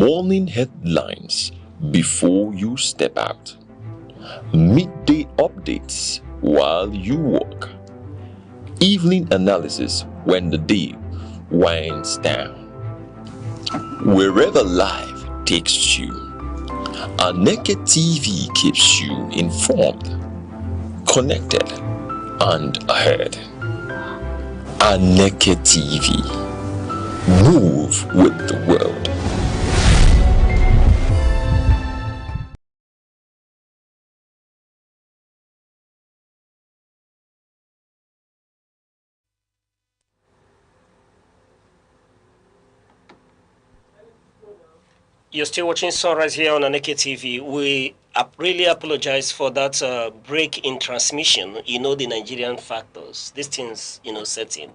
morning headlines before you step out, midday updates while you walk, evening analysis when the day winds down. Wherever life takes you, Aneke TV keeps you informed, connected, and ahead. Aneke TV. Move with the world. You're still watching Sunrise here on Aneke TV. We really apologize for that break in transmission. You know, the Nigerian factors, these things, set in.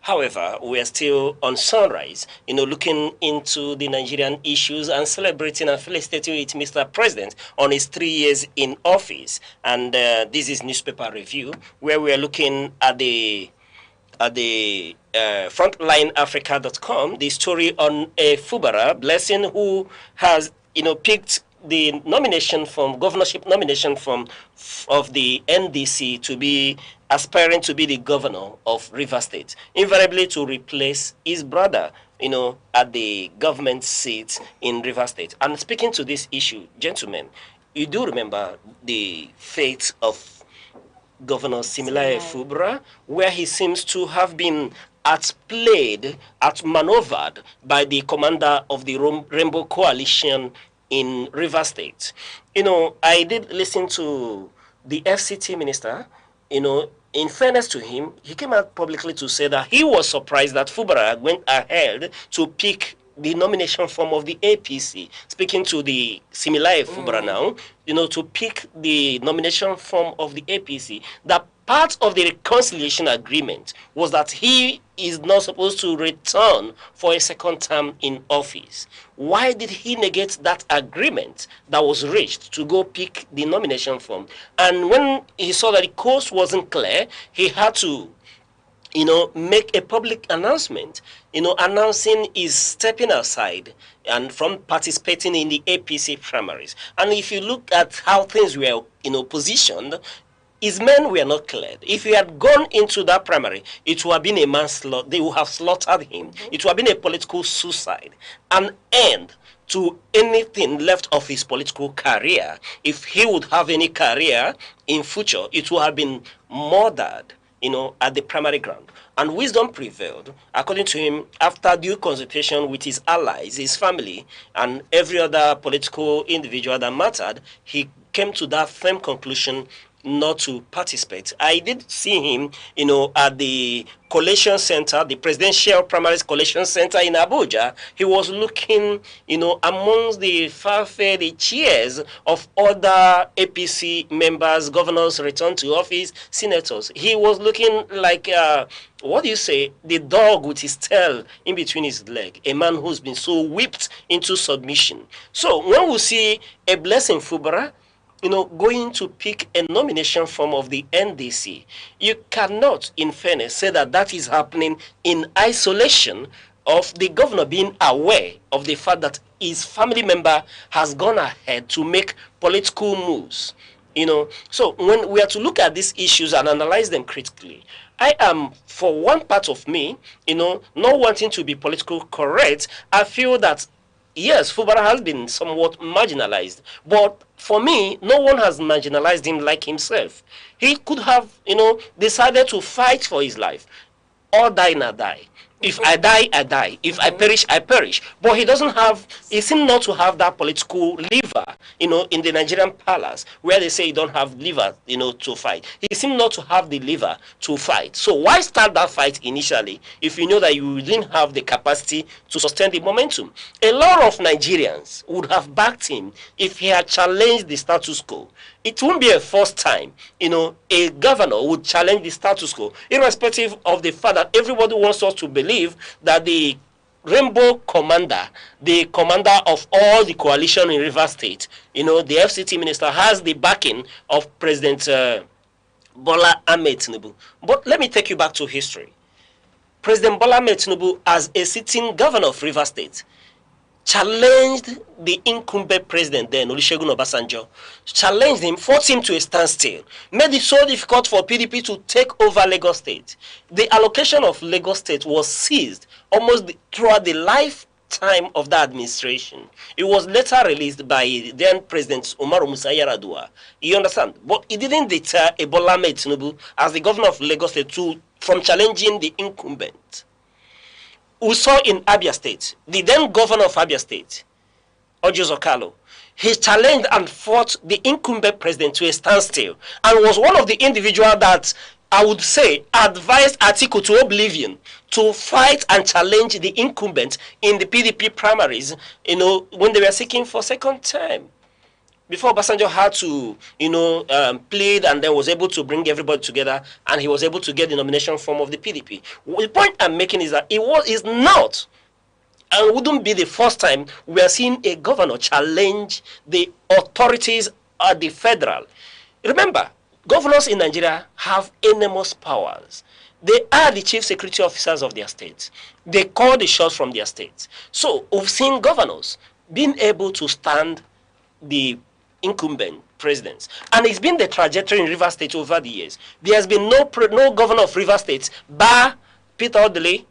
However, we are still on Sunrise, looking into the Nigerian issues and celebrating and felicitating with Mr. President on his 3 years in office. And this is newspaper review, where we are looking at the frontlineafrica.com, the story on a Fubara Blessing who has, picked the nomination from governorship nomination of the NDC to be aspiring to be the governor of Rivers State, invariably to replace his brother, at the government seat in Rivers State. And speaking to this issue, gentlemen, you do remember the fate of Governor Similaye Fubara, where he seems to have been outmaneuvered by the commander of the Rainbow Coalition in Rivers State. I did listen to the FCT minister, in fairness to him, he came out publicly to say that he was surprised that Fubara went ahead to pick the nomination form of the APC, speaking to the Similaye Fubara now, to pick the nomination form of the APC, that part of the reconciliation agreement was that he is not supposed to return for a second term in office. Why did he negate that agreement that was reached to go pick the nomination form? And when he saw that the course wasn't clear, he had to make a public announcement, announcing his stepping aside and from participating in the APC primaries. And if you look at how things were, positioned, his men were not cleared. If he had gone into that primary, it would have been a manslaughter. They would have slaughtered him. It would have been a political suicide, an end to anything left of his political career. If he would have any career in future, it would have been murdered, at the primary ground. And wisdom prevailed, according to him, after due consultation with his allies, his family, and every other political individual that mattered. He came to that firm conclusion not to participate. I did see him, at the collation center, the Presidential Primaries Collation Center in Abuja. He was looking, amongst the fanfare, the cheers of other APC members, governors returned to office, senators. He was looking like, the dog with his tail in between his leg, a man who's been so whipped into submission. So when we see a Blessing Fubara, going to pick a nomination form of the NDC, you cannot, in fairness, say that that is happening in isolation of the governor being aware of the fact that his family member has gone ahead to make political moves. So when we are to look at these issues and analyze them critically, I am, for one part of me, not wanting to be politically correct, I feel that yes, Fubara has been somewhat marginalized, but for me, no one has marginalized him like himself. He could have, decided to fight for his life, or die or die. If I die, I die. If I perish, I perish. But he seems not to have that political lever, in the Nigerian palace, where they say you don't have liver, to fight. He seems not to have the liver to fight. So why start that fight initially if you know that you didn't have the capacity to sustain the momentum? A lot of Nigerians would have backed him if he had challenged the status quo. It won't be a first time, a governor would challenge the status quo, irrespective of the fact that everybody wants us to believe that the Rainbow Commander, the commander of all the coalition in Rivers State, the FCT minister, has the backing of President Bola Ahmed Tinubu. But let me take you back to history. President Bola Ahmed Tinubu, as a sitting governor of Rivers State, challenged the incumbent president then, Olusegun Obasanjo, challenged him, forced him to a standstill, made it so difficult for PDP to take over Lagos State. The allocation of Lagos State was seized almost throughout the lifetime of the administration. It was later released by then President Umaru Musa Yar'Adua. You understand? But it didn't deter Bola Ahmed Tinubu as the governor of Lagos State from challenging the incumbent. We saw in Abia State, the then governor of Abia State, Ojo Zokalo, he challenged and fought the incumbent president to a standstill and was one of the individuals that I would say advised Atiku to oblivion to fight and challenge the incumbent in the PDP primaries, when they were seeking for second term. Before Obasanjo had to, plead and then was able to bring everybody together and he was able to get the nomination form of the PDP. The point I'm making is that is not and wouldn't be the first time we are seeing a governor challenge the authorities at the federal. Remember, governors in Nigeria have enormous powers. They are the chief security officers of their states. They call the shots from their states. So we've seen governors being able to stand the incumbent presidents. And it's been the trajectory in Rivers State over the years. There has been no governor of Rivers State, bar Peterobi,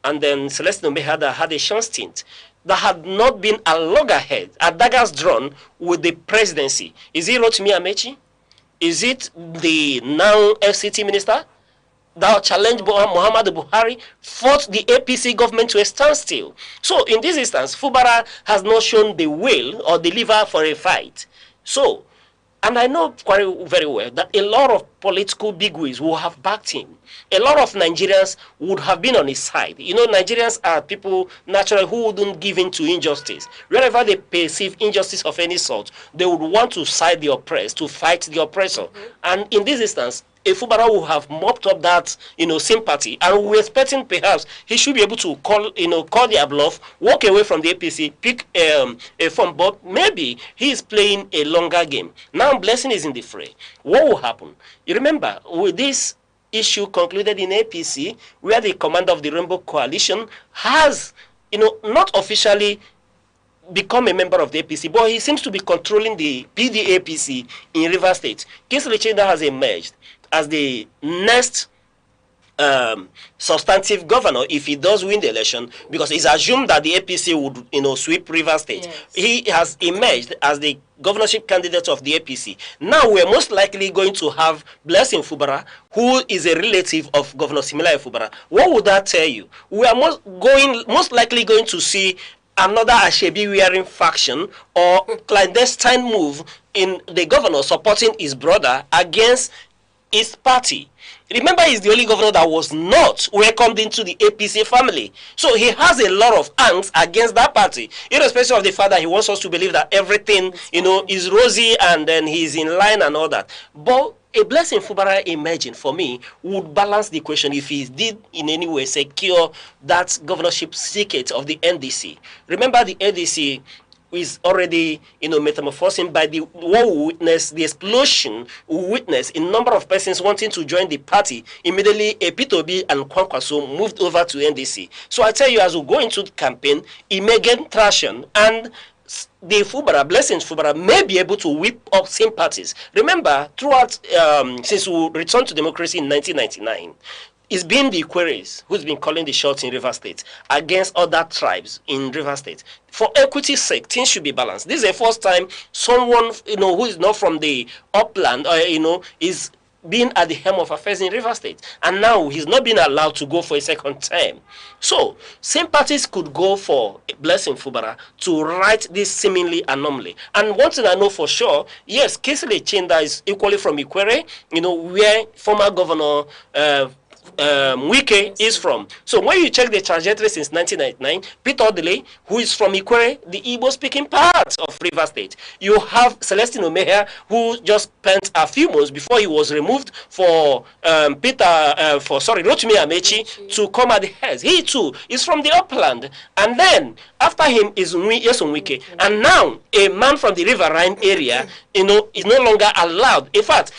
and then Celestine Omehada had a short stint, that had not been a loggerhead, a daggers drawn with the presidency. Is it Rotimi Amechi? Is it the now FCT minister that challenged Muhammadu Buhari, fought the APC government to a standstill? So in this instance, Fubara has not shown the will or the liver for a fight. So, and I know very well that a lot of political bigwigs will have backed him. A lot of Nigerians would have been on his side. Nigerians are people naturally who wouldn't give in to injustice. Wherever they perceive injustice of any sort, they would want to side the oppressed, to fight the oppressor. And in this instance, Fubara will have mopped up that, sympathy, and we're expecting perhaps he should be able to call their bluff, walk away from the APC, pick a form, but maybe he is playing a longer game. Now Blessing is in the fray. What will happen? You remember, with this issue concluded in APC, where the commander of the Rainbow Coalition has, not officially become a member of the APC, but he seems to be controlling the PDAPC in Rivers State. Kingsley Chenda has emerged as the next substantive governor if he does win the election, because it's assumed that the APC would sweep Rivers State. Yes. He has emerged as the governorship candidate of the APC. Now we're most likely going to have Blessing Fubara, who is a relative of Governor Similayo Fubara. What would that tell you? We are most likely going to see another Ashebi-wearing faction or clandestine move in the governor supporting his brother against his party. Remember, he's the only governor that was not welcomed into the APC family. So he has a lot of angst against that party, irrespective of the fact that he wants us to believe that everything, is rosy and then he's in line and all that. But a Blessing Fubara emerging, for me, would balance the equation if he did in any way secure that governorship ticket of the NDC. Remember, the NDC is already, metamorphosing by the explosion we witnessed in number of persons wanting to join the party. Immediately, peterobi and Kwankwaso moved over to NDC. So I tell you, as we go into the campaign, it may gain traction, and the Blessing Fubara may be able to whip up sympathies. Remember, throughout, since we returned to democracy in 1999, it's been the Ikweres who's been calling the shots in Rivers State against other tribes in Rivers State. For equity's sake, things should be balanced. This is the first time someone, who is not from the upland, is being at the helm of affairs in Rivers State. And now he's not being allowed to go for a second term. So, sympathies could go for Blessing Fubara to right this seemingly anomaly. And one thing I know for sure, yes, Kingsley Chenda is equally from Ikwere, where former governor Wike is from. So when you check the trajectory since 1999, Peterobi, who is from Ikwere, the Igbo-speaking part of Rivers State. You have Celestine Omehia, who just spent a few months before he was removed for Rotimi Amechi to come at the head. He too is from the upland. And then after him is Wike. And now a man from the Riverine area, is no longer allowed. In fact,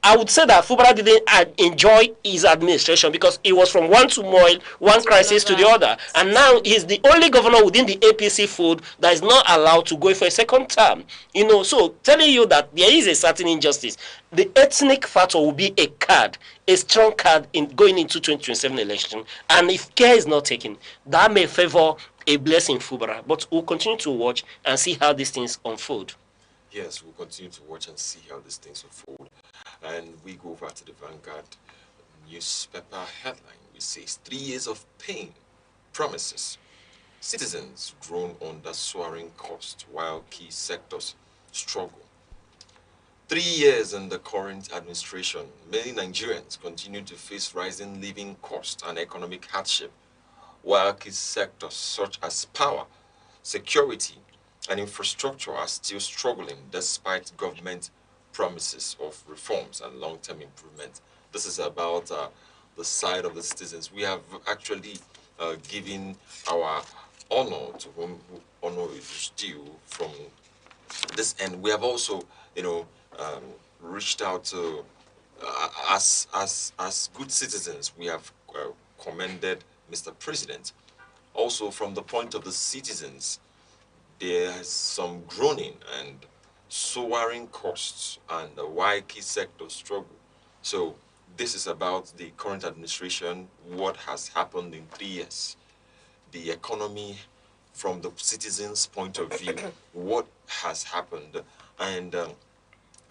I would say that Fubara didn't enjoy his administration because it was from one turmoil, one crisis to the other. And now he's the only governor within the APC fold that is not allowed to go for a second term. So telling you that there is a certain injustice. The ethnic factor will be a card, a strong card in going into 2027 election. And if care is not taken, that may favor a blessing Fubara. But we'll continue to watch and see how these things unfold. Yes, we'll continue to watch and see how these things unfold. And we go over to the Vanguard newspaper headline, which says 3 years of pain, promises. Citizens groan under soaring cost while key sectors struggle. 3 years in the current administration, many Nigerians continue to face rising living costs and economic hardship, while key sectors such as power, security, and infrastructure are still struggling despite government promises of reforms and long-term improvement. This is about the side of the citizens. We have actually given our honor to whom honor is due from this end. We have also, reached out to, as good citizens, we have commended Mr. President. Also, from the point of the citizens, there is some groaning and soaring costs and why key sectors struggle. So this is about the current administration, what has happened in 3 years, the economy from the citizens' point of view, what has happened, and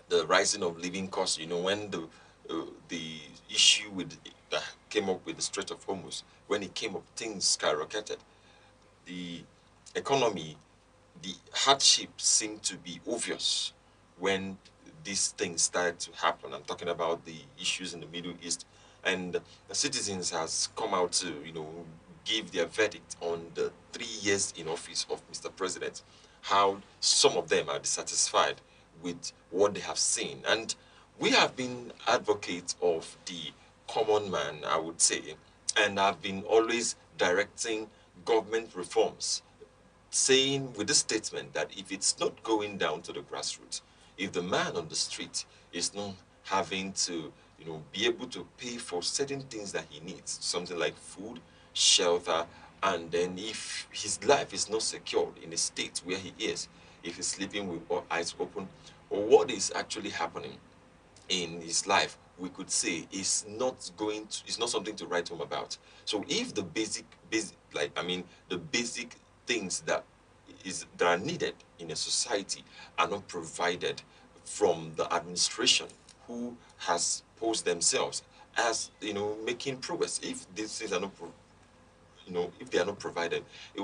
the rising of living costs. When the issue with came up with the Strait of Hormuz, when it came up, things skyrocketed. The economy, the hardship seemed to be obvious when these things started to happen. I'm talking about the issues in the Middle East, and the citizens has come out to, give their verdict on the 3 years in office of Mr. President, how some of them are dissatisfied with what they have seen. And we have been advocates of the common man, I would say, and have been always directing government reforms, saying with this statement that if it's not going down to the grassroots, if the man on the street is not having to, be able to pay for certain things that he needs, something like food, shelter, and then if his life is not secured in the state where he is, if he's sleeping with all eyes open, or what is actually happening in his life, we could say is not something to write home about. So if the basic the basic things that are needed in a society are not provided from the administration, who has posed themselves as making progress, if these things are not if they are not provided, it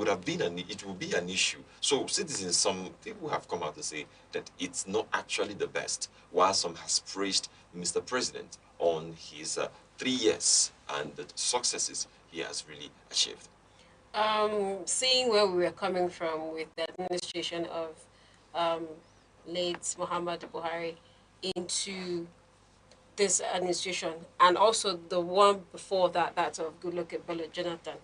will be an issue. So citizens, some people have come out to say that it's not actually the best, while some has praised Mr. President on his 3 years and the successes he has really achieved. Seeing where we were coming from with the administration of late Muhammad Buhari into this administration, and also the one before that of good-looking Bello Jonathan,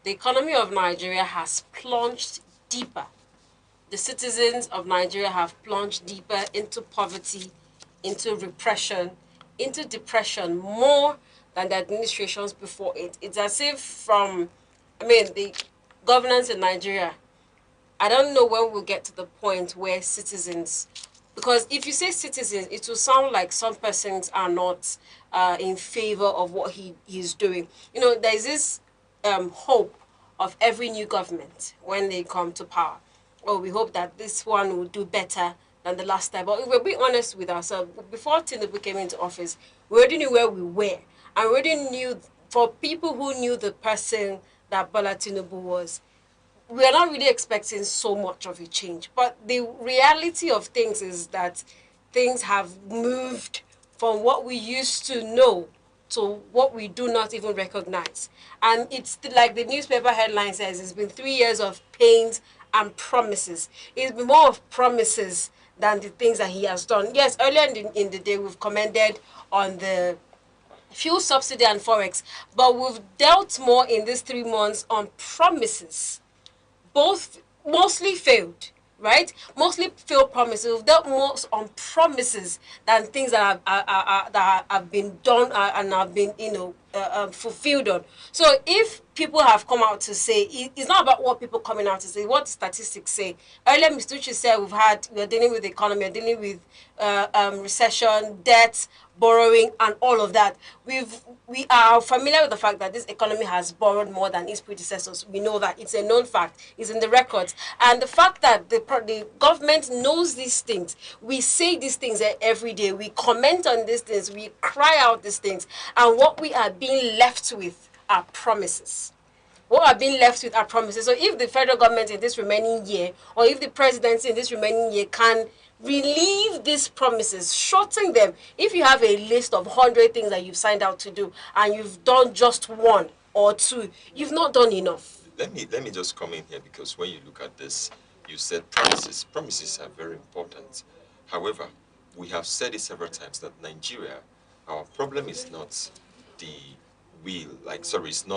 the economy of Nigeria has plunged deeper. The citizens of Nigeria have plunged deeper into poverty, into repression, into depression, more than the administrations before it. It's as if the governance in Nigeria, I don't know when we'll get to the point where citizens, because if you say citizens, it will sound like some persons are not in favor of what he is doing. There's this hope of every new government when they come to power. Oh, we hope that this one will do better than the last time. But if we're being honest with ourselves, before Tinubu came into office, we already knew where we were. And we already knew, for people who knew the person that Bola Tinubu was, we are not really expecting so much of a change. But the reality of things is that things have moved from what we used to know to what we do not even recognize. And it's like the newspaper headline says, it's been 3 years of pains and promises. It's been more of promises than the things that he has done. Yes, earlier in the day, we've commented on the fuel subsidy and forex, but we've dealt more in these 3 months on promises. Both mostly failed, right? Mostly failed promises. We've dealt more on promises than things that have been done and have been, fulfilled on. So if people have come out to say, it's not about what people coming out to say, what statistics say. Earlier, Mr. Uche said we're dealing with the economy, we're dealing with recession, debt, borrowing, and all of that. We are familiar with the fact that this economy has borrowed more than its predecessors. We know that. It's a known fact. It's in the records. And the fact that the government knows these things, we say these things every day, we comment on these things, we cry out these things, and what we are being left with are promises. What are being left with are promises. So if the federal government in this remaining year, or if the presidency in this remaining year can relieve these promises, shorten them. If you have a list of 100 things that you've signed out to do and you've done just one or two, you've not done enough. Let me just come in here, because when you look at this, you said promises. Promises are very important. However, we have said it several times that Nigeria, our problem is not the it's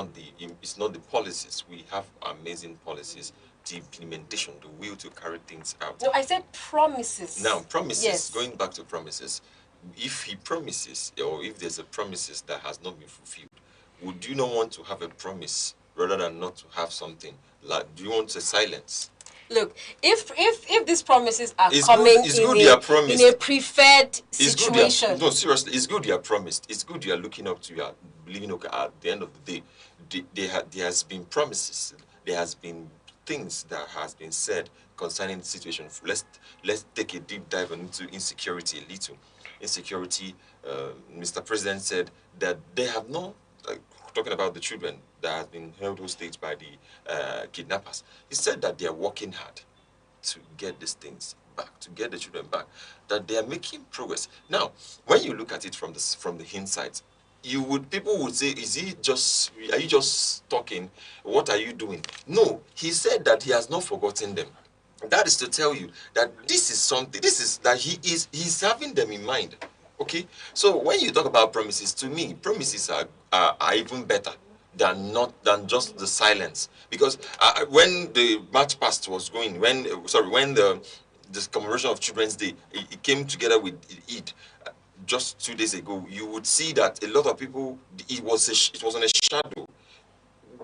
not the policies. We have amazing policies. The implementation, the will to carry things out. No, I said promises. Now, promises, yes. Going back to promises, if he promises, or if there's a promises that has not been fulfilled, would you not want to have a promise rather than not to have something? Like, do you want a silence? Look, if these promises are it's coming good, in a preferred situation. No, seriously, it's good you are promised. It's good you are looking up to, you are believing, okay, at the end of the day, there has been promises, there has been things that has been said concerning the situation. Let's take a deep dive into insecurity a little. Insecurity, Mr. President said that they have no, talking about the children that have been held hostage by the kidnappers. He said that they are working hard to get these things back, to get the children back, that they are making progress. Now, when you look at it from the inside, people would say, are you just talking? What are you doing? No, he said that he has not forgotten them. That is to tell you that he's having them in mind. Okay, so when you talk about promises, to me, promises are even better than just the silence. Because when the March past was going, when the commemoration of Children's Day, it came together with Eid. Just 2 days ago, you would see that a lot of people, it was on a shadow.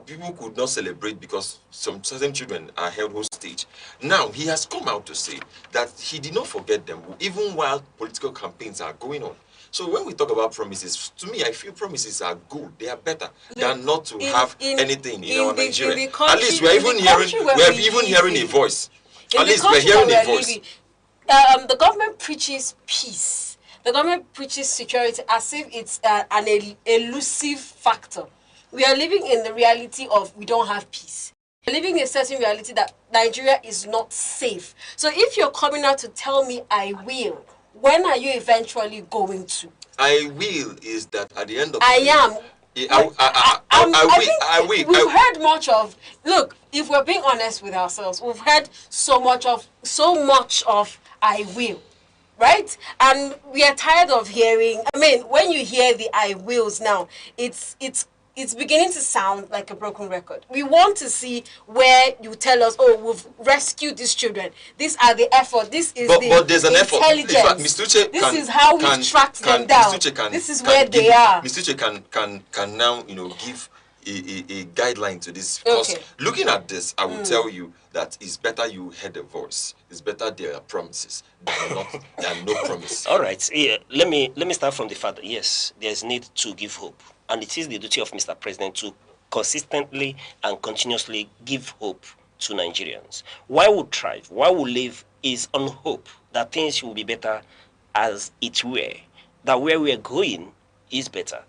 People could not celebrate because some certain children are held hostage. Now, he has come out to say that he did not forget them, even while political campaigns are going on. So when we talk about promises, to me, I feel promises are good. They are better than not to have anything in our Nigeria. At least we're even hearing a voice. At least we're hearing a voice. The government preaches peace. The government preaches security as if it's an elusive factor. We are living in the reality of we don't have peace. We're living in a certain reality that Nigeria is not safe. So if you're coming out to tell me I will, when are you eventually going to? I will is that at the end of I will. We've heard much of, look, if we're being honest with ourselves, we've heard so much of I will. Right? And we are tired of hearing, when you hear the I wills now, it's beginning to sound like a broken record. We want to see where you tell us, oh, we've rescued these children. These are the effort. This is but there's an effort. Intelligence. In fact, Mr. Uche this is how we tracked them down. This is where they are. Mr. Uche can now, give a guideline to this. Because looking at this, I will tell you that it's better you heard a voice. It's better there are promises than no promise. All right. Yeah, let me start from the fact that yes, there's need to give hope. And it is the duty of Mr. President to consistently and continuously give hope to Nigerians. Why we thrive, why we live is on hope that things will be better as it were, that where we are going is better.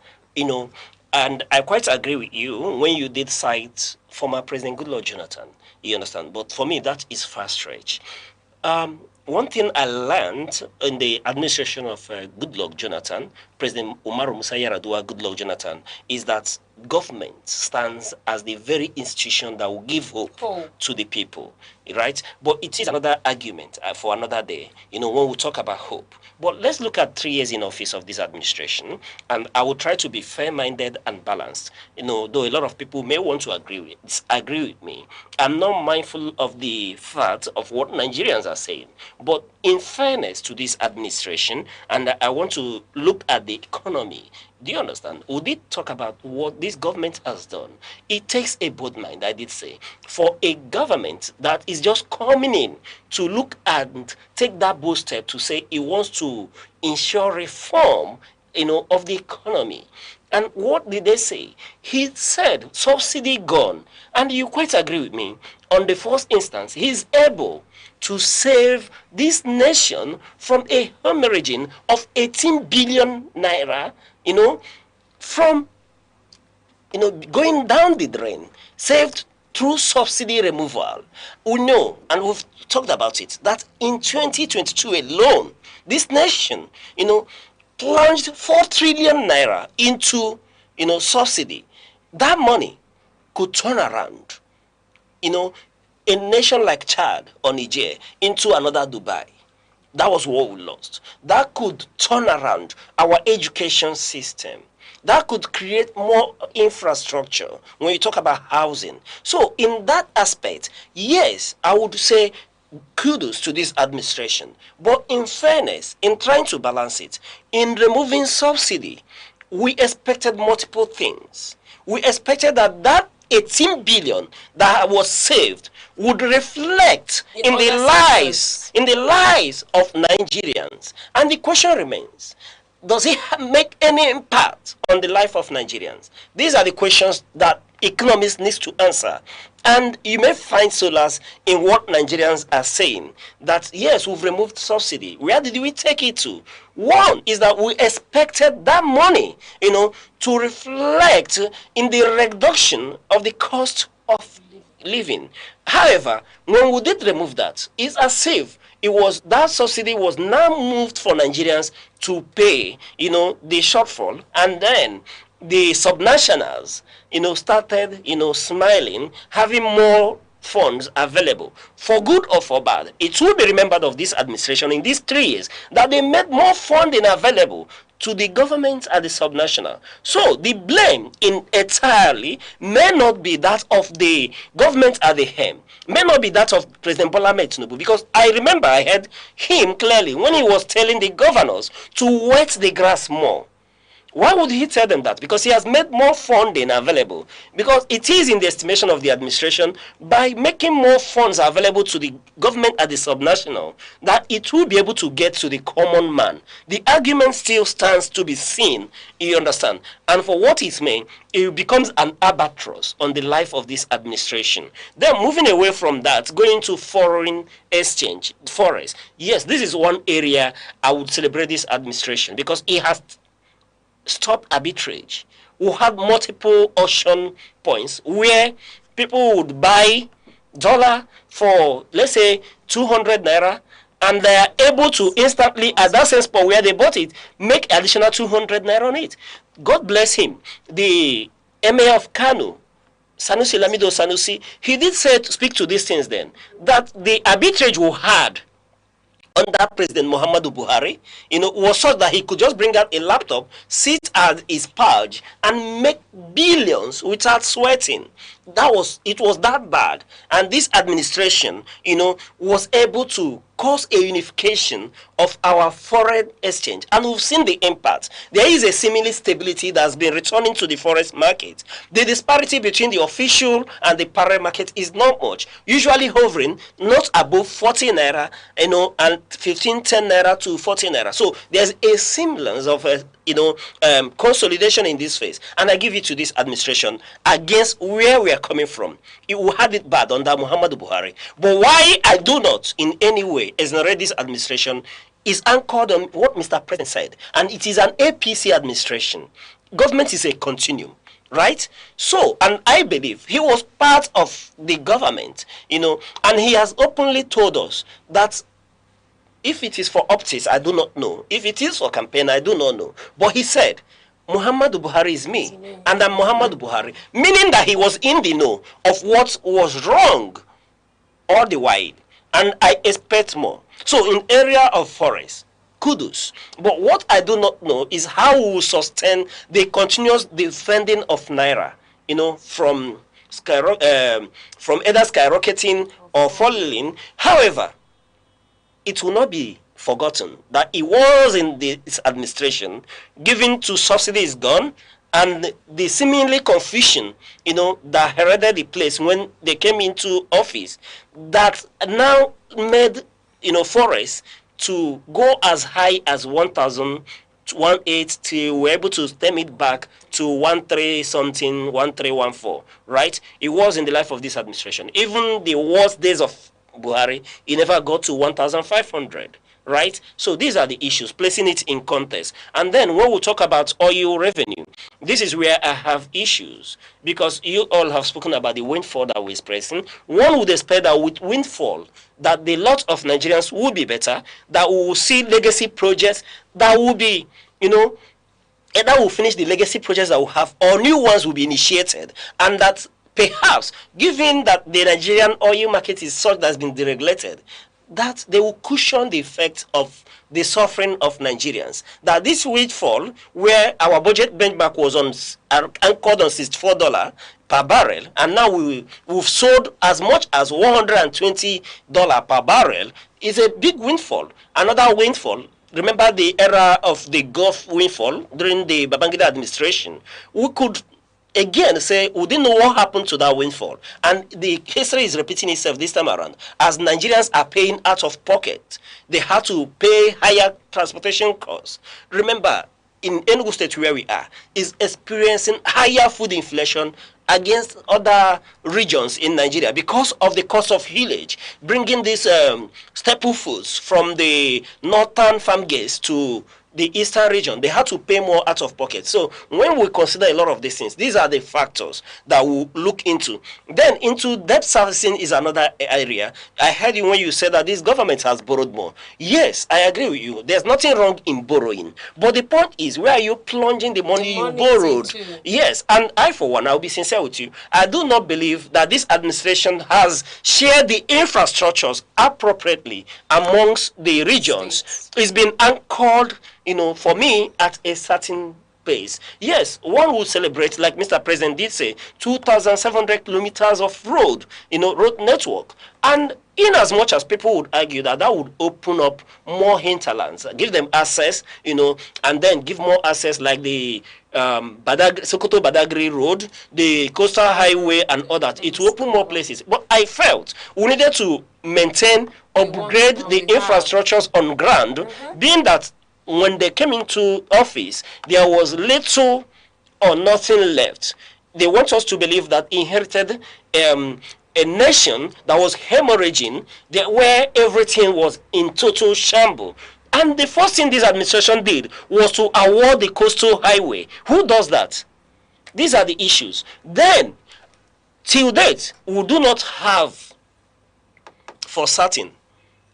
And I quite agree with you when you did cite former President Goodluck Jonathan, you understand. But for me, that is far stretch. One thing I learned in the administration of Goodluck Jonathan, President Umaru Musa Yar'Adua Goodluck Jonathan, is that government stands as the very institution that will give hope to the people, right? But it is another argument for another day, when we talk about hope. But let's look at 3 years in office of this administration, and I will try to be fair-minded and balanced. Though a lot of people may want to disagree with me, I'm not mindful of the fact of what Nigerians are saying. But in fairness to this administration, and I want to look at the economy. Do you understand? We did talk about what this government has done. It takes a bold mind, I did say, for a government that is just coming in to look and take that bold step to say it wants to ensure reform, of the economy. And what did they say? He said subsidy gone. And you quite agree with me. On the first instance, he's able to save this nation from a hemorrhaging of 18 billion naira, from, going down the drain, saved through subsidy removal. We know, and we've talked about it, that in 2022 alone, this nation, plunged 4 trillion naira into, subsidy. That money could turn around, a nation like Chad or Niger into another Dubai. That was what we lost. That could turn around our education system. That could create more infrastructure when you talk about housing. So in that aspect, yes, I would say kudos to this administration. But in fairness, in trying to balance it, in removing subsidy, we expected multiple things. We expected that 18 billion that was saved would reflect in the lives of Nigerians. And the question remains, does it make any impact on the life of Nigerians? These are the questions that economists need to answer. And you may find solace in what Nigerians are saying, that yes, we've removed subsidy. Where did we take it to? One is that we expected that money, to reflect in the reduction of the cost of living. However, when we did remove that, it's as if that subsidy was now moved for Nigerians to pay, the shortfall, and then the subnationals, started, smiling, having more funds available. For good or for bad, it will be remembered of this administration in these 3 years that they made more funding available to the government and the subnational. So the blame entirely may not be that of the government at the helm, may not be that of President Bola Ahmed Tinubu, because I remember I heard him clearly when he was telling the governors to wet the grass more. Why would he tell them that? Because he has made more funding available. Because it is in the estimation of the administration, by making more funds available to the government at the subnational, that it will be able to get to the common man. The argument still stands to be seen, you understand. And for what it may, it becomes an albatross on the life of this administration. Then moving away from that, going to foreign exchange, forex. Yes, this is one area I would celebrate this administration, because it has stop arbitrage. We have multiple auction points where people would buy dollar for, let's say, 200 naira, and they are able to instantly, at that same spot where they bought it, make additional 200 naira on it. God bless him. The Emir of Kano, Sanusi Lamido Sanusi, he did speak to these things then, that the arbitrage we had under President Muhammadu Buhari, was such that he could just bring out a laptop, sit at his pouch, and make billions without sweating. It was that bad. And this administration, was able to cause a unification of our foreign exchange. And we've seen the impact. There is a similar stability that's been returning to the forex market. The disparity between the official and the parallel market is not much, usually hovering not above 40 naira, and 10 naira to 40 naira. So there's a semblance of consolidation in this phase. And I give it to this administration against where we are coming from. We had it bad under Muhammadu Buhari. But why I do not in any way exonerate this administration is anchored on what Mr. President said. And it is an APC administration. Government is a continuum, right? So, and I believe he was part of the government, and he has openly told us that if it is for optics, I do not know. If it is for campaign, I do not know. But he said, Muhammadu Buhari is me, and I'm Muhammadu Buhari, meaning that he was in the know of what was wrong all the while, and I expect more. So in area of forest, kudos. But what I do not know is how we will sustain the continuous defending of Naira, from either skyrocketing or falling. However, it will not be forgotten that it was in this administration given to subsidy is gone, and the seemingly confusion, that heralded the place when they came into office, that now made, forests to go as high as 1,018 till we're able to stem it back to 13 something, 1314, right? It was in the life of this administration. Even the worst days of Buhari, it never got to 1,500. Right? So these are the issues, placing it in context. And then when we talk about oil revenue, this is where I have issues, because you all have spoken about the windfall that we're expressing. One would expect that with windfall, that the lot of Nigerians will be better, that we will see legacy projects that will be, either we'll finish the legacy projects that we have, or new ones will be initiated, and that perhaps, given that the Nigerian oil market is such that has been deregulated, that they will cushion the effect of the suffering of Nigerians. That this windfall, where our budget benchmark was anchored on $64 per barrel, and now we've sold as much as $120 per barrel, is a big windfall. Another windfall. Remember the era of the Gulf windfall during the Babangida administration. We could again say we didn't know what happened to that windfall, and the history is repeating itself this time around. As Nigerians are paying out of pocket, they had to pay higher transportation costs. Remember, in Enugu State, where we are, is experiencing higher food inflation against other regions in Nigeria because of the cost of haulage, bringing these staple foods from the northern farm gates to the eastern region. They had to pay more out of pocket. So when we consider a lot of these things, these are the factors that we'll look into. Then into debt servicing is another area. I heard you when you said that this government has borrowed more. Yes, I agree with you. There's nothing wrong in borrowing. But the point is, where are you plunging the money you borrowed? Yes, and I, for one, I'll be sincere with you. I do not believe that this administration has shared the infrastructures appropriately amongst the regions. It's been anchored, for me, at a certain pace. Yes, one would celebrate, like Mr. President did say, 2,700 kilometers of road, road network. And in as much as people would argue that that would open up more hinterlands, give them access, and then give more access like the Sokoto Badagry Road, the Coastal Highway, and all that. It will open more places. But I felt we needed to maintain, upgrade the infrastructures on ground, being that when they came into office, there was little or nothing left. They want us to believe that inherited a nation that was hemorrhaging, where everything was in total shambles. And the first thing this administration did was to award the coastal highway. Who does that? These are the issues. Then, till date, we do not have for certain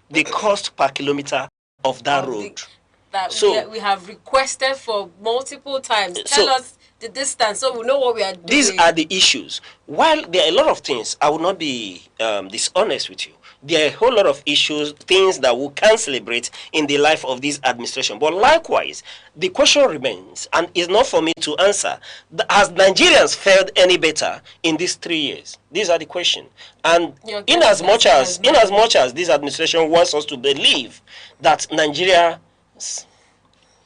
the cost per kilometer of that road. That we have requested for multiple times. Tell us the distance so we know what we are doing. These are the issues. While there are a lot of things, I will not be dishonest with you. There are a whole lot of issues, things that we can celebrate in the life of this administration. But likewise, the question remains, and is not for me to answer, has Nigerians fared any better in these 3 years? These are the questions. And in as much as this administration wants us to believe that Nigeria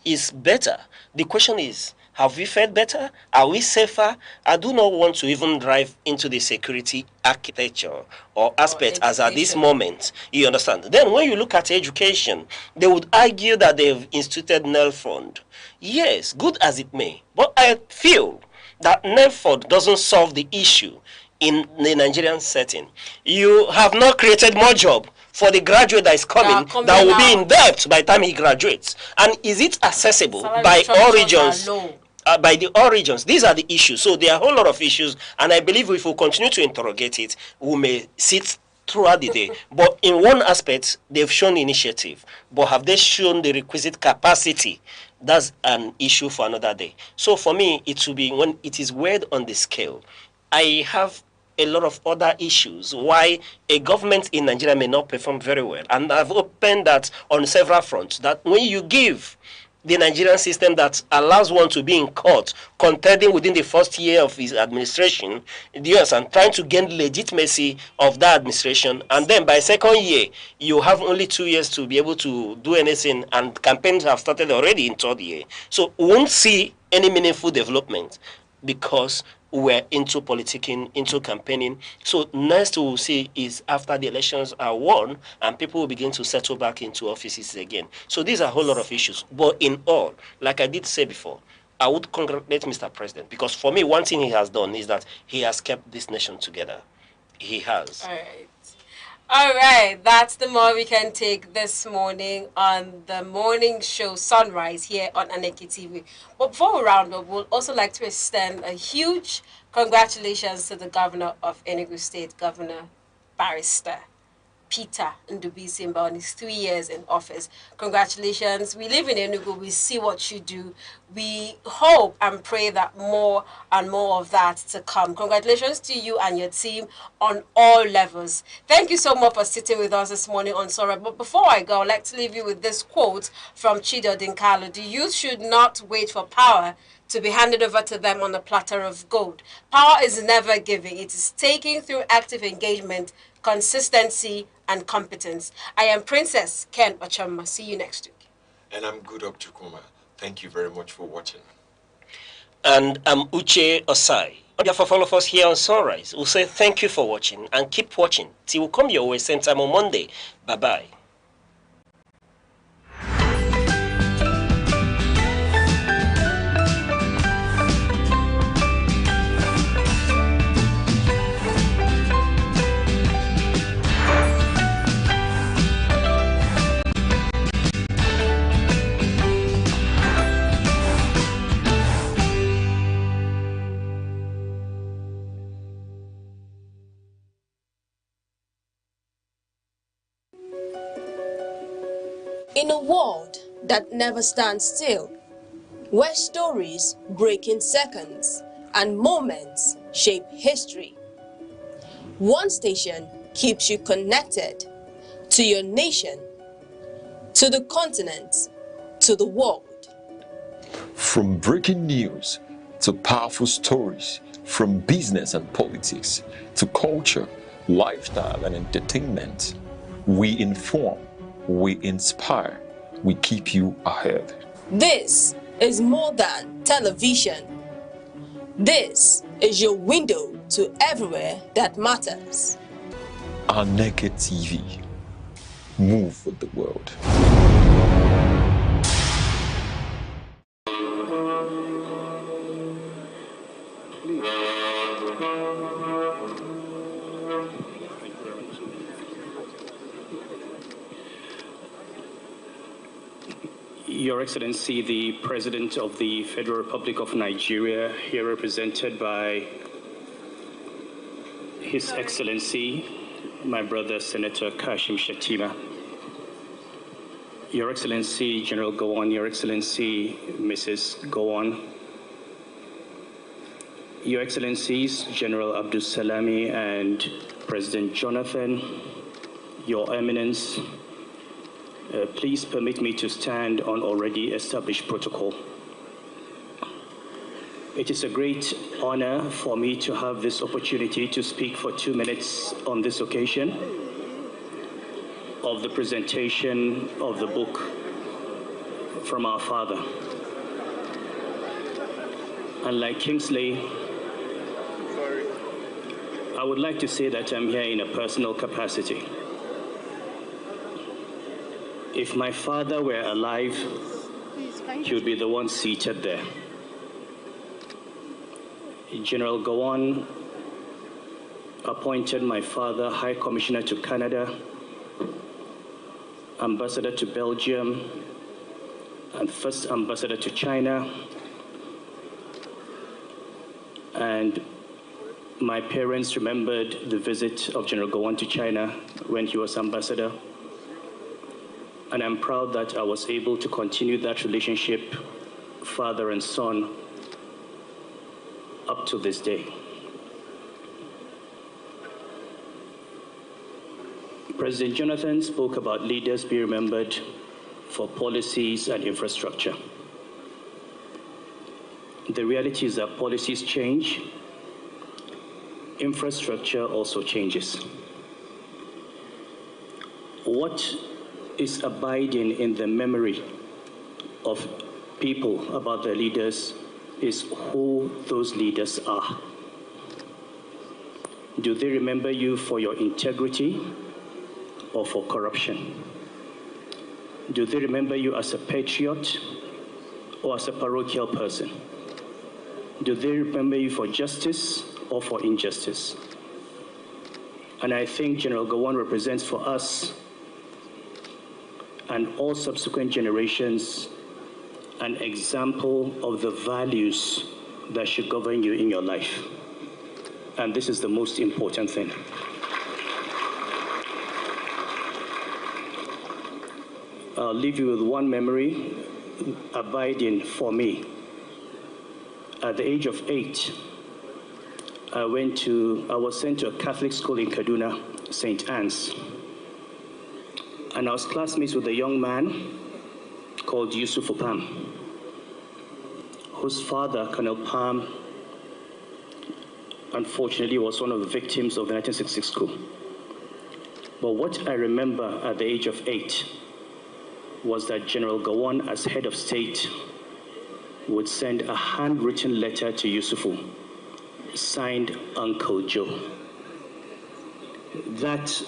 is better, the question is, have we fared better? Are we safer? I do not want to even drive into the security architecture or aspect as at this moment. You understand? Then when you look at education, they would argue that they've instituted NEL fund. Yes, good as it may. But I feel that NEL fund doesn't solve the issue in the Nigerian setting. You have not created more job for the graduate that is coming that will be in debt by the time he graduates. And is it accessible by all regions? By the origins? These are the issues. So there are a whole lot of issues, and I believe if we continue to interrogate it, we may sit throughout the day. But in one aspect, they've shown initiative, but have they shown the requisite capacity that's an issue for another day. So for me, it will be when it is weighed on the scale. I have a lot of other issues why a government in Nigeria may not perform very well. And I've opened that on several fronts, that when you give the Nigerian system that allows one to be in court contending within the first year of his administration, yes, and trying to gain legitimacy of that administration, and then by second year you have only 2 years to be able to do anything, and campaigns have started already in third year. So we won't see any meaningful development because we're into politicking, into campaigning. So next we'll see is after the elections are won and people will begin to settle back into offices again. So these are a whole lot of issues. But in all, like I did say before, I would congratulate Mr. President, because for me, one thing he has done is that he has kept this nation together. He has. All right. All right, that's the more we can take this morning on the morning show Sunrise here on Aneke TV. But before we round up, we'll also like to extend a huge congratulations to the governor of Enugu State, Governor Barrister Peter Ndubisi on his 3 years in office. Congratulations. We live in Enugu. We see what you do. We hope and pray that more and more of that to come. Congratulations to you and your team on all levels. Thank you so much for sitting with us this morning on Sora. But before I go, I'd like to leave you with this quote from Chido Dinkalo. The youth should not wait for power to be handed over to them on a platter of gold. Power is never giving. It is taking through active engagement, consistency, and competence. I am Princess Ken Ochama. See you next week. And I'm Good Up Chukuma. Thank you very much for watching. And I'm Uche Osai. On behalf of all of us here on Sunrise, we'll say thank you for watching and keep watching till we come your way same time on Monday. Bye-bye. In a world that never stands still, where stories break in seconds and moments shape history, one station keeps you connected to your nation, to the continent, to the world. From breaking news to powerful stories, from business and politics to culture, lifestyle and entertainment, we inform, we inspire, we keep you ahead. This is more than television. This is your window to everywhere that matters. Aneke TV. Move with the world. Your Excellency, the President of the Federal Republic of Nigeria, here represented by His Excellency, my brother Senator Kashim Shettima. Your Excellency, General Gowon, Your Excellency, Mrs. Gowon, Your Excellencies, General Abdul Salami and President Jonathan, Your Eminence, please permit me to stand on already established protocol. It is a great honor for me to have this opportunity to speak for 2 minutes on this occasion of the presentation of the book from our father. Unlike Kingsley, I would like to say that I'm here in a personal capacity. If my father were alive, he would be the one seated there. General Gowon appointed my father High Commissioner to Canada, Ambassador to Belgium, and First Ambassador to China. And my parents remembered the visit of General Gowon to China when he was ambassador. And I'm proud that I was able to continue that relationship father and son up to this day. President Jonathan spoke about leaders be remembered for policies and infrastructure. The reality is that policies change, infrastructure also changes. What is abiding in the memory of people about their leaders is who those leaders are. Do they remember you for your integrity or for corruption? Do they remember you as a patriot or as a parochial person? Do they remember you for justice or for injustice? And I think General Gowon represents for us and all subsequent generations an example of the values that should govern you in your life. And this is the most important thing. I'll leave you with one memory abiding for me. At the age of 8, I was sent to a Catholic school in Kaduna, St. Anne's. And I was classmates with a young man called Yusuf Opam, whose father, Colonel Pam, unfortunately was one of the victims of the 1966 coup. But what I remember at the age of 8 was that General Gowon, as head of state, would send a handwritten letter to Yusufu, signed Uncle Joe. That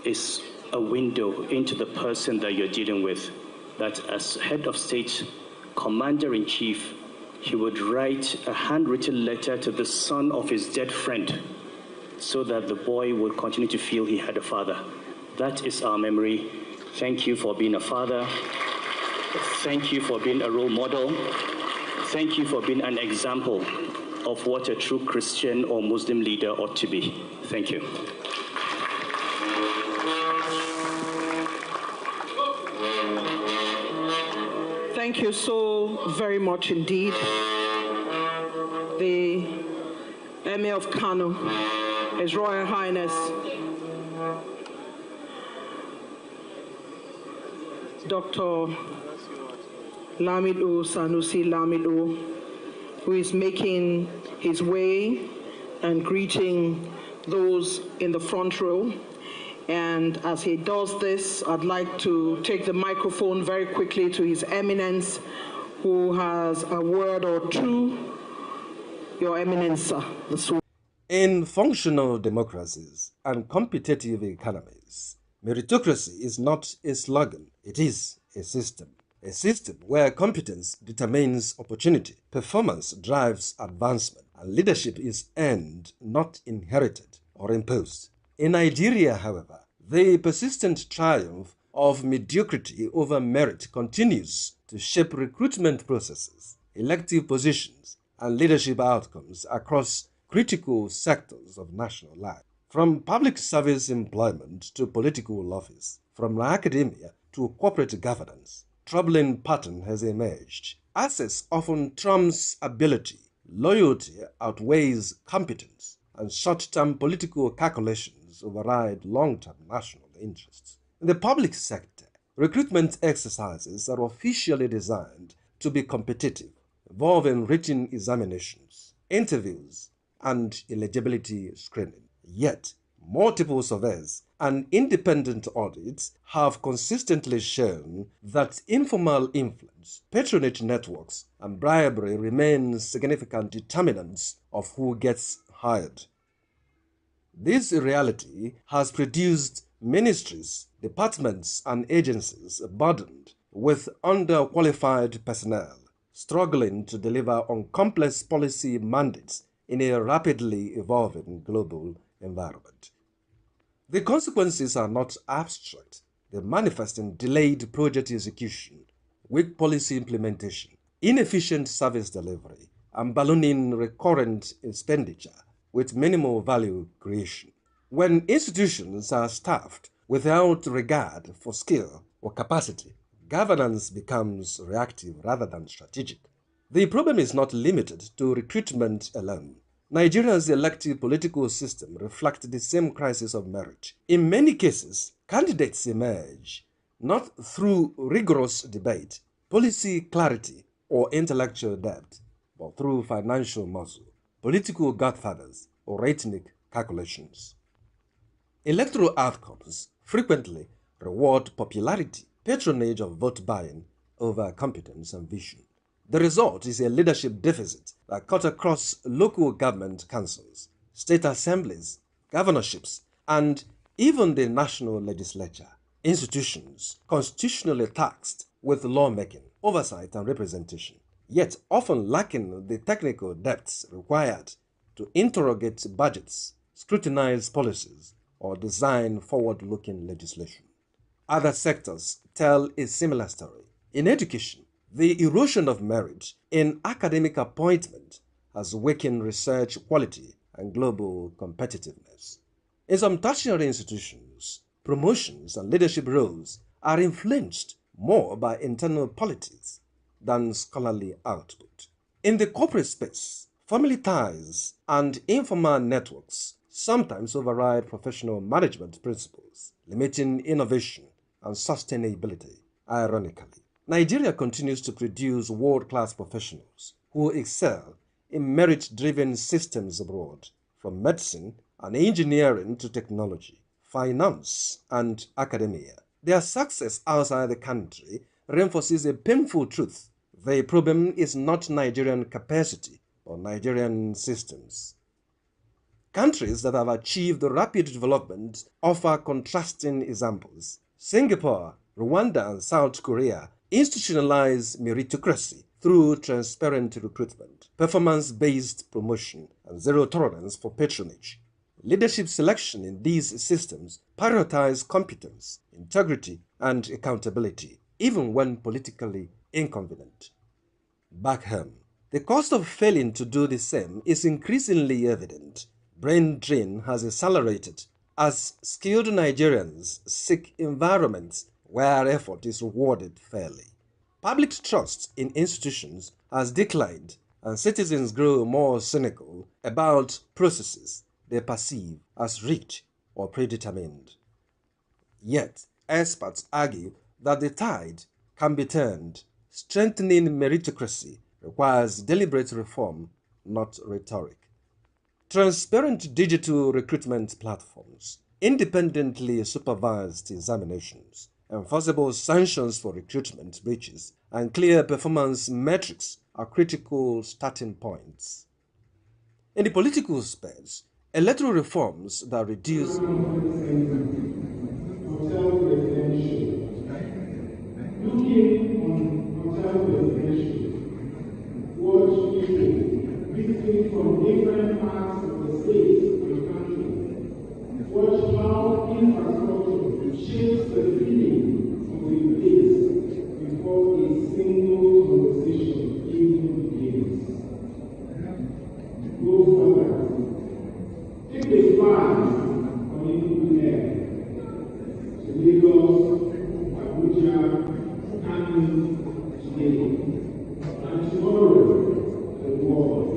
is a window into the person that you're dealing with, that as head of state, commander-in-chief, he would write a handwritten letter to the son of his dead friend so that the boy would continue to feel he had a father. That is our memory. Thank you for being a father. Thank you for being a role model. Thank you for being an example of what a true Christian or Muslim leader ought to be. Thank you. Thank you so very much indeed. The Emir of Kano, His Royal Highness, Dr. Lamido Sanusi Lamido, who is making his way and greeting those in the front row. And as he does this, I'd like to take the microphone very quickly to His Eminence, who has a word or two. Your Eminence, sir. In functional democracies and competitive economies, meritocracy is not a slogan, it is a system. A system where competence determines opportunity, performance drives advancement, and leadership is earned, not inherited or imposed. In Nigeria, however, the persistent triumph of mediocrity over merit continues to shape recruitment processes, elective positions, and leadership outcomes across critical sectors of national life. From public service employment to political office, from academia to corporate governance, troubling pattern has emerged. Access often trumps ability, loyalty outweighs competence, and short-term political calculations override long-term national interests. In the public sector, recruitment exercises are officially designed to be competitive, involving written examinations, interviews, and eligibility screening. Yet, multiple surveys and independent audits have consistently shown that informal influence, patronage networks, and bribery remain significant determinants of who gets hired. This reality has produced ministries, departments, and agencies burdened with underqualified personnel, struggling to deliver on complex policy mandates in a rapidly evolving global environment. The consequences are not abstract. They manifest in delayed project execution, weak policy implementation, inefficient service delivery, and ballooning recurrent expenditure with minimal value creation. When institutions are staffed without regard for skill or capacity, governance becomes reactive rather than strategic. The problem is not limited to recruitment alone. Nigeria's elective political system reflects the same crisis of merit. In many cases, candidates emerge not through rigorous debate, policy clarity, or intellectual depth, but through financial muscle, political godfathers, or ethnic calculations. Electoral outcomes frequently reward popularity, patronage of vote buying over competence and vision. The result is a leadership deficit that cuts across local government councils, state assemblies, governorships, and even the national legislature, institutions constitutionally tasked with lawmaking, oversight, and representation, yet often lacking the technical depths required to interrogate budgets, scrutinize policies, or design forward-looking legislation. Other sectors tell a similar story. In education, the erosion of merit in academic appointment has weakened research quality and global competitiveness. In some tertiary institutions, promotions and leadership roles are influenced more by internal politics than scholarly output. In the corporate space, family ties and informal networks sometimes override professional management principles, limiting innovation and sustainability. Ironically, Nigeria continues to produce world-class professionals who excel in merit-driven systems abroad, from medicine and engineering to technology, finance, and academia. Their success outside the country reinforces a painful truth. The problem is not Nigerian capacity, but Nigerian systems. Countries that have achieved rapid development offer contrasting examples. Singapore, Rwanda, and South Korea institutionalize meritocracy through transparent recruitment, performance-based promotion, and zero tolerance for patronage. Leadership selection in these systems prioritize competence, integrity, and accountability, even when politically inconvenient. Back home, the cost of failing to do the same is increasingly evident. Brain drain has accelerated as skilled Nigerians seek environments where effort is rewarded fairly. Public trust in institutions has declined, and citizens grow more cynical about processes they perceive as rigged or predetermined. Yet, experts argue that the tide can be turned. Strengthening meritocracy requires deliberate reform, not rhetoric. Transparent digital recruitment platforms, independently supervised examinations, enforceable sanctions for recruitment breaches, and clear performance metrics are critical starting points. In the political space, electoral reforms that reduce from different parts of the state and country. Watch how infrastructure shapes the feeling of a place before a single conversation even begins. Go further. Take a flight on ndlea to Lagos, Abuja, Kano today, and tomorrow the world.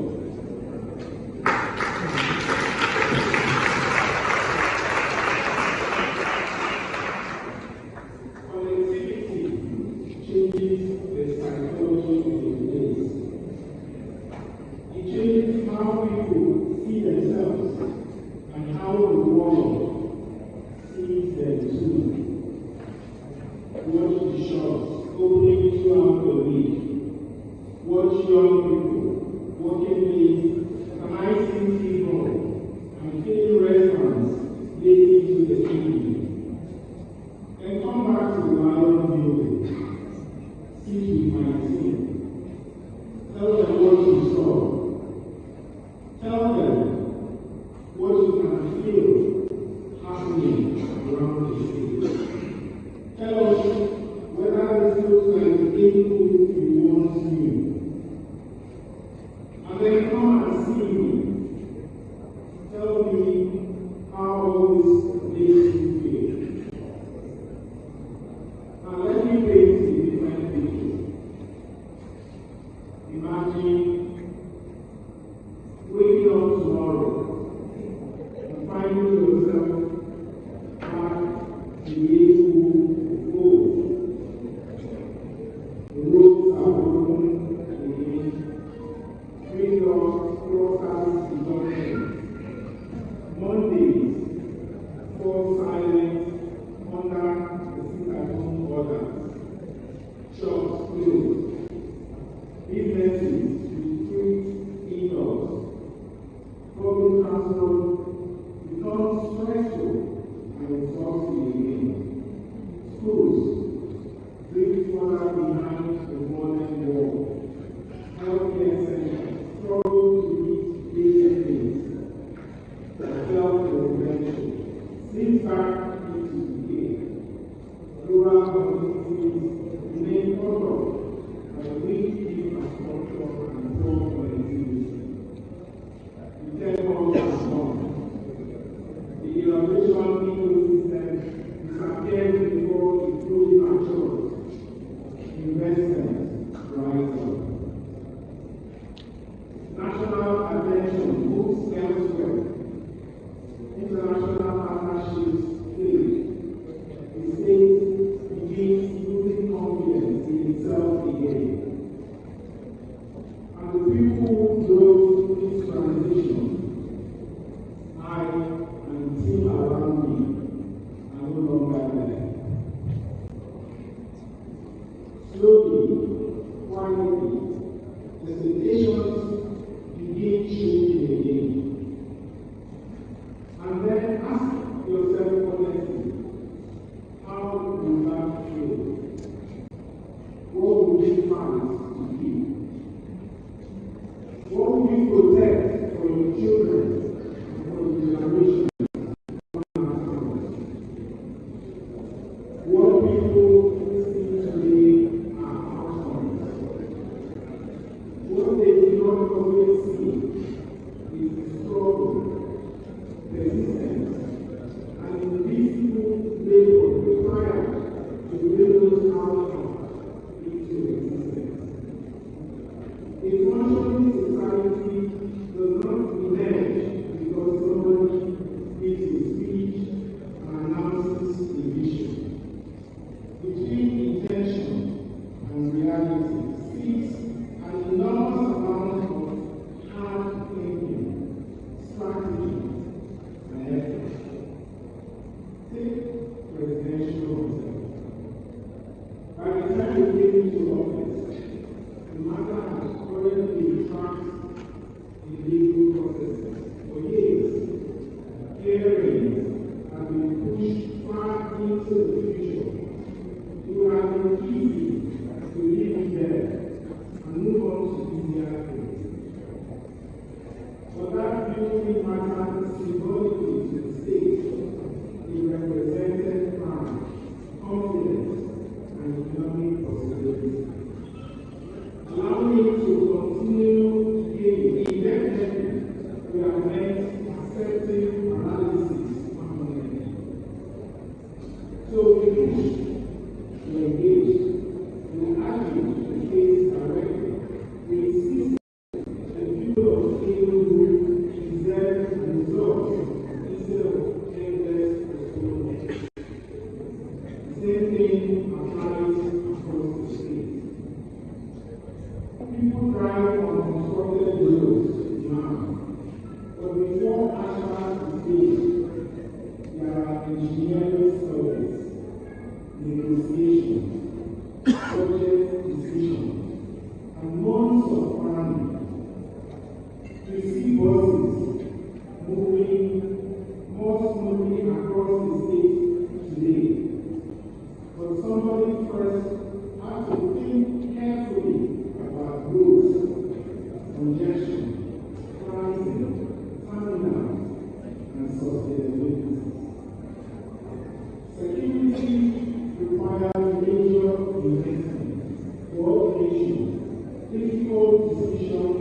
difficult decisions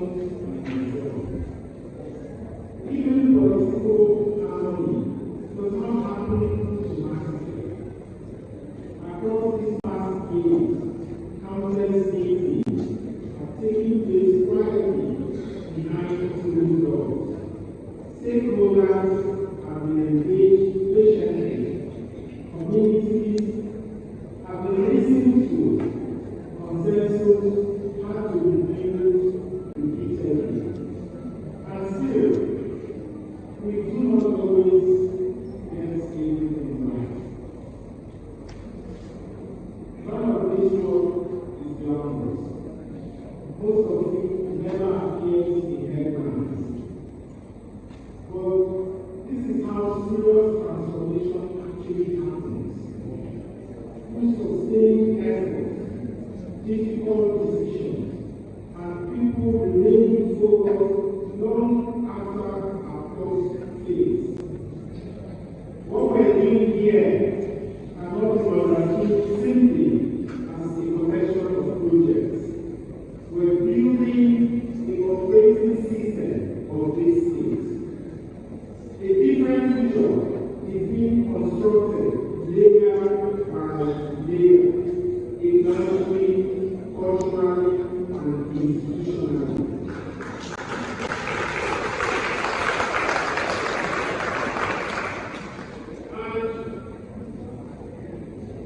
here cannot be understood simply as a collection of projects. We're building a operating system of this state. A different future is being constructed layer by layer, economically, culturally, and institutionally.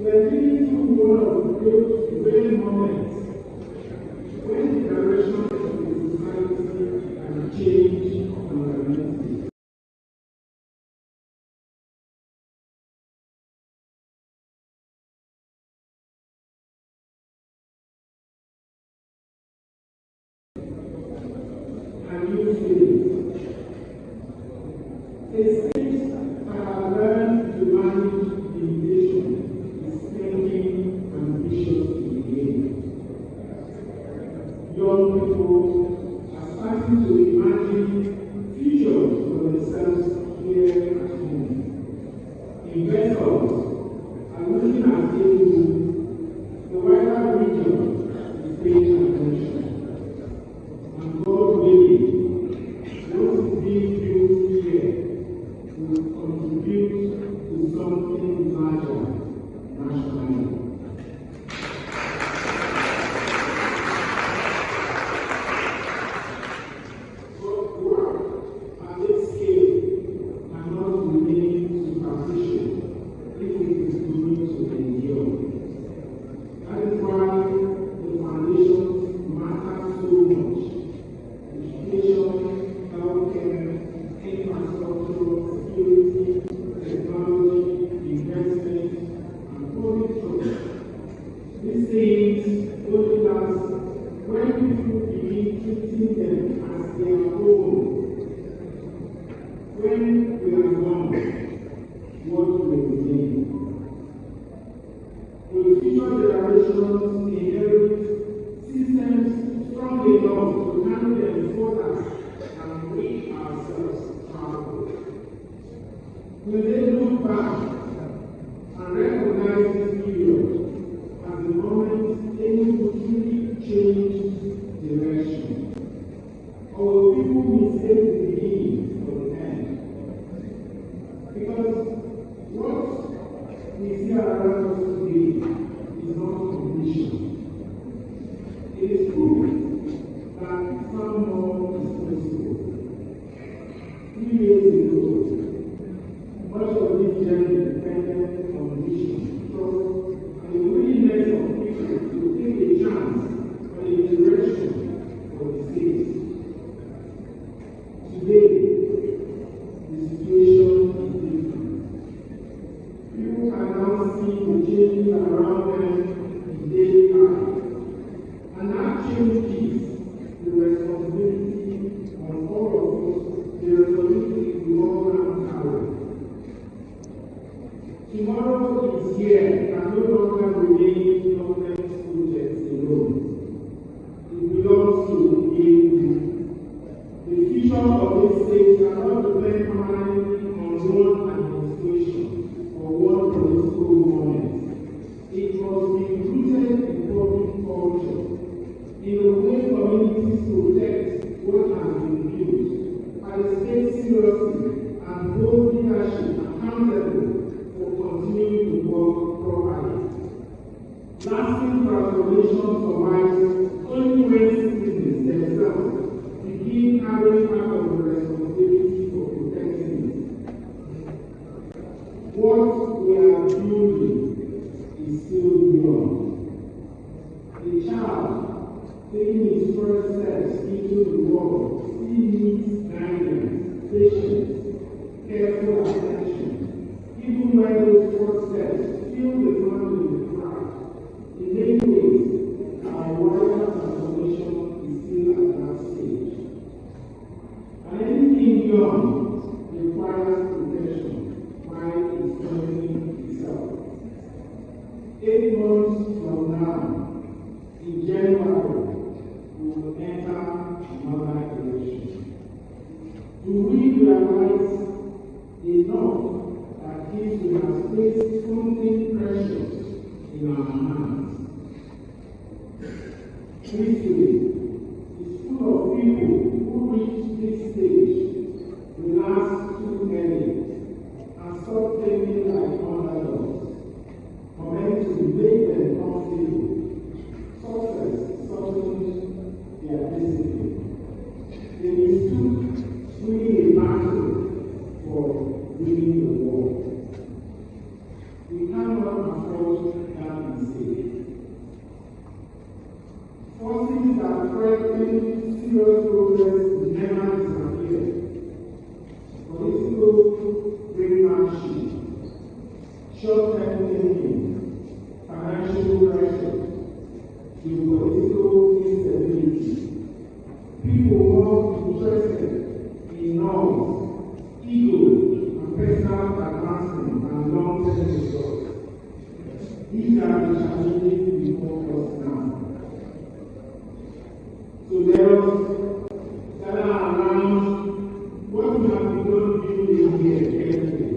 We're living through one of those rare moments when the direction of the society can change fundamentally. And you feel a state that has learned to manage inflation is spending ambitiously again. Young people are starting to imagine futures for themselves here at home. Investors are looking at enugu. The wider region is paying attention. And God willing, what is being built here will contribute to something larger nationally. But work at this scale cannot remain superficial if it is going to endure. That is why the foundations matter so much. Education, healthcare, infrastructure, security, technology, investment, and public trust. These things only last when people begin treating them as their own. When we are gone, what will remain? Will future generations inherit systems strong enough to handle them further and we ourselves travel? Will they look back and recognize this period as the moment enugu truly changed direction? Or will people mistake the beginning for the end? Because what we see around us today is not completion. It is true that far more is possible. 3 years ago, much of this journey depended on vision, trust, and the willingness of people to take a chance on a direction for the state. Today, the situation is different. People can now see the changes around them in daily life. And that changes the responsibility on all of us, the responsibility we all have carried. Tomorrow is here and no longer remain government projects alone. It belongs to you. The future of this state cannot depend permanently on one administration or one political moment. It must be rooted in public culture, in the way communities protect what has been built, and take seriously and hold leadership accountable for continuing to work properly. Lasting transformation survives only when citizens themselves begin carrying part of the responsibility for protecting it. What we are building is still beyond. A child taking his first steps into the world still needs guidance, patience, careful attention. Even when those first steps feel the ground in the crack, in many ways, our wider transformation is still at that stage. And anything beyond requires protection while it's strengthening itself. 8 months from now, in January, we will enter another election. Do we realize enough that this will have has placed something precious in our hands. History is full of people who reached this stage the last 2 decades and stopped thinking like underdogs, for men to make them comfortable. Success softened their discipline. They mistook winning a battle for winning the war. We cannot afford that mistake. Forces that threaten serious progress will never disappear. Political brainwashing, short-term thinking, financial pressure, geopolitical instability. People more interested in norms, ego, and personal advancement than long-term results. These are the challenges before us now. So let us gather around what we have begun doing here every day.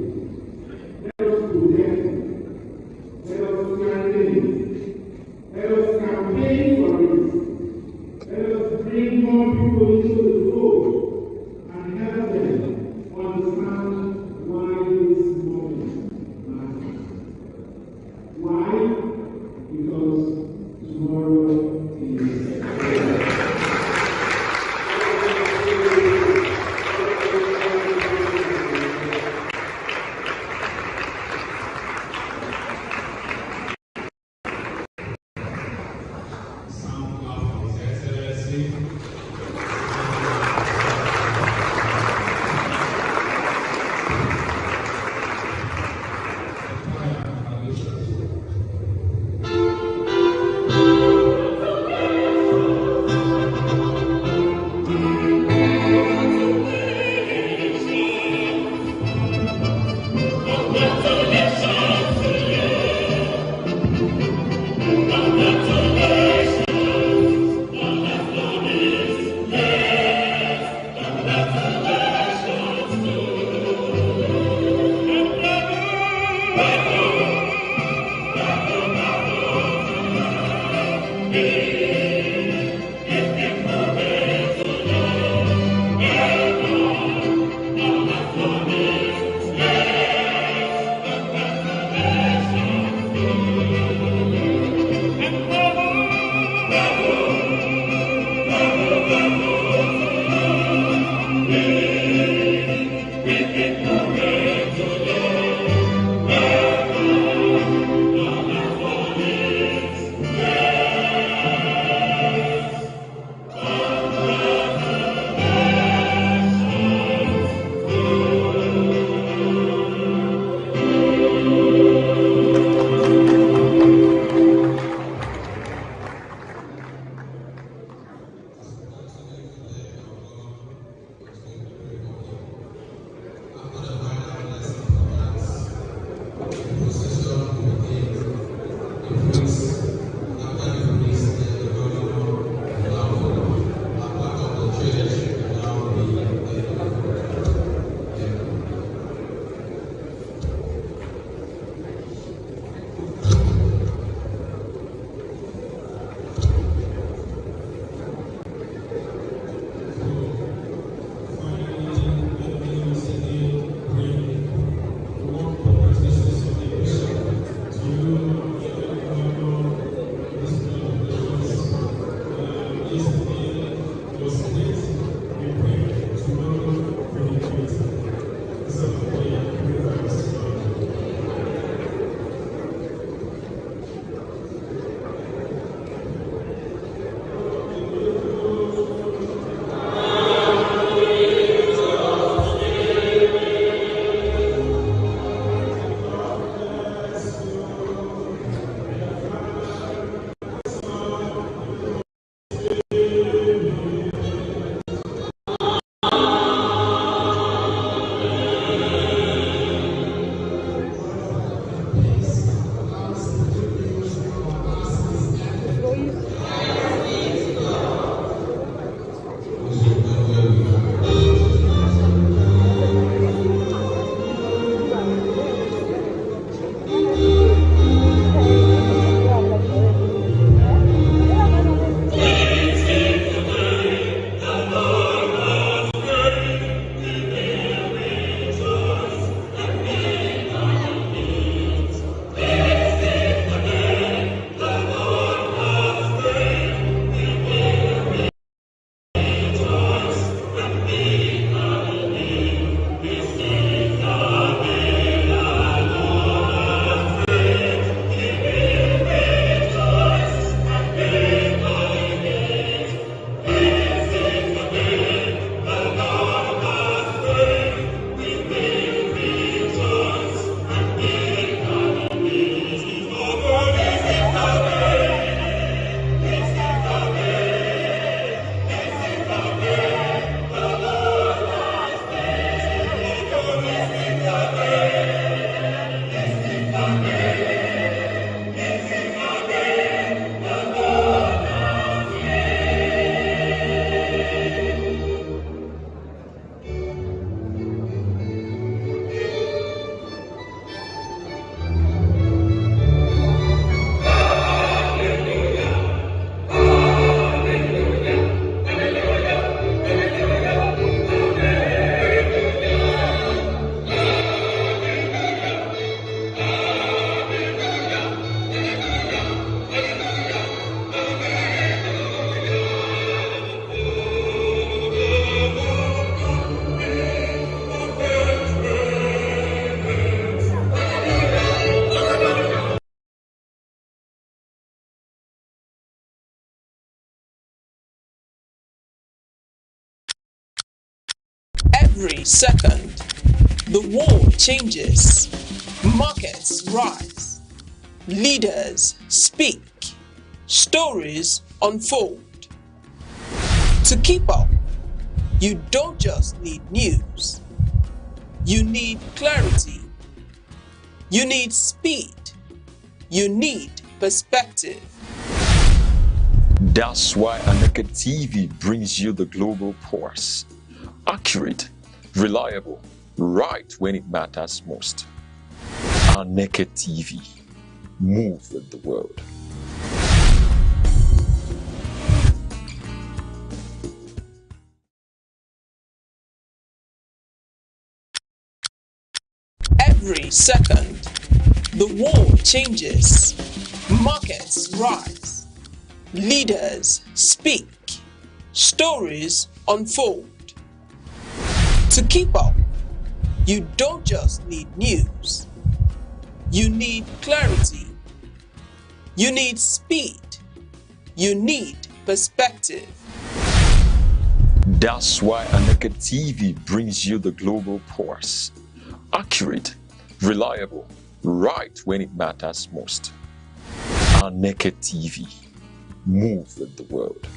Let us protect it. Let us strengthen it. Let us campaign for it. Let us bring more people into the fold and help them understand why this moment matters. Why? Because tomorrow Every second, the world changes, markets rise, leaders speak, stories unfold. To keep up, you don't just need news. You need clarity. You need speed. You need perspective. That's why Aneke TV brings you the global pulse. Accurate, reliable, right when it matters most. Aneke TV. Move with the world. Every second, the world changes, markets rise, leaders speak, stories unfold. To keep up, you don't just need news. You need clarity. You need speed. You need perspective. That's why Aneke TV brings you the global pulse. Accurate, reliable, right when it matters most. Aneke TV. Move with the world.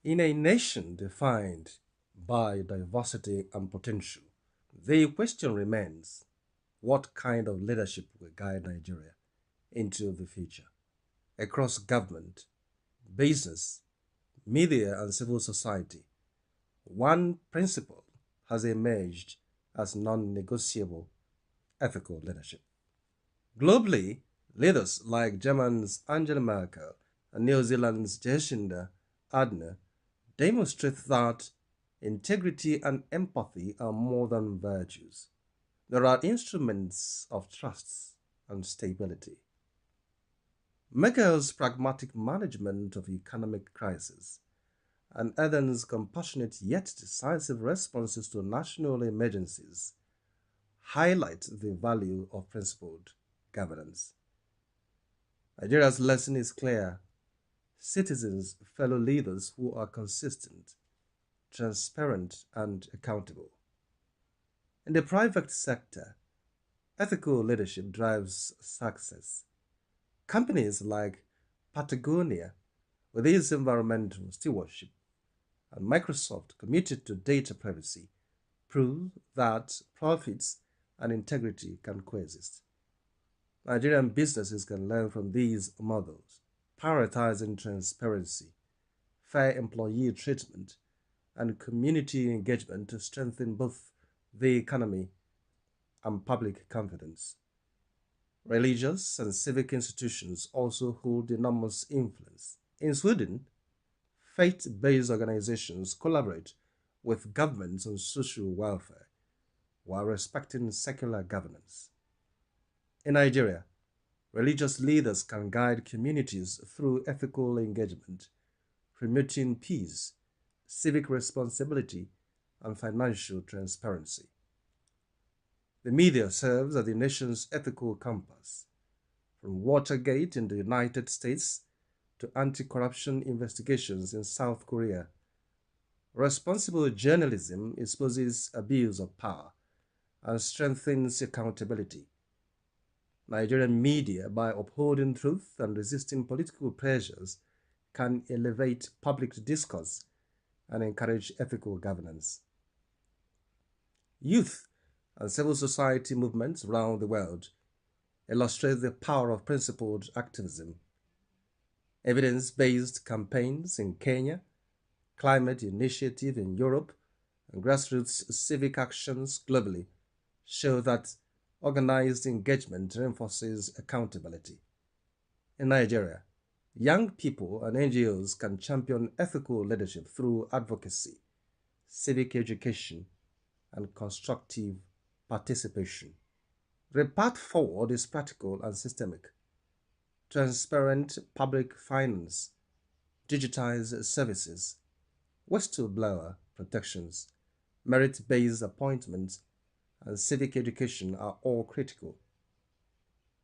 In a nation defined by diversity and potential, the question remains, what kind of leadership will guide Nigeria into the future? Across government, business, media, and civil society, one principle has emerged as non-negotiable: ethical leadership. Globally, leaders like Germany's Angela Merkel and New Zealand's Jacinda Ardern demonstrate that integrity and empathy are more than virtues. They are instruments of trust and stability. Merkel's pragmatic management of economic crisis and Ardern's compassionate yet decisive responses to national emergencies highlight the value of principled governance. Nigeria's lesson is clear: citizens follow leaders who are consistent, transparent, and accountable. In the private sector, ethical leadership drives success. Companies like Patagonia, with its environmental stewardship, and Microsoft, committed to data privacy, prove that profits and integrity can coexist. Nigerian businesses can learn from these models, prioritizing transparency, fair employee treatment, and community engagement to strengthen both the economy and public confidence. Religious and civic institutions also hold enormous influence. In Sweden, faith-based organizations collaborate with governments on social welfare while respecting secular governance. In Nigeria, religious leaders can guide communities through ethical engagement, promoting peace, civic responsibility, and financial transparency. The media serves as the nation's ethical compass. From Watergate in the United States to anti-corruption investigations in South Korea, responsible journalism exposes abuse of power and strengthens accountability. Nigerian media, by upholding truth and resisting political pressures, can elevate public discourse and encourage ethical governance. Youth and civil society movements around the world illustrate the power of principled activism. Evidence-based campaigns in Kenya, climate initiative in Europe, and grassroots civic actions globally show that organized engagement reinforces accountability. In Nigeria, young people and NGOs can champion ethical leadership through advocacy, civic education, and constructive participation. The path forward is practical and systemic. Transparent public finance, digitized services, whistleblower protections, merit-based appointments, and civic education are all critical.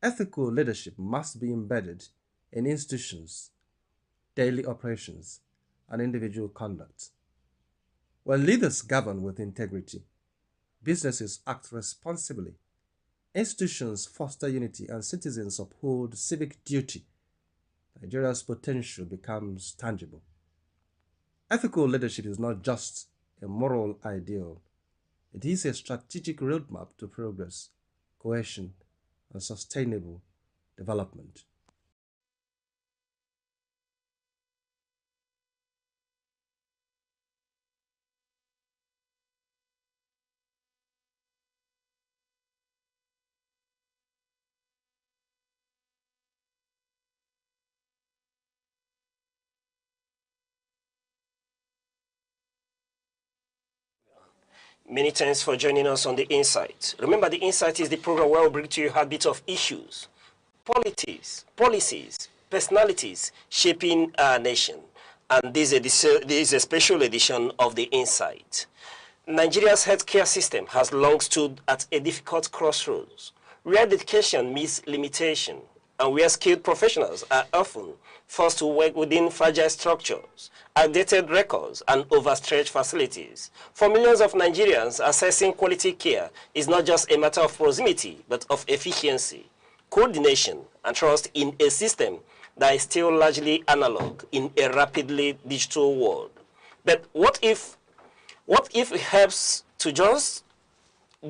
Ethical leadership must be embedded in institutions, daily operations, and individual conduct. When leaders govern with integrity, businesses act responsibly, institutions foster unity, and citizens uphold civic duty, Nigeria's potential becomes tangible. Ethical leadership is not just a moral ideal, it is a strategic roadmap to progress, cohesion, and sustainable development. Many thanks for joining us on The Insight. Remember, The Insight is the program where we bring to you a heartbeat of issues, politics, policies, personalities shaping our nation. And this is a special edition of The Insight. Nigeria's healthcare system has long stood at a difficult crossroads, where dedication meets limitation, and where skilled professionals are often forced to work within fragile structures, outdated records, and overstretched facilities. For millions of Nigerians, accessing quality care is not just a matter of proximity, but of efficiency, coordination, and trust in a system that is still largely analog in a rapidly digital world. But what if it helps to just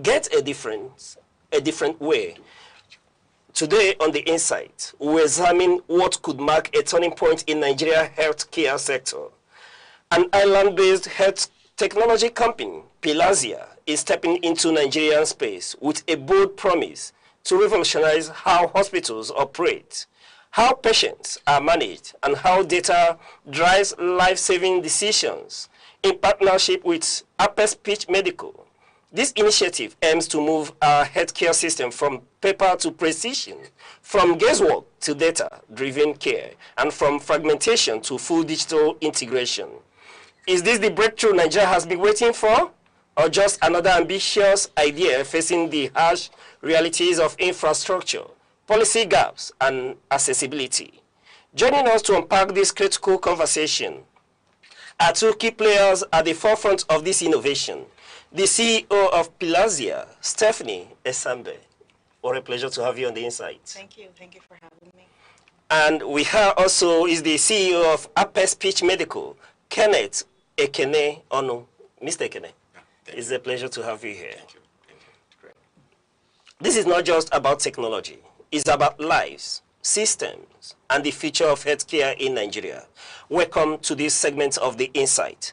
get a different way? Today on The Insight, we examine what could mark a turning point in Nigeria's healthcare sector. An island-based health technology company, Pilazia, is stepping into Nigerian space with a bold promise to revolutionize how hospitals operate, how patients are managed, and how data drives life-saving decisions. In partnership with Upper Speech Medical, this initiative aims to move our healthcare system from paper to precision, from guesswork to data-driven care, and from fragmentation to full digital integration. Is this the breakthrough Nigeria has been waiting for, or just another ambitious idea facing the harsh realities of infrastructure, policy gaps, and accessibility? Joining us to unpack this critical conversation are two key players at the forefront of this innovation. The CEO of Pilazia, Stephanie Esambe. What a pleasure to have you on The Insight. Thank you for having me. And we have also is the CEO of Upper Speech Medical, Kenneth Ekene Onu. Mr. Ekene, it's a pleasure to have you here. Thank you. Great. This is not just about technology. It's about lives, systems, and the future of healthcare in Nigeria. Welcome to this segment of The Insight.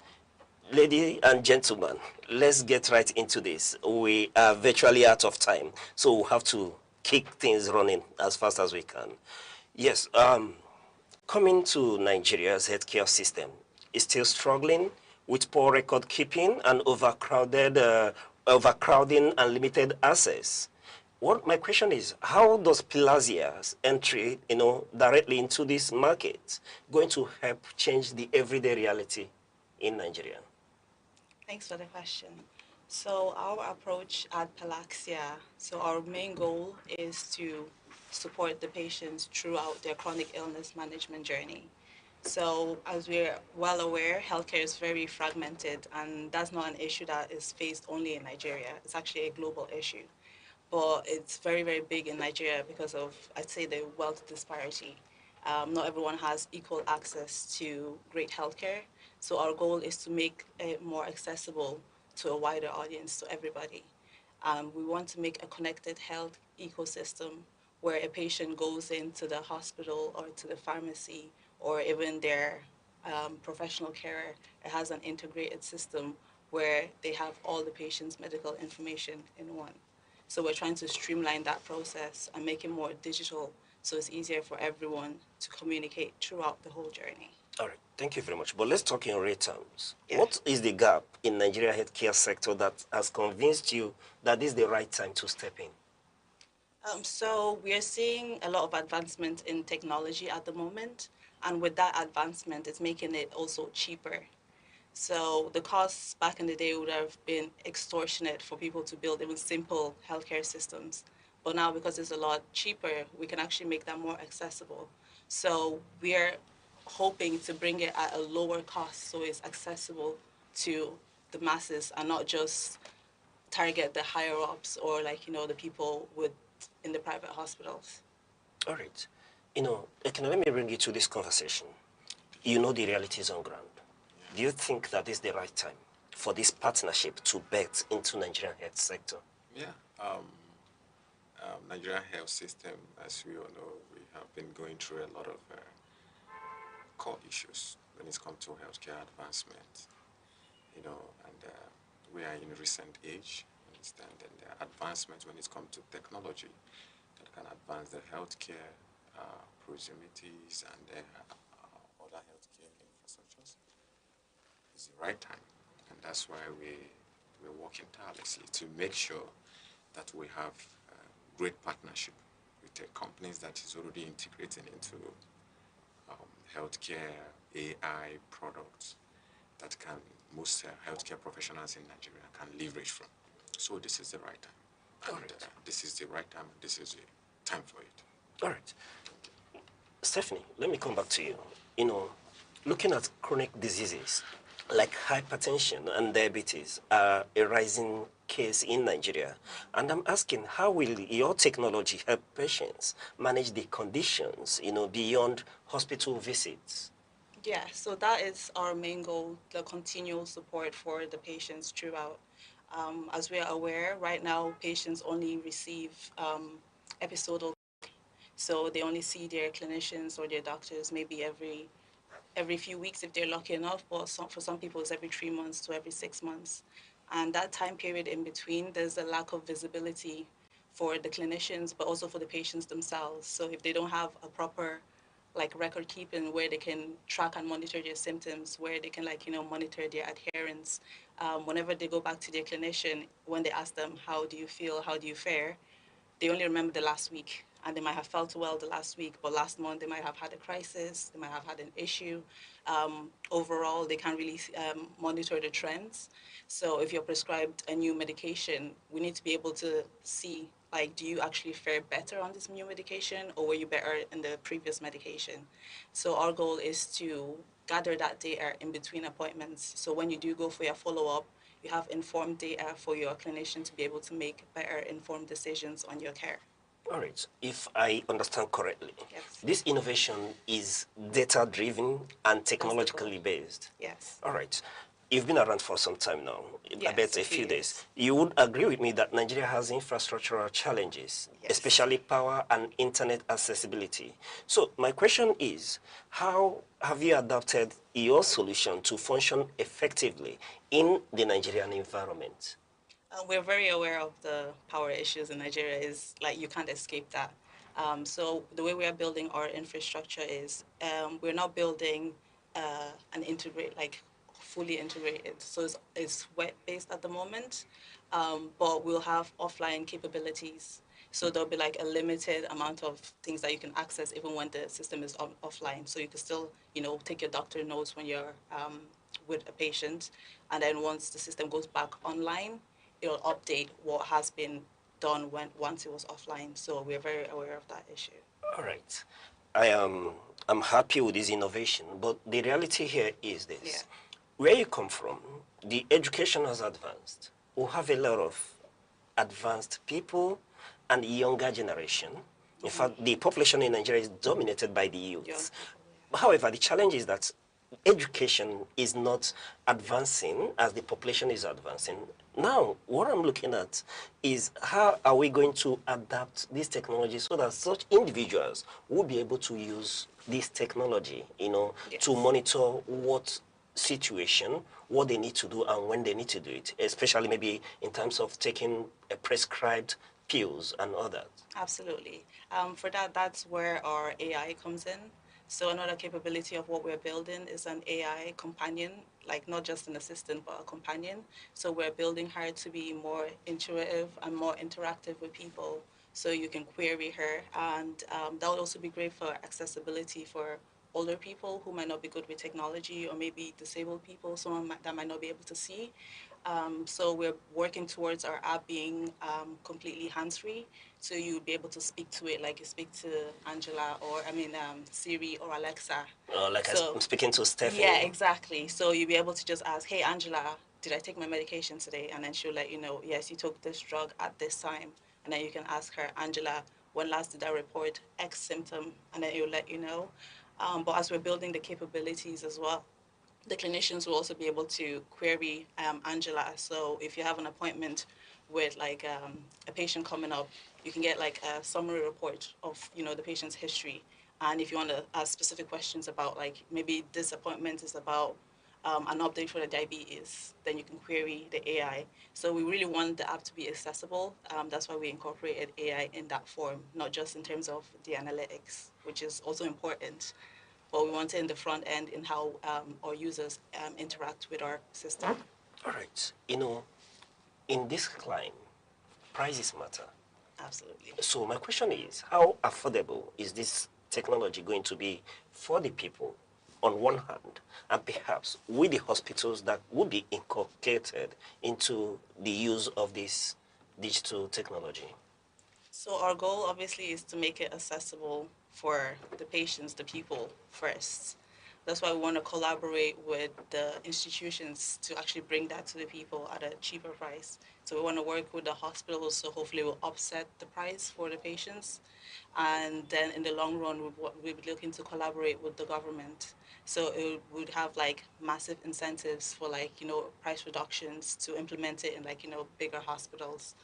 Ladies and gentlemen, let's get right into this. We are virtually out of time, so we'll have to kick things running as fast as we can. Yes, coming to Nigeria's healthcare system is still struggling with poor record keeping and overcrowding and limited access. My question is, how does Pilazia's entry, directly into this market going to help change the everyday reality in Nigeria? Thanks for the question. So our approach at Palaxia, so our main goal is to support the patients throughout their chronic illness management journey. So as we're well aware, healthcare is very fragmented, and that's not an issue that is faced only in Nigeria. It's actually a global issue. But it's very, very big in Nigeria because of, I'd say, the wealth disparity. Not everyone has equal access to great healthcare. So our goal is to make it more accessible to a wider audience, to everybody. We want to make a connected health ecosystem where a patient goes into the hospital or to the pharmacy or even their professional carer. It has an integrated system where they have all the patient's medical information in one. So we're trying to streamline that process and make it more digital so it's easier for everyone to communicate throughout the whole journey. All right, thank you very much. But let's talk in real terms. Yeah. What is the gap in Nigeria healthcare sector that has convinced you that this is the right time to step in? So we are seeing a lot of advancement in technology at the moment, and with that advancement, it's making it also cheaper. So the costs back in the day would have been extortionate for people to build even simple healthcare systems. But now, because it's a lot cheaper, we can actually make that more accessible. So we're hoping to bring it at a lower cost so it's accessible to the masses and not just target the higher ups or like, the people in the private hospitals. All right. Let me bring you to this conversation. You know the realities on ground. Do you think that is the right time for this partnership to bet into Nigerian health sector? Yeah. Nigerian health system, as we all know, we have been going through a lot of core issues when it comes to healthcare advancement. And we are in a recent age, understand, and there are advancements when it comes to technology that can advance the healthcare proximities and other healthcare infrastructures. It's the right time, and that's why we're working tirelessly to make sure that we have great partnership with the companies that is already integrating into healthcare AI products that can most healthcare professionals in Nigeria can leverage from. So this is the right time. And this is the right time, and this is the time for it. All right. Stephanie, let me come back to you. Looking at chronic diseases like hypertension and diabetes are a rising case in Nigeria. And I'm asking, how will your technology help patients manage the conditions, beyond hospital visits? Yeah, so that is our main goal, the continual support for the patients throughout. As we are aware, right now, patients only receive episodal, so they only see their clinicians or their doctors maybe every few weeks if they're lucky enough, but for some people it's every 3 months to every 6 months. And that time period in between, there's a lack of visibility for the clinicians, but also for the patients themselves. So if they don't have a proper record keeping where they can track and monitor their symptoms, where they can monitor their adherence, whenever they go back to their clinician, when they ask them, how do you feel, how do you fare, they only remember the last week, and they might have felt well the last week, but last month they might have had a crisis, they might have had an issue. Overall, they can't really monitor the trends. So if you're prescribed a new medication, we need to be able to see, do you actually fare better on this new medication, or were you better in the previous medication? So our goal is to gather that data in between appointments. So when you do go for your follow-up, you have informed data for your clinician to be able to make better informed decisions on your care. All right. If I understand correctly, yes, this innovation is data-driven and technologically based. Yes. All right. You've been around for some time now, yes, I bet a few days. You would agree with me that Nigeria has infrastructural challenges, yes, especially power and internet accessibility. So my question is, how have you adapted your solution to function effectively in the Nigerian environment? We're very aware of the power issues in Nigeria. Is you can't escape that. So the way we are building our infrastructure is we're not building an fully integrated. So it's web-based at the moment, but we'll have offline capabilities. So there'll be a limited amount of things that you can access even when the system is offline. So you can still, take your doctor notes when you're with a patient, and then once the system goes back online, it'll update what has been done once it was offline. So we're very aware of that issue. All right. I'm happy with this innovation, but the reality here is this. Yeah. Where you come from, the education has advanced. We have a lot of advanced people and younger generation. In fact, the population in Nigeria is dominated by the youth. Yeah. However, the challenge is that education is not advancing as the population is advancing. Now, what I'm looking at is how are we going to adapt this technology so that such individuals will be able to use this technology, yes, to monitor what situation, what they need to do and when they need to do it, especially maybe in terms of taking prescribed pills and others. Absolutely. For that's where our AI comes in. So another capability of what we're building is an AI companion, not just an assistant, but a companion. So we're building her to be more intuitive and more interactive with people. So you can query her, and that would also be great for accessibility for older people who might not be good with technology, or maybe disabled people, someone that might not be able to see. So we're working towards our app being completely hands-free. So you'll be able to speak to it like you speak to Angela, or Siri or Alexa. I'm speaking to Stephanie. Yeah, exactly. So you'll be able to just ask, hey, Angela, did I take my medication today? And then she'll let you know, yes, you took this drug at this time. And then you can ask her, Angela, when last did I report X symptom? And then it'll let you know. But as we're building the capabilities as well, the clinicians will also be able to query Angela. So if you have an appointment with a patient coming up, you can get like a summary report of the patient's history. And if you want to ask specific questions about maybe this appointment is about an update for the diabetes, then you can query the AI. So we really want the app to be accessible. That's why we incorporated AI in that form, not just in terms of the analytics, which is also important, but we want it in the front end in how our users interact with our system. All right. In this climb, prices matter. Absolutely. So my question is, how affordable is this technology going to be for the people on one hand, and perhaps with the hospitals that would be inculcated into the use of this digital technology? So our goal obviously is to make it accessible for the patients, the people first. That's why we want to collaborate with the institutions to actually bring that to the people at a cheaper price. So we want to work with the hospitals, so hopefully we'll offset the price for the patients. And then in the long run, we'll be looking to collaborate with the government. So it would have massive incentives for price reductions to implement it in bigger hospitals.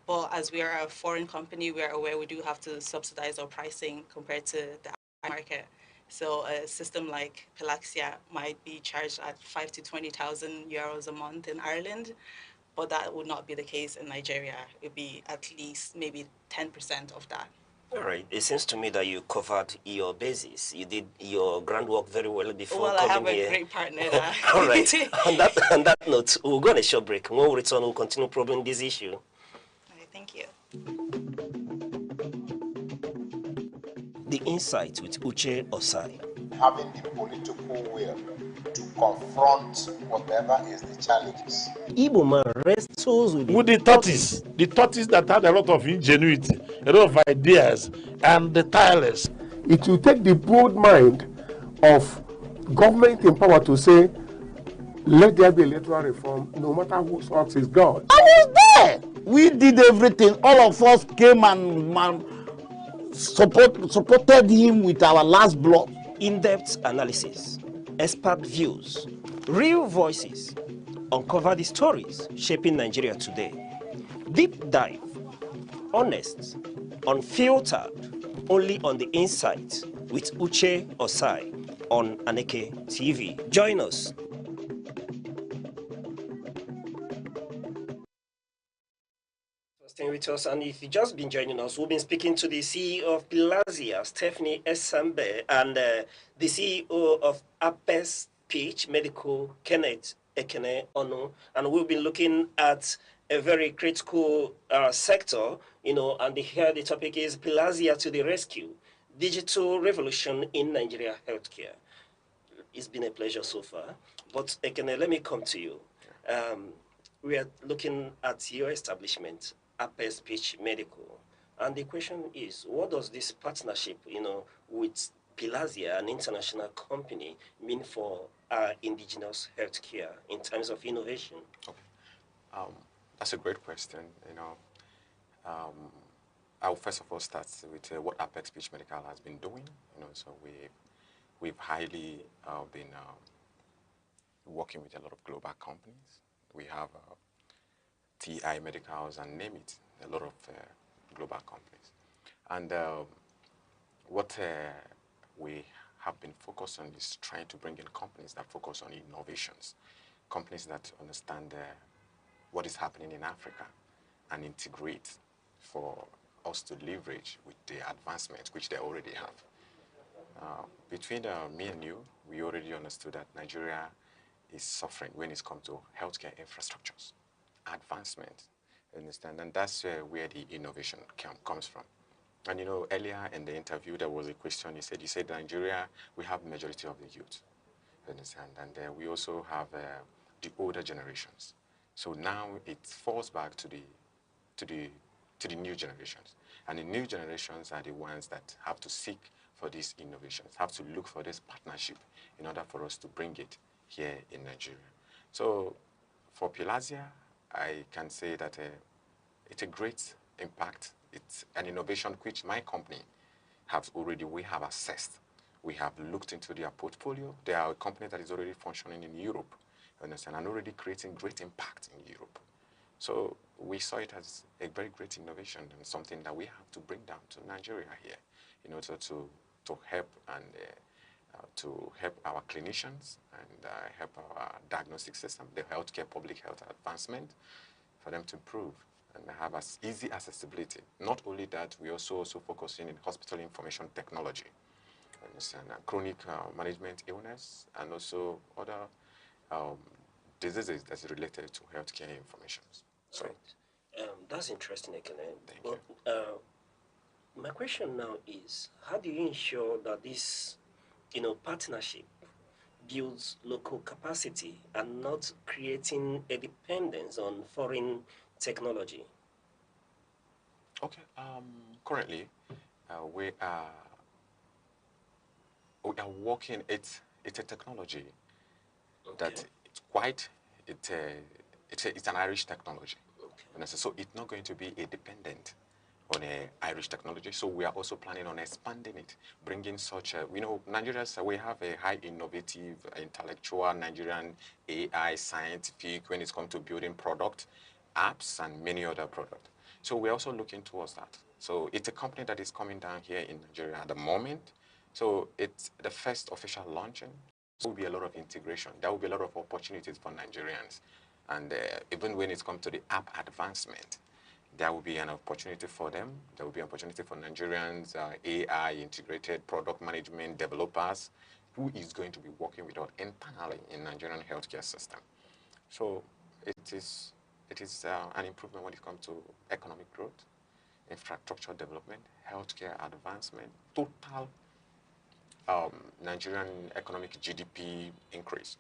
But as we are a foreign company, we are aware we do have to subsidize our pricing compared to the market. So a system like Pelaxia might be charged at 5,000 to 20,000 euros a month in Ireland, but that would not be the case in Nigeria. It would be at least maybe 10% of that. All right. It seems to me that you covered your basis. You did your groundwork very well before coming here. I have a great partner there. All right. On that note, we'll go on a short break. When we return, we'll continue probing this issue. All right, thank you. The Insight with Uche Osai. Having the political will to confront whatever is the challenges. Igbo man wrestles with the tortoise that had a lot of ingenuity, a lot of ideas, and the tireless. It will take the broad mind of government in power to say, let there be electoral reform, no matter whose ox is God. I was there. We did everything. All of us came and supported him with our last block. In-depth analysis, expert views, real voices, uncover the stories shaping Nigeria today. Deep dive, honest, unfiltered, only on The Insight with Uche Osai on Aneke TV. Join us. Staying with us, and if you've just been joining us, we've been speaking to the CEO of Pilazia, Stephanie Esambe, and the CEO of Apes Speech Medical, Kenneth Ekene Onu, and we've been looking at a very critical sector, and here the topic is Pilazia to the rescue, digital revolution in Nigeria healthcare. It's been a pleasure so far, but Ekene, let me come to you. We are looking at your establishment, Apes Speech Medical, and the question is, what does this partnership, with Pilazia, an international company, mean for indigenous healthcare in terms of innovation? Okay. That's a great question. I'll first of all start with what Apes Speech Medical has been doing. So we've highly been working with a lot of global companies. We have TI Medicals and name it, a lot of global companies. And what we have been focused on is trying to bring in companies that focus on innovations, companies that understand what is happening in Africa and integrate for us to leverage with the advancements which they already have. Between me and you, we already understood that Nigeria is suffering when it comes to healthcare infrastructures, advancement, understand? And that's where the innovation comes from. And you know, earlier in the interview, there was a question. You said Nigeria, we have majority of the youth, you understand? And we also have the older generations. So now it falls back to the new generations. And the new generations are the ones that have to seek for these innovations, have to look for this partnership in order for us to bring it here in Nigeria. So for Pilazia, I can say that it's a great impact. It's an innovation which my company we have assessed. We have looked into their portfolio. They are a company that is already functioning in Europe, understand, and already creating great impact in Europe. So we saw it as a very great innovation and something that we have to bring down to Nigeria here in order to help and to help our clinicians and help our diagnostic system, the healthcare, public health advancement, for them to improve and have as easy accessibility. Not only that, we also focusing in hospital information technology, understand, chronic management illness, and also other diseases that's related to healthcare information. So, that's interesting, Ekene. But my question now is, how do you ensure that this, partnership builds local capacity and not creating a dependence on foreign technology? Okay. Currently, we are working. It's a technology that it's an Irish technology. Okay. So it's not going to be a dependent on a Irish technology. So we are also planning on expanding it, bringing such a, Nigerians, we have a high innovative, intellectual Nigerian AI, scientific, when it comes to building product, apps, and many other products. So we're also looking towards that. So it's a company that is coming down here in Nigeria at the moment. So it's the first official launching. There will be a lot of integration. There will be a lot of opportunities for Nigerians. And even when it comes to the app advancement, there will be an opportunity for them. There will be an opportunity for Nigerians, AI, integrated product management developers, who is going to be working with us internally in Nigerian healthcare system. So it is an improvement when it comes to economic growth, infrastructure development, healthcare advancement, total Nigerian economic GDP increase.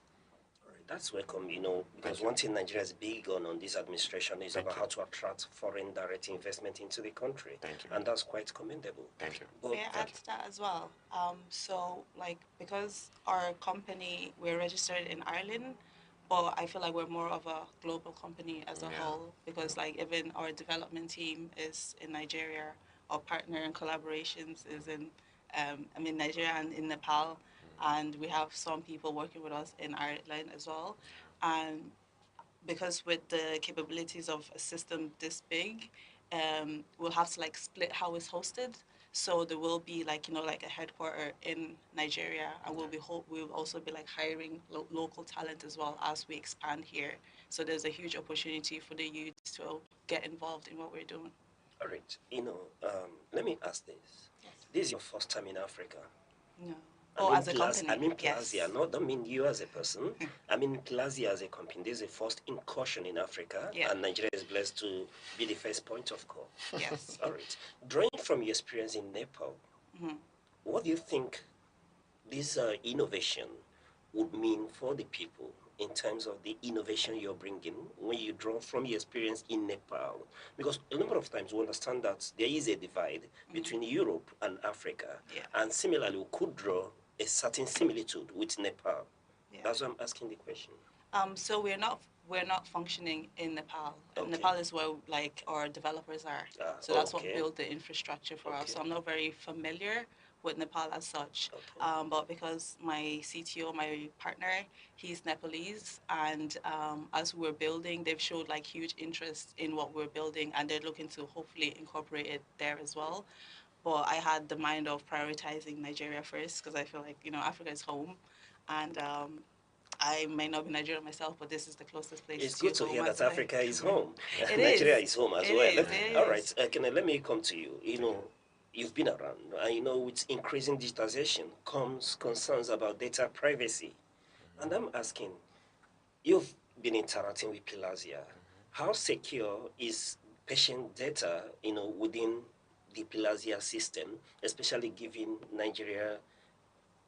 That's welcome, because one thing Nigeria is big on this administration is about how to attract foreign direct investment into the country. Thank you. And that's quite commendable. Thank you. May I add to that as well? So, because our company, we're registered in Ireland, but I feel like we're more of a global company as a whole, because, even our development team is in Nigeria. Our partner in collaborations is in Nigeria and in Nepal. And we have some people working with us in Ireland as well. And because with the capabilities of a system this big, we'll have to split how it's hosted. So there will be a headquarter in Nigeria, and we'll also be hiring local talent as well as we expand here. So there's a huge opportunity for the youth to get involved in what we're doing. All right. Let me ask this. Yes. This is your first time in Africa? No. As a company. I mean Pilazia. Yes. No, don't mean you as a person. I mean Pilazia as a company. This is the first incursion in Africa, and Nigeria is blessed to be the first point of call. Yes. All right. Drawing from your experience in Nepal, what do you think this innovation would mean for the people in terms of the innovation you're bringing when you draw from your experience in Nepal? Because a number of times we understand that there is a divide between Europe and Africa, and similarly we could draw a certain similitude with Nepal. That's why I'm asking the question. So we're not functioning in Nepal. Okay. Nepal is where our developers are. So that's what built the infrastructure for us. So I'm not very familiar with Nepal as such. Okay. But because my CTO, my partner, he's Nepalese, and as we're building, they've showed huge interest in what we're building, and they're looking to hopefully incorporate it there as well. But I had the mind of prioritizing Nigeria first, because I feel Africa is home, and I may not be Nigerian myself, but this is the closest place. It's good to hear that Africa is home. Nigeria is home as well. All right, let me come to you. You've been around. With increasing digitization comes concerns about data privacy. And I'm asking, you've been interacting with Pilazia. How secure is patient data, within the Pilazia system, especially given Nigeria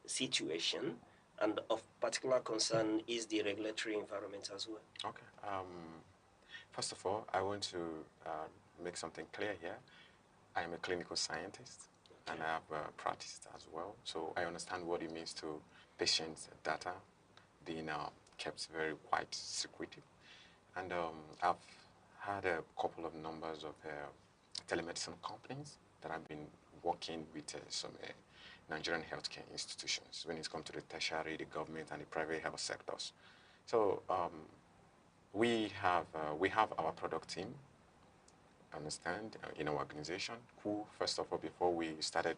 situation, and of particular concern is the regulatory environment as well. Okay. First of all, I want to make something clear here. I am a clinical scientist, and I have practiced as well. So I understand what it means to patients' data being kept very quite secretive. And I've had a couple of numbers of telemedicine companies that have been working with some Nigerian healthcare institutions when it comes to the tertiary, the government, and the private health sectors. So we have our product team, understand, in our organization, who, first of all, before we started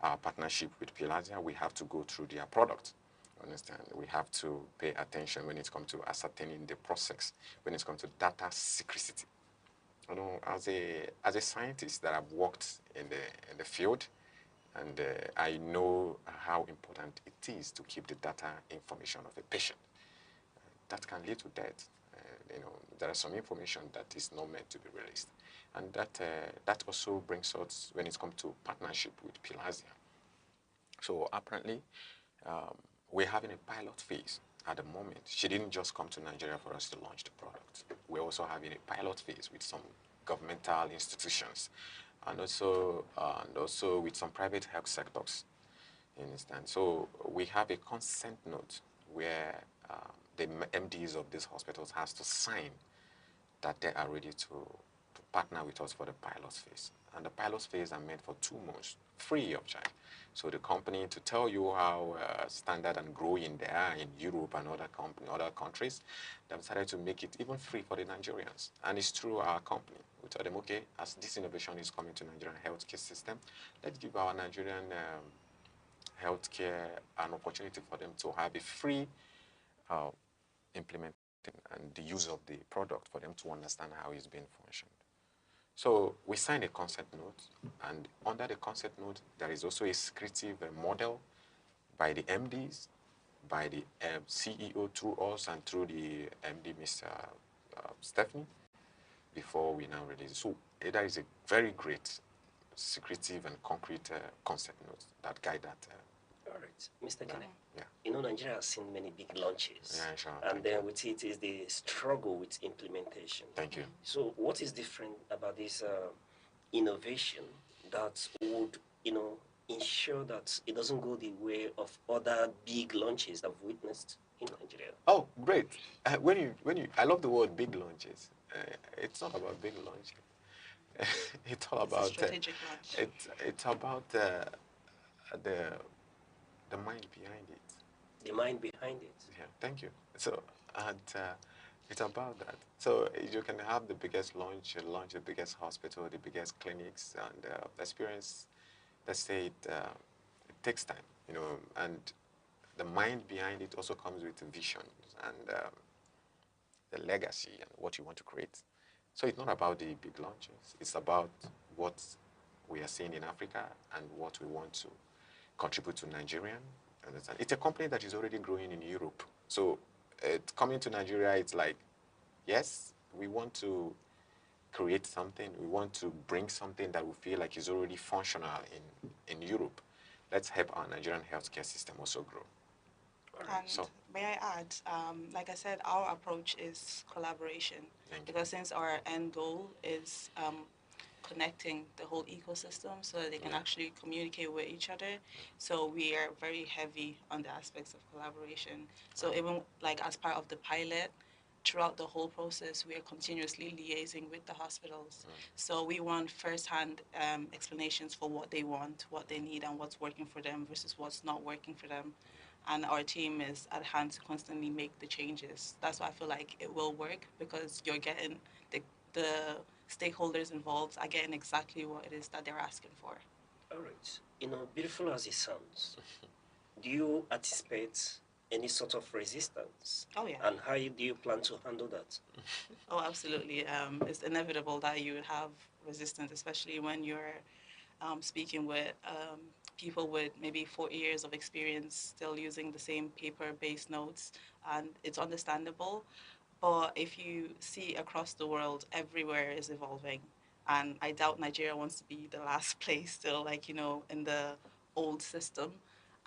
our partnership with Pilazia, we have to go through their product. Understand? We have to pay attention when it comes to ascertaining the process, when it comes to data secrecy. You know, as a scientist that I've worked in the field, and I know how important it is to keep the data information of a patient. That can lead to death. You know, there are some information that is not meant to be released, and that also brings us when it comes to partnership with Pilazia. So apparently, we're having a pilot phase at the moment. She didn't just come to Nigeria for us to launch the product. We're also having a pilot phase with some governmental institutions, and also with some private health sectors. You understand? So we have a consent note where the MDs of these hospitals has to sign that they are ready to partner with us for the pilot phase. And the pilot phase are meant for 2 months, free of charge. So the company, to tell you how standard and growing they are in Europe and other countries, they've decided to make it even free for the Nigerians. And it's through our company. We told them, okay, as this innovation is coming to Nigerian healthcare system, let's give our Nigerian healthcare an opportunity for them to have a free implementing and the use of the product for them to understand how it's being functioned. So we signed a consent note, and under the consent note, there is also a secretive model by the MDs, by the CEO through us and through the MD, Mr. Stephanie, before we now release it. So there is a very great secretive and concrete consent note that guide that. All right, Mr. Kene. Yeah. You know, Nigeria has seen many big launches. Yeah, sure. And then with it is the struggle with implementation. Thank you. So what is different about this innovation that would, you know, ensure that it doesn't go the way of other big launches that we've witnessed in Nigeria? Oh, great. I love the word big launches. It's not about big launches. It's all about strategic launch. It's about the mind behind it. The mind behind it. Yeah, thank you. So, and it's about that. So you can have the biggest launch the biggest hospital, the biggest clinics, and experience. Let's say it takes time, you know, and the mind behind it also comes with vision and the legacy and what you want to create. So it's not about the big launches. It's about what we are seeing in Africa and what we want to contribute to Nigerian. It's a company that is already growing in Europe. So coming to Nigeria, it's like, yes, we want to create something. We want to bring something that we feel like is already functional in Europe. Let's help our Nigerian healthcare system also grow. And so, may I add, like I said, our approach is collaboration. Because since our end goal is connecting the whole ecosystem so that they can actually communicate with each other. So we are very heavy on the aspects of collaboration. So even like as part of the pilot, throughout the whole process, we are continuously liaising with the hospitals. So we want first-hand explanations for what they want, what they need, and what's working for them versus what's not working for them. And our team is at hand to constantly make the changes. That's why I feel like it will work, because you're getting the stakeholders involved are getting exactly what it is that they're asking for. All right. You know, beautiful as it sounds, do you anticipate any sort of resistance? Oh, yeah. And how do you plan to handle that? Oh, absolutely. It's inevitable that you would have resistance, especially when you're speaking with people with maybe 4 years of experience still using the same paper-based notes, and it's understandable. But if you see across the world, everywhere is evolving. And I doubt Nigeria wants to be the last place still, like, you know, in the old system.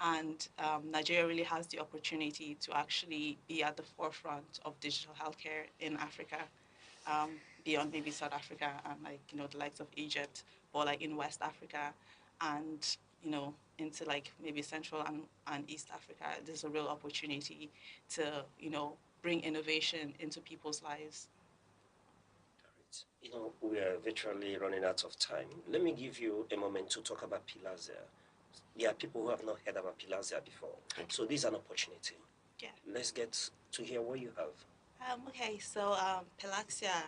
And Nigeria really has the opportunity to actually be at the forefront of digital healthcare in Africa, beyond maybe South Africa and, like, you know, the likes of Egypt, or like in West Africa and, you know, into like maybe Central and East Africa. There's a real opportunity to, you know, bring innovation into people's lives. You know, we are virtually running out of time. Let me give you a moment to talk about Pilazia. There are people who have not heard about Pilazia before. So this is an opportunity. Yeah. Let's get to hear what you have. Okay, so Pilaxia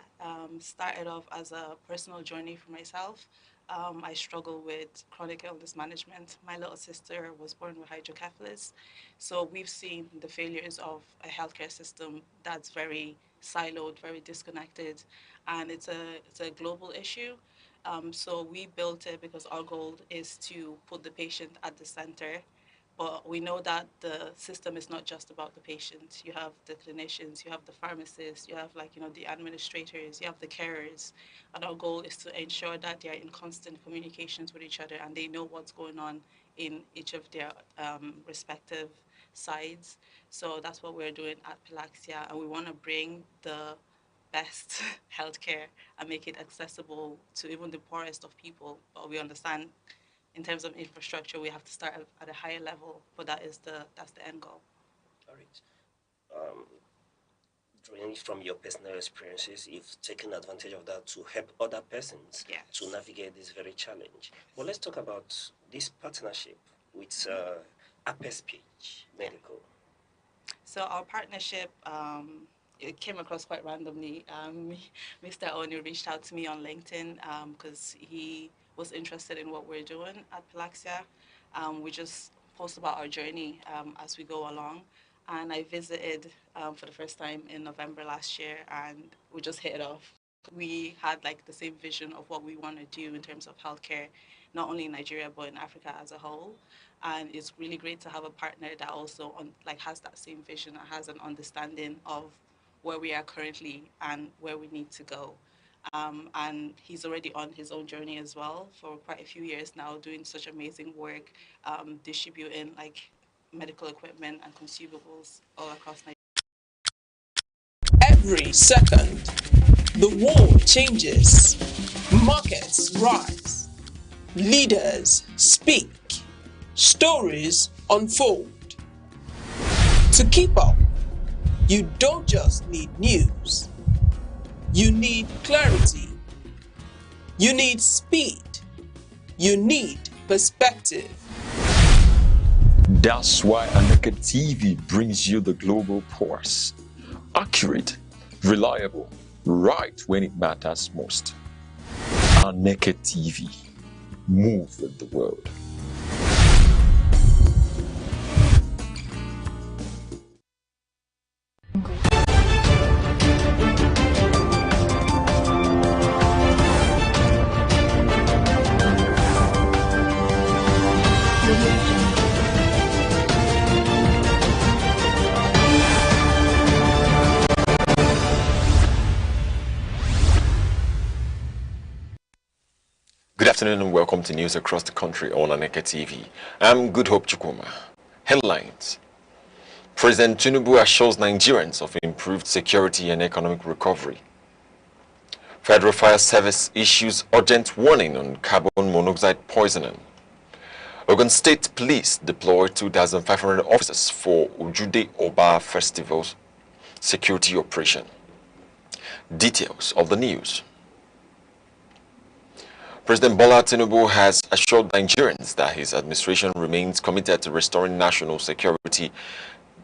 started off as a personal journey for myself. I struggle with chronic illness management. My little sister was born with hydrocephalus. So we've seen the failures of a healthcare system that's very siloed, very disconnected, and it's a global issue. So we built it because our goal is to put the patient at the center. But we know that the system is not just about the patient. You have the clinicians, you have the pharmacists, you have, like, you know, the administrators, you have the carers. And our goal is to ensure that they are in constant communications with each other and they know what's going on in each of their respective sides. So that's what we're doing at Pilaxia, and we want to bring the best healthcare and make it accessible to even the poorest of people. But we understand in terms of infrastructure, we have to start at a higher level, but that's the end goal. All right. Drawing from your personal experiences, you've taken advantage of that to help other persons to navigate this very challenge. Well, let's talk about this partnership with Apes Page Medical. So our partnership, it came across quite randomly. Mr. Oni reached out to me on LinkedIn because he was interested in what we're doing at Pilaxia. We just post about our journey as we go along. And I visited for the first time in November last year, and we just hit it off. We had like the same vision of what we want to do in terms of healthcare, not only in Nigeria, but in Africa as a whole. And it's really great to have a partner that also has that same vision and has an understanding of where we are currently and where we need to go. And he's already on his own journey as well for quite a few years now, doing such amazing work, distributing like medical equipment and consumables all across Nigeria. Every second, the world changes, markets rise, leaders speak, stories unfold. To keep up, you don't just need news. You need clarity. You need speed. You need perspective. That's why Aneke TV brings you the global pulse. Accurate, reliable, right when it matters most. Aneke TV. Move with the world. Good afternoon and welcome to news across the country on Aneke TV. I'm Good Hope Chukwuma. Headlines. President Tinubu assures Nigerians of improved security and economic recovery. Federal Fire Service issues urgent warning on carbon monoxide poisoning. Ogun State Police deploy 2,500 officers for Ujude Oba Festival's security operation. Details of the news. President Bola Tinubu has assured Nigerians that his administration remains committed to restoring national security,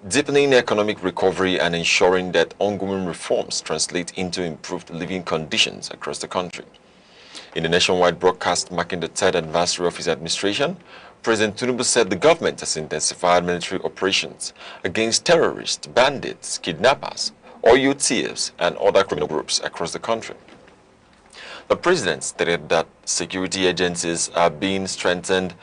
deepening economic recovery, and ensuring that ongoing reforms translate into improved living conditions across the country. In a nationwide broadcast marking the third anniversary of his administration, President Tinubu said the government has intensified military operations against terrorists, bandits, kidnappers, oil thieves, and other criminal groups across the country. The president stated that security agencies are being strengthened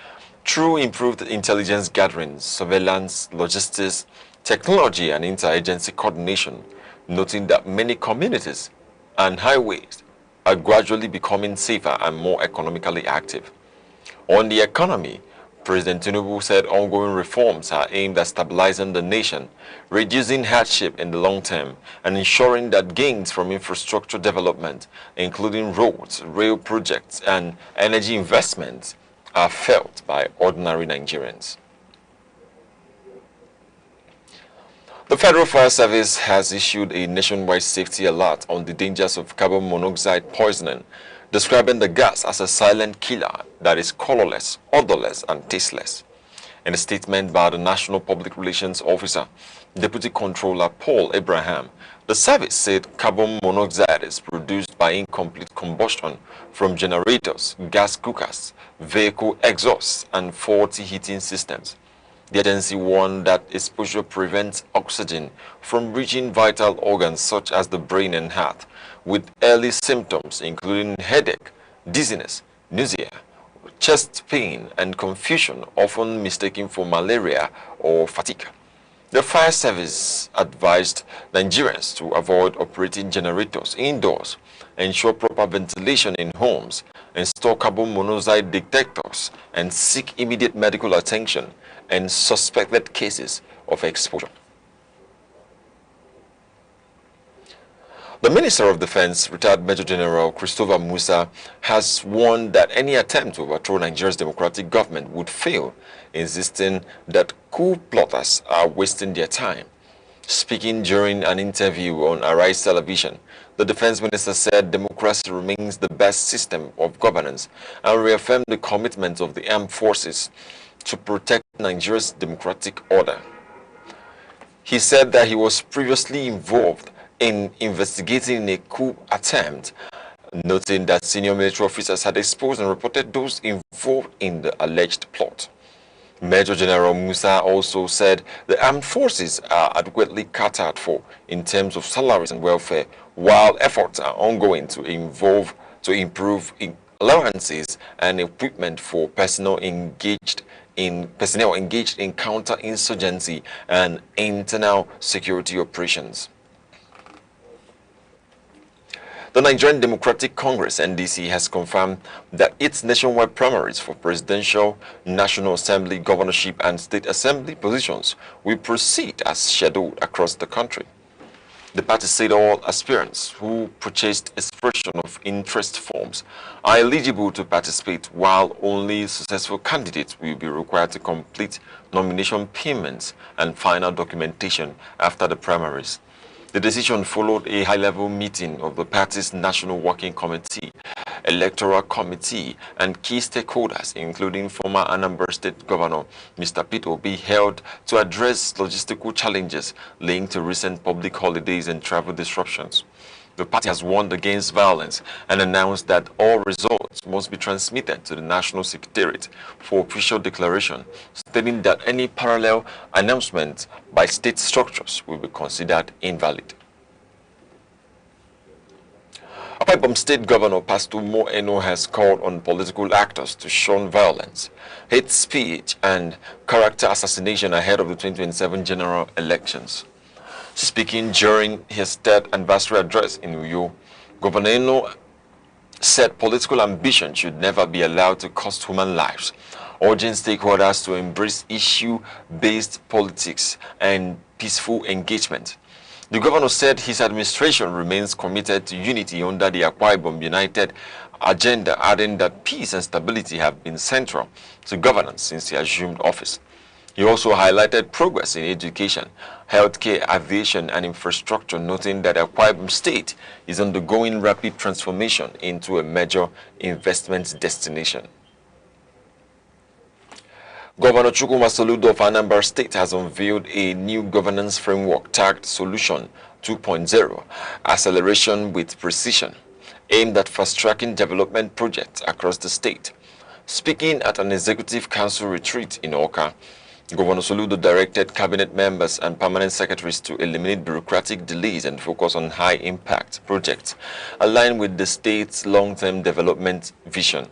through improved intelligence gathering, surveillance, logistics, technology, and interagency coordination, noting that many communities and highways are gradually becoming safer and more economically active. On the economy, President Tinubu said ongoing reforms are aimed at stabilizing the nation, reducing hardship in the long term, and ensuring that gains from infrastructure development, including roads, rail projects, and energy investments, are felt by ordinary Nigerians. The Federal Fire Service has issued a nationwide safety alert on the dangers of carbon monoxide poisoning, describing the gas as a silent killer that is colorless, odorless, and tasteless. In a statement by the National Public Relations Officer, Deputy Controller Paul Abraham, the service said carbon monoxide is produced by incomplete combustion from generators, gas cookers, vehicle exhausts, and faulty heating systems. The agency warned that exposure prevents oxygen from reaching vital organs such as the brain and heart, with early symptoms including headache, dizziness, nausea, chest pain, and confusion, often mistaken for malaria or fatigue. The fire service advised Nigerians to avoid operating generators indoors, ensure proper ventilation in homes, install carbon monoxide detectors, and seek immediate medical attention in suspected cases of exposure. The Minister of Defense, retired Major General Christopher Musa, has warned that any attempt to overthrow Nigeria's democratic government would fail, insisting that coup plotters are wasting their time. Speaking during an interview on Arise Television, the Defense Minister said democracy remains the best system of governance and reaffirmed the commitment of the armed forces to protect Nigeria's democratic order. He said that he was previously involved in investigating a coup attempt, noting that senior military officers had exposed and reported those involved in the alleged plot. Major General Musa also said the armed forces are adequately catered for in terms of salaries and welfare, while efforts are ongoing to improve allowances and equipment for personnel engaged in counter-insurgency and internal security operations. The Nigerian Democratic Congress, NDC, has confirmed that its nationwide primaries for presidential, National Assembly, governorship, and state assembly positions will proceed as scheduled across the country. The party said all aspirants who purchased expression of interest forms are eligible to participate, while only successful candidates will be required to complete nomination payments and final documentation after the primaries. The decision followed a high-level meeting of the party's National Working Committee, Electoral Committee, and key stakeholders, including former Anambra State Governor Mr. Peterobi, held to address logistical challenges linked to recent public holidays and travel disruptions. The party has warned against violence and announced that all results must be transmitted to the National Secretariat for official declaration, stating that any parallel announcement by state structures will be considered invalid. Akwa Ibom State Governor Pastor Mo Eno has called on political actors to shun violence, hate speech, and character assassination ahead of the 2027 general elections. Speaking during his third anniversary address in Uyo, Governor Eno said political ambition should never be allowed to cost human lives, urging stakeholders to embrace issue-based politics and peaceful engagement. The governor said his administration remains committed to unity under the Akwa Ibom United agenda, adding that peace and stability have been central to governance since he assumed office. He also highlighted progress in education, healthcare, aviation, and infrastructure, noting that Akwa Ibom State is undergoing rapid transformation into a major investment destination. Governor Chukwuma Soludo of Anambra State has unveiled a new governance framework tagged Solution 2.0, Acceleration with Precision, aimed at fast-tracking development projects across the state. Speaking at an Executive Council retreat in Oka, Governor Soludo directed cabinet members and permanent secretaries to eliminate bureaucratic delays and focus on high-impact projects aligned with the state's long-term development vision.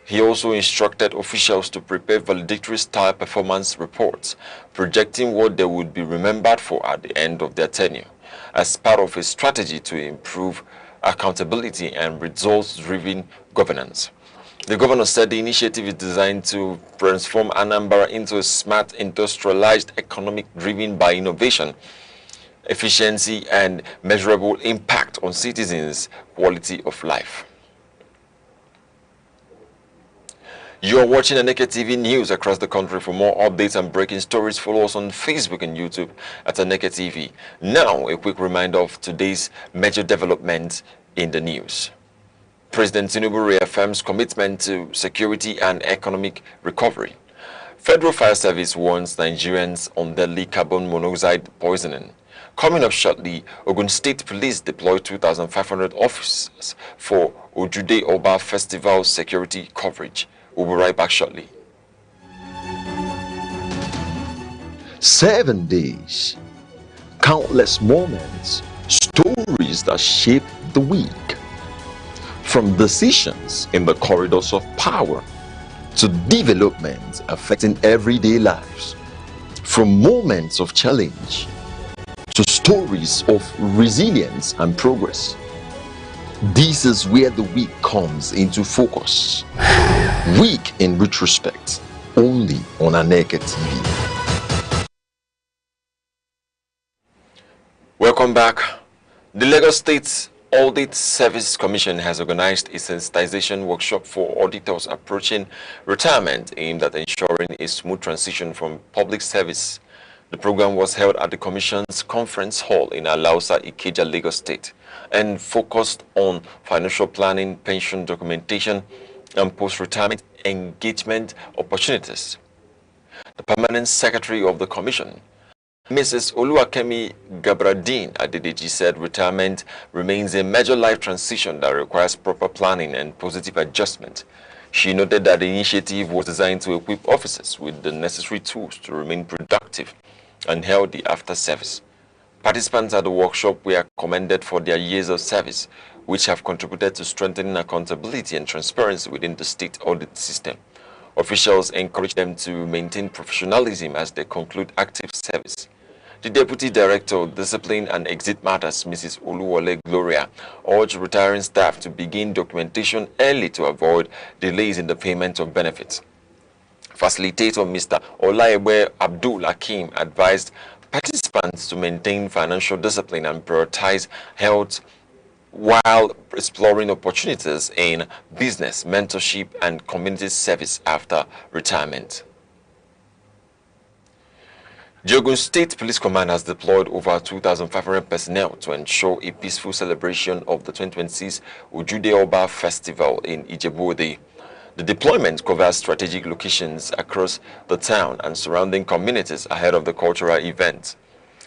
He also instructed officials to prepare valedictory style performance reports, projecting what they would be remembered for at the end of their tenure, as part of a strategy to improve accountability, and results-driven governance. The governor said the initiative is designed to transform Anambra into a smart, industrialized economic driven by innovation, efficiency, and measurable impact on citizens' quality of life. You are watching Aneke TV news across the country. For more updates and breaking stories, follow us on Facebook and YouTube at Aneke TV. Now, a quick reminder of today's major developments in the news. President Tinubu reaffirms commitment to security and economic recovery. Federal Fire Service warns Nigerians on deadly carbon monoxide poisoning. Coming up shortly, Ogun State Police deploy 2,500 officers for Ojude Oba Festival security coverage. We'll be right back shortly. 7 days, countless moments, stories that shape the week. From decisions in the corridors of power to developments affecting everyday lives. From moments of challenge to stories of resilience and progress. This is where the week comes into focus. Week in retrospect, only on Aneke TV. Welcome back. The Lagos State Audit Service Commission has organized a sensitization workshop for auditors approaching retirement aimed at ensuring a smooth transition from public service. The program was held at the Commission's conference hall in Alausa, Ikeja, Lagos State, and focused on financial planning, pension documentation, and post-retirement engagement opportunities. The Permanent Secretary of the Commission, Mrs. Oluwakemi Gabradin Adedeji, said retirement remains a major life transition that requires proper planning and positive adjustment. She noted that the initiative was designed to equip officers with the necessary tools to remain productive and healthy after service. Participants at the workshop were commended for their years of service, which have contributed to strengthening accountability and transparency within the state audit system. Officials encouraged them to maintain professionalism as they conclude active service. The Deputy Director of Discipline and Exit Matters, Mrs. Oluwole Gloria, urged retiring staff to begin documentation early to avoid delays in the payment of benefits. Facilitator Mr. Olaewe Abdul Hakim advised participants to maintain financial discipline and prioritize health while exploring opportunities in business, mentorship, and community service after retirement. The Ogun State Police Command has deployed over 2,500 personnel to ensure a peaceful celebration of the 2026 Ojude Oba Festival in Ijebu-Ode. The deployment covers strategic locations across the town and surrounding communities ahead of the cultural event.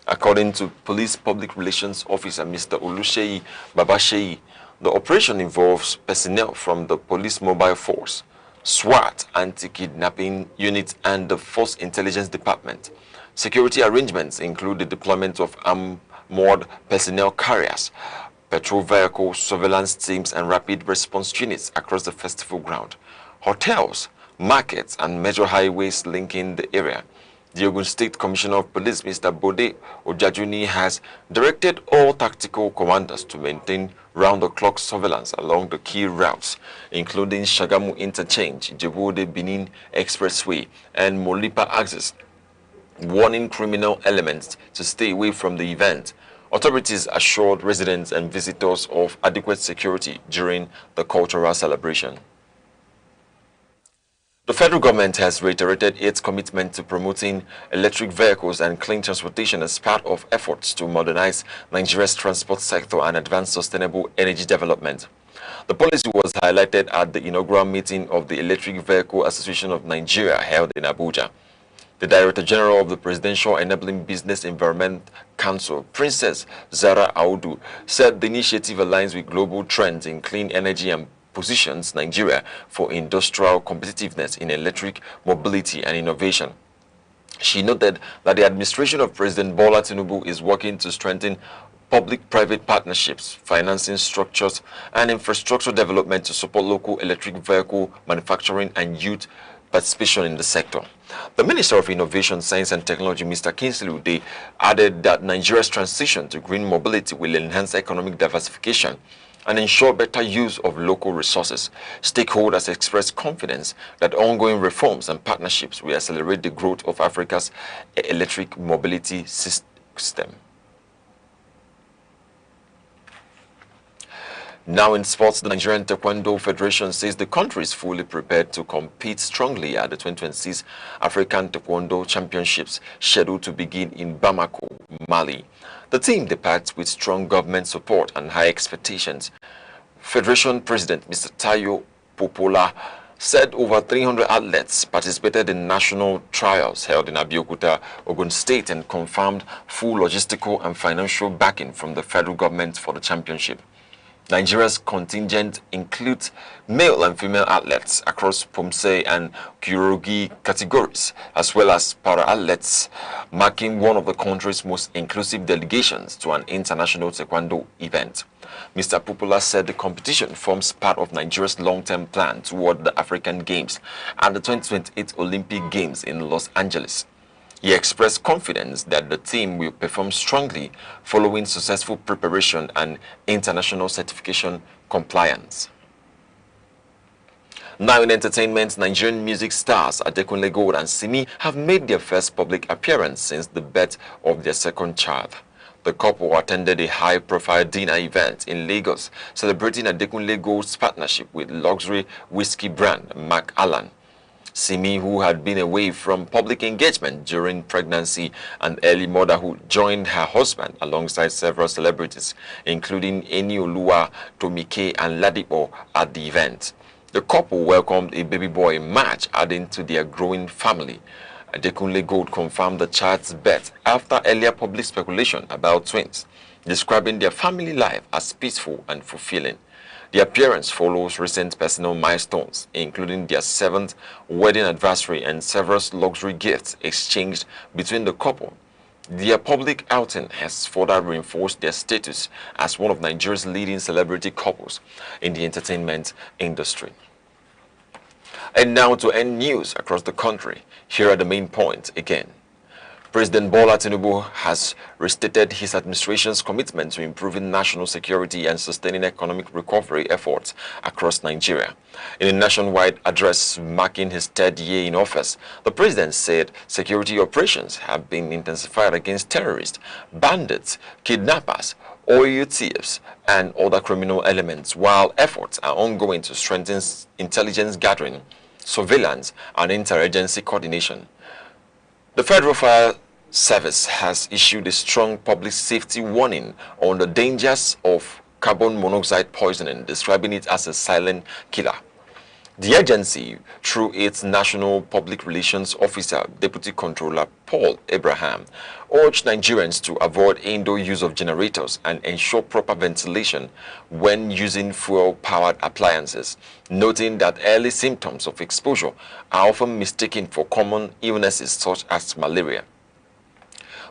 According to Police Public Relations Officer Mr. Olusheyi Babasheyi, the operation involves personnel from the Police Mobile Force, SWAT, Anti-Kidnapping Unit, and the Force Intelligence Department. Security arrangements include the deployment of armored personnel carriers, patrol vehicles, surveillance teams, and rapid response units across the festival ground, hotels, markets, and major highways linking the area. The Ogun State Commissioner of Police, Mr. Bode Ojajuni, has directed all tactical commanders to maintain round-the-clock surveillance along the key routes, including Shagamu Interchange, Ijebu-Ode Benin Expressway, and Molipa Axis, warning criminal elements to stay away from the event. Authorities assured residents and visitors of adequate security during the cultural celebration. The federal government has reiterated its commitment to promoting electric vehicles and clean transportation as part of efforts to modernize Nigeria's transport sector and advance sustainable energy development. The policy was highlighted at the inaugural meeting of the Electric Vehicle Association of Nigeria held in Abuja. The Director General of the Presidential Enabling Business Environment Council, Princess Zara Audu, said the initiative aligns with global trends in clean energy and positions Nigeria for industrial competitiveness in electric mobility and innovation. She noted that the administration of President Bola Tinubu is working to strengthen public-private partnerships, financing structures, and infrastructure development to support local electric vehicle manufacturing and youth participation in the sector. The Minister of Innovation, Science and Technology, Mr. Kingsley Ude, added that Nigeria's transition to green mobility will enhance economic diversification and ensure better use of local resources. Stakeholders expressed confidence that ongoing reforms and partnerships will accelerate the growth of Africa's electric mobility system. Now in sports, the Nigerian Taekwondo Federation says the country is fully prepared to compete strongly at the 2026 African Taekwondo Championships scheduled to begin in Bamako, Mali. The team departs with strong government support and high expectations. Federation President Mr. Tayo Popola said over 300 athletes participated in national trials held in Abeokuta, Ogun State, and confirmed full logistical and financial backing from the federal government for the championship. Nigeria's contingent includes male and female athletes across Pomse and Kyorogi categories, as well as para-athletes, marking one of the country's most inclusive delegations to an international taekwondo event. Mr. Popola said the competition forms part of Nigeria's long-term plan toward the African Games and the 2028 Olympic Games in Los Angeles. He expressed confidence that the team will perform strongly following successful preparation and international certification compliance. Now in entertainment, Nigerian music stars Adekunle Gold and Simi have made their first public appearance since the birth of their second child. The couple attended a high-profile dinner event in Lagos celebrating Adekunle Gold's partnership with luxury whiskey brand Mac Allan. Simi, who had been away from public engagement during pregnancy and early motherhood, joined her husband alongside several celebrities, including Enioluwa, Tomike, and Ladipo at the event. The couple welcomed a baby boy in March, adding to their growing family. Adekunle Gold confirmed the child's birth after earlier public speculation about twins, describing their family life as peaceful and fulfilling. The appearance follows recent personal milestones, including their 7th wedding anniversary and several luxury gifts exchanged between the couple. Their public outing has further reinforced their status as one of Nigeria's leading celebrity couples in the entertainment industry. And now to end news across the country. Here are the main points again. President Bola Tinubu has restated his administration's commitment to improving national security and sustaining economic recovery efforts across Nigeria. In a nationwide address marking his 3rd year in office, the president said security operations have been intensified against terrorists, bandits, kidnappers, oil thieves, and other criminal elements, while efforts are ongoing to strengthen intelligence gathering, surveillance, and interagency coordination. The Federal Fire Service has issued a strong public safety warning on the dangers of carbon monoxide poisoning, describing it as a silent killer. The agency, through its National Public Relations Officer, Deputy Controller Paul Abraham, urged Nigerians to avoid indoor use of generators and ensure proper ventilation when using fuel-powered appliances, noting that early symptoms of exposure are often mistaken for common illnesses such as malaria.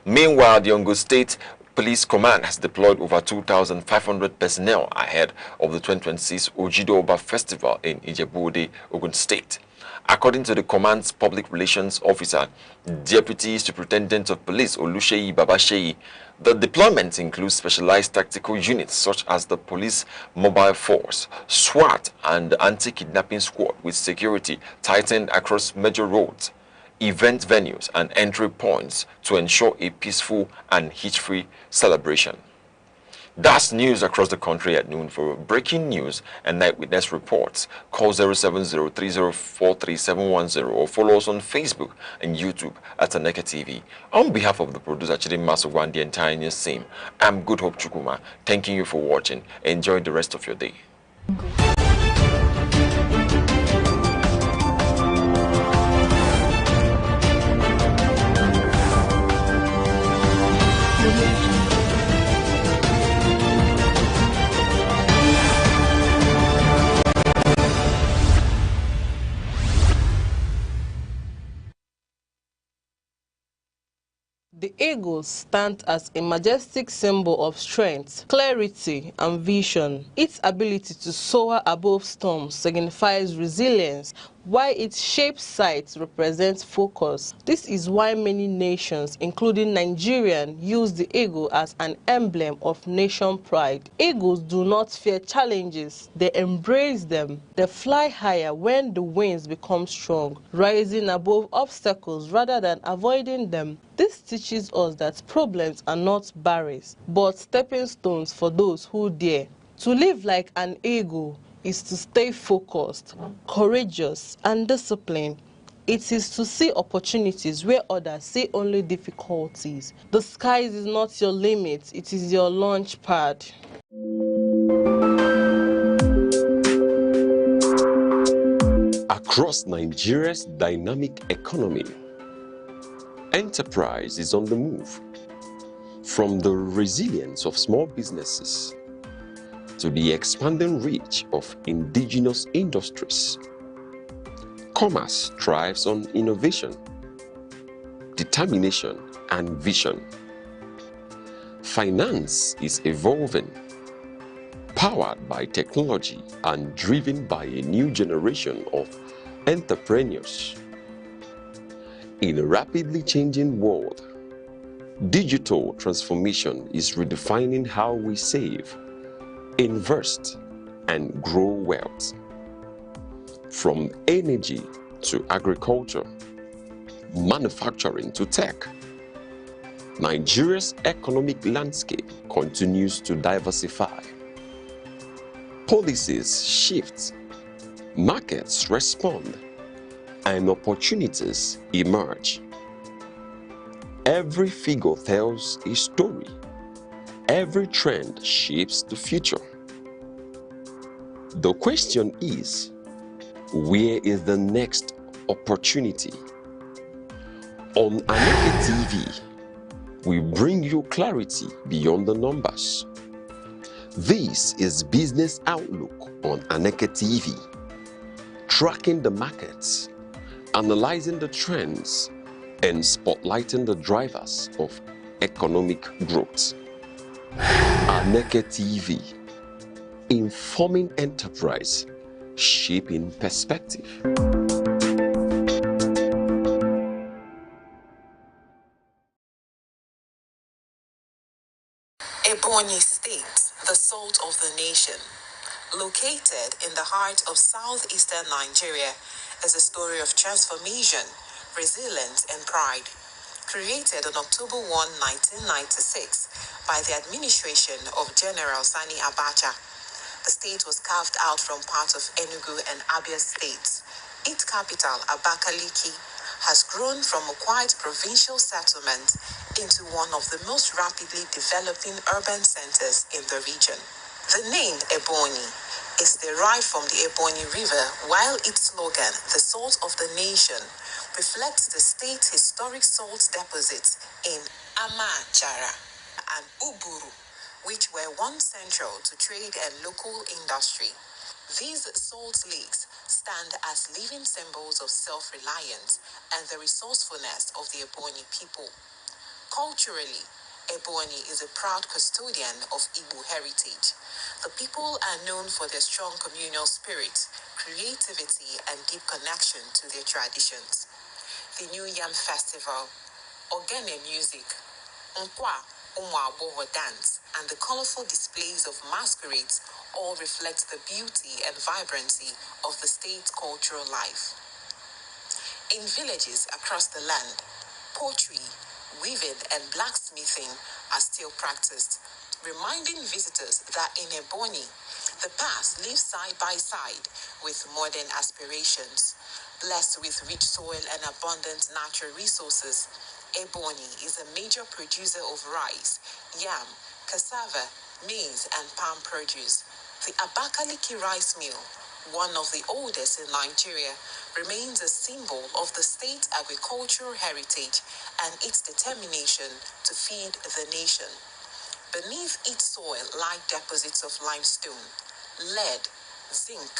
Meanwhile, the Ogun State Police Command has deployed over 2,500 personnel ahead of the 2026 Ojido Oba Festival in Ijebu-Ode, Ogun State. According to the command's public relations officer, Deputy Superintendent of Police Olusheyi Babasheyi, the deployment includes specialized tactical units such as the Police Mobile Force, SWAT, and the Anti-Kidnapping Squad, with security tightened across major roads, event venues, and entry points to ensure a peaceful and hitch-free celebration. That's news across the country at noon. For breaking news and night witness reports, call 07030433710 or follow us on Facebook and YouTube at Aneke TV. On behalf of the producer Chidinma Sogwa and the entire news team, I'm Good Hope Chukuma, thanking you for watching. Enjoy the rest of your day. The eagle stands as a majestic symbol of strength, clarity, and vision. Its ability to soar above storms signifies resilience, while its shaped sides represent focus. This is why many nations, including Nigeria, use the eagle as an emblem of nation pride. Eagles do not fear challenges, they embrace them. They fly higher when the winds become strong, rising above obstacles rather than avoiding them. This teaches us that problems are not barriers, but stepping stones for those who dare. To live like an eagle is to stay focused, courageous, and disciplined. It is to see opportunities where others see only difficulties. The sky is not your limit, it is your launch pad. Across Nigeria's dynamic economy, enterprise is on the move. From the resilience of small businesses to the expanding reach of indigenous industries, commerce thrives on innovation, determination, and vision. Finance is evolving, powered by technology and driven by a new generation of entrepreneurs. In a rapidly changing world, digital transformation is redefining how we save, invest, and grow wealth. From energy to agriculture, manufacturing to tech, Nigeria's economic landscape continues to diversify. Policies shift, markets respond, and opportunities emerge. Every figure tells a story. Every trend shapes the future. The question is, where is the next opportunity? On Aneke TV, we bring you clarity beyond the numbers. This is Business Outlook on Aneke TV, tracking the markets, analyzing the trends, and spotlighting the drivers of economic growth. Aneke TV, informing enterprise, shaping perspective. Ebonyi State, the salt of the nation. Located in the heart of southeastern Nigeria, is a story of transformation, resilience, and pride. Created on October 1, 1996, by the administration of General Sani Abacha, the state was carved out from parts of Enugu and Abia states. Its capital, Abakaliki, has grown from a quiet provincial settlement into one of the most rapidly developing urban centers in the region. The name Ebonyi is derived from the Ebonyi River, while its slogan, the salt of the nation, reflects the state's historic salt deposits in Amachara and Uburu, which were once central to trade and local industry. These salt lakes stand as living symbols of self-reliance and the resourcefulness of the Ebonyi people. Culturally, Ebonyi is a proud custodian of Igbo heritage. The people are known for their strong communal spirit, creativity, and deep connection to their traditions. The New Yam Festival, Ogene music, Nkwa Umuaboho dance, and the colorful displays of masquerades all reflect the beauty and vibrancy of the state's cultural life. In villages across the land, pottery, weaving, and blacksmithing are still practiced, reminding visitors that in Ebonyi, the past lives side by side with modern aspirations. Blessed with rich soil and abundant natural resources, Ebonyi is a major producer of rice, yam, cassava, maize, and palm produce. The Abakaliki rice mill, one of the oldest in Nigeria, remains a symbol of the state's agricultural heritage and its determination to feed the nation. Beneath its soil lie deposits of limestone, lead, zinc,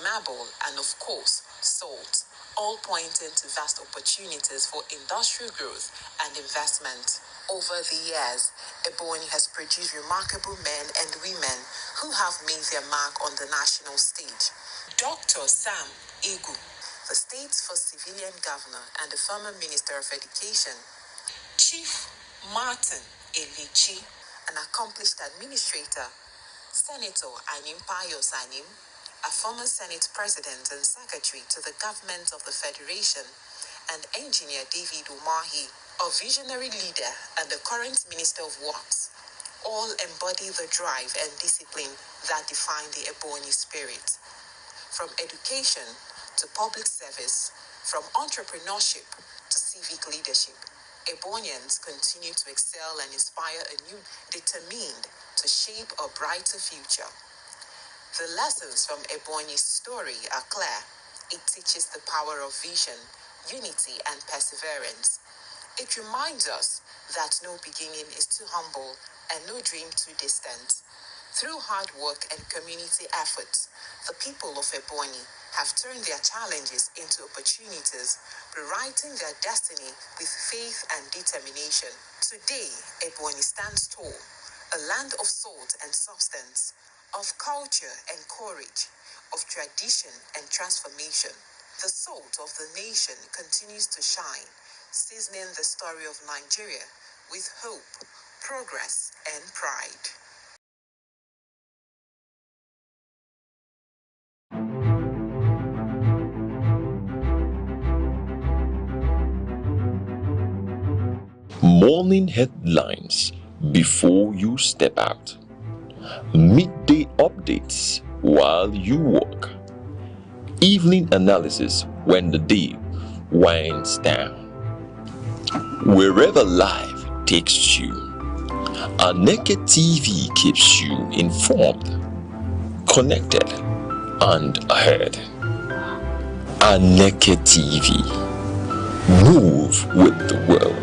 marble, and of course, salt, all pointing to vast opportunities for industrial growth and investment. Over the years, Ebonyi has produced remarkable men and women who have made their mark on the national stage. Dr. Sam Igu, the state's first civilian governor and the former Minister of Education, Chief Martin Elichi, an accomplished administrator, Senator Anympayo Sanim, a former Senate President and Secretary to the Government of the Federation, and Engineer David Umahi, a visionary leader and the current Minister of Works, all embody the drive and discipline that define the Ebonyi spirit. From education to public service, from entrepreneurship to civic leadership, Ebonians continue to excel and inspire a new, determined to shape a brighter future. The lessons from Ebonyi's story are clear. It teaches the power of vision, unity, and perseverance. It reminds us that no beginning is too humble and no dream too distant. Through hard work and community efforts, the people of Ebonyi have turned their challenges into opportunities, rewriting their destiny with faith and determination. Today, Ebonyi stands tall, a land of salt and substance, of culture and courage, of tradition and transformation. The salt of the nation continues to shine, seasoning the story of Nigeria with hope, progress, and pride. Morning headlines before you step out. Midday updates while you walk. Evening analysis when the day winds down. Wherever life takes you, Aneke TV keeps you informed, connected, and ahead. Aneke TV. Move with the world.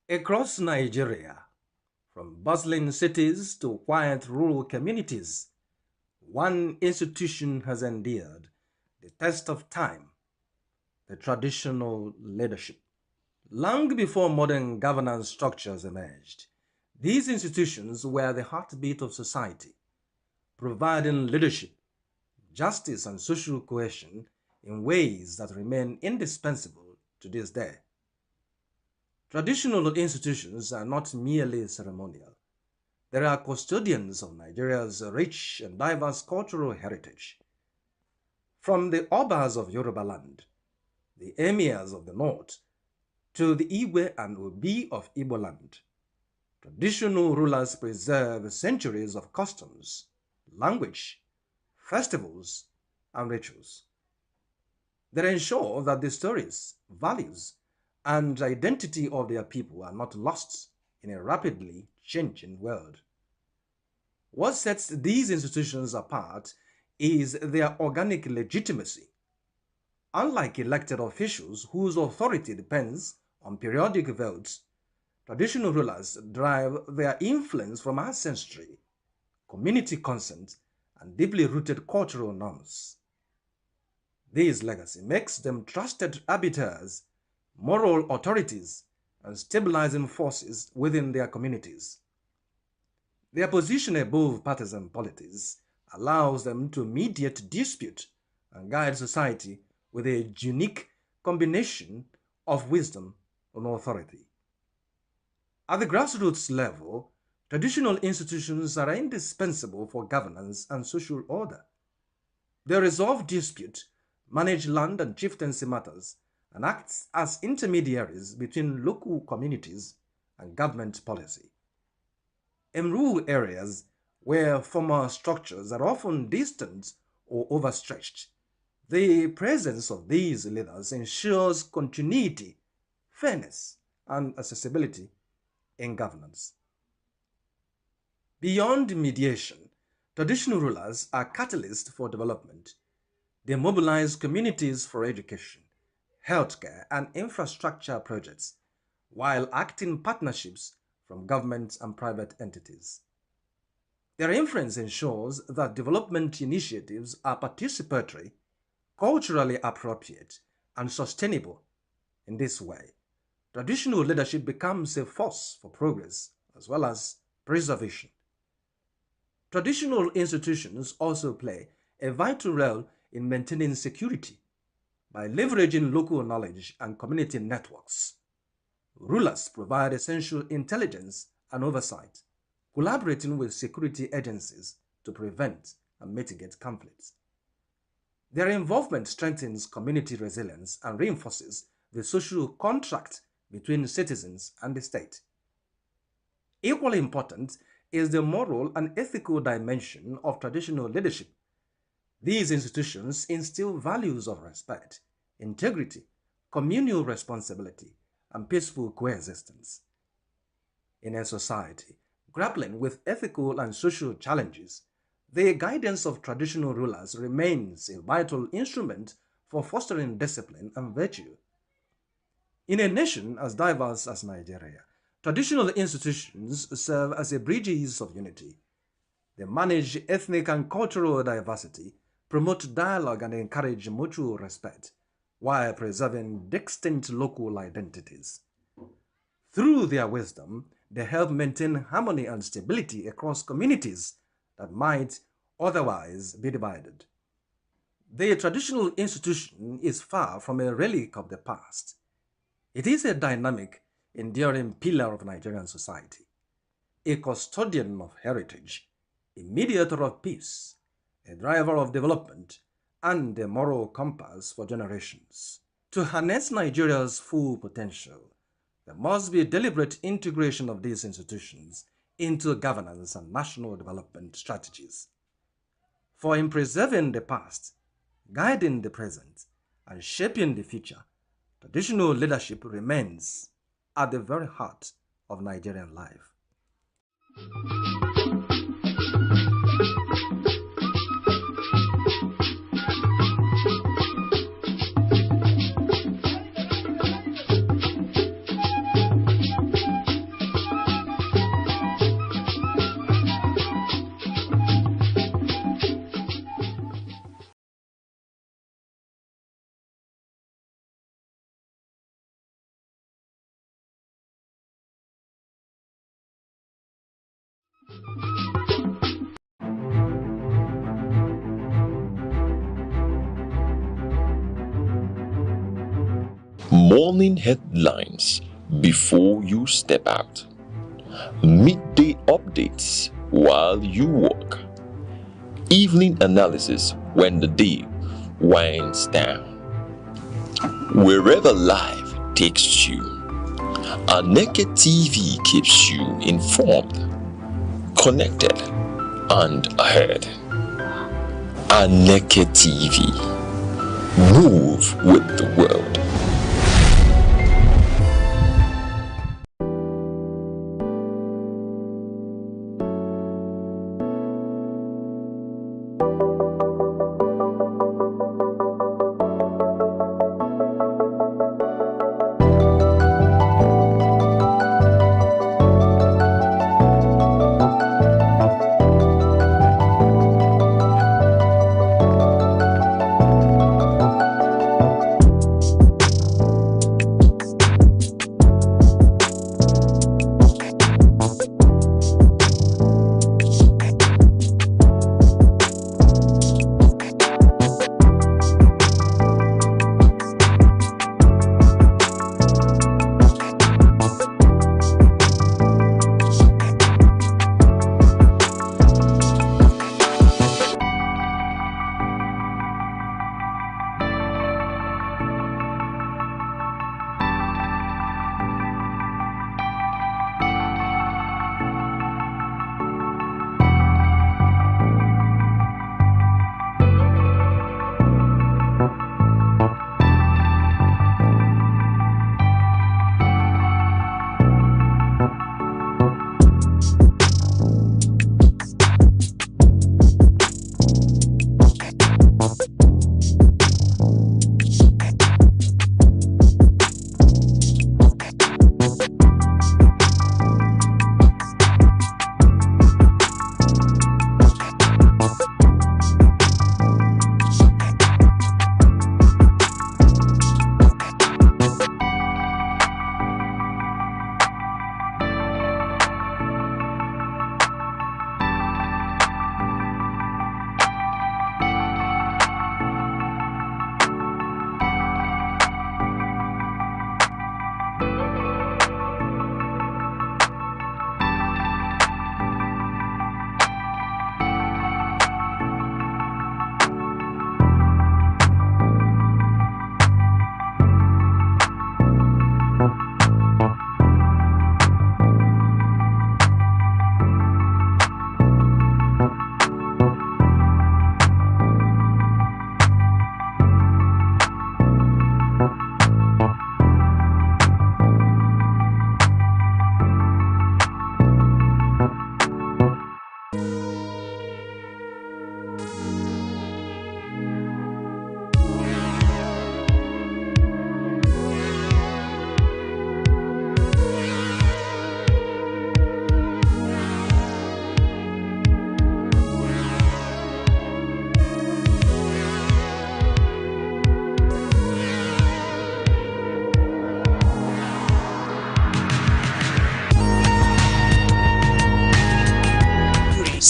Across Nigeria, from bustling cities to quiet rural communities, one institution has endured the test of time: the traditional leadership. Long before modern governance structures emerged, these institutions were the heartbeat of society, providing leadership, justice, and social cohesion in ways that remain indispensable to this day. Traditional institutions are not merely ceremonial. They are custodians of Nigeria's rich and diverse cultural heritage. From the Obas of Yoruba land, the Emirs of the North, to the Iwe and Obi of Igbo land, traditional rulers preserve centuries of customs, language, festivals, and rituals. They ensure that the stories, values, and identity of their people are not lost in a rapidly changing world. What sets these institutions apart is their organic legitimacy. Unlike elected officials whose authority depends on periodic votes, traditional rulers derive their influence from ancestry, community consent, and deeply rooted cultural norms. This legacy makes them trusted arbiters, moral authorities, and stabilizing forces within their communities. Their position above partisan politics allows them to mediate dispute and guide society with a unique combination of wisdom and authority. At the grassroots level, traditional institutions are indispensable for governance and social order. They resolve dispute, manage land and chieftaincy matters, and acts as intermediaries between local communities and government policy. In rural areas where formal structures are often distant or overstretched, the presence of these leaders ensures continuity, fairness, and accessibility in governance. Beyond mediation, traditional rulers are catalysts for development. They mobilize communities for education, healthcare, and infrastructure projects, while acting partnerships from government and private entities. Their influence ensures that development initiatives are participatory, culturally appropriate, and sustainable. In this way, traditional leadership becomes a force for progress as well as preservation. Traditional institutions also play a vital role in maintaining security by leveraging local knowledge and community networks. Rulers provide essential intelligence and oversight, collaborating with security agencies to prevent and mitigate conflicts. Their involvement strengthens community resilience and reinforces the social contract between citizens and the state. Equally important is the moral and ethical dimension of traditional leadership. These institutions instill values of respect, integrity, communal responsibility, and peaceful coexistence. In a society grappling with ethical and social challenges, the guidance of traditional rulers remains a vital instrument for fostering discipline and virtue. In a nation as diverse as Nigeria, traditional institutions serve as a bridges of unity. They manage ethnic and cultural diversity, promote dialogue, and encourage mutual respect, while preserving distinct local identities. Through their wisdom, they help maintain harmony and stability across communities that might otherwise be divided. The traditional institution is far from a relic of the past. It is a dynamic, enduring pillar of Nigerian society, a custodian of heritage, a mediator of peace, a driver of development, and a moral compass for generations. To harness Nigeria's full potential, there must be a deliberate integration of these institutions into governance and national development strategies. For in preserving the past, guiding the present, and shaping the future, traditional leadership remains at the very heart of Nigerian life. Morning headlines before you step out. Midday updates while you work. Evening analysis when the day winds down. Wherever life takes you, Aneke TV keeps you informed, connected, and ahead. Aneke TV. Move with the world.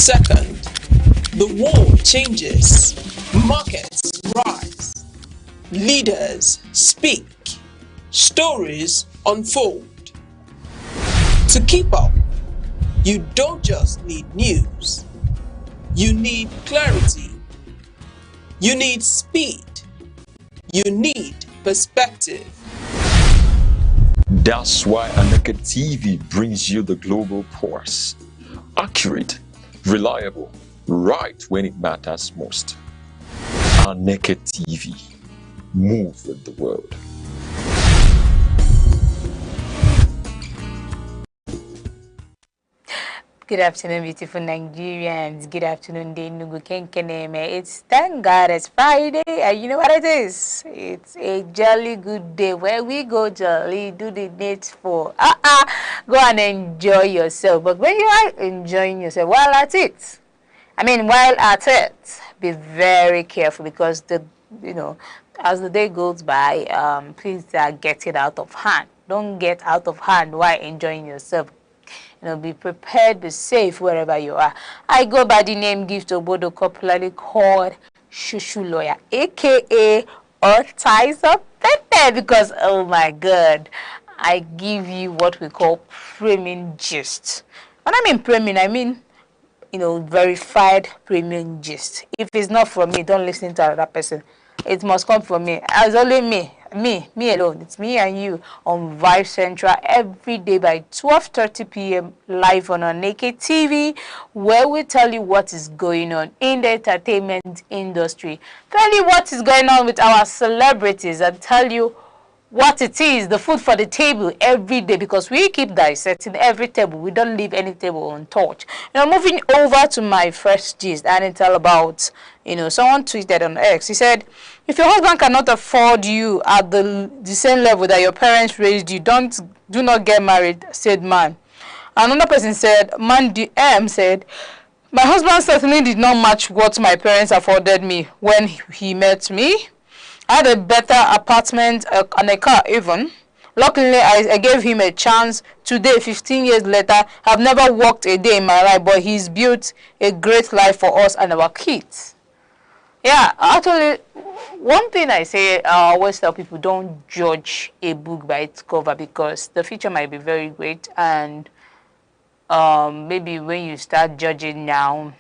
Second, the world changes, markets rise, leaders speak, stories unfold. To keep up, you don't just need news, you need clarity, you need speed, you need perspective. That's why Aneke TV brings you the global pulse. Accurate, reliable, right when it matters most. Aneke TV. Move with the world. Good afternoon, beautiful Nigerians. Good afternoon, Enugu Kenkeneme. It's thank God it's Friday, and you know what it is? It's a jolly good day where we go jolly, do the needful. Go and enjoy yourself. But when you are enjoying yourself, while at it, be very careful because as the day goes by, please get it out of hand. Don't get out of hand while enjoying yourself. Be prepared, be safe wherever you are. I go by the name Gift Obodo, popularly called Shushu Lawyer, aka All Ties Up Pepe, because oh my God, I give you what we call premium gist. When I mean premium, I mean verified premium gist. If it's not from me, don't listen to another person. It must come from me. It's only me alone. It's me and you on Vibe Central every day by 12:30 p.m. live on Aneke TV, where we tell you what is going on in the entertainment industry, tell you what is going on with our celebrities, and tell you what it is, the food for the table every day, because we keep dissecting every table. We don't leave any table untouched. Moving over to my first gist, and it's all about, someone tweeted on X. He said, if your husband cannot afford you at the same level that your parents raised you, do not get married, said man. Another person said, man DM said, my husband certainly did not match what my parents afforded me when he met me. I had a better apartment and a car even. Luckily, I gave him a chance. Today, 15 years later, I've never worked a day in my life, but he's built a great life for us and our kids. Yeah, actually, one thing I say, I always tell people, don't judge a book by its cover, because the future might be very great, and maybe when you start judging now,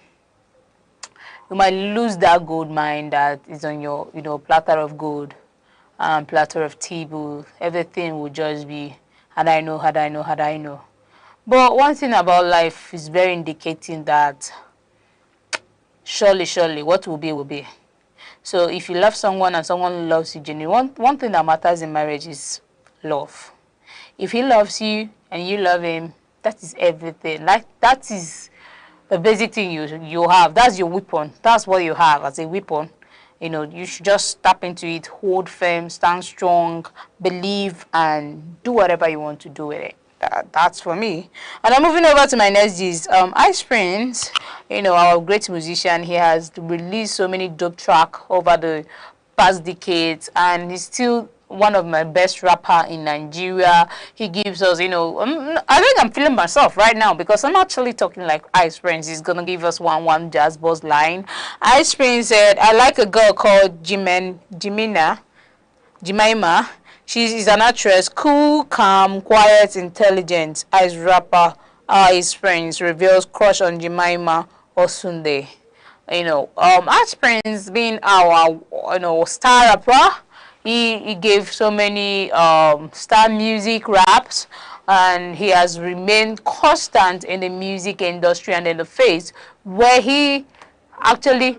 you might lose that gold mine that is on your, platter of gold, platter of table. Everything will just be, had I know. But one thing about life is very indicating that surely, what will be, will be. So if you love someone and someone loves you genuinely, one thing that matters in marriage is love. If he loves you and you love him, that is everything. That is the basic thing you have. That's your weapon. That's what you have as a weapon. You should just tap into it, hold firm, stand strong, believe, and do whatever you want to do with it. That's for me. And I'm moving over to my next gist. Ice Prince, our great musician, he has released so many dope tracks over the past decades, and he's still one of my best rapper in Nigeria. He gives us, I think I'm feeling myself right now because I'm actually talking like Ice Prince. He's gonna give us one jazz buzz line. Ice Prince said, I like a girl called Jemima. She's an actress, cool, calm, quiet, intelligent. Ice rapper Ice Prince reveals crush on Jemima Osunde. Ice Prince being our star rapper, he gave so many star music raps, and he has remained constant in the music industry and in the face where he actually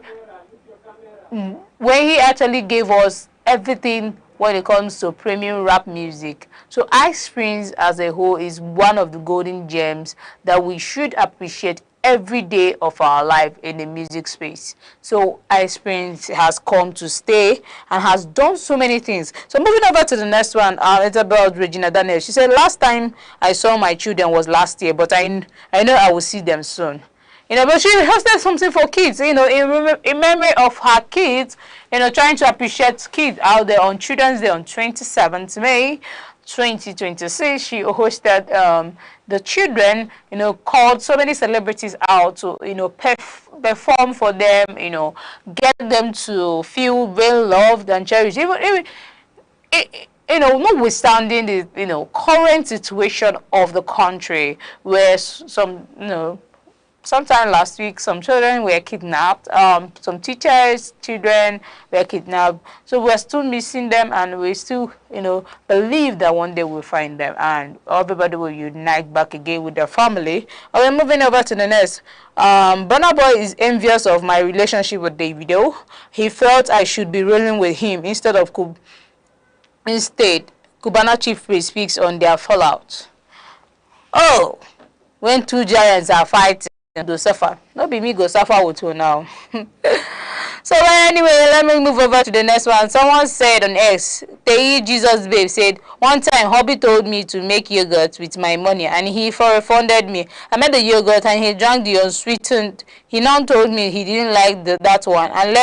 gave us everything when it comes to premium rap music. So Ice Prince as a whole is one of the golden gems that we should appreciate every day of our life in the music space. So Ice Prince has come to stay and has done so many things. So moving over to the next one, it's about Regina Daniel. She said, last time I saw my children was last year, but I know I will see them soon. But she hosted something for kids, in memory of her kids, trying to appreciate kids out there on Children's Day on 27th May 2026, she hosted the children, called so many celebrities out to, perform for them, get them to feel well loved and cherished. Even notwithstanding the, current situation of the country, where some, sometime last week, some children were kidnapped. Some teachers' children were kidnapped. So we're still missing them, and we still, believe that one day we'll find them, and everybody will unite back again with their family. We're moving over to the next. Burna Boy is envious of my relationship with Davido. He felt I should be rolling with him instead, Cubana Chief Priest speaks on their fallout. Oh, when two giants are fighting, go suffer. Not be me go suffer with you now. So anyway, let me move over to the next one. Someone said on X, Tei Jesus Babe said, one time hubby told me to make yogurt with my money and he refunded me. I made the yogurt and he drank the unsweetened. He now told me he didn't like that one and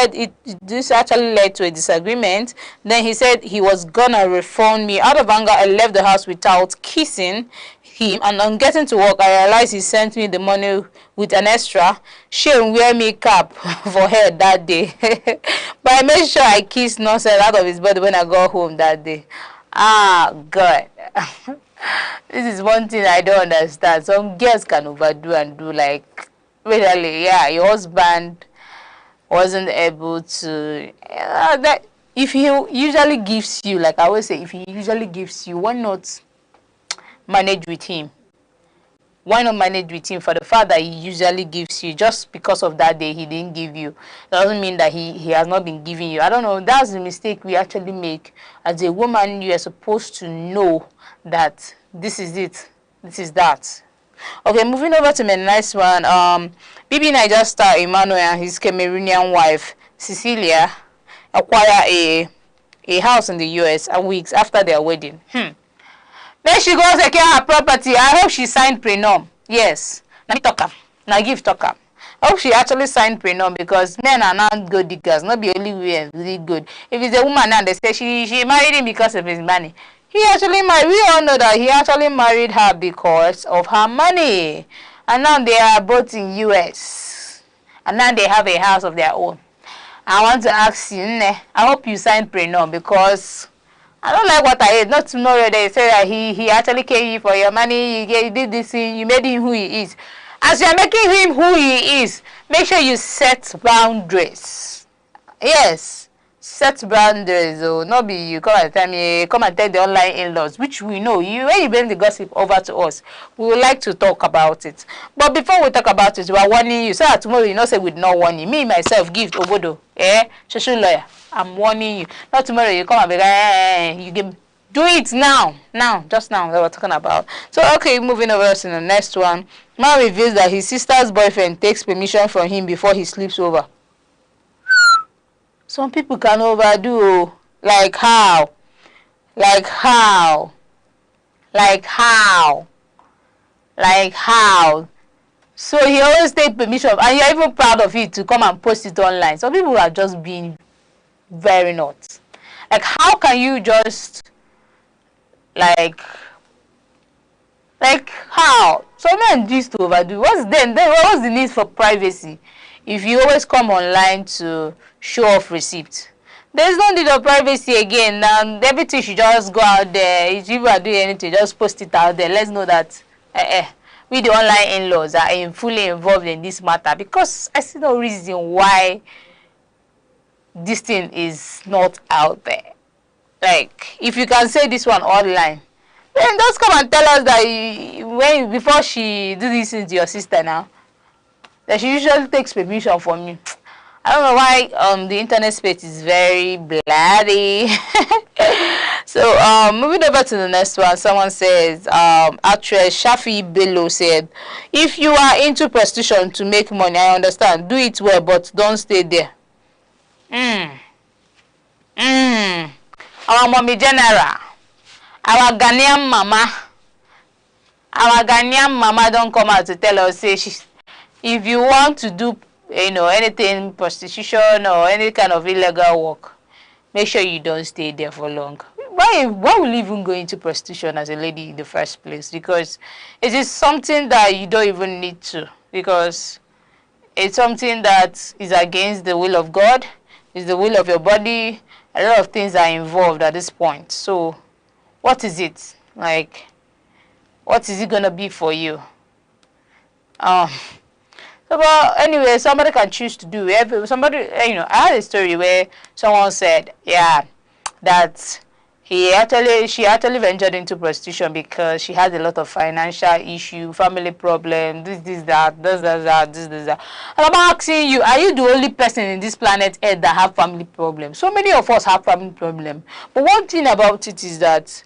this actually led to a disagreement. Then he said he was gonna refund me. Out of anger, I left the house without kissing him, and on getting to work, I realized he sent me the money with an extra. Shame wear makeup for hair that day. But I made sure I kissed nonsense out of his body when I got home that day. Ah, God. This is one thing I don't understand. Some girls can overdo and do like, really, yeah, your husband wasn't able to, that if he usually gives you, like I always say, if he usually gives you, why not manage with him? Why not manage with him for the fact that he usually gives you? Just because of that day he didn't give you doesn't mean that he has not been giving you. I don't know. That's the mistake we actually make. As a woman, you are supposed to know that this is it, this is that. Okay, moving over to my next one. BB Niger star Emmanuel and his Cameroonian wife Cecilia acquire a house in the US weeks after their wedding. Then she goes secure her property. I hope she signed prenup. Yes. Now talk am. Now give talk am. I hope she actually signed prenup because men are not good diggers. Not be only women really good. If it's a woman and they say she married him because of his money. He actually married. We all know that he actually married her because of her money. And now they are both in US. And now they have a house of their own. I want to ask you, I hope you signed prenup because I don't like what I heard. Not tomorrow they say that he actually came you for your money, you did this thing, you made him who he is. As you are making him who he is, make sure you set boundaries. Yes, set boundaries. Oh, not be you come and tell me, come and tell the online in-laws, which we know. When you bring the gossip over to us, we would like to talk about it. But before we talk about it, we are warning you. So that tomorrow you not say we not warn you. Me myself, gift Obodo, social lawyer. I'm warning you. Not tomorrow you come and be like, you give. Do it now. Now, just now that we're talking about. So okay, moving over to the next one. Man reveals that his sister's boyfriend takes permission from him before he sleeps over. Some people can overdo. Like how? Like how? Like how? Like how? So he always takes permission, and you're even proud of it to come and post it online. Some people are just being very not. Like how can you just like how? Some men used to overdo. What's the need for privacy if you always come online to show off receipts? There's no need of privacy again. Everything should just go out there. If you are doing anything, just post it out there. Let's know that we the online in-laws are fully involved in this matter, because I see no reason why this thing is not out there. Like, if you can say this one online, then just come and tell us that before she do this to your sister now, that she usually takes permission from you. I don't know why the internet space is very bloody. So moving over to the next one, someone says, actress Shafi Bello said, if you are into prostitution to make money, I understand, do it well, but don't stay there. Our mommy general, our Ghanaian mama don't come out to tell us, say, if you want to do anything, prostitution or any kind of illegal work, make sure you don't stay there for long. Why why will you even go into prostitution as a lady in the first place? Because it is something that you don't even need to, because it's something that is against the will of God, is the will of your body. A lot of things are involved at this point. So what is it? Like, what is it gonna be for you? So, but anyway, somebody can choose to do it. Somebody, you know, I had a story where someone said, yeah, that she actually ventured into prostitution because she had a lot of financial issue, family problem, this, that. And I'm asking you, are you the only person in this planet Earth that have family problems? So many of us have family problem. But one thing about it is that,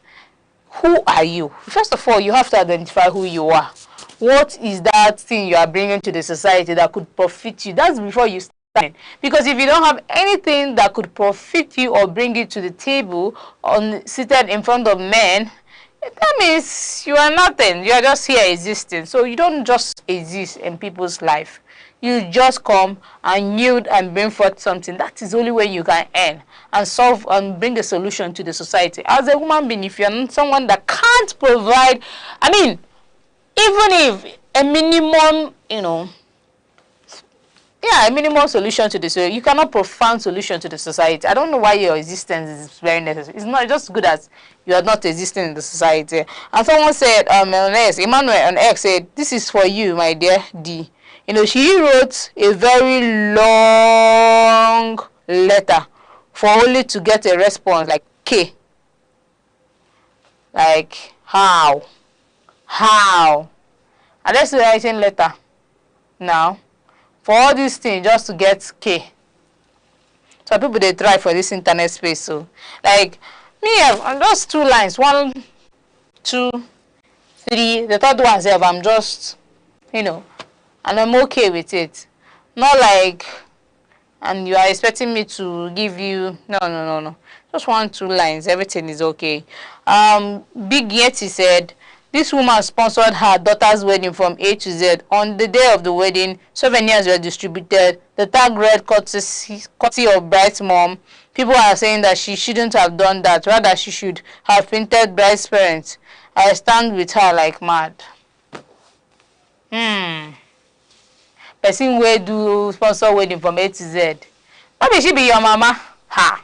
who are you? First of all, you have to identify who you are. What is that thing you are bringing to the society that could profit you? That's before you start. Because if you don't have anything that could profit you or bring it to the table seated in front of men, that means you are nothing. You are just here existing. So you don't just exist in people's life. You just come and yield and bring forth something. That is the only way you can earn and solve and bring a solution to the society. As a woman being, if you're not someone that can't provide, I mean, even if a minimum, you know, a minimum solution to this, you cannot profound solution to the society. I don't know why your existence is very necessary. It's not just good as you are not existing in the society. And someone said, Emmanuel on X said, this is for you, my dear D. You know, she wrote a very long letter for only to get a response like K. Like, how? And let's writing letter now for all these things just to get K. So people, they try for this internet space. So like me, I'm just 2 lines, 1, 2, 3. The third one, I'm just, you know, and I'm okay with it. Not like, and you are expecting me to give you, no. Just 1, 2 lines, everything is okay. Big Yeti said, this woman sponsored her daughter's wedding from A to Z. On the day of the wedding, souvenirs were distributed. The tag read courtesy of bride's mom. People are saying that she shouldn't have done that. Rather, she should have printed bride's parents. I stand with her like mad. Person wey do sponsor wedding from A to Z. Maybe she be your mama. Ha.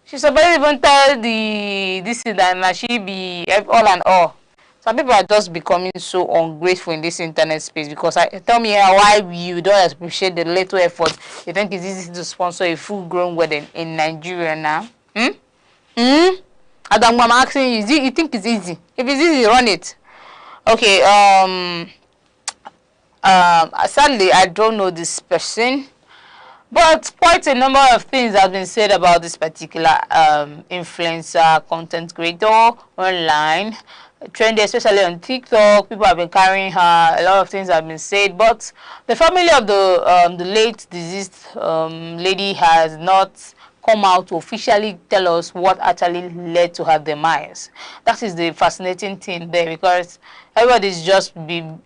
She supposed even tell this that she be all and all. Some people are just becoming so ungrateful in this internet space because tell me why you don't appreciate the little effort. You think it's easy to sponsor a full-grown wedding in Nigeria now? Adam, I'm asking you, you think it's easy? If it's easy, run it. Okay, sadly, I don't know this person, but quite a number of things have been said about this particular influencer, content creator online. Trendy, especially on TikTok, people have been carrying her. A lot of things have been said, but the family of the late deceased lady has not come out to officially tell us what actually led to her demise. That is the fascinating thing there, because everybody's just been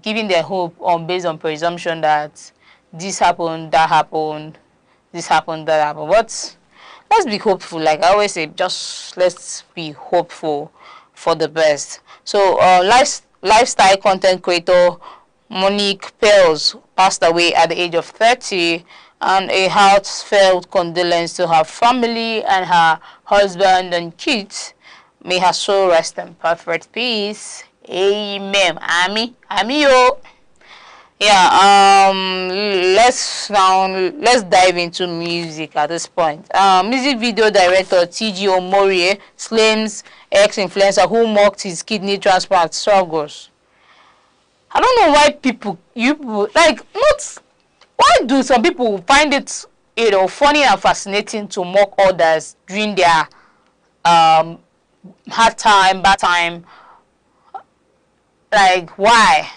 giving their hope based on presumption that this happened, that happened, this happened, that happened. But let's be hopeful. Like I always say, just let's be hopeful for the best. So lifestyle content creator Monique Pels passed away at the age of 30, and a heartfelt condolence to her family and her husband and kids. May her soul rest in perfect peace. Amen. Ami yo. Yeah, let's dive into music at this point. Music video director T.G. Omorie slams ex-influencer who mocked his kidney transplant struggles. I don't know why why do some people find it, you know, funny and fascinating to mock others during their hard time, bad time? Like, why?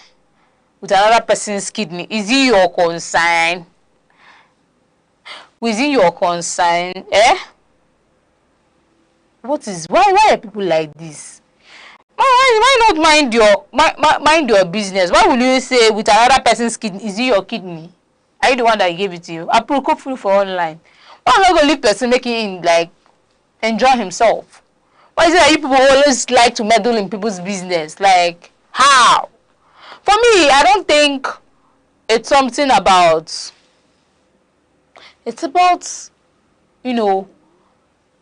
With another person's kidney, is it your concern? Within your concern, why are people like this? Why not mind your business? Why will you say with another person's kidney, is it your kidney? Are you the one that gave it to you? I procure for online. Why am I going to leave person making him like enjoy himself? Why is it that you people always like to meddle in people's business? Like, how? For me, I don't think it's something about, it's about, you know,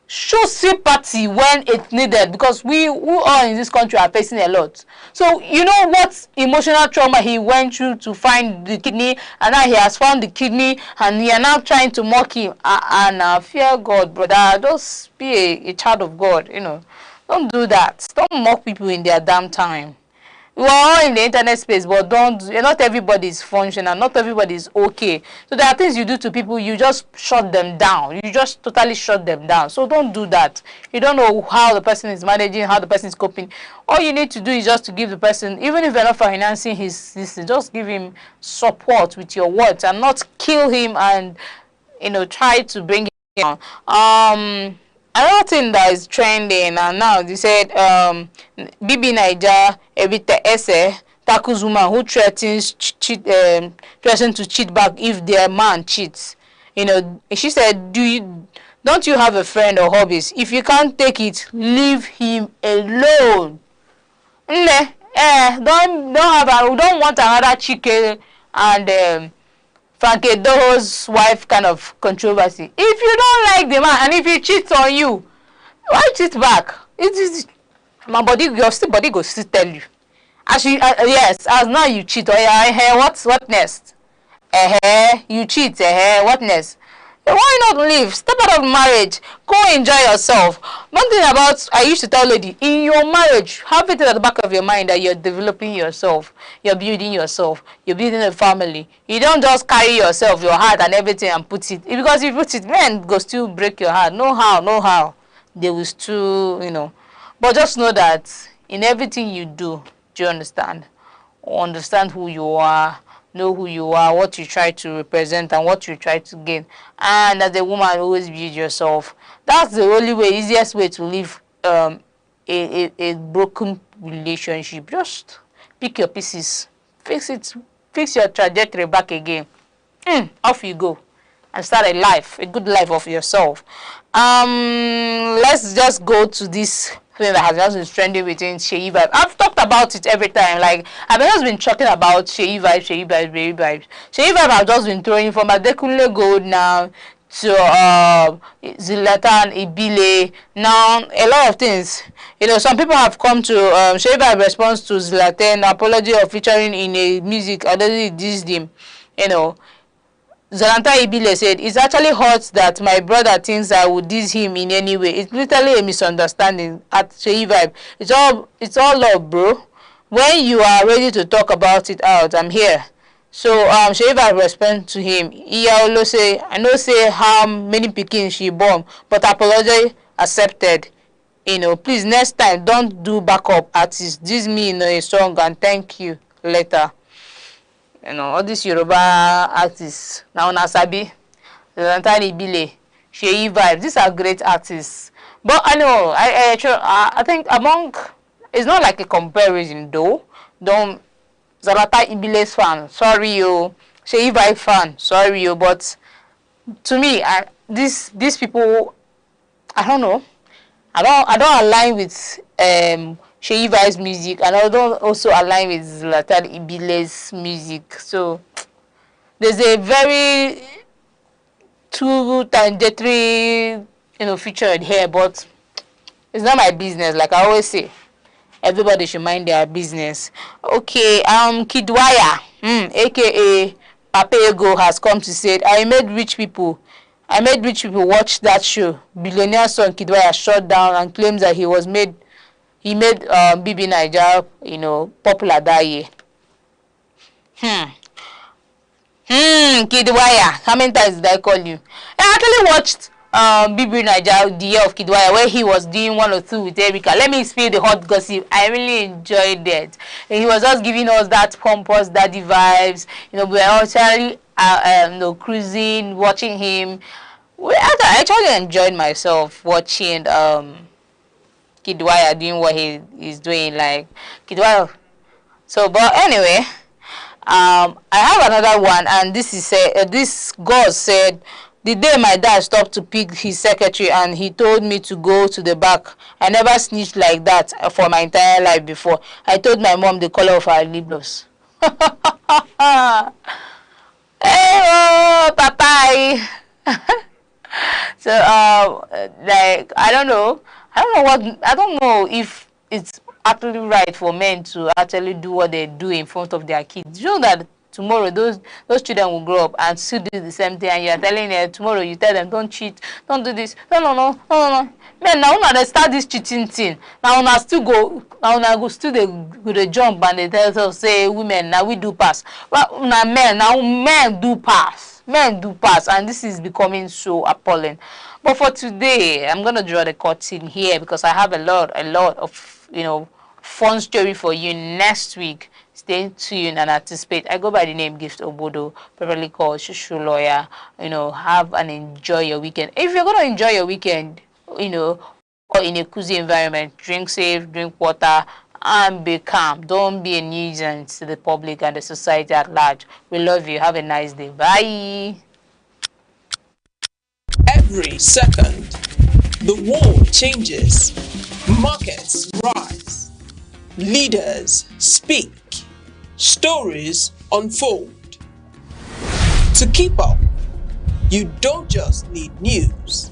show sympathy when it's needed, because we who are in this country are facing a lot. So you know what emotional trauma he went through to find the kidney, and now he has found the kidney, and you are now trying to mock him. And fear God, brother. Just be a child of God. You know, don't do that. Don't mock people in their damn time. We are all in the internet space, but not everybody is functional, not everybody is okay. So there are things you do to people, you just shut them down. You just totally shut them down. So don't do that. You don't know how the person is managing, how the person is coping. All you need to do is just to give the person, even if you're not financing his this, just give him support with your words and not kill him and, you know, try to bring him down. Another thing that is trending, and now they said Bibi Naija Ebite Ese tackles woman who threatens to cheat back if their man cheats. You know, she said, don't you have a friend or hobbies? If you can't take it, leave him alone. Don't want another chicken and Frankie Doho's wife kind of controversy. If you don't like the man and if he cheats on you, why cheat back? It is my body, your body goes to tell you. As you yes, as now you cheat. Oh yeah, what next? You cheat. What next? Why not leave? Step out of marriage. Go enjoy yourself. One thing about, I used to tell lady, in your marriage, have it at the back of your mind that you're developing yourself. You're building yourself. You're building a family. You don't just carry yourself, your heart and everything and put it. Because if you put it, men go still break your heart. No how. They will still, you know. But just know that in everything you do you understand? Understand who you are. Know who you are, what you try to represent, and what you try to gain. And as a woman, always build yourself. That's the only way, easiest way to live a broken relationship. Just pick your pieces, fix it, fix your trajectory back again. Off you go, and start a life, a good life of yourself. Let's just go to this thing that has just been trending within Sheyi Vibe. I've talked about it every time. Like, I've just been talking about Sheyi Vibe. Sheyi Vibe have just been throwing from Adekunle Gold now to Zlatan Ibile. Now, a lot of things. You know, some people have come to Sheyi Vibe response to Zlatan apology of featuring in a music. I don't diss him. You know, Zlatan Ibile said, it's actually hurt that my brother thinks I would diss him in any way. It's literally a misunderstanding at Sheyi Vibe. It's all love, bro. When you are ready to talk about it out, I'm here. So Sheyi Vibe respond to him. He also say, I know say how many pikin she born, but apology accepted. You know, please next time don't do backup artists. Diss me in a song and thank you later. You know, all these Yoruba artists, now Nasabi, Zlatan Ibile, Sheyi Vibe, these are great artists. But I know, I think among, it's not like a comparison though. Don't, Zlatan Ibile's fan, sorry you. Sheyi Vibe fan, sorry you. But to me, these people, I don't know. I don't align with Sheyi Vibe's music, and I don't also align with Zlatan Ibile's music. So there's a very two tangentially, you know, featured here, but it's not my business. Like I always say, everybody should mind their business. Okay, Kidwaya, aka Papego, has come to say, I made rich people watch that show. Billionaire son Kidwaya shut down and claims that he made Bibi Naija, you know, popular that year. Kidwaya, how many times did I call you? I actually watched Bibi Naija, the year of Kidwaya, where he was doing 1 or 2 with Erica. Let me spill the hot gossip. I really enjoyed it. And he was just giving us that pompous daddy vibes. You know, we were actually you know, cruising, watching him. I actually enjoyed myself watching Kidwaya doing what he is doing, like Kidwaya. So, but anyway, I have another one, and this is this God said The day my dad stopped to pick his secretary and he told me to go to the back, I never snitched like that for my entire life before. I told my mom the color of her lip gloss. Hey, oh, Papa. So, like, I don't know if it's actually right for men to actually do what they do in front of their kids. You know that tomorrow those children will grow up and still do the same thing, and you are telling them tomorrow, you tell them don't cheat, don't do this, no. Men, now una dey start this cheating thing. Now una still go, now una go still dey jump and they tell us say women now we do pass. But una men, now men do pass. Men do pass, and this is becoming so appalling. But for today, I'm gonna draw the curtain here because I have a lot of fun story for you next week. Stay tuned and anticipate. I go by the name Gift Obodo, probably called Shushu Lawyer. Have and enjoy your weekend. If you're gonna enjoy your weekend, or in a cozy environment, drink safe, drink water, and be calm. Don't be a nuisance to the public and the society at large. We love you. Have a nice day. Bye. Every second, the world changes, markets rise, leaders speak, stories unfold. To keep up, you don't just need news.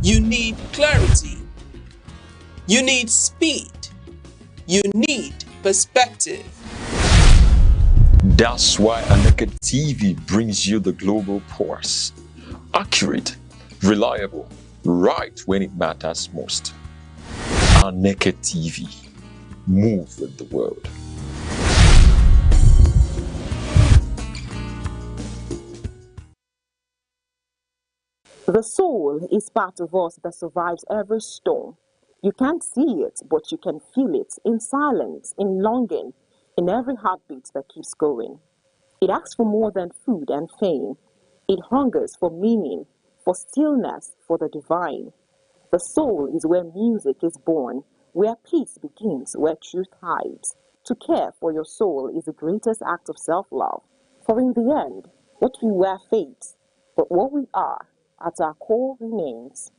You need clarity. You need speed. You need perspective. That's why Aneke TV brings you the global pulse. Accurate, reliable, right when it matters most. Aneke TV. Move with the world. The soul is part of us that survives every storm. You can't see it, but you can feel it in silence, in longing, in every heartbeat that keeps going. It asks for more than food and fame. It hungers for meaning, for stillness, for the divine. The soul is where music is born, where peace begins, where truth hides. To care for your soul is the greatest act of self-love. For in the end, what we were fades, but what we are at our core remains.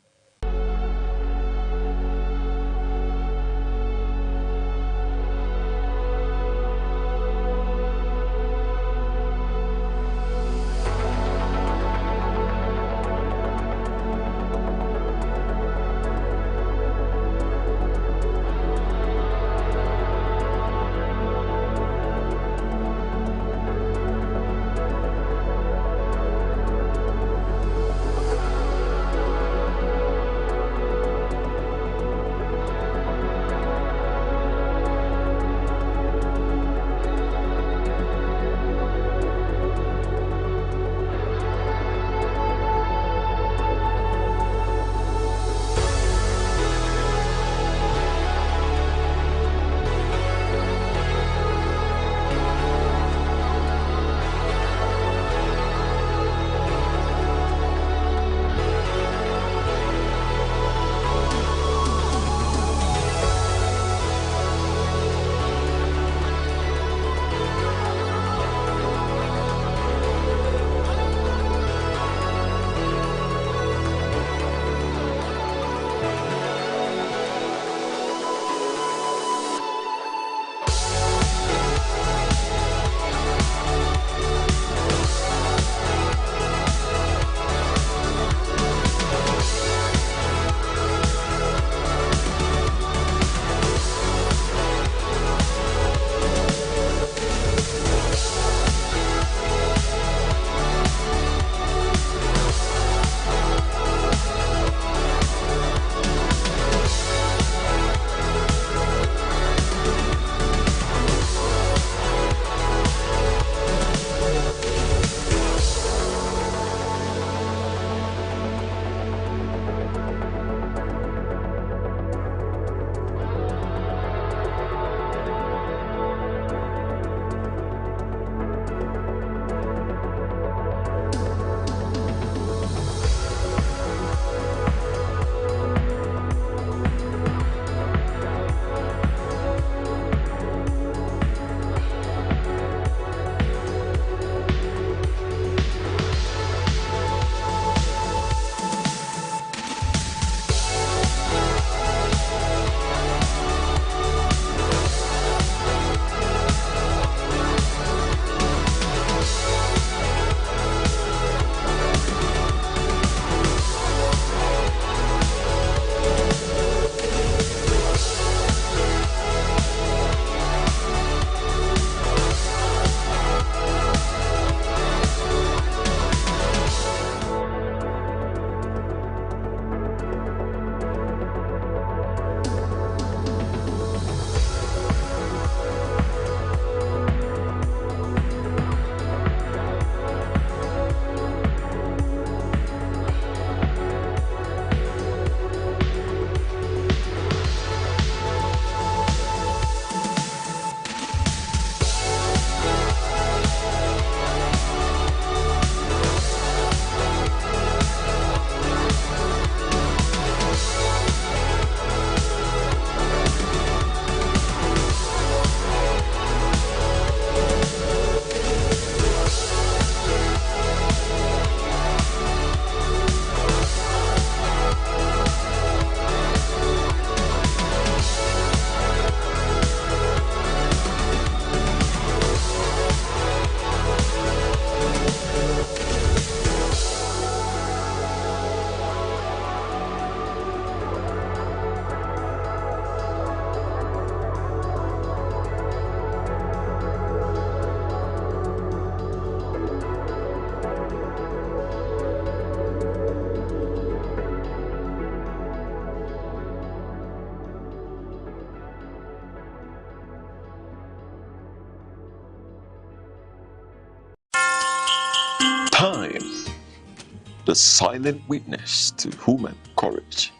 the silent witness to human courage,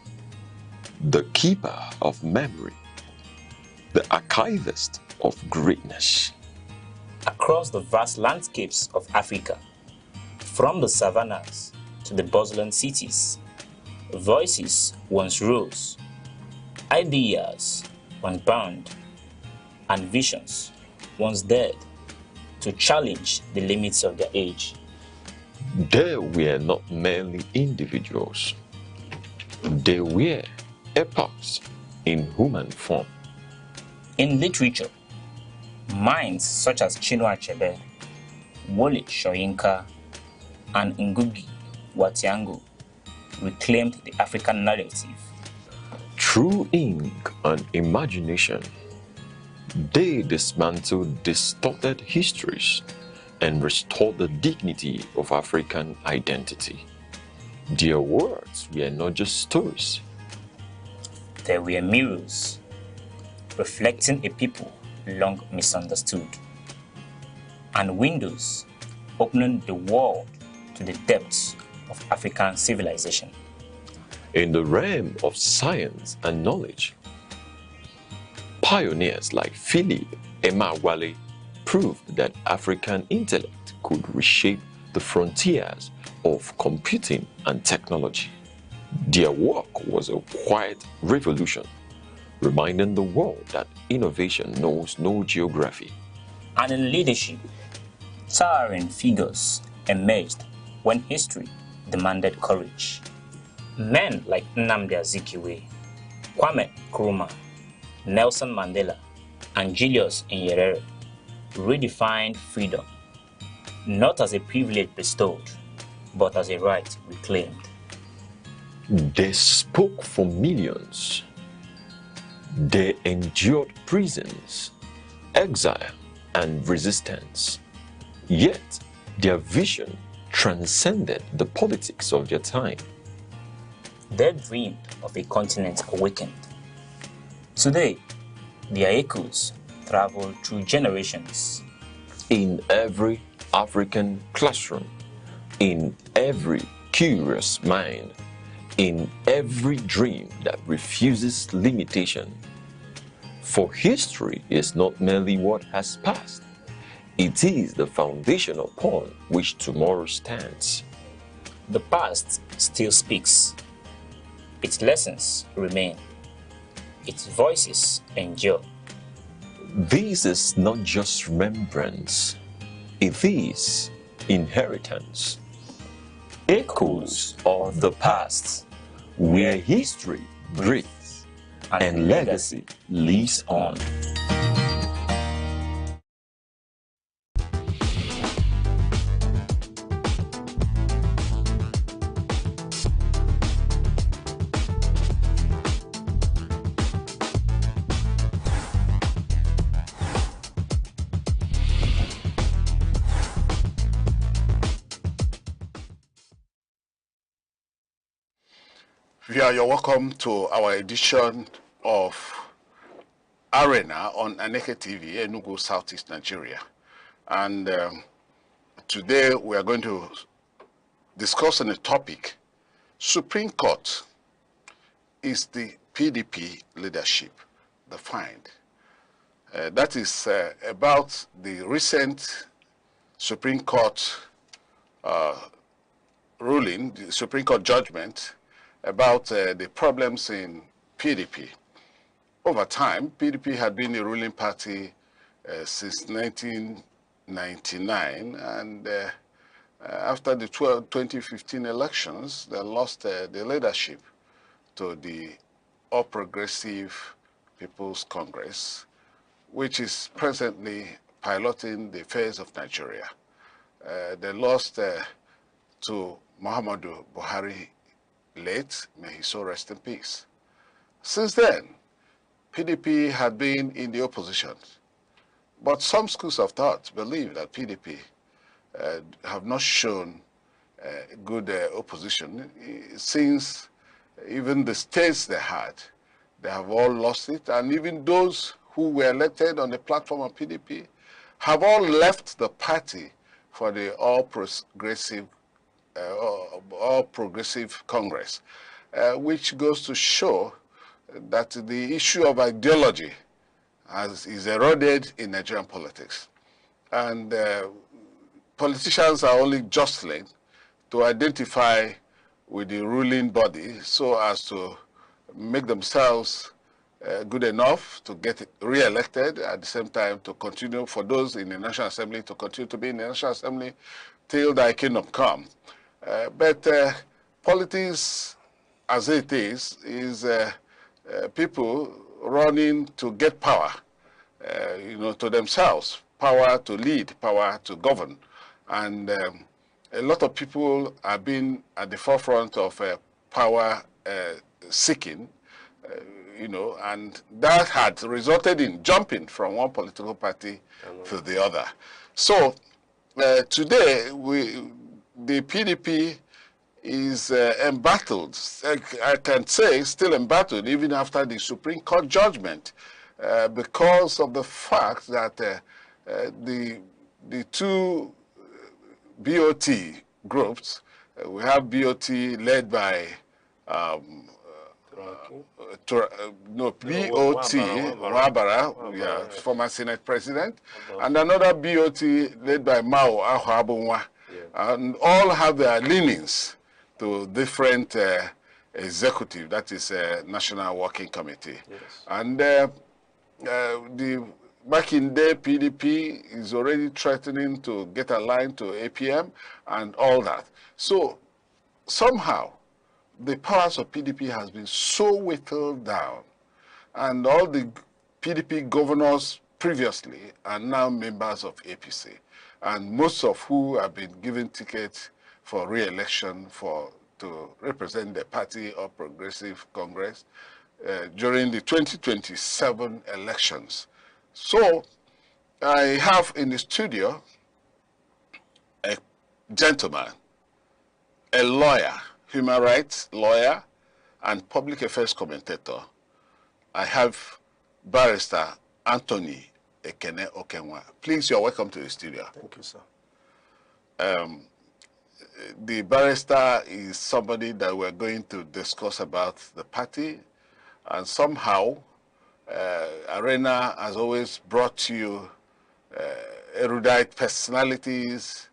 the keeper of memory, the archivist of greatness. Across the vast landscapes of Africa, from the savannas to the bustling cities, voices once rose, ideas once bound, and visions once dared to challenge the limits of their age. They were not merely individuals. They were epochs in human form. In literature, minds such as Chinua Achebe, Wole Soyinka, and Ngugi wa Thiong'o reclaimed the African narrative. Through ink and imagination, they dismantled distorted histories and restored the dignity of African identity. Their words were not just stories. They were mirrors, reflecting a people long misunderstood, and windows opening the world to the depths of African civilization. In the realm of science and knowledge, pioneers like Philip Emeagwali proved that African intellect could reshape the frontiers of computing and technology. Their work was a quiet revolution, reminding the world that innovation knows no geography. And in leadership, towering figures emerged when history demanded courage. Men like Nnamdi Azikiwe, Kwame Nkrumah, Nelson Mandela, and Julius Nyerere redefined freedom, not as a privilege bestowed, but as a right reclaimed. They spoke for millions. They endured prisons, exile, and resistance. Yet, their vision transcended the politics of their time. They dreamed of a continent awakened. Today, their echoes travel through generations. In every African classroom, in every curious mind, in every dream that refuses limitation. For history is not merely what has passed, it is the foundation upon which tomorrow stands. The past still speaks. Its lessons remain. Its voices endure. This is not just remembrance, it is inheritance. Echoes of the past, where history breathes and legacy lives on. You're welcome to our edition of Arena on Aneke TV, Enugu, Southeast Nigeria. And today we are going to discuss on a topic: Supreme Court, is the PDP leadership defined? That is about the recent Supreme Court ruling, the Supreme Court judgment about the problems in PDP. Over time, PDP had been a ruling party since 1999, and after the 2015 elections, they lost the leadership to the All Progressive People's Congress, which is presently piloting the affairs of Nigeria. They lost to Muhammadu Buhari, late, may he so rest in peace. Since then, PDP had been in the opposition, but some schools of thought believe that PDP have not shown good opposition since even the states they had, they have all lost it, and even those who were elected on the platform of PDP have all left the party for the All Progressive All Progressive Congress, which goes to show that the issue of ideology is eroded in Nigerian politics. And politicians are only jostling to identify with the ruling body so as to make themselves good enough to get re-elected, at the same time to continue, for those in the National Assembly, to continue to be in the National Assembly till thy kingdom come. But politics, as it is people running to get power, to themselves, power to lead, power to govern. And a lot of people have been at the forefront of power seeking, and that had resulted in jumping from one political party to the other. So today, the PDP is embattled. I can say still embattled even after the Supreme Court judgment, because of the fact that the two BOT groups, we have BOT led by BOT Wabara, former Senate President, and another BOT led by Mao Ahuabunwa, and all have their leanings to different executive, that is National Working Committee. Yes. And the back in day, PDP is already threatening to get aligned to APM and all that. So somehow, the powers of PDP has been so whittled down, and all the PDP governors previously are now members of APC, and most of who have been given tickets for re-election to represent the party or Progressive Congress during the 2027 elections. So I have in the studio a gentleman, a lawyer, human rights lawyer, and public affairs commentator. I have Barrister Anthony Ekene Okenwa. Please, you're welcome to the studio. Thank you, sir. The barrister is somebody that we're going to discuss about the party, and somehow Arena has always brought you erudite personalities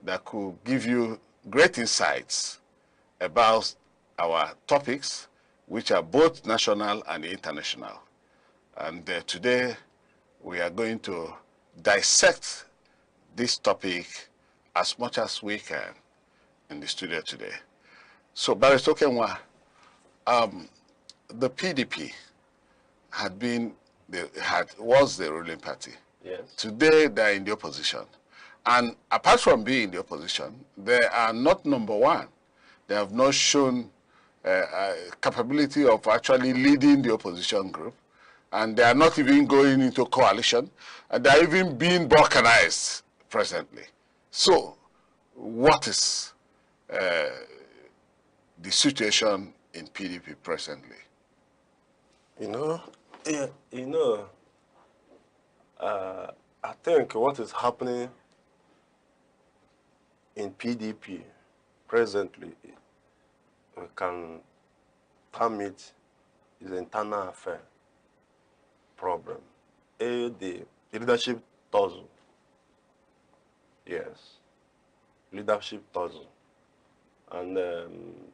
that could give you great insights about our topics, which are both national and international. And today, we are going to dissect this topic as much as we can in the studio today. So, Barrister Okenwa, the PDP was the ruling party. Yes. Today, they're in the opposition. And apart from being in the opposition, they are not number one. They have not shown capability of actually leading the opposition group. And they are not even going into coalition. And they are even being balkanized presently. So, what is the situation in PDP presently? I think what is happening in PDP presently, we can term it is an internal affair problem. The leadership tussle. Yes, leadership tussle. And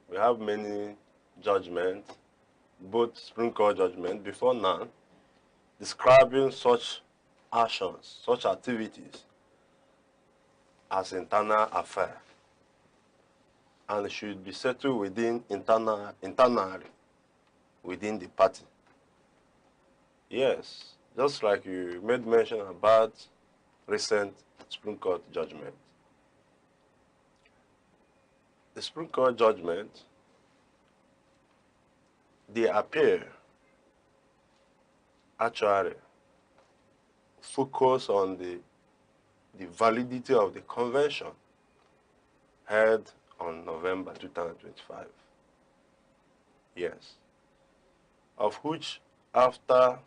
we have many judgments, both Supreme Court judgment before now, describing such actions, such activities as internal affair, and should be settled within internally within the party. Yes, just like you made mention about recent Supreme Court judgment. The Supreme Court judgment, they appear actually focus on the validity of the convention held on November 2025. Yes. Of which, after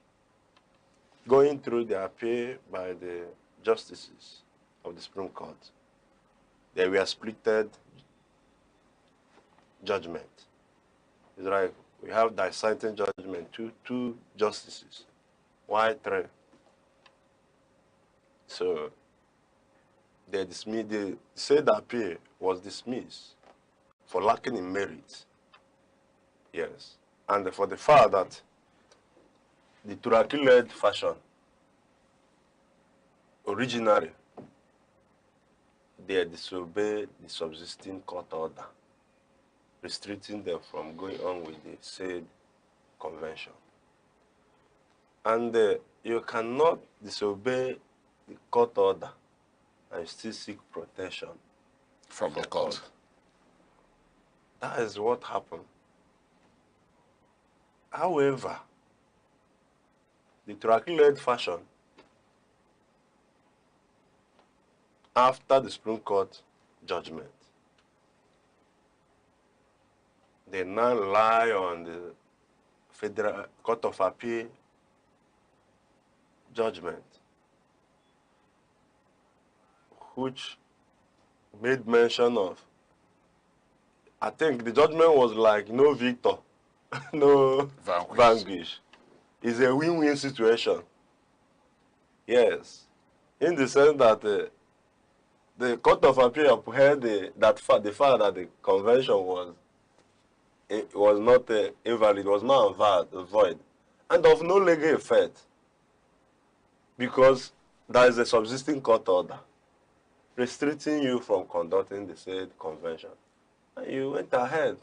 going through the appeal by the justices of the Supreme Court, they were splitted judgment. It's like we have dissenting judgment, two justices. Why 3? So they said the appeal was dismissed for lacking in merit. Yes. And for the fact that the Turaki-led fashion, originally, they disobeyed the subsisting court order, restricting them from going on with the said convention. And you cannot disobey the court order and still seek protection from the court. That is what happened. However, the Turaki-led fashion, after the Supreme Court judgment, they now rely on the Federal Court of Appeal judgment, which made mention of, I think the judgment was like, no victor, no vanquish. It's a win-win situation. Yes. In the sense that the Court of Appeal upheld the fact that the convention was not invalid, was not void, and of no legal effect, because there is a subsisting court order restricting you from conducting the said convention. And you went ahead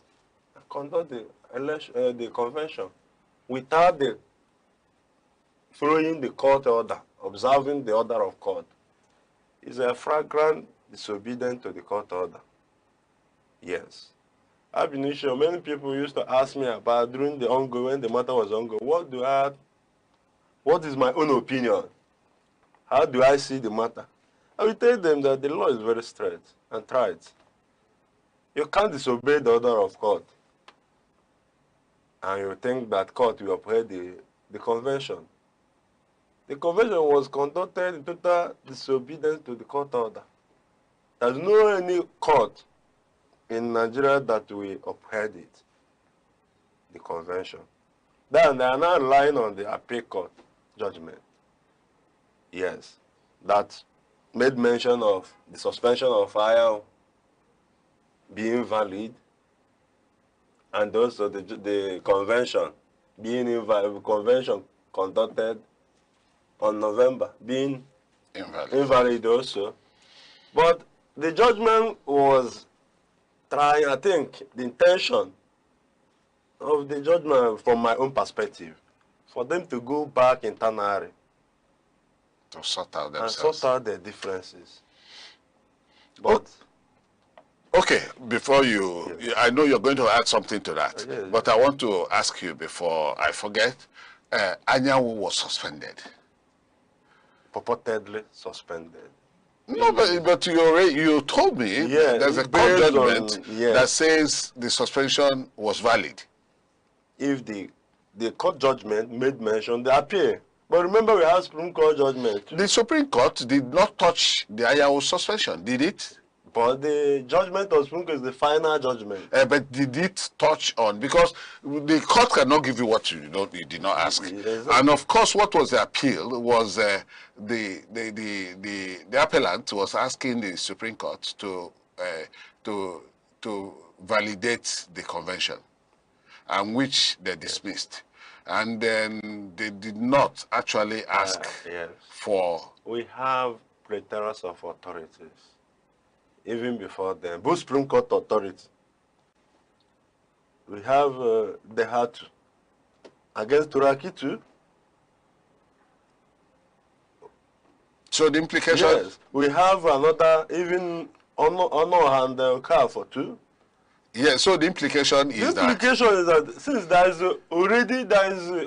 and conducted the convention without following the court order, observing the order of court. It's a flagrant disobedience to the court order. Yes. Ab initio, many people used to ask me about during the ongoing, when the matter was ongoing, what is my own opinion? How do I see the matter? I will tell them that the law is very straight and tried. You can't disobey the order of court. And you think that court will uphold the convention. The convention was conducted in total disobedience to the court order. There's no any court in Nigeria that will uphold it, the convention. Then they are now relying on the appeal court judgment. Yes, that made mention of the suspension of fire being valid, and also the convention being invalid, convention conducted on November being invalid also. But the judgment was trying, I think, the intention of the judgment from my own perspective, for them to go back internally to sort out themselves. And sort out their differences. But okay, before I know you're going to add something to that, but I want to ask you before I forget, Anyanwu was suspended. Purportedly suspended. No, but you told me there's a court judgment that says the suspension was valid. If the court judgment made mention, they appeal. But remember, we have Supreme Court judgment. The Supreme Court did not touch the Anyanwu suspension, did it? But the judgment of Supreme Court is the final judgment. But did it touch on, because the court cannot give you what you did not ask. And of course, what was the appeal was the appellant was asking the Supreme Court to validate the convention, and which they dismissed. And then they did not actually ask for. We have preterors of authorities. Even before then, both Supreme Court authorities, we have the hat against Turaki too. So the implication? Yes, we have another, even Honor and Car for two. Yeah, so the implication is that? The implication is that since there is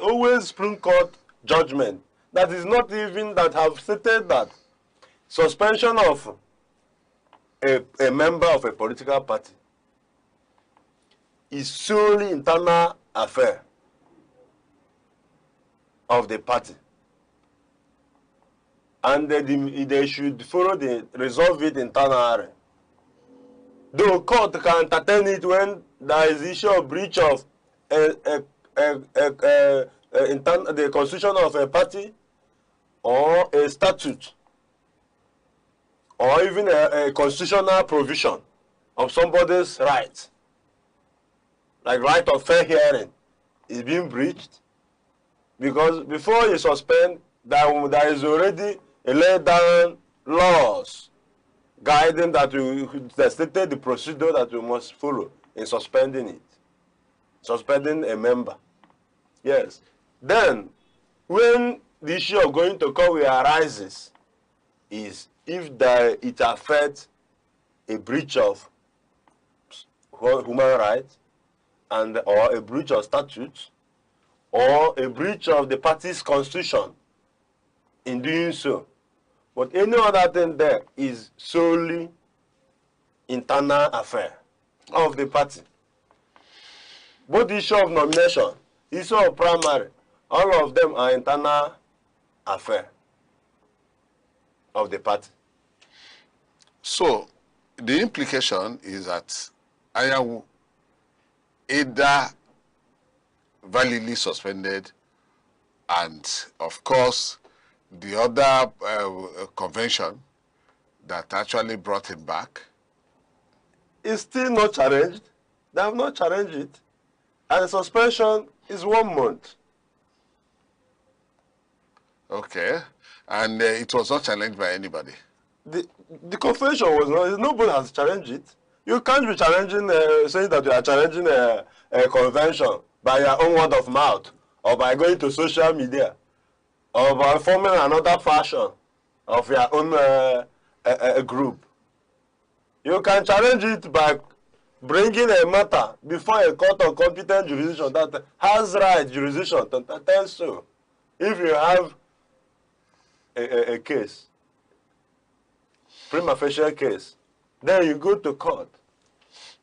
always Supreme Court judgment, that is not even that have stated that suspension of a member of a political party is solely internal affair of the party, and they should resolve it internally. The court can entertain it when there is the issue of breach of the constitution of a party or a statute or even a constitutional provision of somebody's right, like right of fair hearing, is being breached, because before you suspend, there is already a laid down laws guiding that that stated the procedure that you must follow in suspending it, suspending a member. Yes. Then, when the issue of going to court arises, is if it affects a breach of human rights and or a breach of statutes or a breach of the party's constitution in doing so. But any other thing there is solely internal affair of the party. Both the issue of nomination, issue of primary, all of them are internal affair of the party. So the implication is that Ayawu either validly suspended, and of course the other convention that actually brought him back is still not challenged. They have not challenged it, and the suspension is 1 month. Okay, and it was not challenged by anybody. The convention was not. Nobody has challenged it. You can't be challenging, saying that you are challenging a convention by your own word of mouth, or by going to social media, or by forming another faction of your own group. You can challenge it by bringing a matter before a court of competent jurisdiction that has right jurisdiction to attend so. If you have a case, prima facie case, then you go to court.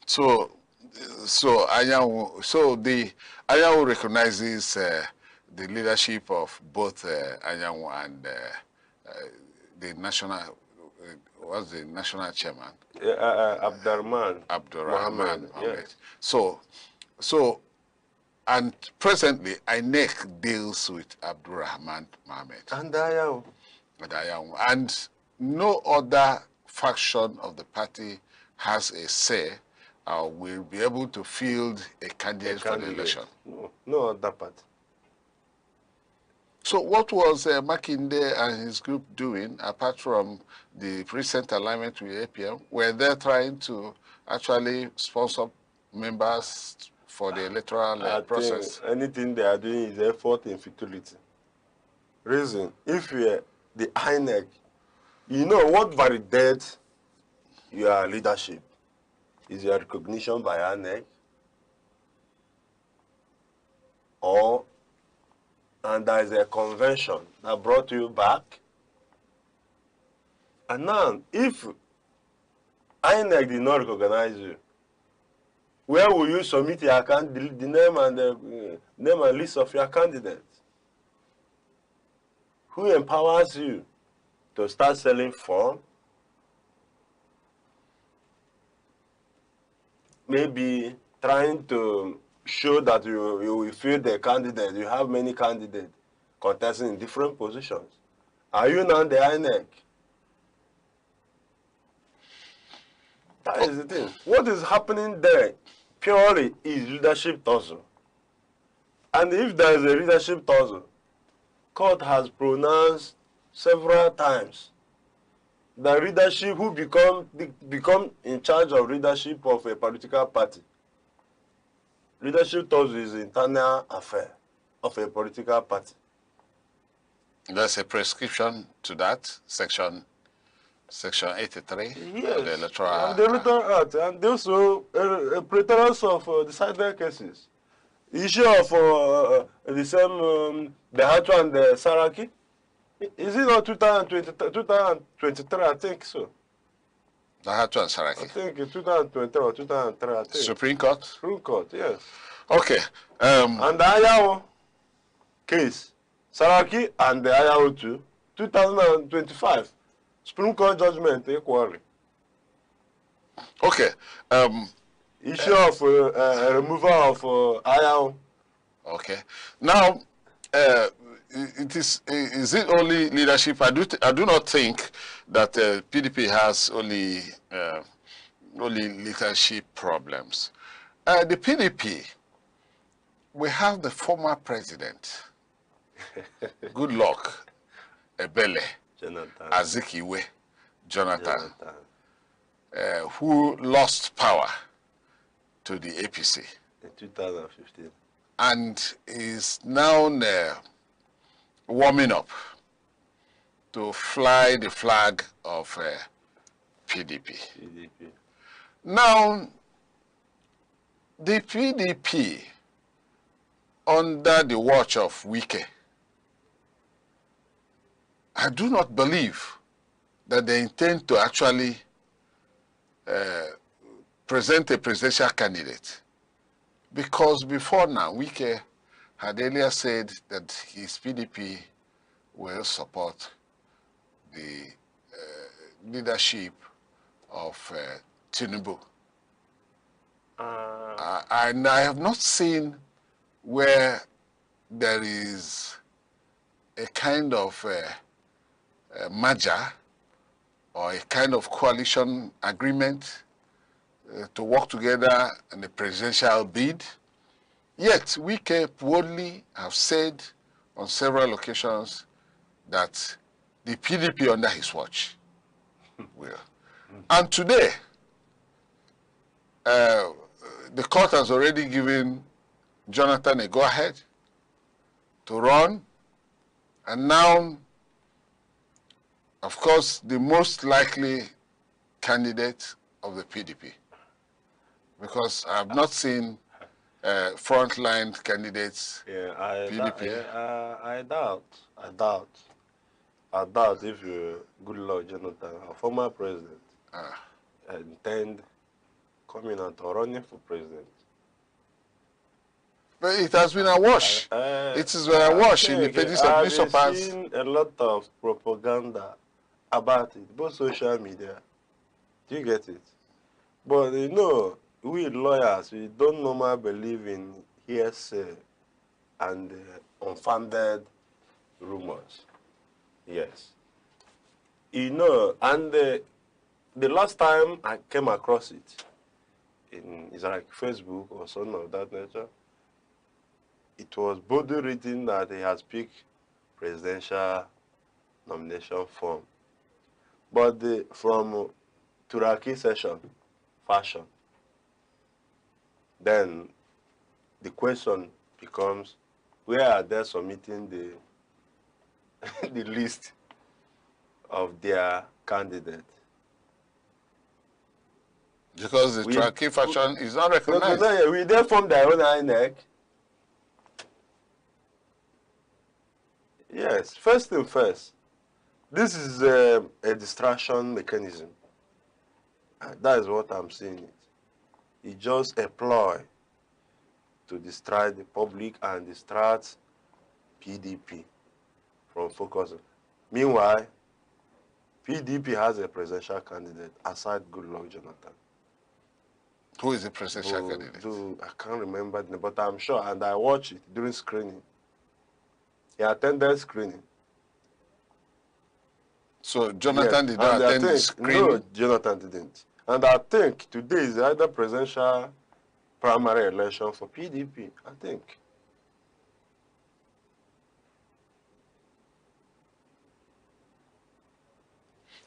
So the Ayawu recognizes the leadership of both Ayawu and the national, what's the national chairman? Abdurrahman. Mohammed. Yes. So, and presently, inec deals with Abdurrahman Mohammed. And Ayawu. And no other faction of the party has a say will be able to field a candidate for the election. No other party. So what was Makinde and his group doing, apart from the recent alignment with APM? Were they trying to actually sponsor members for the electoral process? Anything they are doing is effort in futility. Reason, if you the INEC, you know what validates your leadership is your recognition by INEC, and there is a convention that brought you back. And now, if INEC did not recognize you, where will you submit your the name and the name and list of your candidates? Who empowers you to start selling form? Maybe trying to show that you will field the candidate. You have many candidates contesting in different positions. Are you now the INEC? That is the thing. What is happening there purely is leadership tussle. And if there is a leadership tussle, court has pronounced several times the leadership who become in charge of leadership of a political party. Leadership tussle is internal affair of a political party. There's a prescription to that, section 83 yes, of the Electoral Act. The Electoral Act, and also preterance of decided cases. Issue of the same Behatu and Saraki. Is it not 2023? I think so. Behatu and Saraki. I think 2023 or 2003. I think. Supreme Court? Supreme Court, yes. Okay. And the Ayawu case, Saraki and the Ayawu too, 2025. Supreme Court judgment equally. Okay. issue of removal of iron. Okay. Now, is it only leadership? I do not think that PDP has only leadership problems. The PDP, we have the former president, good luck, Ebele, Azikiwe, Jonathan. Who lost power to the APC in 2015 and is now warming up to fly the flag of PDP. Now, the PDP, under the watch of Wike, I do not believe that they intend to actually present a presidential candidate, because before now, Wike had earlier said that his PDP will support the leadership of Tinubu. And I have not seen where there is a kind of merger or a kind of coalition agreement to work together in a presidential bid. Yet, Wike boldly have said on several occasions that the PDP under his watch will. And today, the court has already given Jonathan a go-ahead to run, and now, of course, the most likely candidate of the PDP, because I have not seen frontline candidates. Yeah, PDP. I doubt if good luck Jonathan, our former president, intend coming out or running for president. But it has been a wash. It is a wash in the pages of newspapers. I've seen a lot of propaganda about it, both social media. Do you get it? But you know, we lawyers, we don't normally believe in hearsay and unfounded rumors. Yes. You know, and the last time I came across it, it's like Facebook or something of that nature, it was boldly written that he has picked presidential nomination form. But from Turaki session, fashion, then the question becomes, where are they submitting the the list of their candidate? Because the Turaki fashion is not recognized. No, we they form their own inec. Yes, first thing first, this is a distraction mechanism. That is what I'm seeing it. It's just a ploy to distract the public and distract PDP from focusing. Meanwhile, PDP has a presidential candidate aside Goodluck Jonathan. Who is the presidential candidate? I can't remember the name, but I'm sure, and I watched it during screening. He attended screening. So Jonathan did not attend the screening? No, Jonathan didn't. And I think today is either presidential primary election for PDP, I think.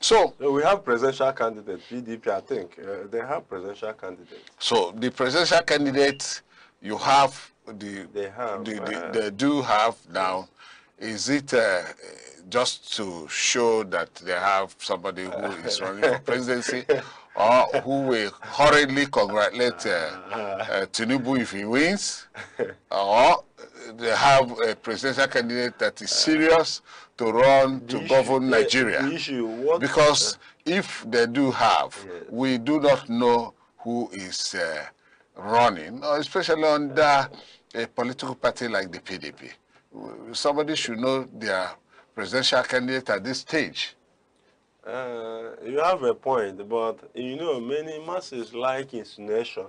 So we have presidential candidate, PDP, I think. They have presidential candidate. So the presidential candidate you have, they do have now, is it just to show that they have somebody who is running for presidency, or who will hurriedly congratulate Tinubu if he wins, or they have a presidential candidate that is serious to run to govern Nigeria? Because if they do have, we do not know who is running, or especially under a political party like the PDP. Somebody should know their presidential candidate at this stage. You have a point, but you know, many masses like insinuation.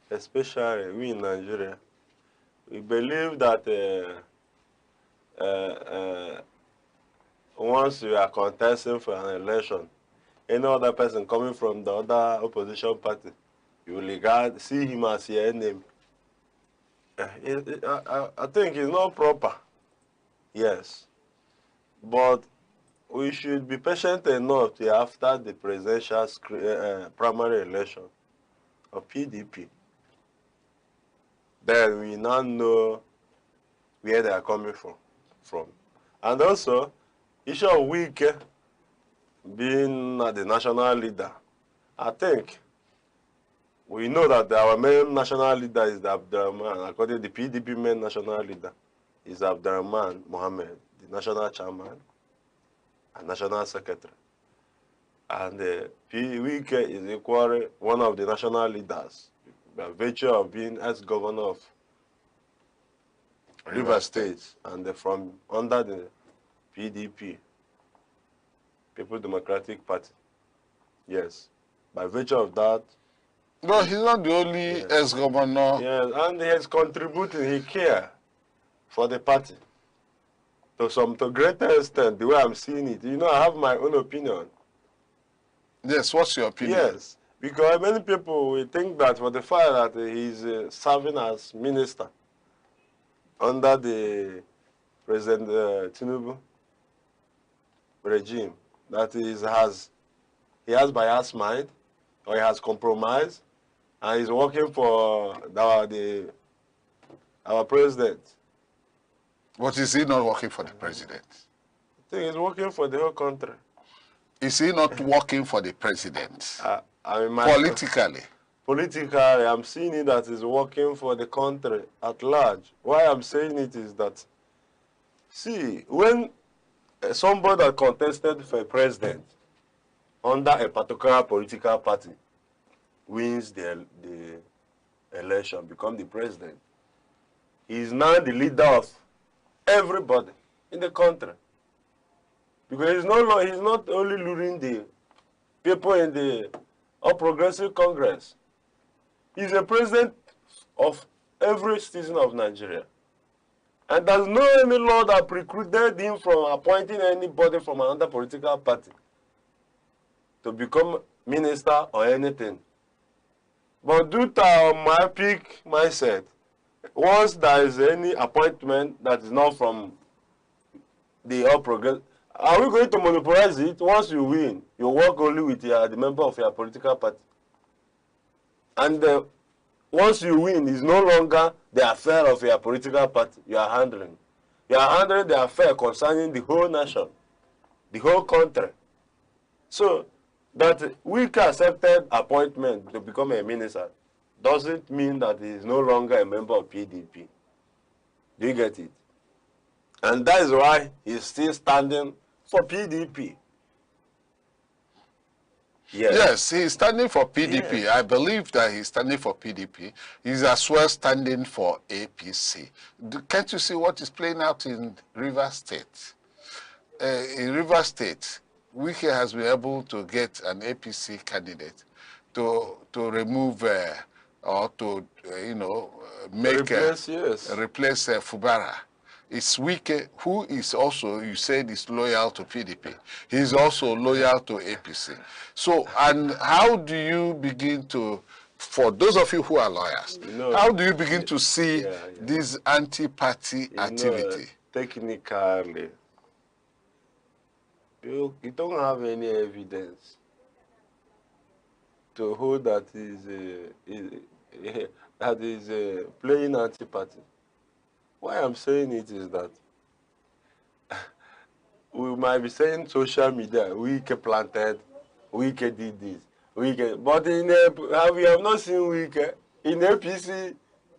especially we in Nigeria, we believe that once you are contesting for an election, any other person coming from the other opposition party, you will see him as your enemy. I think it's not proper, yes, but we should be patient enough till after the presidential primary election of PDP. Then we now know where they are coming from. And also, issue of wike being the national leader, I think we know that our main national leader is Abdurrahman. According to the PDP main national leader is Abdurrahman Mohammed, the national chairman and national secretary. And wike is equally one of the national leaders by virtue of being ex-governor of Rivers State and from under the PDP, People Democratic Party. Yes. By virtue of that. No, he's not the only ex-governor. Yes, and he has contributed, he cares for the party. To greater extent, the way I'm seeing it. You know, I have my own opinion. Yes, what's your opinion? Yes, because many people will think that for the fact that he's serving as minister under the President Tinubu regime, that he has biased mind, or he has compromised, and he's working for our president. But is he not working for the president? I think he's working for the whole country. Is he not working for the president? Politically? Politically, I'm seeing it that he's working for the country at large. Why I'm saying it is that, see, when somebody that contested for president under a particular political party wins the election, become the president, he is now the leader of everybody in the country. Because he's not only leading the people in the All Progressive Congress. He's the president of every citizen of Nigeria. And there's no any law that precluded him from appointing anybody from another political party to become minister or anything. But due to our myopic mindset, once there is any appointment that is not from the All Progressive, are we going to monopolize it? Once you win, you work only with the member of your political party. And once you win, it's no longer the affair of your political party you are handling. You are handling the affair concerning the whole nation, the whole country. So that Wike accepted appointment to become a minister doesn't mean that he is no longer a member of PDP. Do you get it? And that is why he's still standing for PDP. Yes, he's standing for PDP. Yes. I believe that he's standing for PDP. He's as well standing for APC. Can't you see what is playing out in Rivers State? In Rivers State, Wike has been able to get an APC candidate to remove or to replace Fubara. It's Wike, who is also, you said, is loyal to PDP. He's also loyal to APC. So, and how do you begin to, for those of you who are lawyers, how do you begin to see this anti-party activity? Technically, you don't have any evidence to hold that is playing anti-party. Why I'm saying it is that we might be saying social media, Wike planted, Wike did this, Wike, but we have not seen Wike in APC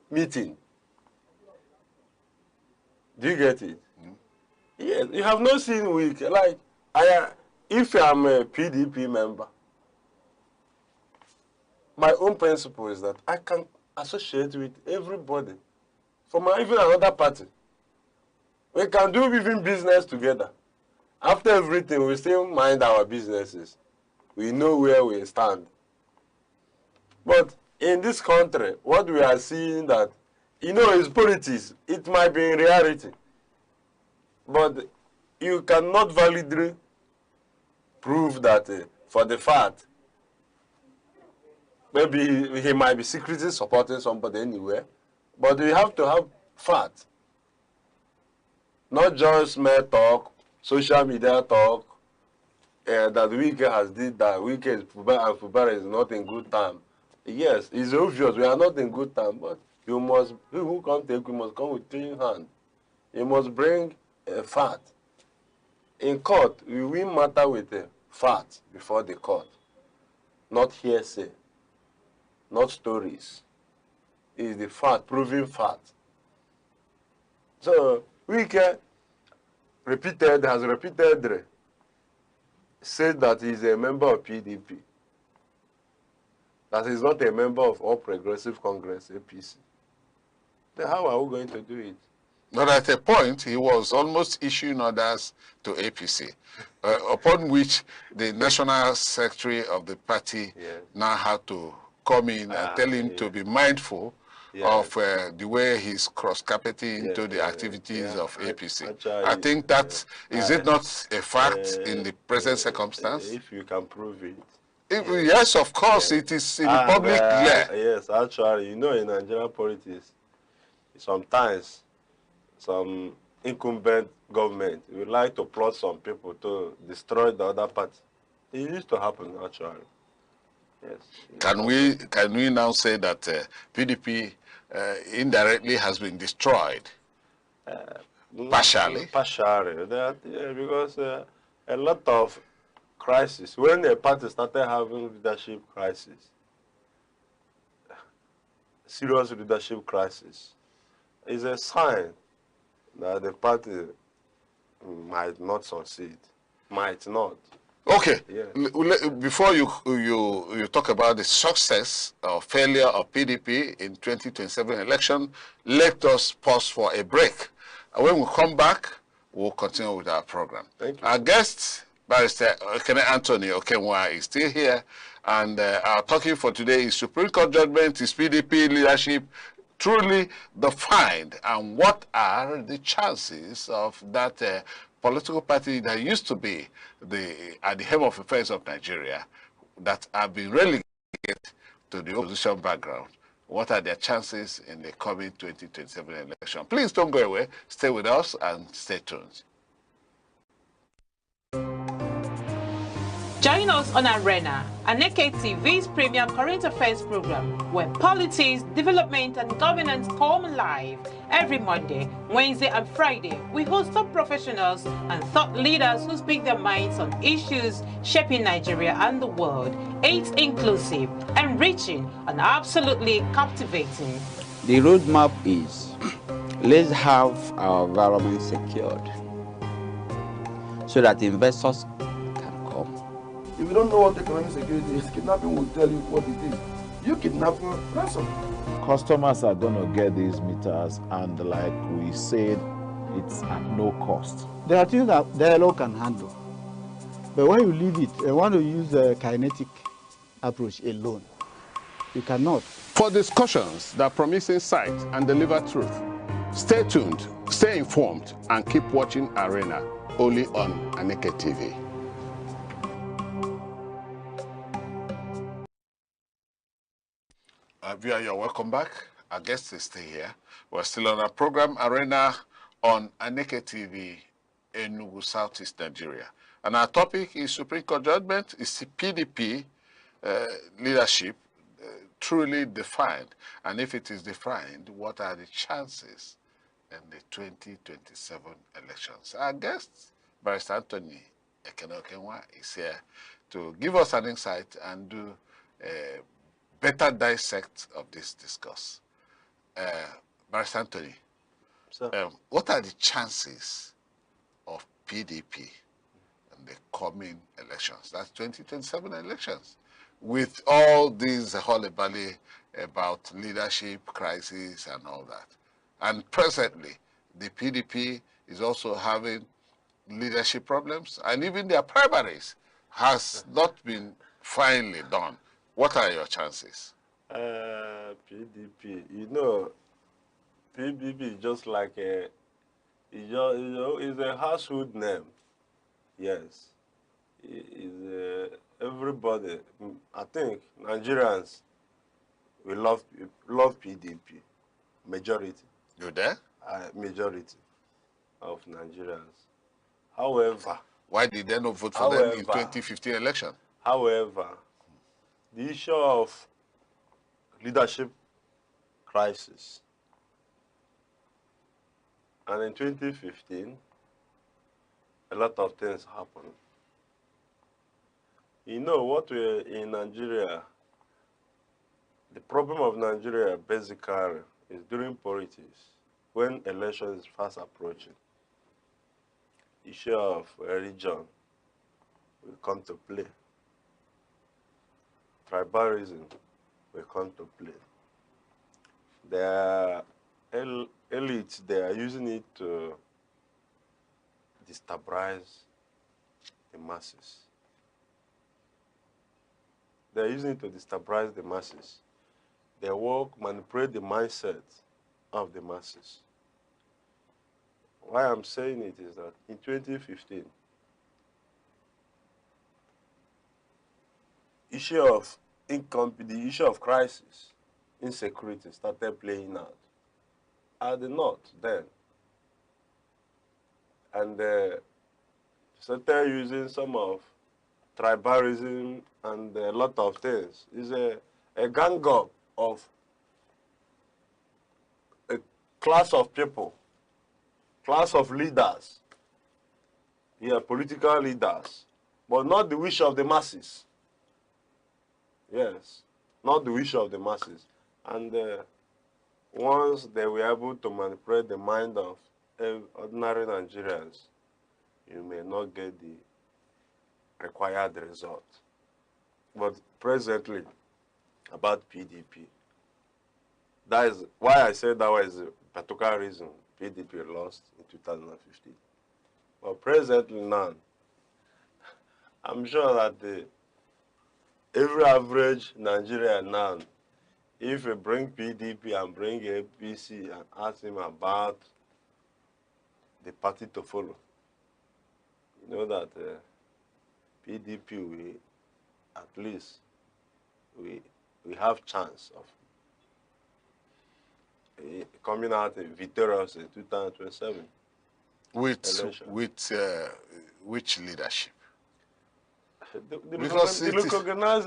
meeting. Do you get it? Yes, you have not seen Wike. Like, if I'm a PDP member, my own principle is that I can associate with everybody from even another party. We can do even business together. After everything, we still mind our businesses. We know where we stand. But in this country, what we are seeing that, you know, is politics. It might be in reality. But you cannot validly prove that for the fact, maybe he might be secretly supporting somebody anywhere, but we have to have fact. Not just mere talk, social media talk, that wike has did that, wike is and Fubara is not in good time. Yes, it's obvious we are not in good time, but you must, people who come take, you must come with clean hand. You must bring a fact. In court, we win matter with a fact before the court, not hearsay, not stories. It is the fact, proving fact. So wike has repeatedly said that he is a member of PDP, that he is not a member of All Progressive Congress, APC. Then how are we going to do it? But at a point, he was almost issuing orders to APC, upon which the national secretary of the party now had to come in and tell him to be mindful of the way he's cross-carpeting into the activities of APC. Actually, I think that, is it not a fact in the present circumstance? If you can prove it. Yes, of course, it is in the public glare. Yes, actually, you know, in Nigerian politics, sometimes some incumbent government would like to plot some people to destroy the other party. It used to happen, actually. Yes. Can we now say that PDP indirectly has been destroyed? Partially? Partially. Because a lot of crisis, when a party started having leadership crisis, serious leadership crisis, is a sign that the party might not succeed. Might not. Okay. Yeah. Before you talk about the success or failure of PDP in 2027 election, let us pause for a break. And when we come back, we'll continue with our program. Thank you. Our guest, Barrister Anthony Okenwa, is still here, and our talking for today is Supreme Court judgment, is PDP leadership truly defined, and what are the chances of that political party that used to be at the helm of affairs of Nigeria, that have been relegated to the opposition background? What are their chances in the coming 2027 election? Please don't go away. Stay with us and stay tuned. Join us on Arena, Aneke TV's premier current affairs program, where politics, development, and governance come alive. Every Monday, Wednesday, and Friday, we host top professionals and thought leaders who speak their minds on issues shaping Nigeria and the world. It's inclusive, enriching, and absolutely captivating. The roadmap is, let's have our environment secured so that investors can come. If you don't know what economic security is, kidnapping will tell you what it is. You kidnap for ransom. Customers are going to get these meters, and like we said, it's at no cost. There are things that dialogue can handle. But when you leave it, you want to use the kinetic approach alone. You cannot. For discussions that promise insight and deliver truth, stay tuned, stay informed, and keep watching Arena, only on Aneke TV. Via, you're welcome back. Our guests stay here. We're still on our program, Arena, on Aneke TV, Enugu, Southeast Nigeria. And our topic is Supreme Court judgment. Is PDP leadership truly defined? And if it is defined, what are the chances in the 2027 elections? Our guest, Barrister Anthony Okenwa, is here to give us an insight and do a better dissect of this discourse. Barrister Anthony, what are the chances of PDP in the coming elections? That's 2027 elections. With all these hullabaloo about leadership crisis and all that. And presently, the PDP is also having leadership problems, and even their primaries has not been finally done. What are your chances? PDP, you know, PDP is just like a, it's a household name. Yes, is everybody. I think Nigerians we love PDP. Majority. You there? Majority of Nigerians. However, why did they not vote for them in 2015 election? However, the issue of leadership crisis, and in 2015, a lot of things happened. You know what we in Nigeria, the problem of Nigeria basically is during politics, when election is fast approaching, issue of religion will come to play. Tribalism will come to play. The elites, they are using it to destabilize the masses. They are using it to destabilize the masses. They work, manipulate the mindset of the masses. Why I'm saying it is that in 2015, the issue of crisis, insecurity started playing out at the north then. And started using some of tribalism and a lot of things. It's a gang up of a class of people, class of leaders, political leaders, but not the wish of the masses. Yes, not the wish of the masses. And once they were able to manipulate the mind of ordinary Nigerians, you may not get the required result. But presently, about PDP, that is why I said that was a particular reason PDP lost in 2015. But presently now, I'm sure that every average Nigerian now, if you bring PDP and bring APC and ask him about the party to follow, you know that PDP, we at least we have chance of coming out victorious in 2027. With which leadership? Because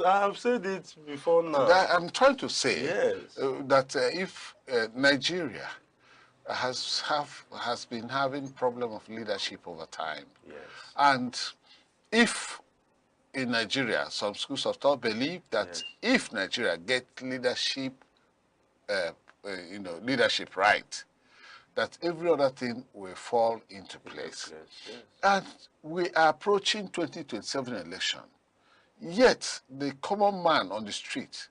I have said it before now. I'm trying to say yes. That if Nigeria has been having problem of leadership over time, yes. And if in Nigeria some schools of thought believe that yes. If Nigeria get leadership, leadership right, that every other thing will fall into place. Yes. And we are approaching 2027 election. Yet, the common man on the street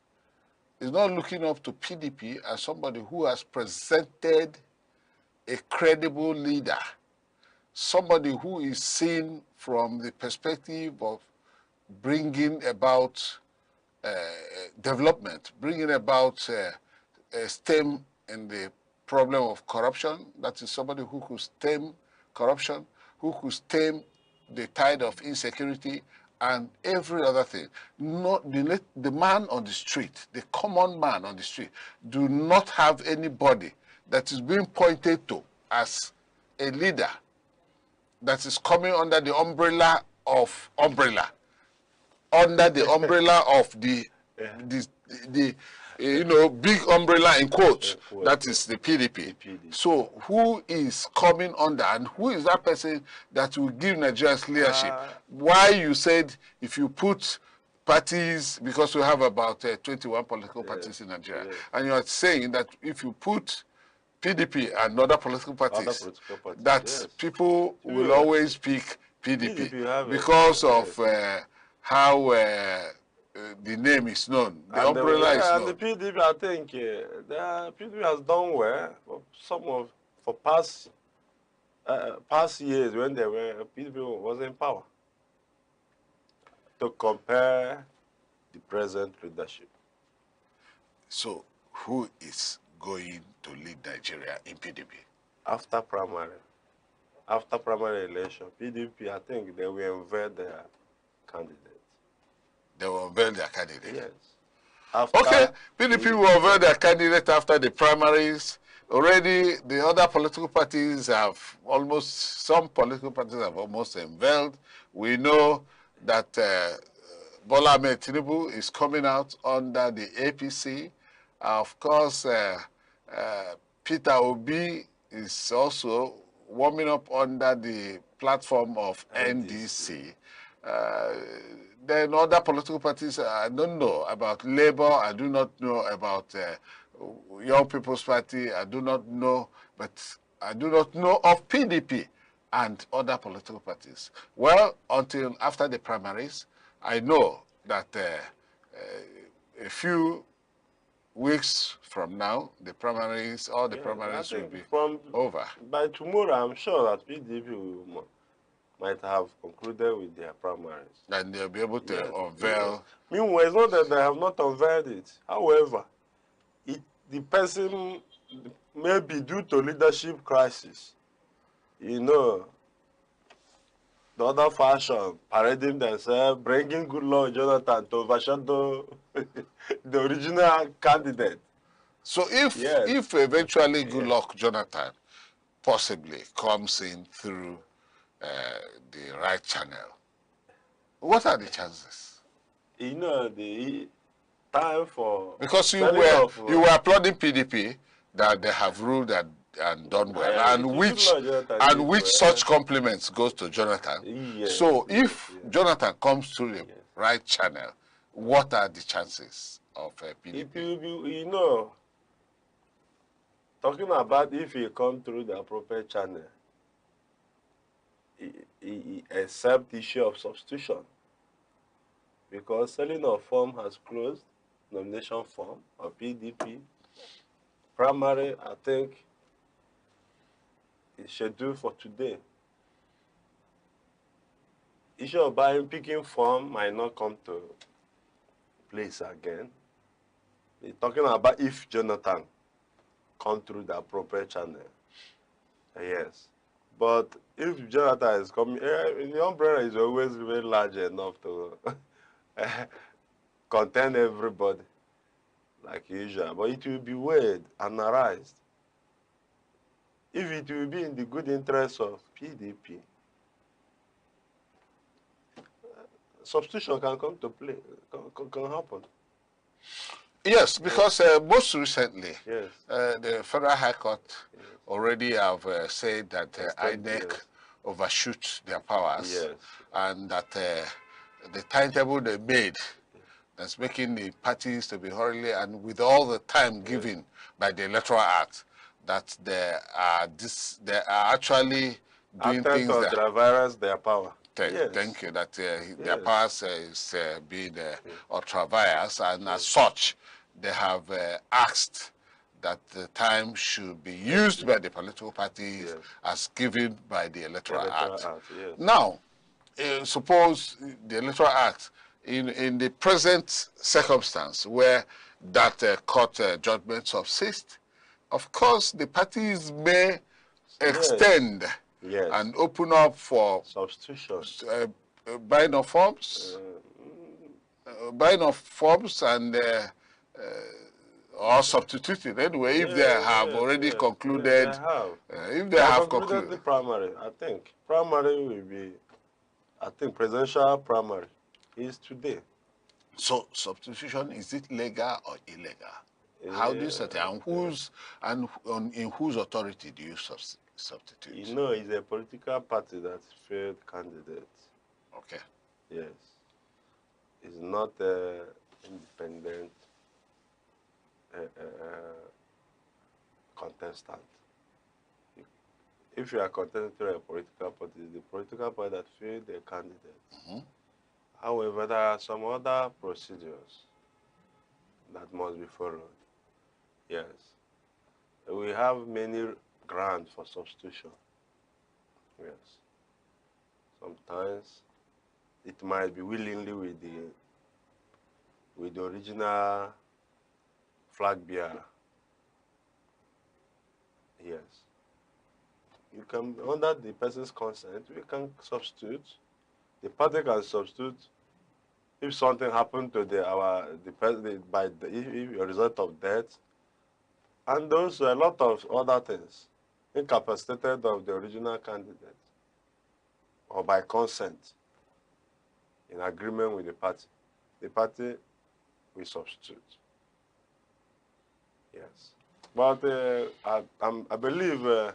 is not looking up to PDP as somebody who has presented a credible leader, somebody who is seen from the perspective of bringing about development, bringing about a stem in the problem of corruption. That is somebody who could stem corruption, who could stem the tide of insecurity and every other thing. Not the man on the street, the common man on the street, do not have anybody that is being pointed to as a leader that is coming under the umbrella of under the umbrella of the big umbrella in quotes, that is the PDP. So who is coming under and who is that person that will give Nigeria's leadership? Why you said if you put parties, because we have about 21 political parties in Nigeria, and you are saying that if you put PDP and other political parties, that people will always pick PDP because of how the name is known, the umbrella is known. And the PDP, I think, the PDP has done well for past years when PDP was in power. To compare the present leadership. So who is going to lead Nigeria in PDP? After primary election, PDP, I think they will unveil their candidate. They will unveil their candidate? Yes. Okay, PDP will unveil their candidate after the primaries. Already, the other political parties have some political parties have almost unveiled. We know that Bola Ahmed Tinubu is coming out under the APC. Of course, Peterobi is also warming up under the platform of NDC. Then other political parties, I don't know about Labour, I do not know about Young People's Party, I do not know, but I do not know of PDP and other political parties. Well, until after the primaries, I know that a few weeks from now, the primaries, all the primaries will be over. By tomorrow, I'm sure that PDP might have concluded with their primaries. And they'll be able to unveil. Yes. Meanwhile, it's not that they have not unveiled it. However, the person may be due to leadership crisis. You know, the other fashion, parading themselves, bringing good Lord Jonathan to overshadow the original candidate. So if eventually good luck Jonathan possibly comes in through the right channel, what are the chances? You know, the time for... Because you were applauding PDP that they have ruled and done well, and which such compliments goes to Jonathan. Yes, so if Jonathan comes through the right channel, what are the chances of PDP? It will be, you know, talking about if he come through the appropriate channel, except the issue of substitution, because selling of form has closed, nomination form of PDP. Primary, I think, is scheduled for today. Issue of picking form might not come to place again. We're talking about if Jonathan come through the appropriate channel. Yes. But if Jonathan is coming, the umbrella is always very large enough to contain everybody, like usual. But it will be weighed, analyzed. If it will be in the good interest of PDP, substitution can come to play, can happen. Yes, because most recently, the Federal High Court already have said that INEC overshoot their powers, and that the timetable they made that's making the parties to be hurriedly, and with all the time given by the Electoral Act, that they are actually doing things that ultra-virus their power. Thank you. That their powers is being ultra-virus, and as such, they have asked that the time should be used by the political parties as given by the Electoral Act. Now, suppose the Electoral Act, in the present circumstance where that court judgment subsists, of course, the parties may extend and open up for substitutions, buying of forms, and or substituted anyway if they have already concluded. If they have concluded the primary, I think primary will be, presidential primary is today. So substitution, is it legal or illegal? How do you set it? And in whose authority do you substitute? You know, it's a political party that failed candidates. Okay. Yes. It's not independent contestant. If you are contesting to a political party, it's the political party that failed the candidate. However, there are some other procedures that must be followed. Yes. We have many grounds for substitution. Yes. Sometimes it might be willingly with the original flag bearer. Yes. You can, under the person's consent, we can substitute. The party can substitute if something happened to the person if a result of death, and also a lot of other things, incapacitated of the original candidate, or by consent, in agreement with the party will substitute. Yes, but I believe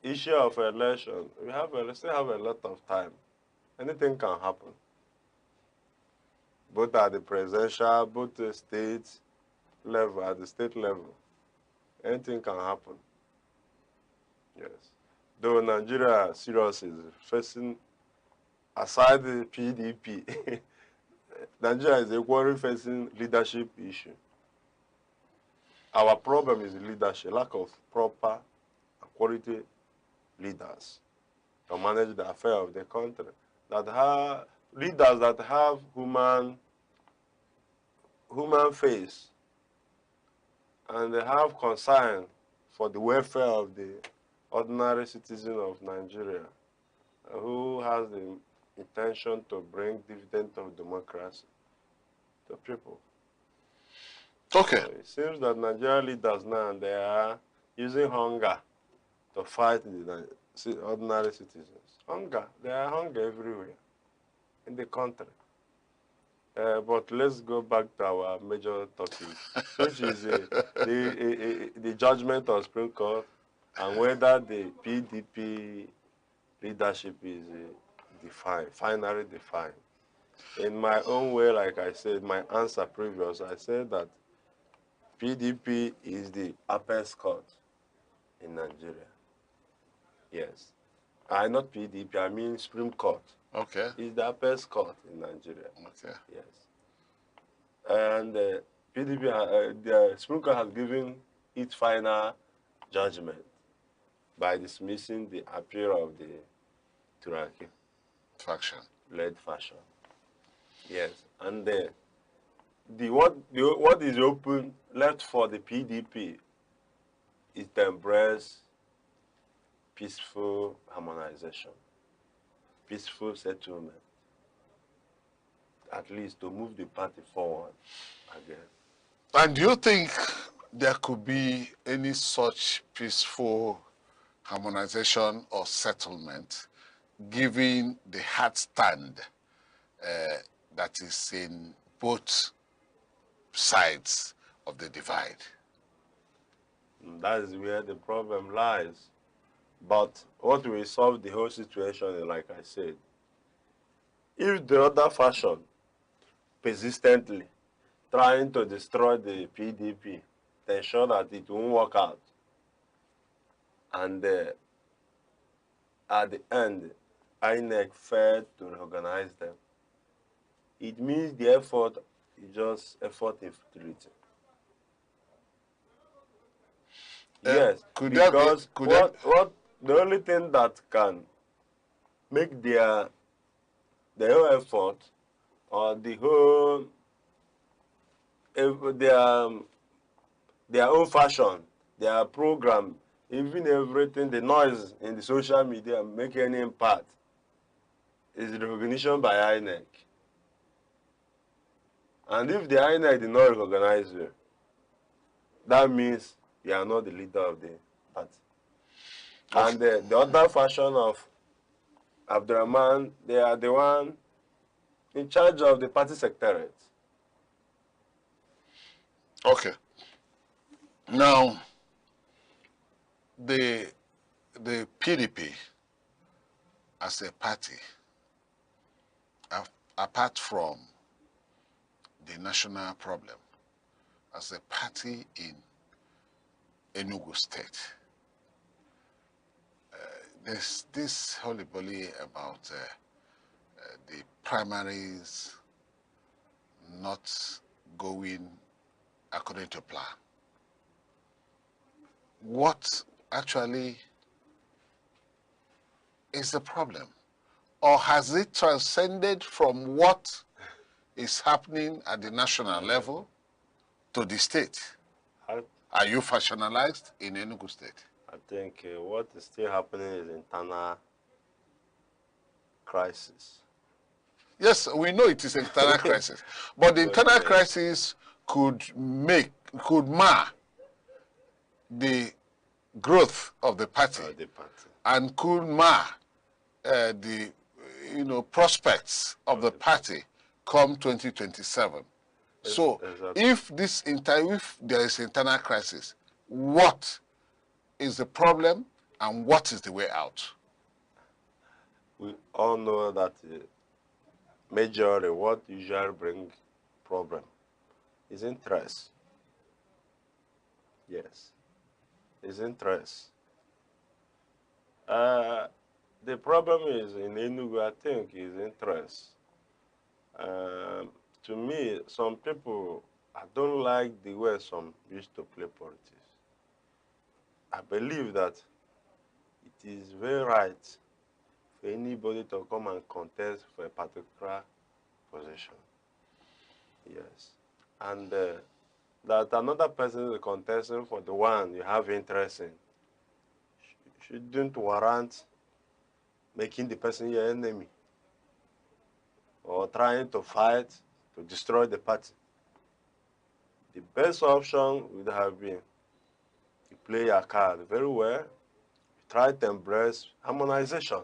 issue of election, we still have a lot of time. Anything can happen, both at the presidential, both the state level, at the state level. Anything can happen. Yes. Though Nigeria seriously is facing, aside the PDP, Nigeria is equally facing leadership issue. Our problem is leadership, lack of proper quality leaders to manage the affair of the country. That have leaders that have human face, and they have concern for the welfare of the ordinary citizen of Nigeria, who has the intention to bring dividend of democracy to people. Okay. So it seems that Nigerian leaders now, they are using hunger to fight the ordinary citizens. Hunger. There are hunger everywhere in the country. But let's go back to our major topic, which is the judgment of Supreme Court and whether the PDP leadership is finally defined. In my own way, like I said, my answer previous, I said that PDP is the apex court in Nigeria. Yes. Not PDP, I mean Supreme Court. Okay. It's the apex court in Nigeria. Okay. Yes. And PDP, the Supreme Court has given its final judgment by dismissing the appeal of the Turaki faction-led faction. Yes. And what is open left for the PDP is to embrace peaceful harmonization, peaceful settlement, at least to move the party forward again. And do you think there could be any such peaceful harmonization or settlement given the hard stand that is in both sides of the divide? That is where the problem lies. But what will solve the whole situation is, like I said, if the other faction persistently trying to destroy the PDP to ensure that it won't work out, and at the end, INEC failed to recognize them, it means the effort is just effort in futility. Yes, because the only thing that can make their whole effort or the whole their own fashion, their program, even everything, the noise in the social media make any impact is the recognition by INEC. And if the INEC did not recognize you, that means you are not the leader of the party. And the other faction of Abdurrahman, they are the one in charge of the party secretariat. Okay. Now, the PDP as a party, apart from the national problem, as a party in Enugu State, there's this holy-bolly about the primaries not going according to plan. What actually is the problem? Or has it transcended from what is happening at the national level to the state? Are you factionalized in Enugu State? I think what is still happening is internal crisis. Yes, we know it is internal crisis, but the internal crisis could mar the growth of the party, and could mar the prospects of the party come 2027. So, if there is internal crisis, what is the problem and what is the way out? We all know that majorly what usually brings problem is interest. Yes, is interest. The problem is in Enugu, I think, is interest. To me, some people, I don't like the way some used to play politics. I believe that it is very right for anybody to come and contest for a particular position. Yes. And that another person is contesting for the one you have interest in shouldn't warrant making the person your enemy or trying to fight to destroy the party. The best option would have been to play your card very well, try to embrace harmonization.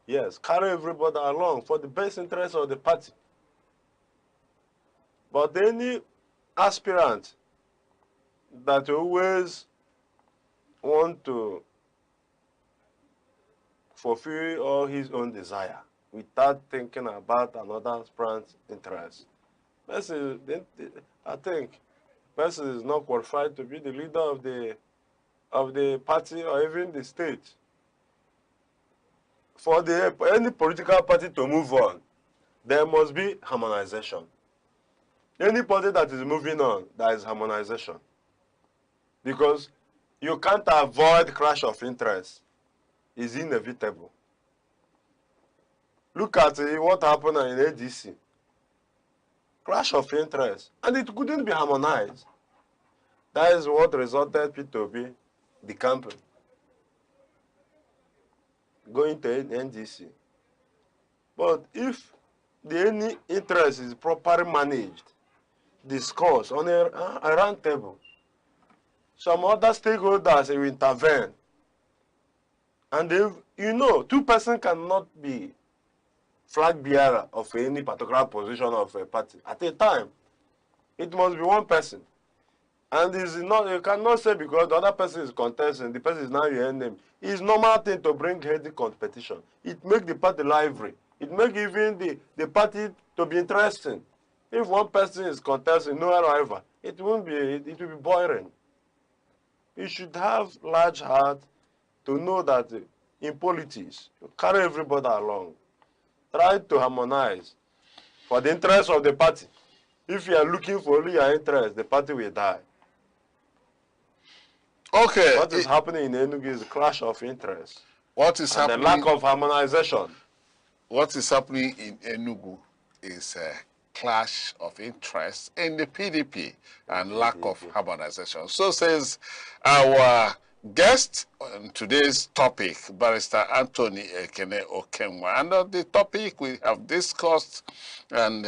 Yes, carry everybody along for the best interest of the party. But any aspirant that always want to fulfill all his own desire without thinking about another aspirant's interest, I think person is not qualified to be the leader of the party or even the state. For any political party to move on, there must be harmonization. Any party that is moving on, there is harmonization. Because you can't avoid clash of interest. It's inevitable. Look at what happened in ADC. Clash of interest. And it couldn't be harmonized. That is what resulted peterobi, the company, going to NDC. But if any interest is properly managed, discussed on a round table, some other stakeholders will intervene. And if, two persons cannot be flag bearer of any particular position of a party at a time. It must be one person. And you cannot say because the other person is contesting, the person is now your enemy. It's normal thing to bring healthy competition. It makes the party lively. It makes even the party to be interesting. If one person is contesting, no rival, it will be boring. You should have large heart to know that in politics, you carry everybody along. Try to harmonize for the interest of the party. If you are looking for only your interest, the party will die. Okay. What is happening in Enugu is a clash of interest. What is happening? The lack of harmonization. What is happening in Enugu is a clash of interest in the PDP and lack of harmonization. So says our guest on today's topic, Barrister Anthony Ekene Okenwa. And on the topic we have discussed and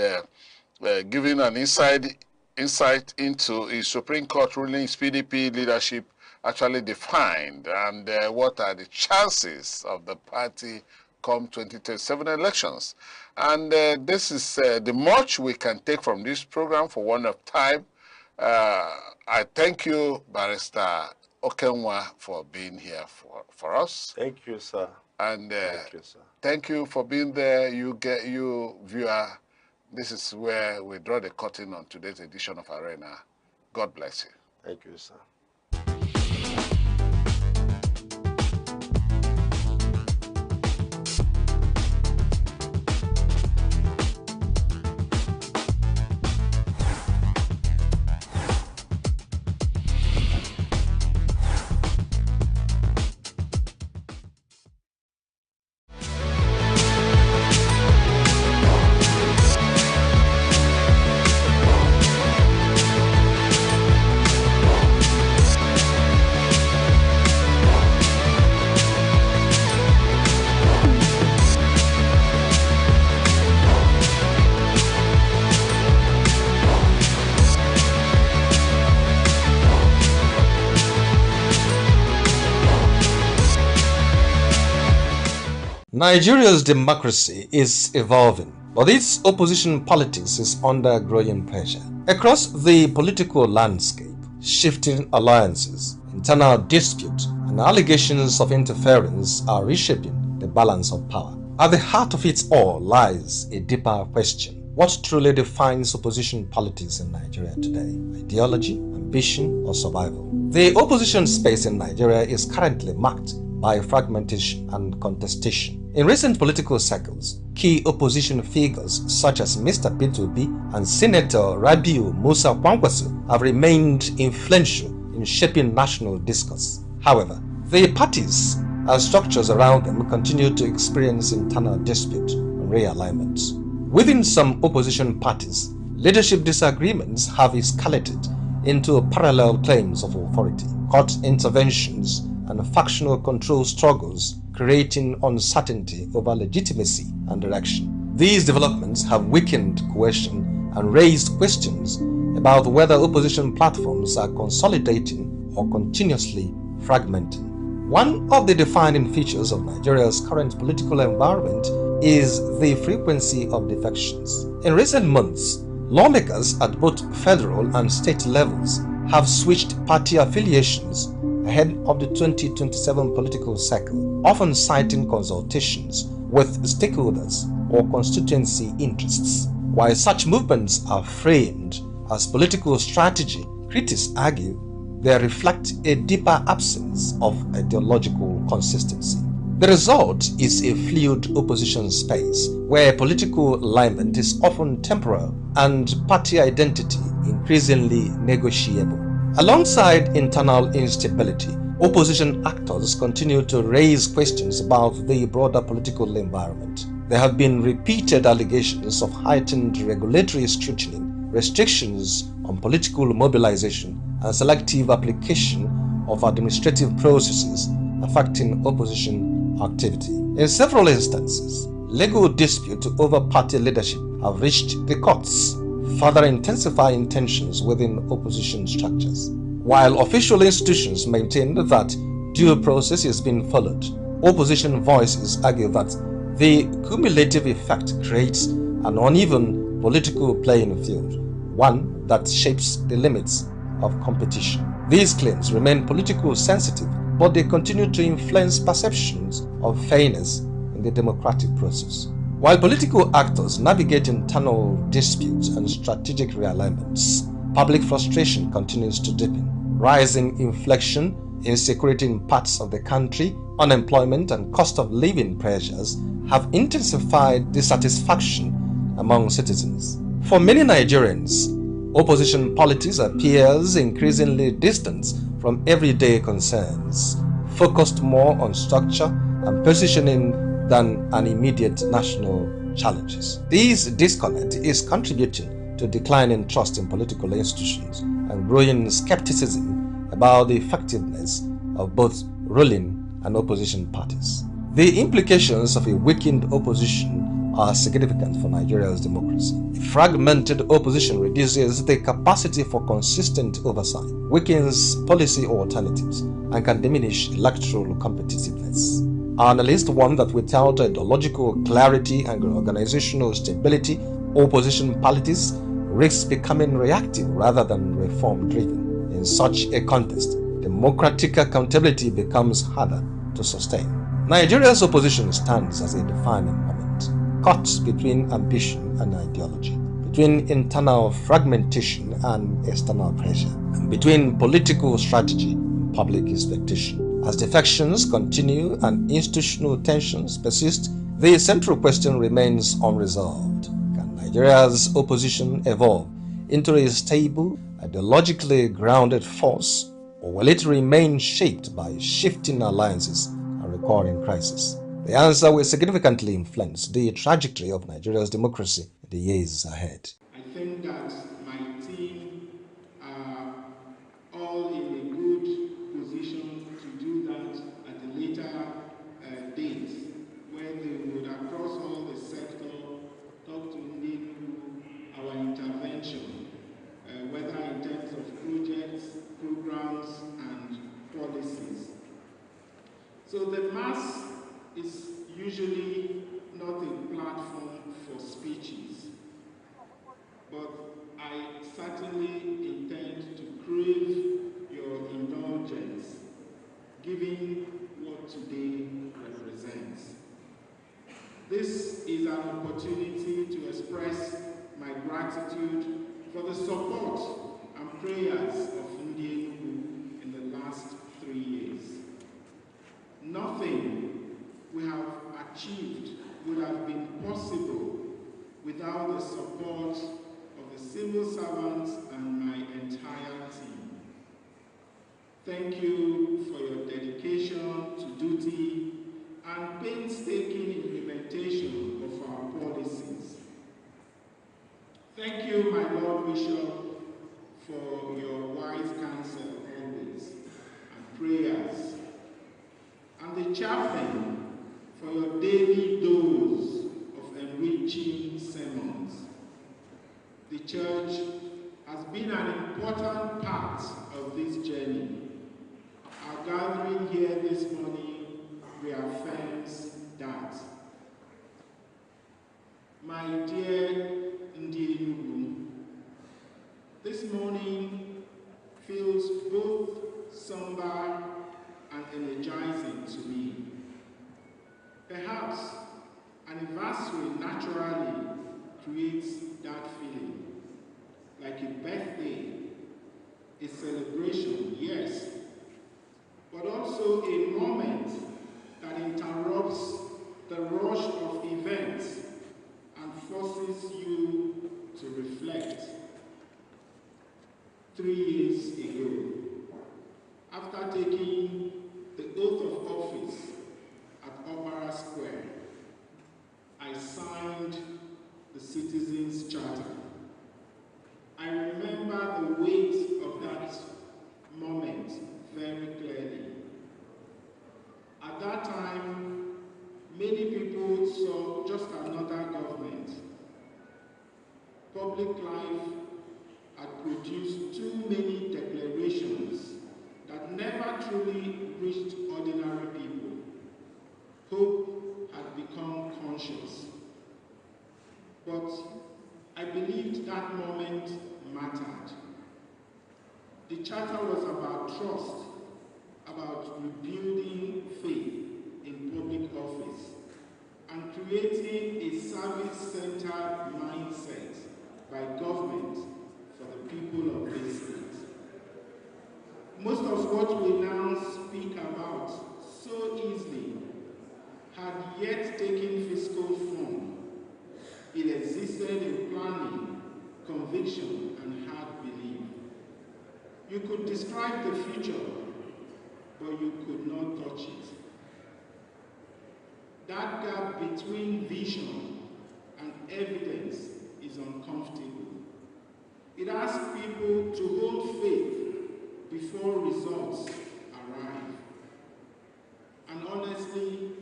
given an insight into a Supreme Court ruling PDP leadership actually defined and what are the chances of the party come 2027 elections. And this is the much we can take from this program for one of time. I thank you, Barrister Okenwa, for being here for us. Thank you, sir. And thank you, sir. Thank you for being there. You viewer. This is where we draw the curtain on today's edition of Arena. God bless you. Thank you, sir. Nigeria's democracy is evolving, but its opposition politics is under growing pressure. Across the political landscape, shifting alliances, internal disputes, and allegations of interference are reshaping the balance of power. At the heart of it all lies a deeper question. What truly defines opposition politics in Nigeria today? Ideology, ambition, or survival? The opposition space in Nigeria is currently marked by fragmentation and contestation. In recent political circles, key opposition figures such as Mr. Peterobi and Senator Rabiu Musa Kwankwaso have remained influential in shaping national discourse. However, the parties and structures around them continue to experience internal dispute and realignments. Within some opposition parties, leadership disagreements have escalated into parallel claims of authority, court interventions, and factional control struggles, creating uncertainty over legitimacy and direction. These developments have weakened cohesion and raised questions about whether opposition platforms are consolidating or continuously fragmenting. One of the defining features of Nigeria's current political environment is the frequency of defections. In recent months, lawmakers at both federal and state levels have switched party affiliations ahead of the 2027 political cycle, often citing consultations with stakeholders or constituency interests. While such movements are framed as political strategy, critics argue they reflect a deeper absence of ideological consistency. The result is a fluid opposition space where political alignment is often temporal and party identity increasingly negotiable. Alongside internal instability, opposition actors continue to raise questions about the broader political environment. There have been repeated allegations of heightened regulatory scrutiny, restrictions on political mobilization, and selective application of administrative processes affecting opposition activity. In several instances, legal disputes over party leadership have reached the courts, further intensifying tensions within opposition structures. While official institutions maintain that due process is being followed, opposition voices argue that the cumulative effect creates an uneven political playing field, one that shapes the limits of competition. These claims remain politically sensitive, but they continue to influence perceptions of fairness in the democratic process. While political actors navigate internal disputes and strategic realignments, public frustration continues to deepen. Rising inflation, insecurity in parts of the country, unemployment, and cost of living pressures have intensified dissatisfaction among citizens. For many Nigerians, opposition politics appears increasingly distant from everyday concerns, focused more on structure and positioning than on immediate national challenges. This disconnect is contributing to declining trust in political institutions and growing skepticism about the effectiveness of both ruling and opposition parties. The implications of a weakened opposition are significant for Nigeria's democracy. A fragmented opposition reduces the capacity for consistent oversight, weakens policy alternatives, and can diminish electoral competitiveness. Analysts warn that without ideological clarity and organizational stability, opposition parties risk becoming reactive rather than reform-driven. In such a context, democratic accountability becomes harder to sustain. Nigeria's opposition stands as a defining moment, caught between ambition and ideology, between internal fragmentation and external pressure, and between political strategy and public expectation. As defections continue and institutional tensions persist, the central question remains unresolved. Can Nigeria's opposition evolve into a stable, ideologically grounded force, or will it remain shaped by shifting alliances and recurring crises? The answer will significantly influence the trajectory of Nigeria's democracy in the years ahead. I think that my team are all in a good position to do that at a later date, where they would, across all the sector, talk to ndlea, our intervention, whether in terms of projects, programs, and policies. So the mass is usually not a platform for speeches, but I certainly intend to crave your indulgence, given what today represents. This is an opportunity to express my gratitude for the support and prayers of ndlea in the last 3 years. Nothing we have achieved would have been possible without the support of the civil servants and my entire team. Thank you for your dedication to duty and painstaking implementation of our policies. Thank you, my Lord Bishop, for your wise counsel always, and prayers, and the chaplain for your daily dose of enriching sermons. The church has been an important part of this journey. Our gathering here this morning reaffirms that. My dear ndlea, this morning feels both somber and energizing to me. Perhaps anniversary naturally creates that feeling, like a birthday, a celebration, yes, but also a moment that interrupts the rush of events and forces you to reflect. 3 years ago, after taking the oath of office at Opera Square, I signed the Citizens' Charter. I remember the weight of that moment very clearly. At that time, many people saw just another government. Public life had produced too many declarations that never truly reached ordinary people. Hope had become conscious. But I believed that moment mattered. The charter was about trust, about rebuilding faith in public office, and creating a service-centered mindset by government for the people of this state. Most of what we now speak about so easily had yet taken physical form. It existed in planning, conviction, and hard belief. You could describe the future, but you could not touch it. That gap between vision and evidence is uncomfortable. It asks people to hold faith before results arrive. And honestly,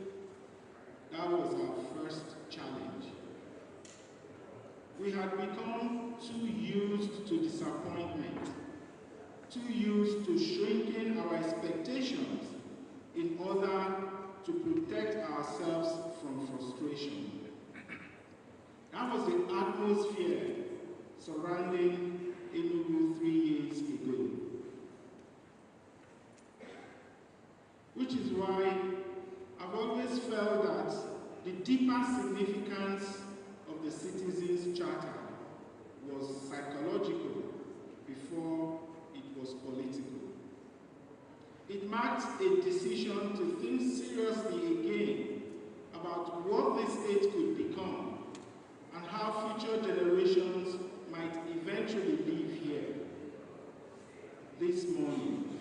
that was our first challenge. We had become too used to disappointment, too used to shrinking our expectations in order to protect ourselves from frustration. That was the atmosphere surrounding Enugu 3 years ago. Which is why I've always felt that the deeper significance of the Citizens' Charter was psychological before it was political. It marked a decision to think seriously again about what this state could become and how future generations might eventually live here. This morning,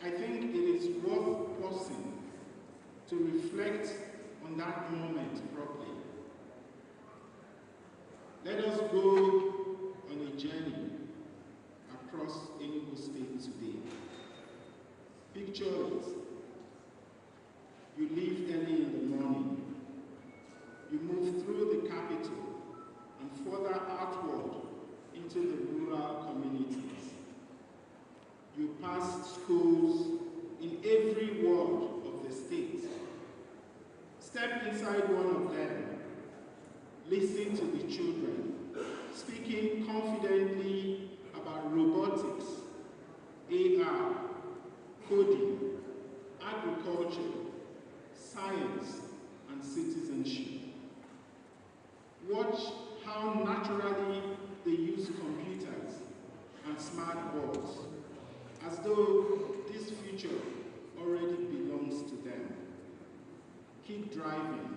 I think it is worth pausing to reflect on that moment properly. Let us go on a journey across Enugu State today. Picture it. You leave early in the morning. You move through the capital and further outward into the rural communities. You pass schools in every ward of the state. speaking confidently about robotics, AR, coding, agriculture, science, and citizenship. Watch how naturally they use computers and smart boards, as though this future already belongs to them. Keep driving.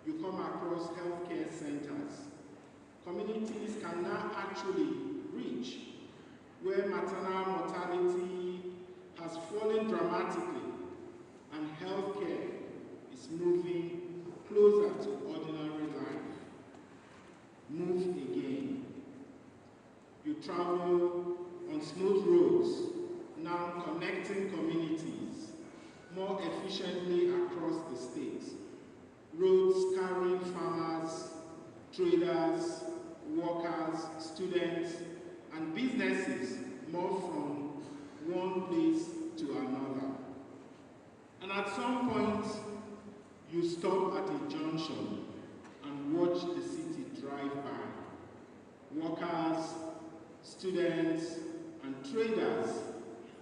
You come across healthcare centers. Communities can now actually reach where maternal mortality has fallen dramatically and healthcare is moving closer to ordinary life. Move again. You travel on smooth roads, now connecting communities more efficiently across the state. Roads carrying farmers, traders, workers, students, and businesses more from one place to another. And at some point, you stop at a junction and watch the city drive by. Workers, students, and traders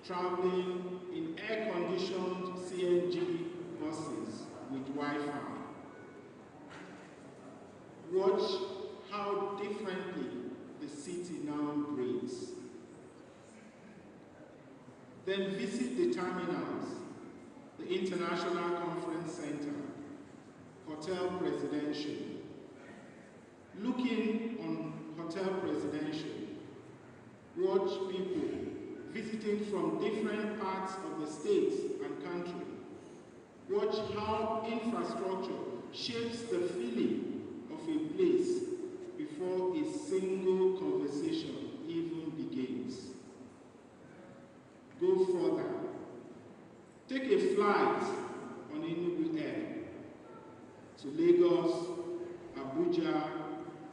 traveling in air-conditioned CNG buses with Wi-Fi. Watch how differently the city now breathes. Then visit the terminals, the International Conference Center, Hotel Presidential. Looking on Hotel Presidential, watch people visiting from different parts of the state and country. Watch how infrastructure shapes the feeling of a place before a single conversation even begins. Go further. Take a flight on enugu Air to Lagos, Abuja,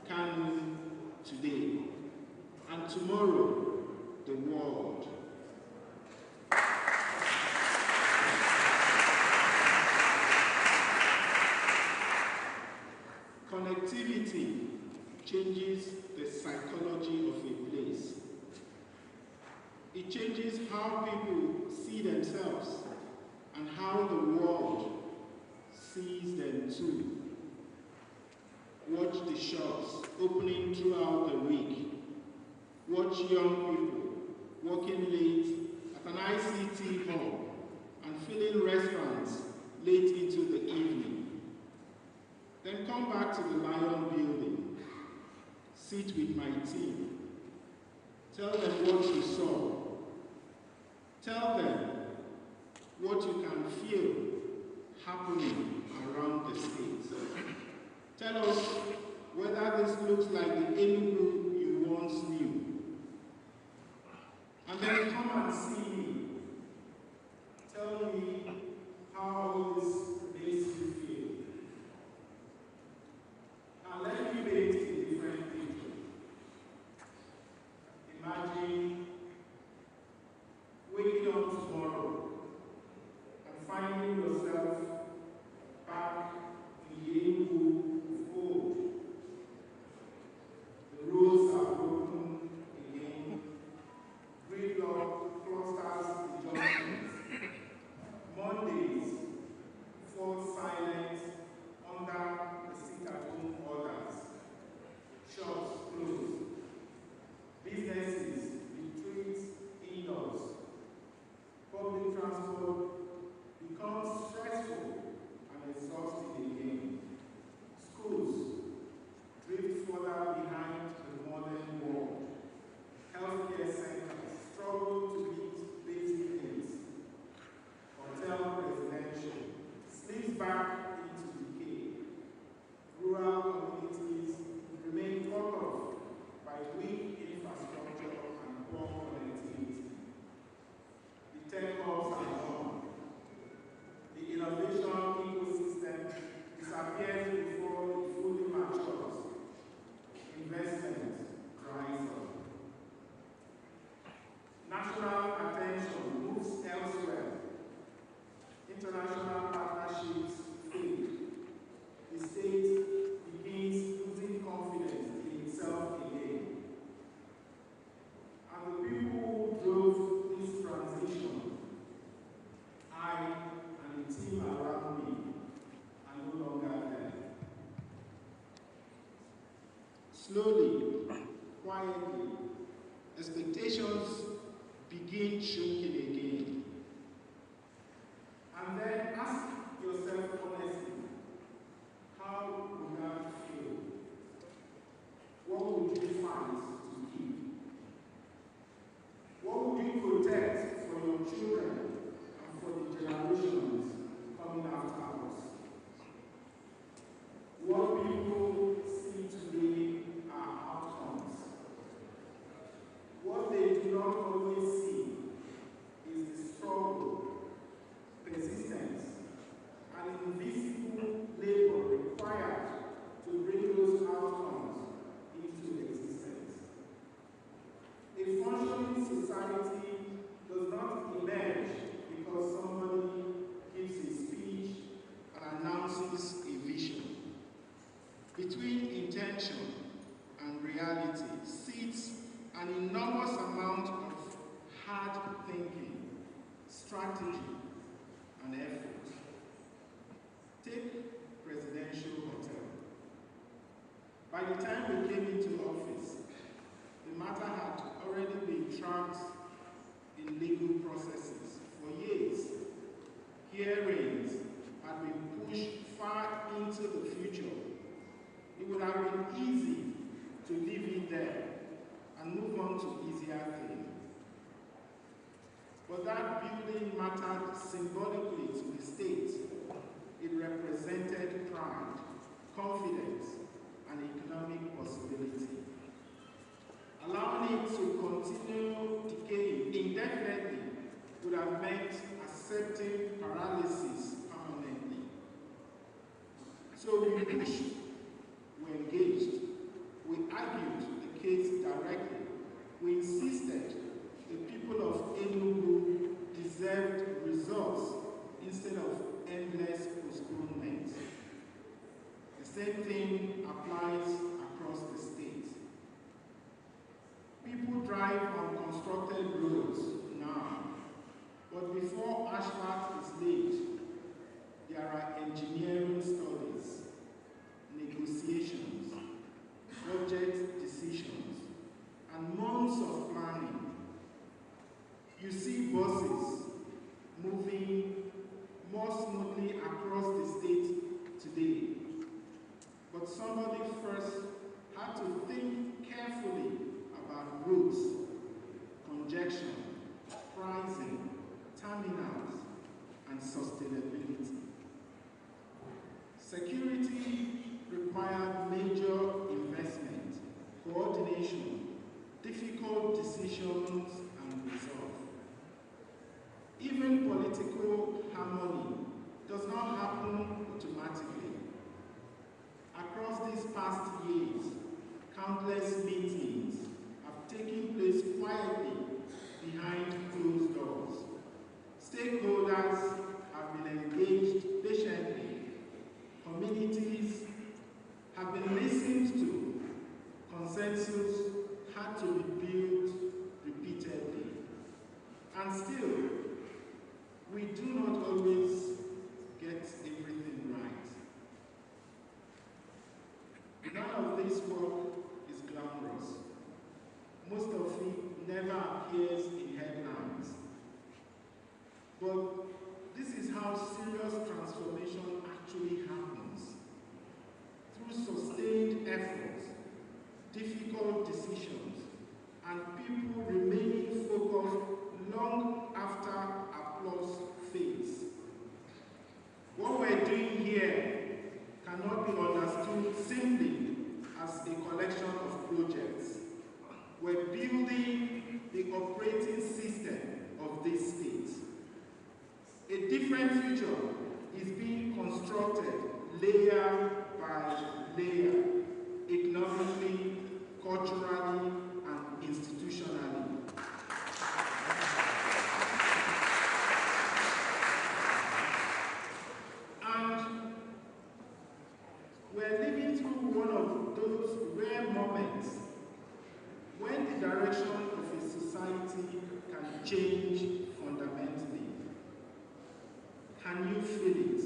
Kano today, and tomorrow, the world. Connectivity changes the psychology of a place. It changes how people see themselves and how the world sees them too. Watch the shops opening throughout the week. Watch young people working late at an ICT hall and filling restaurants late into the evening. Then come back to the Lion building. Sit with my team. Tell them what you saw. Tell them what you can feel happening around the state. Tell us whether this looks like the enugu you once knew. And then come and see me. Tell me how this makes you feel. Now let me paint a different picture. Imagine waking up tomorrow and finding yourself back in the enugu of old. The roads are broken again. Gridlock clusters the junctions. Mondays fall silent under the sit-at-home orders. Shops closed. Businesses retreat indoors. Public transport becomes stressful and exhausting again. Schools drift further behind the modern world. Healthcare centers struggle to meet basic needs. Hotel residential slips back into decay. Rural communities remain cut off by weak infrastructure and poor connectivity. The tech hubs are gone. The innovation ecosystem disappears before it fully matures. Investment dries up. National attention moves elsewhere. International partnerships fade. The state begins losing confidence in itself Slowly, quietly, expectations begin shrinking again. And then ask yourself honestly, how would that feel? What would you fight to give? What would you protect for your children and for the generations coming after us? What people see today are outcomes. What they do not always see is the struggle, persistence, and invisible labor required to bring those outcomes into existence. A functioning society does not emerge because somebody gives a speech and announces a vision. Between intention and reality sits an enormous amount of hard thinking, strategy, and effort. Take Presidential Hotel. By the time we came into office, the matter had already been tracked in legal processes for years. Hearings had been pushed far into the future. It would have been easy to leave it there and move on to easier things. But that building mattered symbolically to the state. It represented pride, confidence, and economic possibility. Allowing it to continue decaying indefinitely would have meant accepting paralysis permanently. So we pushed, we engaged, we argued the case directly, we insisted the people of Enugu deserved results instead of endless postponement. The same thing applies across the state. People drive on constructed roads now, but before asphalt is laid, there are engineering studies, negotiations, budget decisions, and months of planning. You see buses moving more smoothly across the state today, but somebody first had to think carefully about routes, congestion, pricing, terminals, and sustainability. Security required major investment, coordination, difficult decisions, and resolve. Even political harmony does not happen automatically. Across these past years, countless meetings have taken place quietly behind closed doors. Stakeholders have been engaged patiently. Communities have been listened to. Consensus had to be built repeatedly. And still, we do not always get everything right. None of this work is glamorous. Most of it never appears in headlines. But this is how serious transformation actually happens. Through sustained efforts, difficult decisions, and people remaining focused long after applause fades. What we're doing here cannot be understood simply as a collection of projects. We're building the operating system of this state. A different future is being constructed layer by layer, economically, culturally, and institutionally. And we're living through one of those rare moments when the direction of a society can change fundamentally. Can you feel it?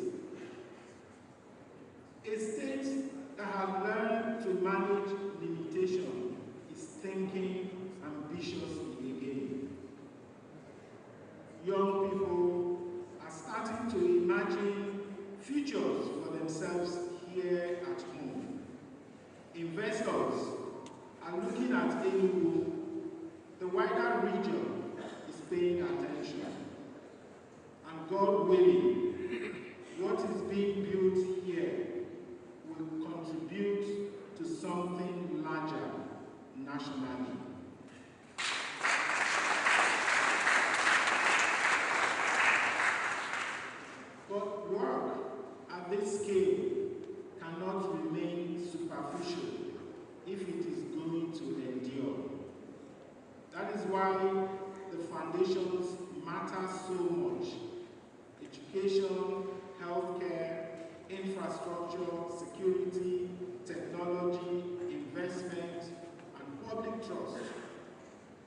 A state that has learned to manage limitations investors are looking at enugu, the wider region is paying attention. And God willing, what is being built here will contribute to something larger nationally. But work at this scale cannot remain superficial if it is going to endure. That is why the foundations matter so much. Education, healthcare, infrastructure, security, technology, investment, and public trust.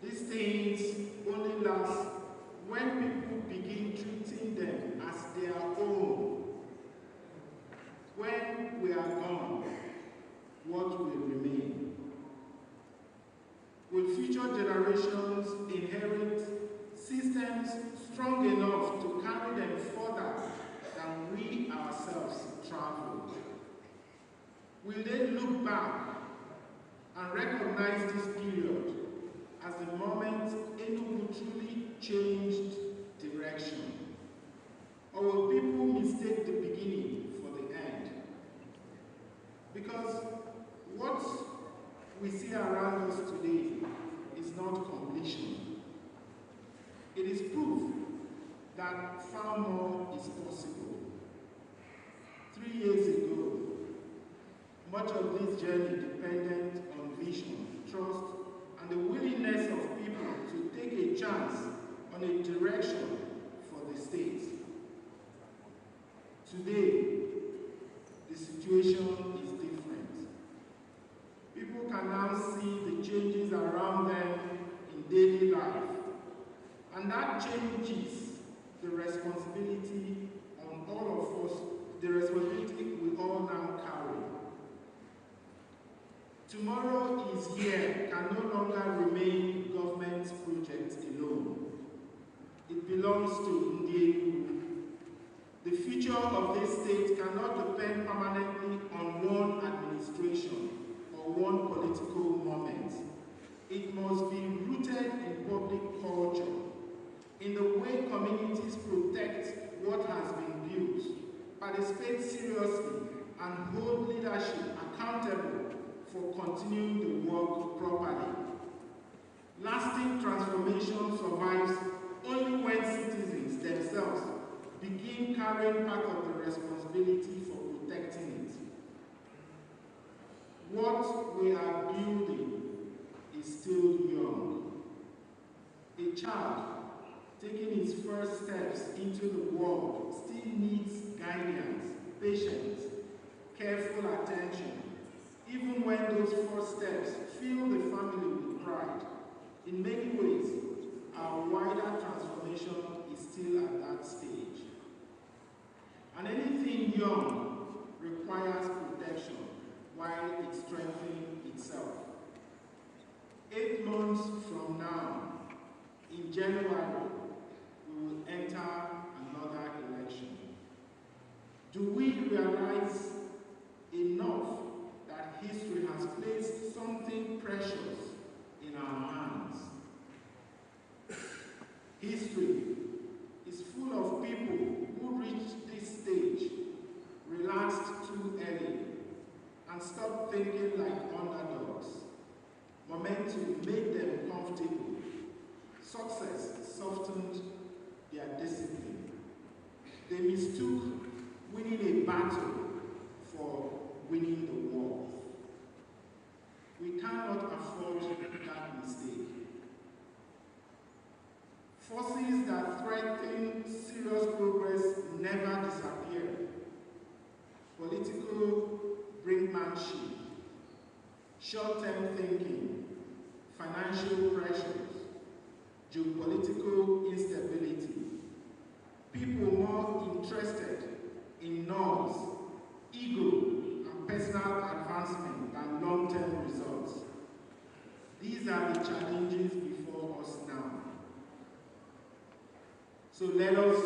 These things only last when people begin treating them as their own. When we are gone, what will remain? Will future generations inherit systems strong enough to carry them further than we ourselves traveled? Will they look back and recognize this period as the moment Enugu truly changed direction? Or will people mistake the beginning for the end? Because what we see around us today is not completion. It is proof that far more is possible. 3 years ago, much of this journey depended on vision, trust, and the willingness of people to take a chance on a direction for the state. Today, the situation is different. People can now see the changes around them in daily life, and that changes the responsibility on all of us, the responsibility we all now carry. Tomorrow is here can no longer remain government projects alone. It belongs to ndlea. The future of this state cannot depend permanently on one administration or one political moment. It must be rooted in public culture, in the way communities protect what has been built, participate seriously, and hold leadership accountable for continuing the work properly. Lasting transformation survives only when citizens themselves begin carrying part of the responsibility for protecting it. What we are building is still young. A child taking his first steps into the world still needs guidance, patience, careful attention, even when those first steps fill the family with pride. In many ways, our wider transformation is still at that stage. And anything young requires protection while it's strengthening itself. 8 months from now, in January, we will enter another election. Do we realize enough that history has placed something precious in our hands? History is full of people who reached this stage, relaxed too early, and stopped thinking like underdogs. Momentum made them comfortable. Success softened their discipline. They mistook winning a battle for winning the war. We cannot afford that mistake. Forces that threaten serious progress never disappear. Political brinkmanship, short-term thinking, financial pressures, geopolitical instability, people more interested in noise, ego, and personal advancement than long-term results. These are the challenges before us now. So let us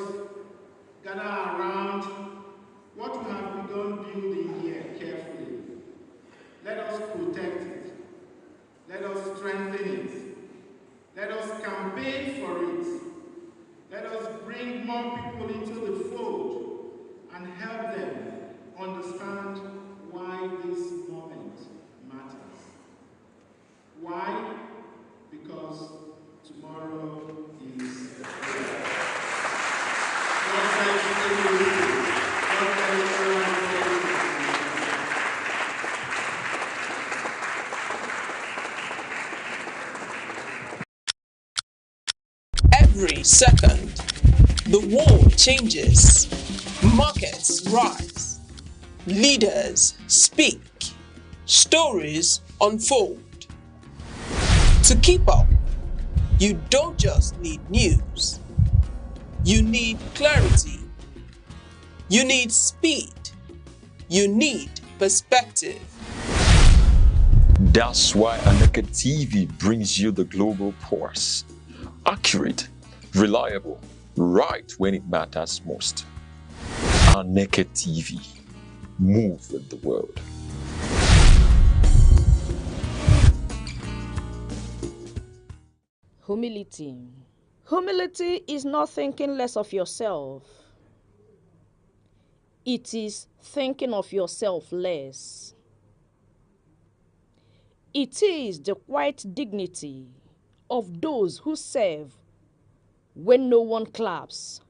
gather around what we have begun building here carefully. Let us Second, the world changes, markets rise, leaders speak, stories unfold. To keep up, you don't just need news. You need clarity. You need speed. You need perspective. That's why Aneke TV brings you the global pulse. Accurate, reliable, right when it matters most. Aneke TV. Move with the world. Humility. Humility is not thinking less of yourself. It is thinking of yourself less. It is the quiet dignity of those who serve when no one claps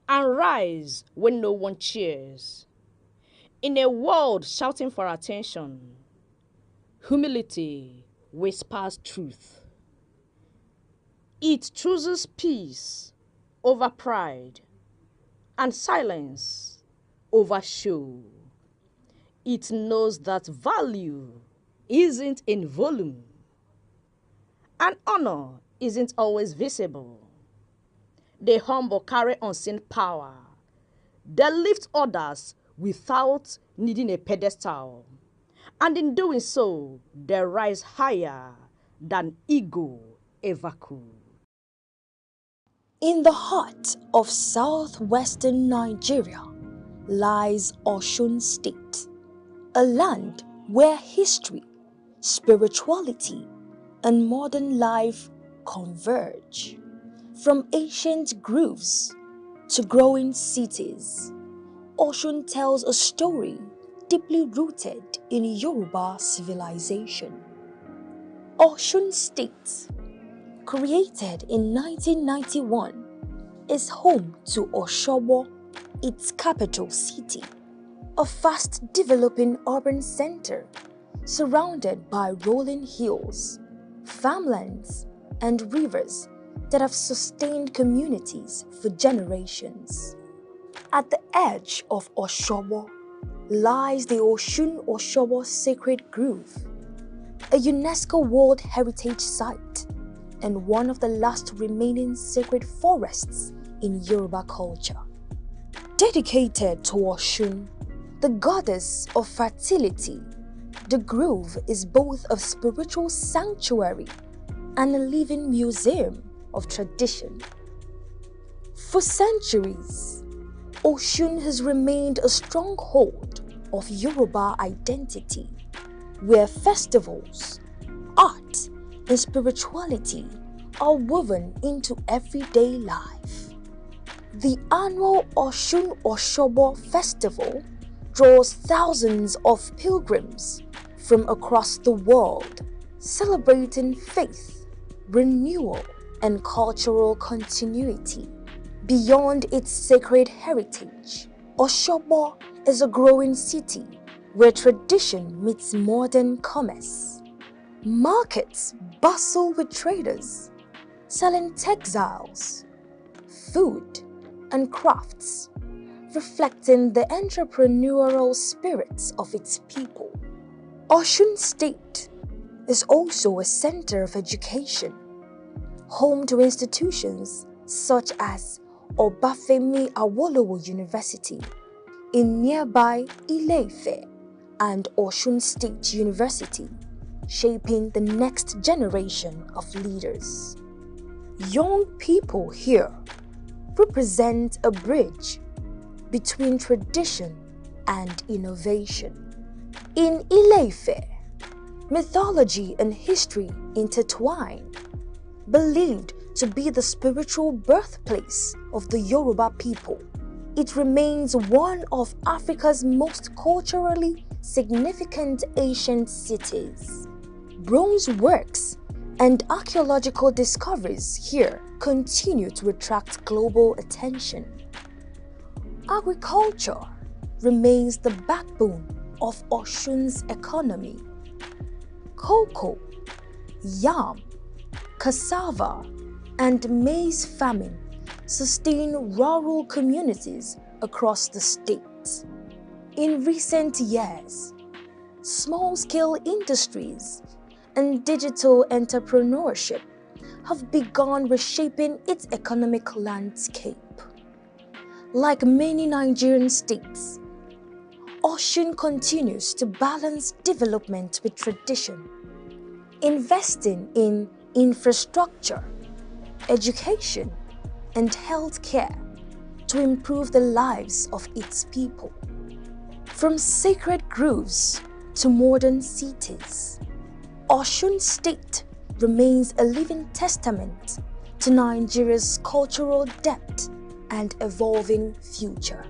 and rise when no one cheers. In a world shouting for attention, humility whispers truth. It chooses peace over pride and silence over show. It knows that value isn't in volume and honor isn't always visible. The humble carry unseen power. They lift others without needing a pedestal. And in doing so, they rise higher than ego ever could. In the heart of southwestern Nigeria lies Osun State, a land where history, spirituality, and modern life converge. From ancient groves to growing cities, Osun tells a story deeply rooted in Yoruba civilization. Osun State, created in 1991, is home to Osogbo, its capital city, a fast-developing urban center surrounded by rolling hills, farmlands, and rivers that have sustained communities for generations. At the edge of Osogbo lies the Osun-Osogbo Sacred Grove, a UNESCO World Heritage Site and one of the last remaining sacred forests in Yoruba culture. Dedicated to Osun, the goddess of fertility, the grove is both a spiritual sanctuary and a living museum of tradition. For centuries, Osun has remained a stronghold of Yoruba identity, where festivals, art, and spirituality are woven into everyday life. The annual Osun-Osogbo Festival draws thousands of pilgrims from across the world, celebrating faith, renewal, and cultural continuity. Beyond its sacred heritage, Osogbo is a growing city where tradition meets modern commerce. Markets bustle with traders selling textiles, food, and crafts, reflecting the entrepreneurial spirits of its people. Osun State is also a center of education, home to institutions such as Obafemi Awolowo University in nearby Ile-Ife and Osun State University, shaping the next generation of leaders. Young people here represent a bridge between tradition and innovation. In Ile-Ife, mythology and history intertwine, believed to be the spiritual birthplace of the Yoruba people. It remains one of Africa's most culturally significant ancient cities. Bronze works and archaeological discoveries here continue to attract global attention. Agriculture remains the backbone of Osun's economy. Cocoa, yam, cassava, and maize famine sustain rural communities across the state. In recent years, small-scale industries and digital entrepreneurship have begun reshaping its economic landscape. Like many Nigerian states, Osun continues to balance development with tradition, investing in infrastructure, education, and healthcare to improve the lives of its people. From sacred groves to modern cities, Osun State remains a living testament to Nigeria's cultural depth and evolving future.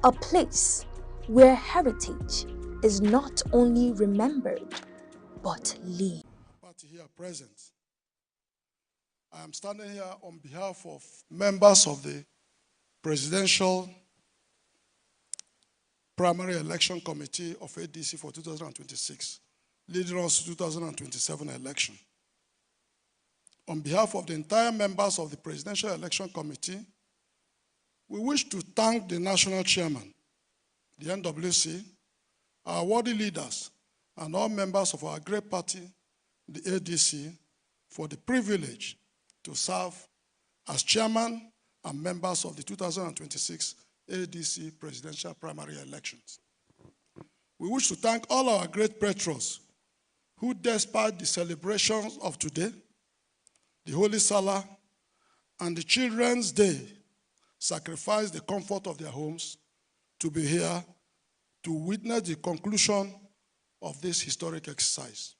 A place where heritage is not only remembered, but lived. Party here present. I am standing here on behalf of members of the Presidential Primary Election Committee of ADC for 2026, leading us to 2027 election. On behalf of the entire members of the Presidential Election Committee, we wish to thank the National Chairman, the NWC, our worthy leaders, and all members of our great party, the ADC, for the privilege to serve as chairman and members of the 2026 ADC presidential primary elections. We wish to thank all our great patrons who, despite the celebrations of today, the Holy Salah, and the Children's Day, sacrificed the comfort of their homes to be here to witness the conclusion of this historic exercise.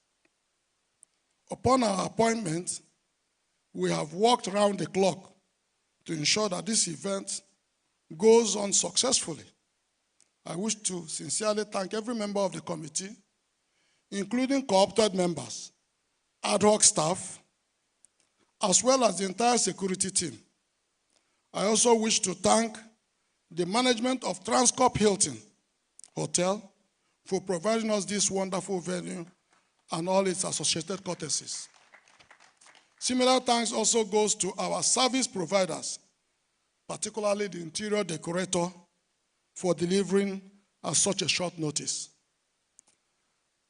Upon our appointment, we have worked around the clock to ensure that this event goes on successfully. I wish to sincerely thank every member of the committee, including co-opted members, ad hoc staff, as well as the entire security team. I also wish to thank the management of Transcorp Hilton Hotel for providing us this wonderful venue and all its associated courtesies. Similar thanks also goes to our service providers, particularly the interior decorator, for delivering at such a short notice.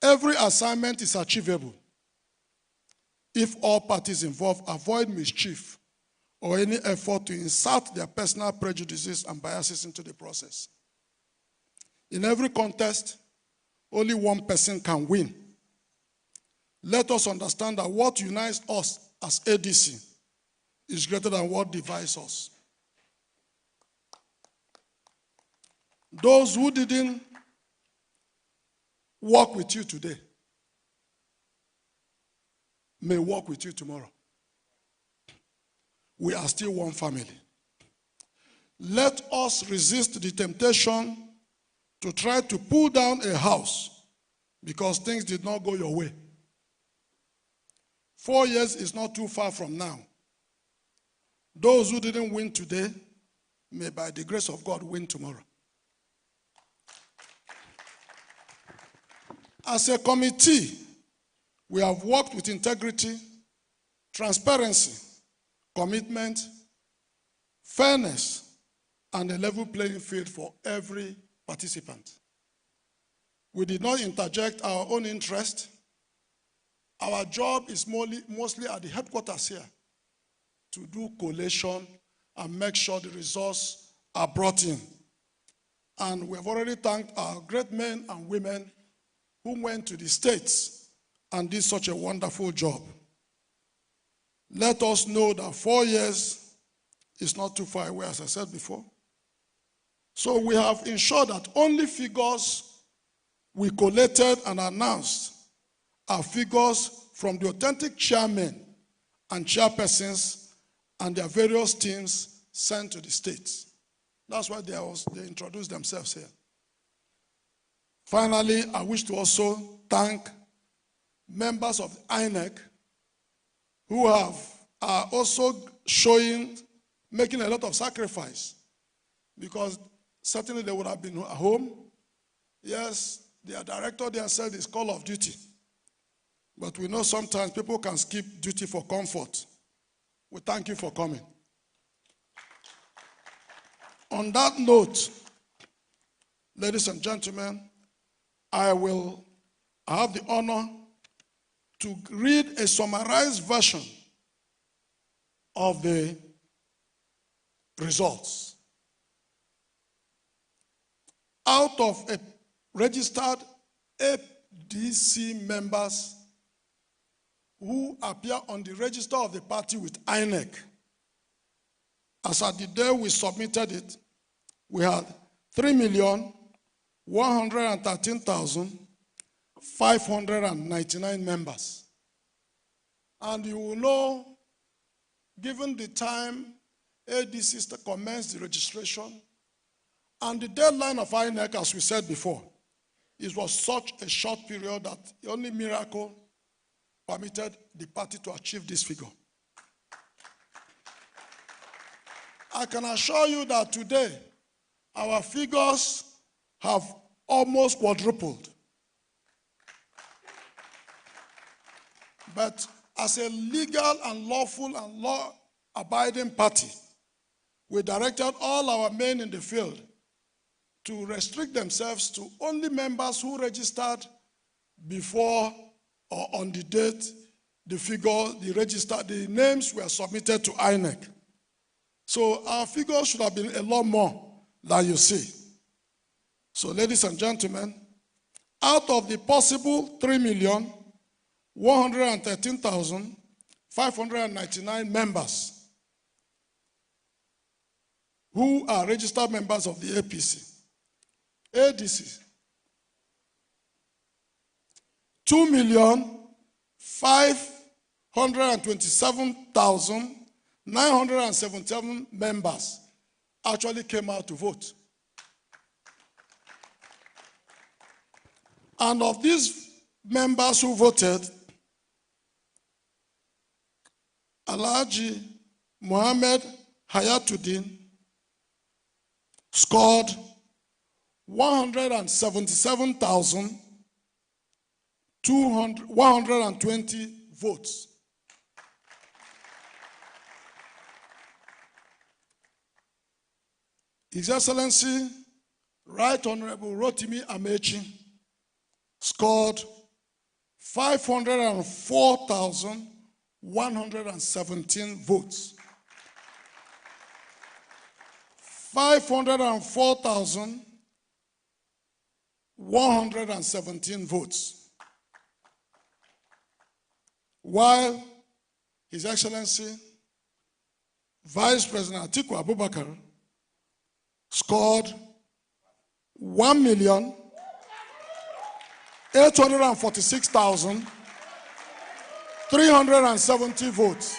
Every assignment is achievable if all parties involved avoid mischief or any effort to insert their personal prejudices and biases into the process. In every contest, only one person can win. Let us understand that what unites us as ADC is greater than what divides us. Those who didn't work with you today may work with you tomorrow. We are still one family. Let us resist the temptation to try to pull down a house because things did not go your way. 4 years is not too far from now. Those who didn't win today may, by the grace of God, win tomorrow. As a committee, we have worked with integrity, transparency, commitment, fairness, and a level playing field for every participant. We did not interject our own interest. Our job is mostly at the headquarters here to do collation and make sure the results are brought in. And we have already thanked our great men and women who went to the states and did such a wonderful job. Let us know that 4 years is not too far away, as I said before. So we have ensured that only figures we collated and announced are figures from the authentic chairmen and chairpersons and their various teams sent to the states. That's why they introduced themselves here. Finally, I wish to also thank members of INEC who are also making a lot of sacrifice, because certainly they would have been at home. Yes, their director there said it's call of duty. But we know sometimes people can skip duty for comfort. We thank you for coming. On that note, ladies and gentlemen, I have the honor to read a summarized version of the results. Out of a registered ADC members who appear on the register of the party with INEC, as at the day we submitted it, we had 3,113,599 members. And you will know, given the time ADC commenced the registration and the deadline of INEC, as we said before, it was such a short period that the only miracle permitted the party to achieve this figure. I can assure you that today, our figures have almost quadrupled. But as a legal and lawful and law-abiding party, we directed all our men in the field to restrict themselves to only members who registered before or on the date the names were submitted to INEC. So our figures should have been a lot more than you see. So ladies and gentlemen, out of the possible 3,113,599 members who are registered members of the ADC, 2,527,977 members actually came out to vote. And of these members who voted, Alhaji Mohammed Hayatuddin scored 177,120 votes. His Excellency, Right Honorable Rotimi Amechi, scored 504,117 votes. 504,117 votes. While His Excellency, Vice President Atiku Abubakar, scored 1,846,370 votes.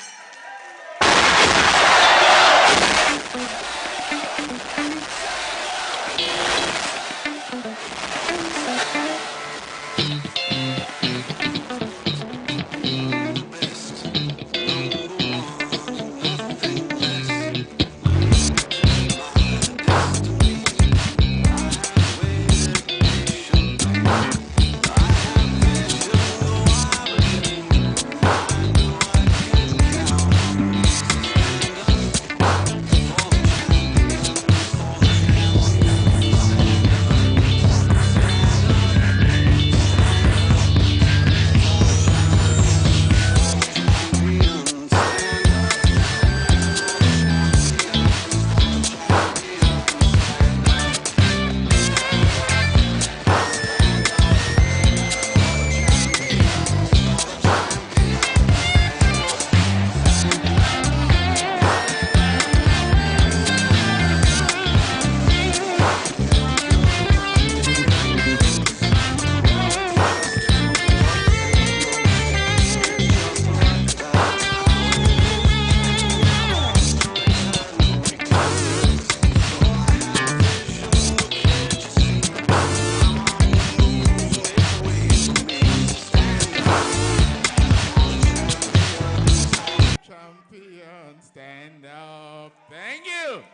Stand up. Thank you.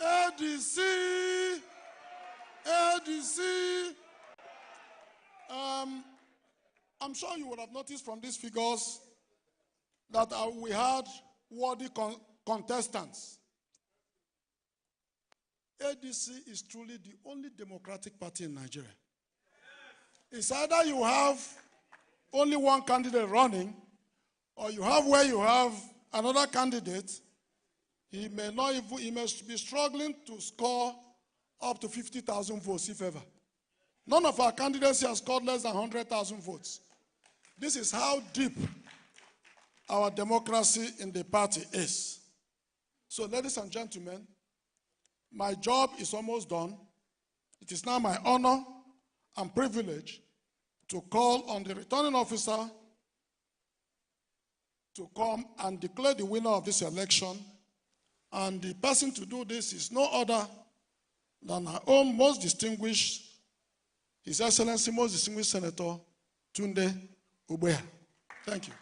ADC. I'm sure you would have noticed from these figures that we had worthy contestants. ADC is truly the only democratic party in Nigeria. It's either you have only one candidate running, or you have where you have another candidate. He may be struggling to score up to 50,000 votes, if ever. None of our candidates have scored less than 100,000 votes. This is how deep our democracy in the party is. So, ladies and gentlemen, my job is almost done. It is now my honor and privilege to call on the returning officer to come and declare the winner of this election. And the person to do this is no other than our own most distinguished, His Excellency, most distinguished Senator Tunde Ogbeha. Thank you.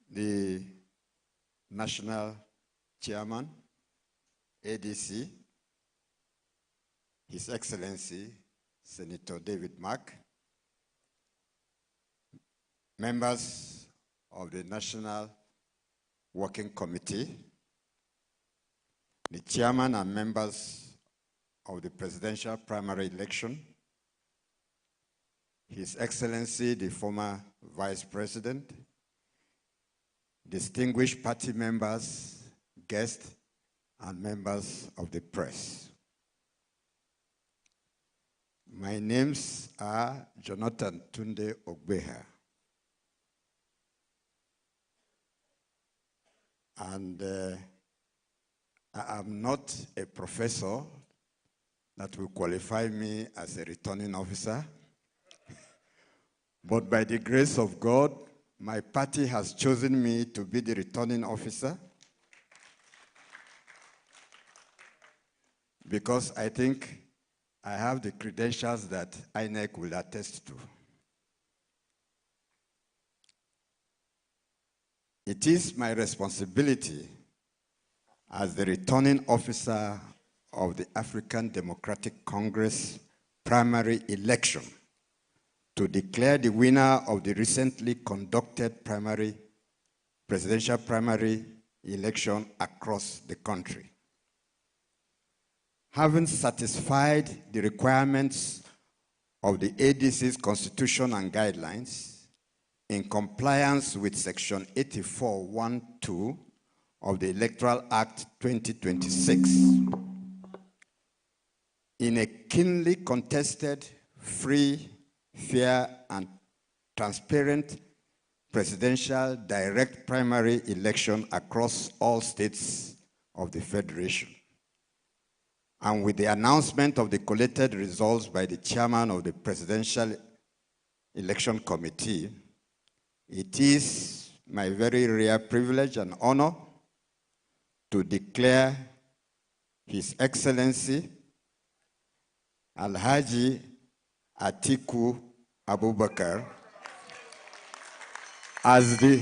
The National Chairman, ADC, His Excellency, Senator David Mark, members of the National Working Committee, the chairman and members of the presidential primary election, His Excellency, the former Vice President, distinguished party members, guests, and members of the press. My names are Jonathan Tunde Ogbeha, and I am not a professor that will qualify me as a returning officer, but by the grace of God, my party has chosen me to be the returning officer because I think I have the credentials that INEC will attest to. It is my responsibility as the returning officer of the African Democratic Congress primary election to declare the winner of the recently conducted presidential primary election across the country. Having satisfied the requirements of the ADC's constitution and guidelines in compliance with Section 84(1)(2) of the Electoral Act 2026, in a keenly contested, free, fair, and transparent presidential direct primary election across all states of the Federation. And with the announcement of the collated results by the chairman of the Presidential Election Committee, it is my very rare privilege and honor to declare His Excellency Alhaji Atiku Abubakar as the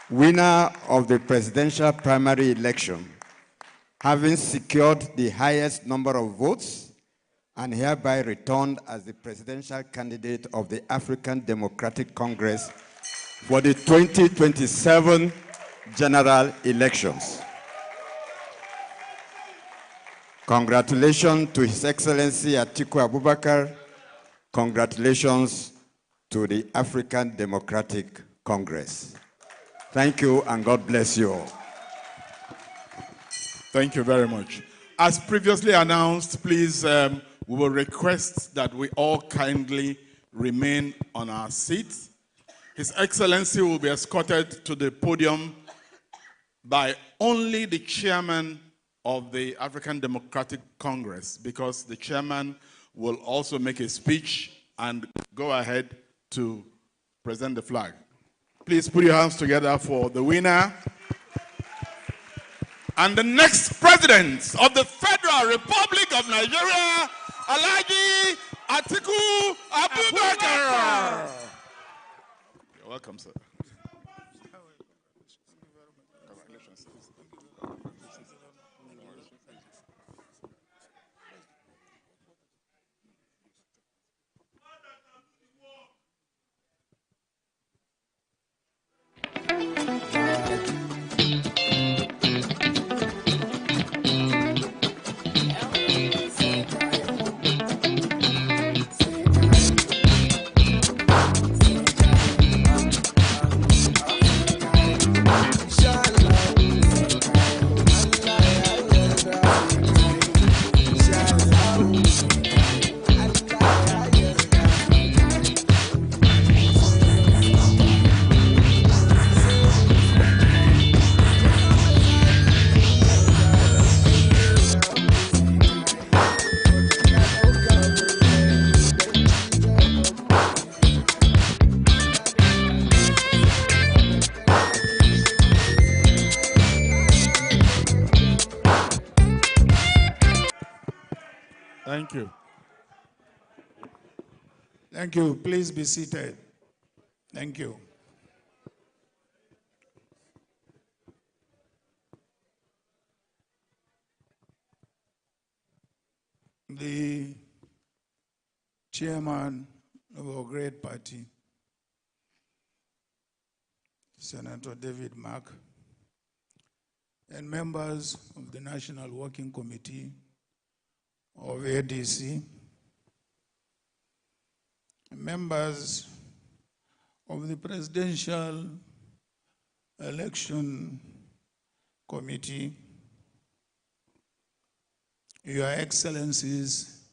winner of the presidential primary election, having secured the highest number of votes and hereby returned as the presidential candidate of the African Democratic Congress for the 2027 general elections. Congratulations to His Excellency Atiku Abubakar. Congratulations to the African Democratic Congress. Thank you, and God bless you all. Thank you very much. As previously announced, please, we will request that we all kindly remain on our seats. His Excellency will be escorted to the podium by only the chairman of the African Democratic Congress, because the chairman will also make a speech and go ahead to present the flag. Please put your hands together for the winner and the next president of the Federal Republic of Nigeria, Alhaji Atiku Abubakar. You're welcome, sir. Thank you. Thank you. Please be seated. Thank you. The chairman of our great party, Senator David Mark, and members of the National Working Committee of ADC, members of the Presidential Election Committee, Your Excellencies,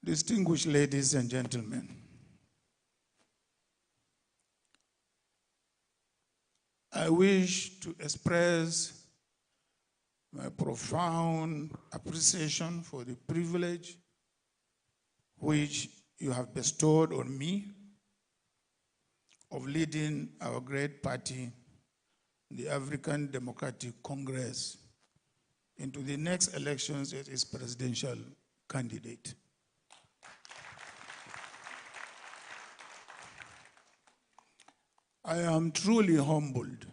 distinguished ladies and gentlemen. I wish to express my profound appreciation for the privilege which you have bestowed on me of leading our great party, the African Democratic Congress, into the next elections as its presidential candidate. I am truly humbled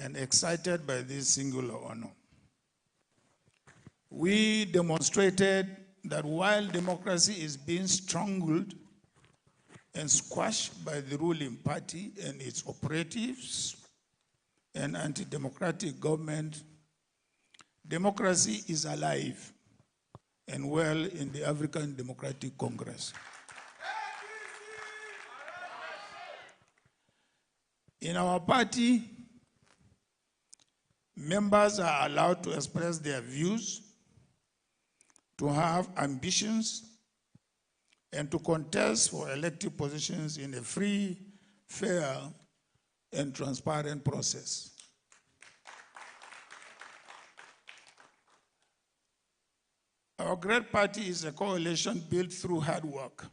and excited by this singular honor. We demonstrated that while democracy is being strangled and squashed by the ruling party and its operatives and anti-democratic government, democracy is alive and well in the African Democratic Congress. In our party, members are allowed to express their views, to have ambitions, and to contest for elective positions in a free, fair, and transparent process. Our great party is a coalition built through hard work,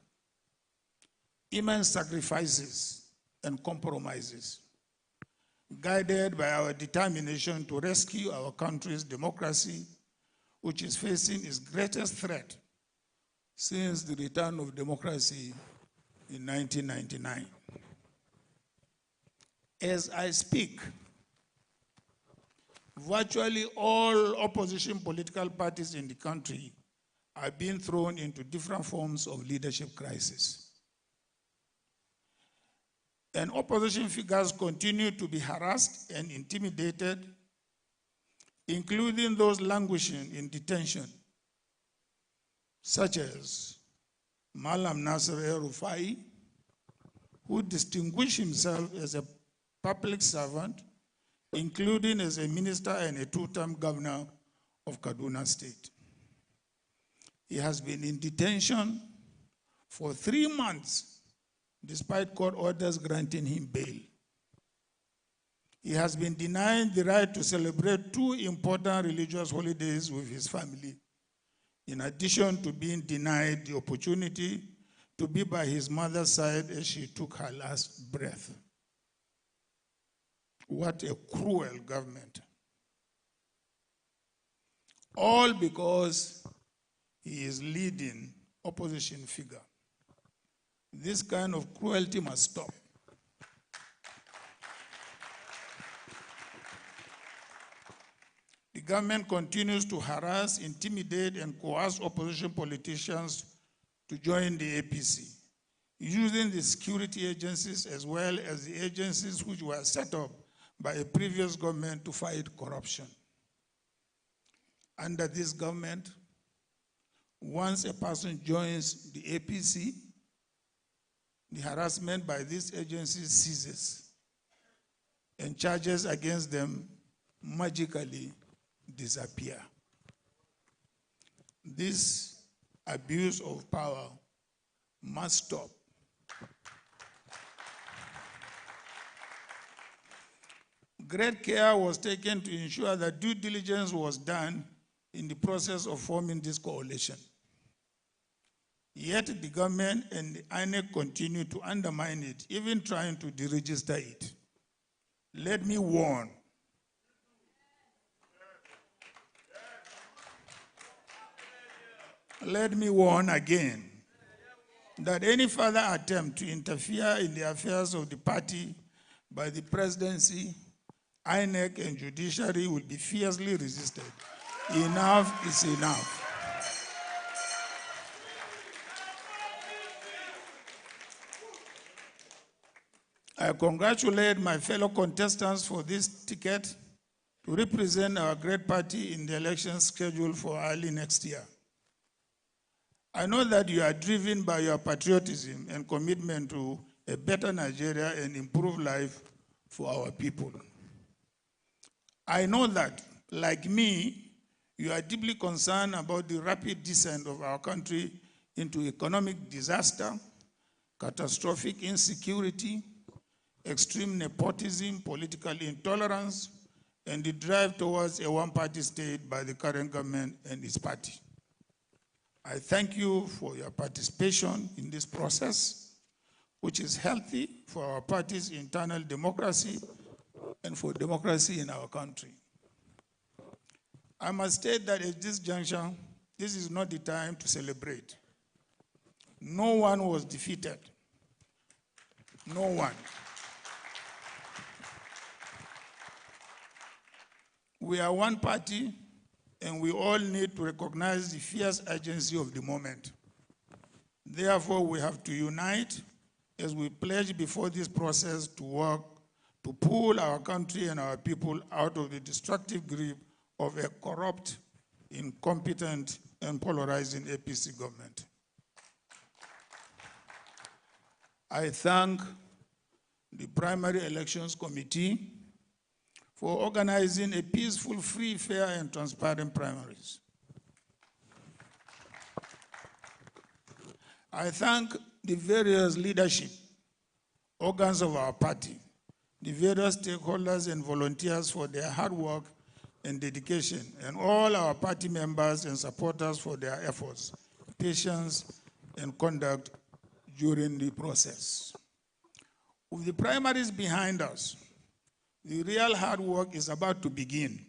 immense sacrifices, and compromises, guided by our determination to rescue our country's democracy, which is facing its greatest threat since the return of democracy in 1999. As I speak, virtually all opposition political parties in the country are being thrown into different forms of leadership crisis. And opposition figures continue to be harassed and intimidated, including those languishing in detention, such as Malam Nasser El-Rufai, who distinguished himself as a public servant, including as a minister and a two-term governor of Kaduna State. He has been in detention for 3 months, despite court orders granting him bail. He has been denied the right to celebrate 2 important religious holidays with his family, in addition to being denied the opportunity to be by his mother's side as she took her last breath. What a cruel government. All because he is leading opposition figure. This kind of cruelty must stop. The government continues to harass, intimidate, and coerce opposition politicians to join the APC, using the security agencies as well as the agencies which were set up by a previous government to fight corruption. Under this government, once a person joins the APC, the harassment by these agencies ceases, and charges against them magically disappear. This abuse of power must stop. Great care was taken to ensure that due diligence was done in the process of forming this coalition. Yet the government and the INEC continue to undermine it, even trying to deregister it. Let me warn. let me warn again that any further attempt to interfere in the affairs of the party by the presidency, INEC, and judiciary will be fiercely resisted. Enough is enough. I congratulate my fellow contestants for this ticket to represent our great party in the elections scheduled for early next year. I know that you are driven by your patriotism and commitment to a better Nigeria and improved life for our people. I know that, like me, you are deeply concerned about the rapid descent of our country into economic disaster, catastrophic insecurity, extreme nepotism, political intolerance, and the drive towards a one-party state by the current government and its party. I thank you for your participation in this process, which is healthy for our party's internal democracy and for democracy in our country. I must state that at this juncture, this is not the time to celebrate. No one was defeated. No one. We are one party, and we all need to recognize the fierce urgency of the moment. Therefore, we have to unite as we pledge before this process to work to pull our country and our people out of the destructive grip of a corrupt, incompetent, and polarizing APC government. I thank the Primary Elections Committee for organizing a peaceful, free, fair, and transparent primaries. I thank the various leadership organs of our party, the various stakeholders and volunteers for their hard work and dedication, and all our party members and supporters for their efforts, patience, and conduct during the process. With the primaries behind us, the real hard work is about to begin.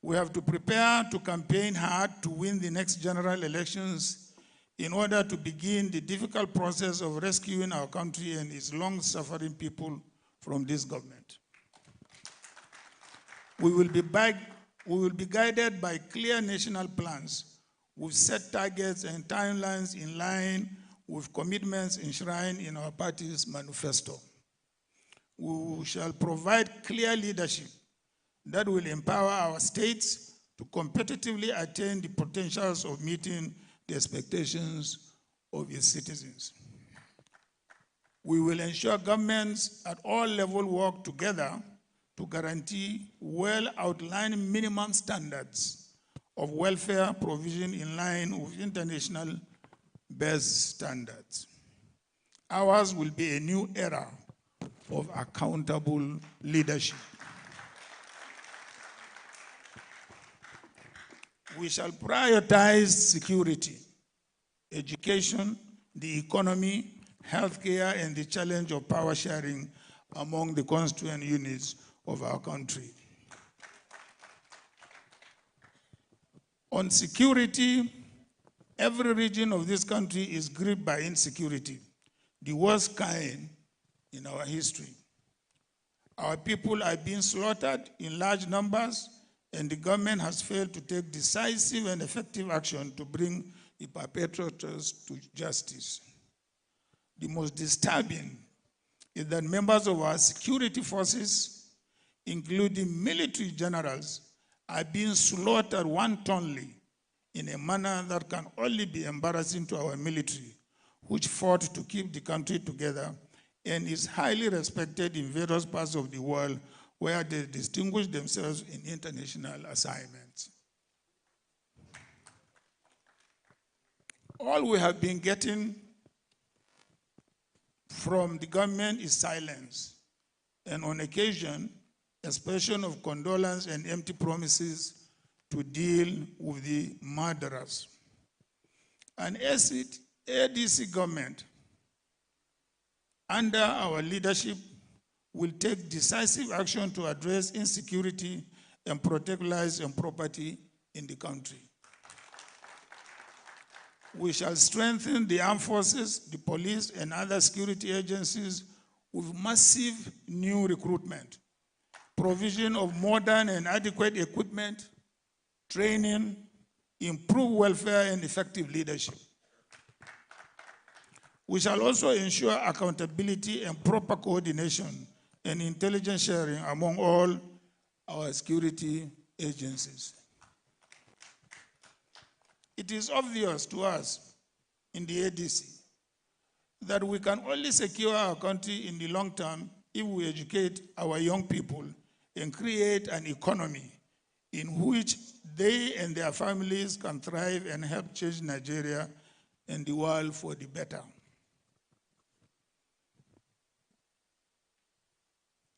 We have to prepare to campaign hard to win the next general elections in order to begin the difficult process of rescuing our country and its long-suffering people from this government. We will be guided by clear national plans with set targets and timelines in line with commitments enshrined in our party's manifesto. We shall provide clear leadership that will empower our states to competitively attain the potentials of meeting the expectations of its citizens. We will ensure governments at all levels work together to guarantee well-outlined minimum standards of welfare provision in line with international best standards. Ours will be a new era of accountable leadership. We shall prioritize security, education, the economy, healthcare, and the challenge of power sharing among the constituent units of our country. On security, every region of this country is gripped by insecurity, the worst kind in our history. Our people are being slaughtered in large numbers, and the government has failed to take decisive and effective action to bring the perpetrators to justice. The most disturbing is that members of our security forces, including military generals, are being slaughtered wantonly in a manner that can only be embarrassing to our military, which fought to keep the country together and is highly respected in various parts of the world where they distinguish themselves in international assignments. All we have been getting from the government is silence, and on occasion, expression of condolence and empty promises to deal with the murderers. An ADC government under our leadership will take decisive action to address insecurity and protect lives and property in the country. We shall strengthen the armed forces, the police, and other security agencies with massive new recruitment, provision of modern and adequate equipment, training, improved welfare, and effective leadership. We shall also ensure accountability and proper coordination and intelligence sharing among all our security agencies. It is obvious to us in the ADC that we can only secure our country in the long term if we educate our young people and create an economy in which they and their families can thrive and help change Nigeria and the world for the better.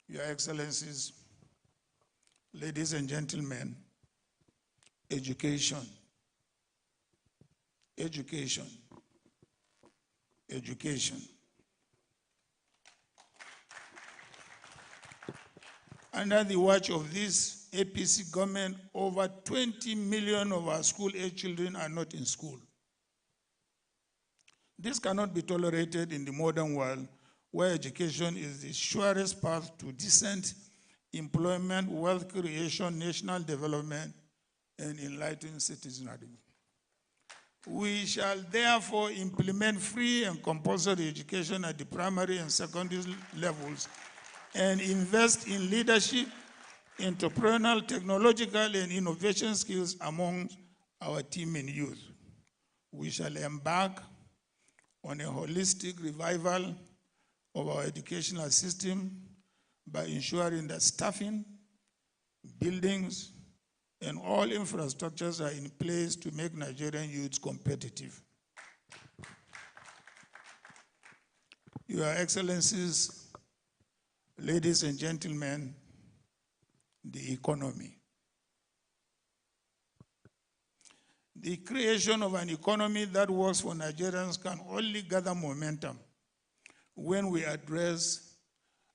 Your Excellencies, ladies and gentlemen, education, education, education. Under the watch of this APC government, over 20 million of our school-age children are not in school. This cannot be tolerated in the modern world, where education is the surest path to decent employment, wealth creation, national development, and enlightened citizenry. We shall therefore implement free and compulsory education at the primary and secondary levels and invest in leadership, entrepreneurial, technological, and innovation skills among our team and youth. We shall embark on a holistic revival of our educational system by ensuring that staffing, buildings, and all infrastructures are in place to make Nigerian youths competitive. Your Excellencies, ladies and gentlemen, the economy. The creation of an economy that works for Nigerians can only gather momentum when we address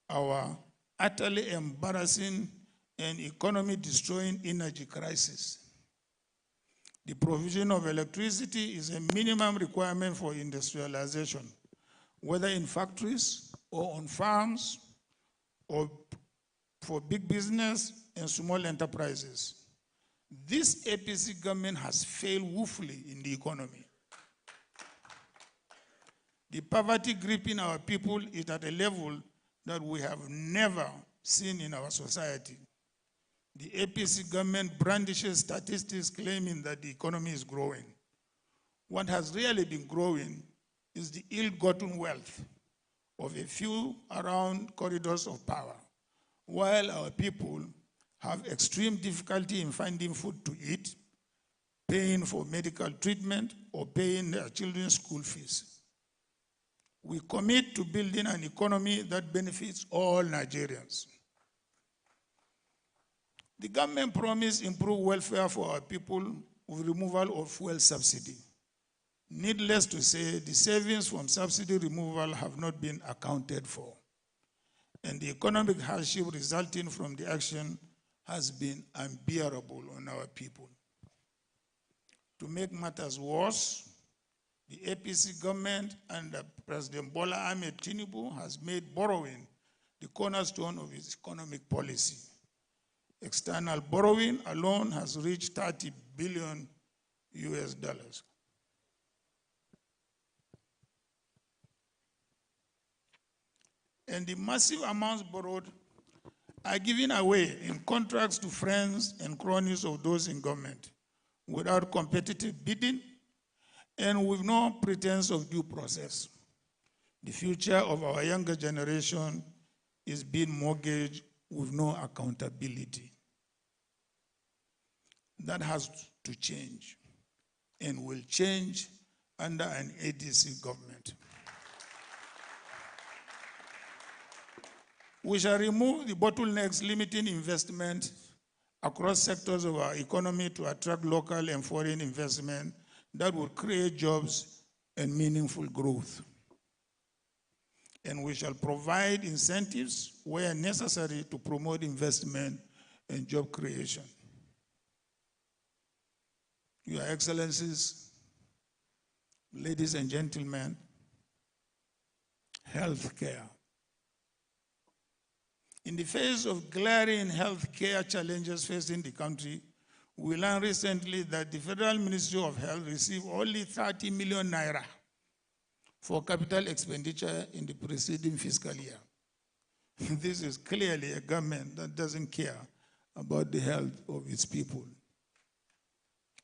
our utterly embarrassing and economy-destroying energy crisis. The provision of electricity is a minimum requirement for industrialization, whether in factories or on farms or for big business and small enterprises. This APC government has failed woefully in the economy. The poverty gripping our people is at a level that we have never seen in our society. The APC government brandishes statistics claiming that the economy is growing. What has really been growing is the ill-gotten wealth of a few around corridors of power, while our people have extreme difficulty in finding food to eat, paying for medical treatment, or paying their children's school fees. We commit to building an economy that benefits all Nigerians. The government promised improved welfare for our people with removal of fuel subsidy. Needless to say, the savings from subsidy removal have not been accounted for, and the economic hardship resulting from the action has been unbearable on our people. To make matters worse, the APC government under President Bola Ahmed Tinubu has made borrowing the cornerstone of its economic policy. External borrowing alone has reached $30 billion US. And the massive amounts borrowed are given away in contracts to friends and cronies of those in government without competitive bidding and with no pretense of due process. The future of our younger generation is being mortgaged with no accountability. That has to change and will change under an ADC government. We shall remove the bottlenecks limiting investment across sectors of our economy to attract local and foreign investment that will create jobs and meaningful growth. And we shall provide incentives where necessary to promote investment and job creation. Your Excellencies, Ladies and gentlemen, healthcare. In the face of glaring healthcare challenges facing the country, we learned recently that the Federal Ministry of Health received only 30 million naira for capital expenditure in the preceding fiscal year. This is clearly a government that doesn't care about the health of its people.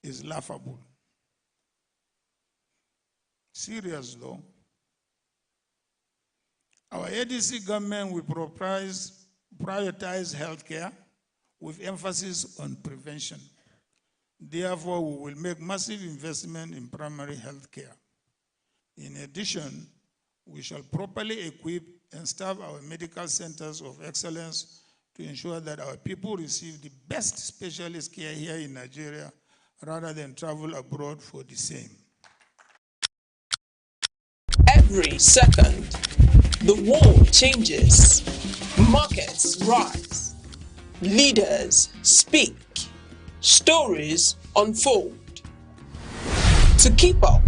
It's laughable. Serious though. Our ADC government will prioritize healthcare with emphasis on prevention. Therefore, we will make massive investment in primary healthcare. In addition, we shall properly equip and staff our medical centers of excellence to ensure that our people receive the best specialist care here in Nigeria rather than travel abroad for the same. Every second, the world changes, markets rise, leaders speak, stories unfold. To keep up,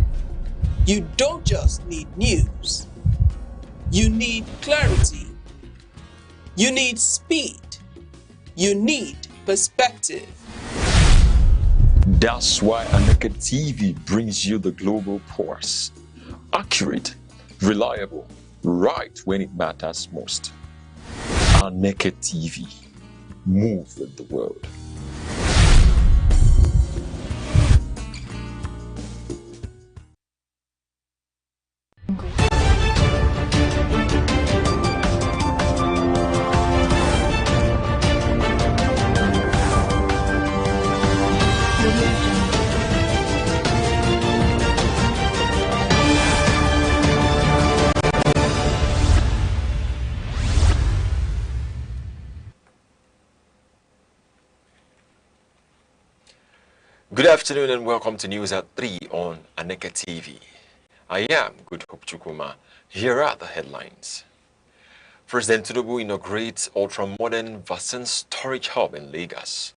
you don't just need news, you need clarity, you need speed, you need perspective. That's why Aneke TV brings you the global pulse. Accurate, reliable, right when it matters most. Aneke TV. Move with the world. Good afternoon and welcome to News at 3 on Aneke TV. I am Good Hope Chukuma. Here are the headlines. President Tinubu inaugurates ultra-modern vaccine storage hub in Lagos.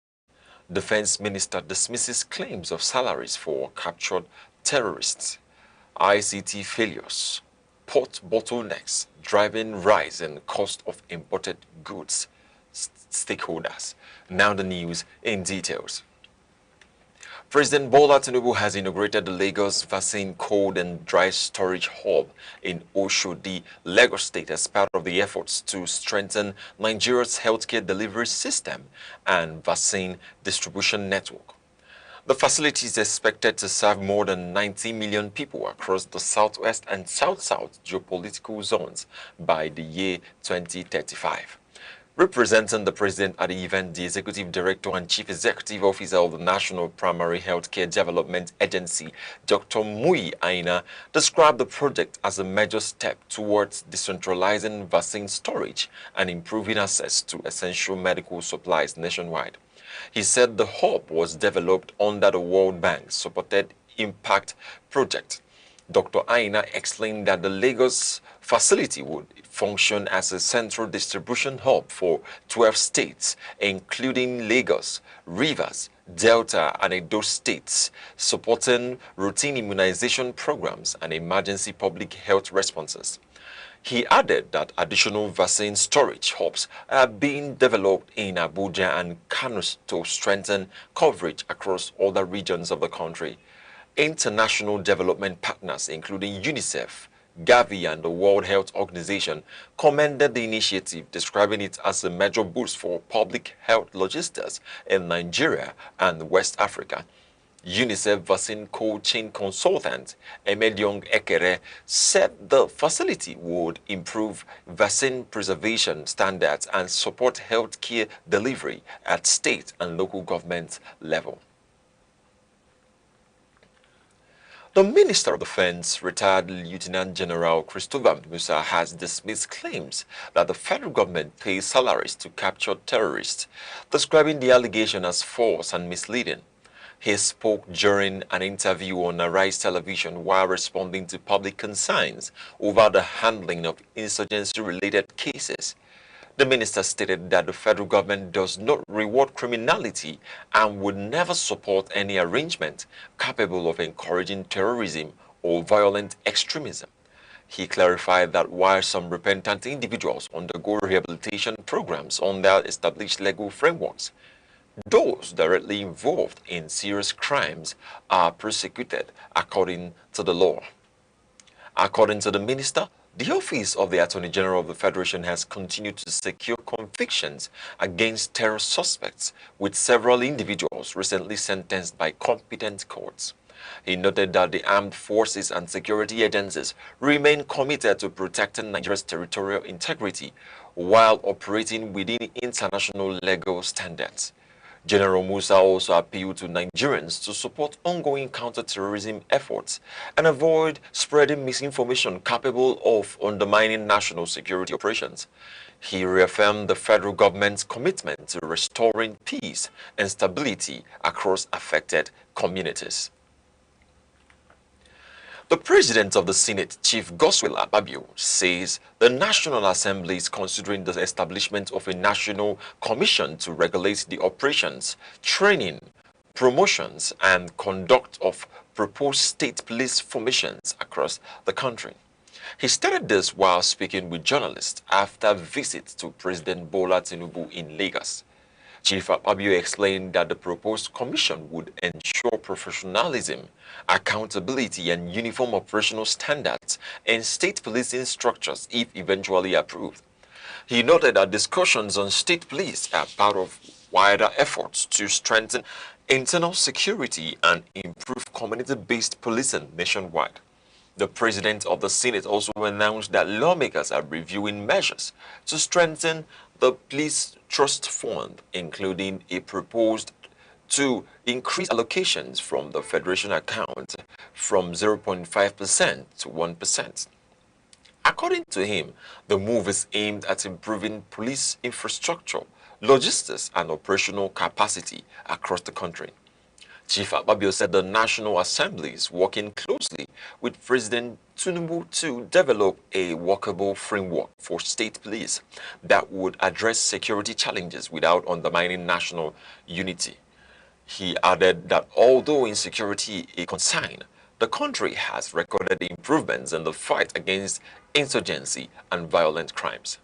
Defense Minister dismisses claims of salaries for captured terrorists. ICT failures. Port bottlenecks driving rise in cost of imported goods. Stakeholders. Now the news in details. President Bola Tinubu has inaugurated the Lagos Vaccine Cold and Dry Storage Hub in Oshodi, Lagos State as part of the efforts to strengthen Nigeria's healthcare delivery system and vaccine distribution network. The facility is expected to serve more than 90 million people across the southwest and south-south geopolitical zones by the year 2035. Representing the president at the event, the executive director and chief executive officer of the National Primary Healthcare Development Agency, Dr. Muyi Aina, described the project as a major step towards decentralizing vaccine storage and improving access to essential medical supplies nationwide. He said the hub was developed under the World Bank-supported Impact Project. Dr. Aina explained that the Lagos facility would function as a central distribution hub for 12 states, including Lagos, Rivers, Delta, and Edo states, supporting routine immunization programs and emergency public health responses. He added that additional vaccine storage hubs are being developed in Abuja and Kano to strengthen coverage across other regions of the country. International development partners, including UNICEF, Gavi, and the World Health Organization, commended the initiative, describing it as a major boost for public health logistics in Nigeria and West Africa. UNICEF vaccine cold chain consultant Emediong Ekere said the facility would improve vaccine preservation standards and support healthcare delivery at state and local government level. The Minister of Defense, retired Lieutenant General Christopher Musa, has dismissed claims that the federal government pays salaries to captured terrorists, describing the allegation as false and misleading. He spoke during an interview on Arise Television while responding to public concerns over the handling of insurgency-related cases. The minister stated that the federal government does not reward criminality and would never support any arrangement capable of encouraging terrorism or violent extremism. He clarified that while some repentant individuals undergo rehabilitation programs under established legal frameworks, those directly involved in serious crimes are persecuted according to the law. According to the minister, the Office of the Attorney General of the Federation has continued to secure convictions against terror suspects, with several individuals recently sentenced by competent courts. He noted that the armed forces and security agencies remain committed to protecting Nigeria's territorial integrity while operating within international legal standards. General Musa also appealed to Nigerians to support ongoing counter-terrorism efforts and avoid spreading misinformation capable of undermining national security operations. He reaffirmed the federal government's commitment to restoring peace and stability across affected communities. The President of the Senate, Chief Godswill Akpabio, says the National Assembly is considering the establishment of a national commission to regulate the operations, training, promotions, and conduct of proposed state police formations across the country. He stated this while speaking with journalists after a visit to President Bola Tinubu in Lagos. Chief Akpabio explained that the proposed commission would ensure professionalism, accountability, and uniform operational standards in state policing structures if eventually approved. He noted that discussions on state police are part of wider efforts to strengthen internal security and improve community-based policing nationwide. The President of the Senate also announced that lawmakers are reviewing measures to strengthen the Police Trust Fund, including a proposed to increase allocations from the Federation account from 0.5% to 1%. According to him, the move is aimed at improving police infrastructure, logistics, and operational capacity across the country. Chief Akpabio said the National Assembly is working closely with President Tinubu to develop a workable framework for state police that would address security challenges without undermining national unity. He added that although insecurity is a concern, the country has recorded improvements in the fight against insurgency and violent crimes.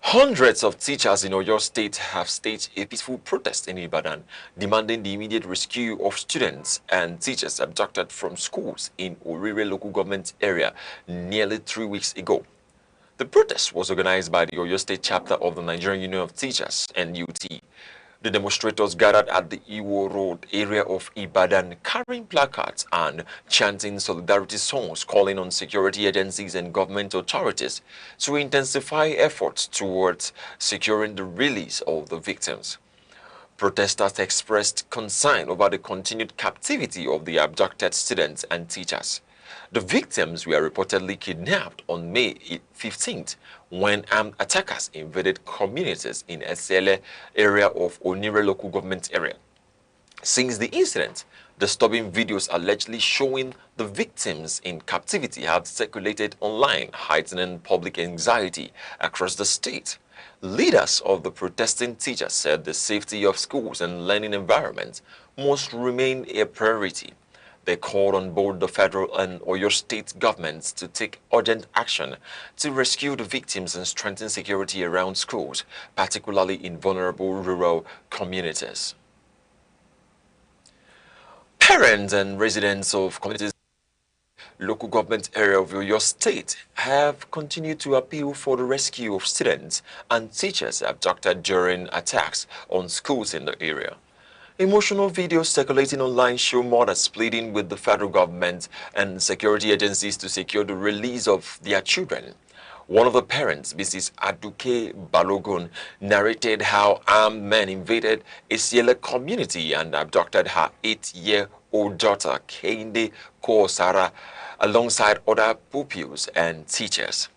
Hundreds of teachers in Oyo State have staged a peaceful protest in Ibadan, demanding the immediate rescue of students and teachers abducted from schools in Orire local government area nearly 3 weeks ago. The protest was organized by the Oyo State chapter of the Nigerian Union of Teachers, NUT. The demonstrators gathered at the Iwo Road area of Ibadan carrying placards and chanting solidarity songs calling on security agencies and government authorities to intensify efforts towards securing the release of the victims. Protesters expressed concern over the continued captivity of the abducted students and teachers. The victims were reportedly kidnapped on May 15th when armed attackers invaded communities in Esele area of Onire local government area. Since the incident, disturbing videos allegedly showing the victims in captivity have circulated online, heightening public anxiety across the state. Leaders of the protesting teachers said the safety of schools and learning environments must remain a priority. They called on both the federal and Oyo state governments to take urgent action to rescue the victims and strengthen security around schools, particularly in vulnerable rural communities. Parents and residents of communities in the local government area of Oyo State have continued to appeal for the rescue of students and teachers abducted during attacks on schools in the area. Emotional videos circulating online show mothers pleading with the federal government and security agencies to secure the release of their children. One of the parents, Mrs. Aduke Balogun, narrated how armed men invaded a Siele community and abducted her 8-year-old daughter, Kehinde Kosara, alongside other pupils and teachers.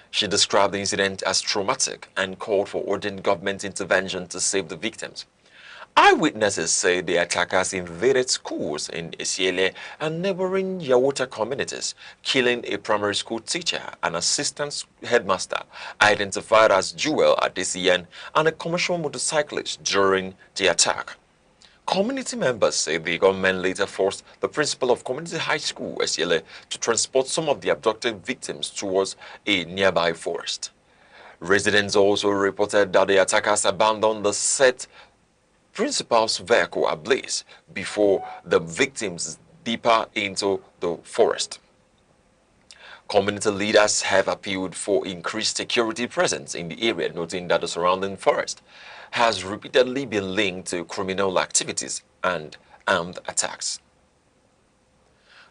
She described the incident as traumatic and called for urgent government intervention to save the victims. Eyewitnesses say the attackers invaded schools in Esiele and neighboring Yawota communities, killing a primary school teacher, an assistant headmaster, identified as Jewel Adesien, and a commercial motorcyclist during the attack. Community members say the government later forced the principal of Community High School, SLA, to transport some of the abducted victims towards a nearby forest. Residents also reported that the attackers abandoned the said principal's vehicle ablaze before the victims deeper into the forest. Community leaders have appealed for increased security presence in the area, noting that the surrounding forest has repeatedly been linked to criminal activities and armed attacks.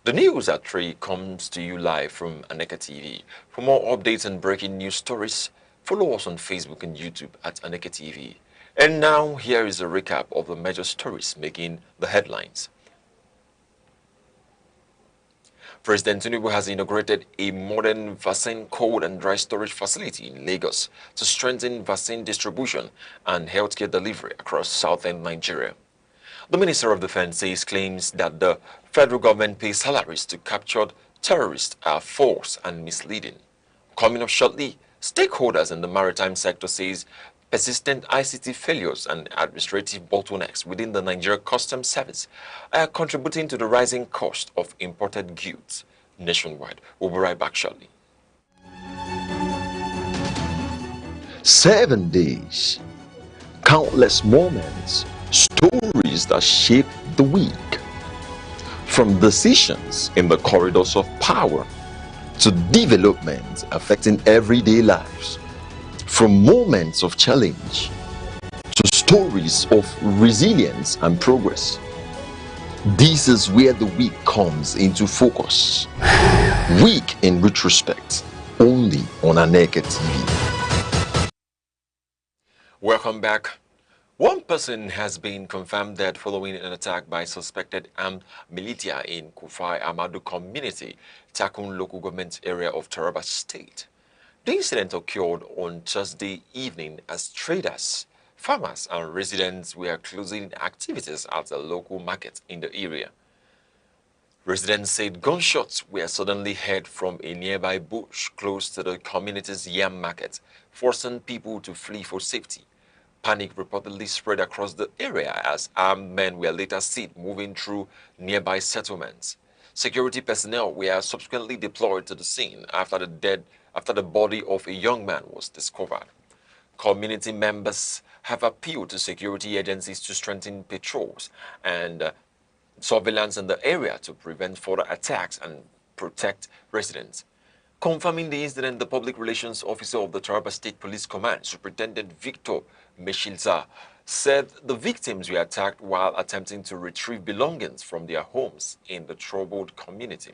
The news at 3 comes to you live from Aneke TV. For more updates and breaking news stories, follow us on Facebook and YouTube at Aneke TV. And now, here is a recap of the major stories making the headlines. President Tinubu has inaugurated a modern vaccine cold and dry storage facility in Lagos to strengthen vaccine distribution and healthcare delivery across southern Nigeria. The Minister of Defense says claims that the federal government pays salaries to captured terrorists are false and misleading. Coming up shortly, stakeholders in the maritime sector says persistent ICT failures and administrative bottlenecks within the Nigeria Customs Service are contributing to the rising cost of imported goods nationwide. We'll be right back shortly. 7 days, countless moments, stories that shape the week. From decisions in the corridors of power to developments affecting everyday lives. From moments of challenge to stories of resilience and progress. This is where the week comes into focus. Week in retrospect, only on Aneke TV. Welcome back. One person has been confirmed dead following an attack by suspected armed militia in Kufai Amadu community, Takun local government area of Taraba State. The incident occurred on Thursday evening as traders, farmers and residents were closing activities at a local market in the area. Residents said gunshots were suddenly heard from a nearby bush close to the community's yam market, forcing people to flee for safety. Panic reportedly spread across the area as armed men were later seen moving through nearby settlements. Security personnel were subsequently deployed to the scene after the body of a young man was discovered. Community members have appealed to security agencies to strengthen patrols and surveillance in the area to prevent further attacks and protect residents. Confirming the incident, the Public Relations Officer of the Taraba State Police Command, Superintendent Victor Meshilza, said the victims were attacked while attempting to retrieve belongings from their homes in the troubled community.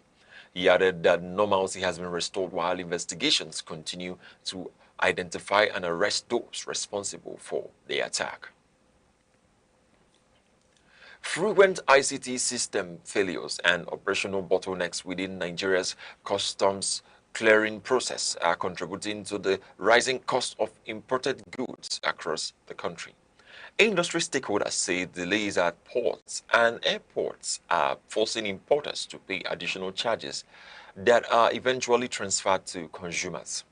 He added that normalcy has been restored while investigations continue to identify and arrest those responsible for the attack. Frequent ICT system failures and operational bottlenecks within Nigeria's customs clearing process are contributing to the rising cost of imported goods across the country. Industry stakeholders say delays at ports and airports are forcing importers to pay additional charges that are eventually transferred to consumers.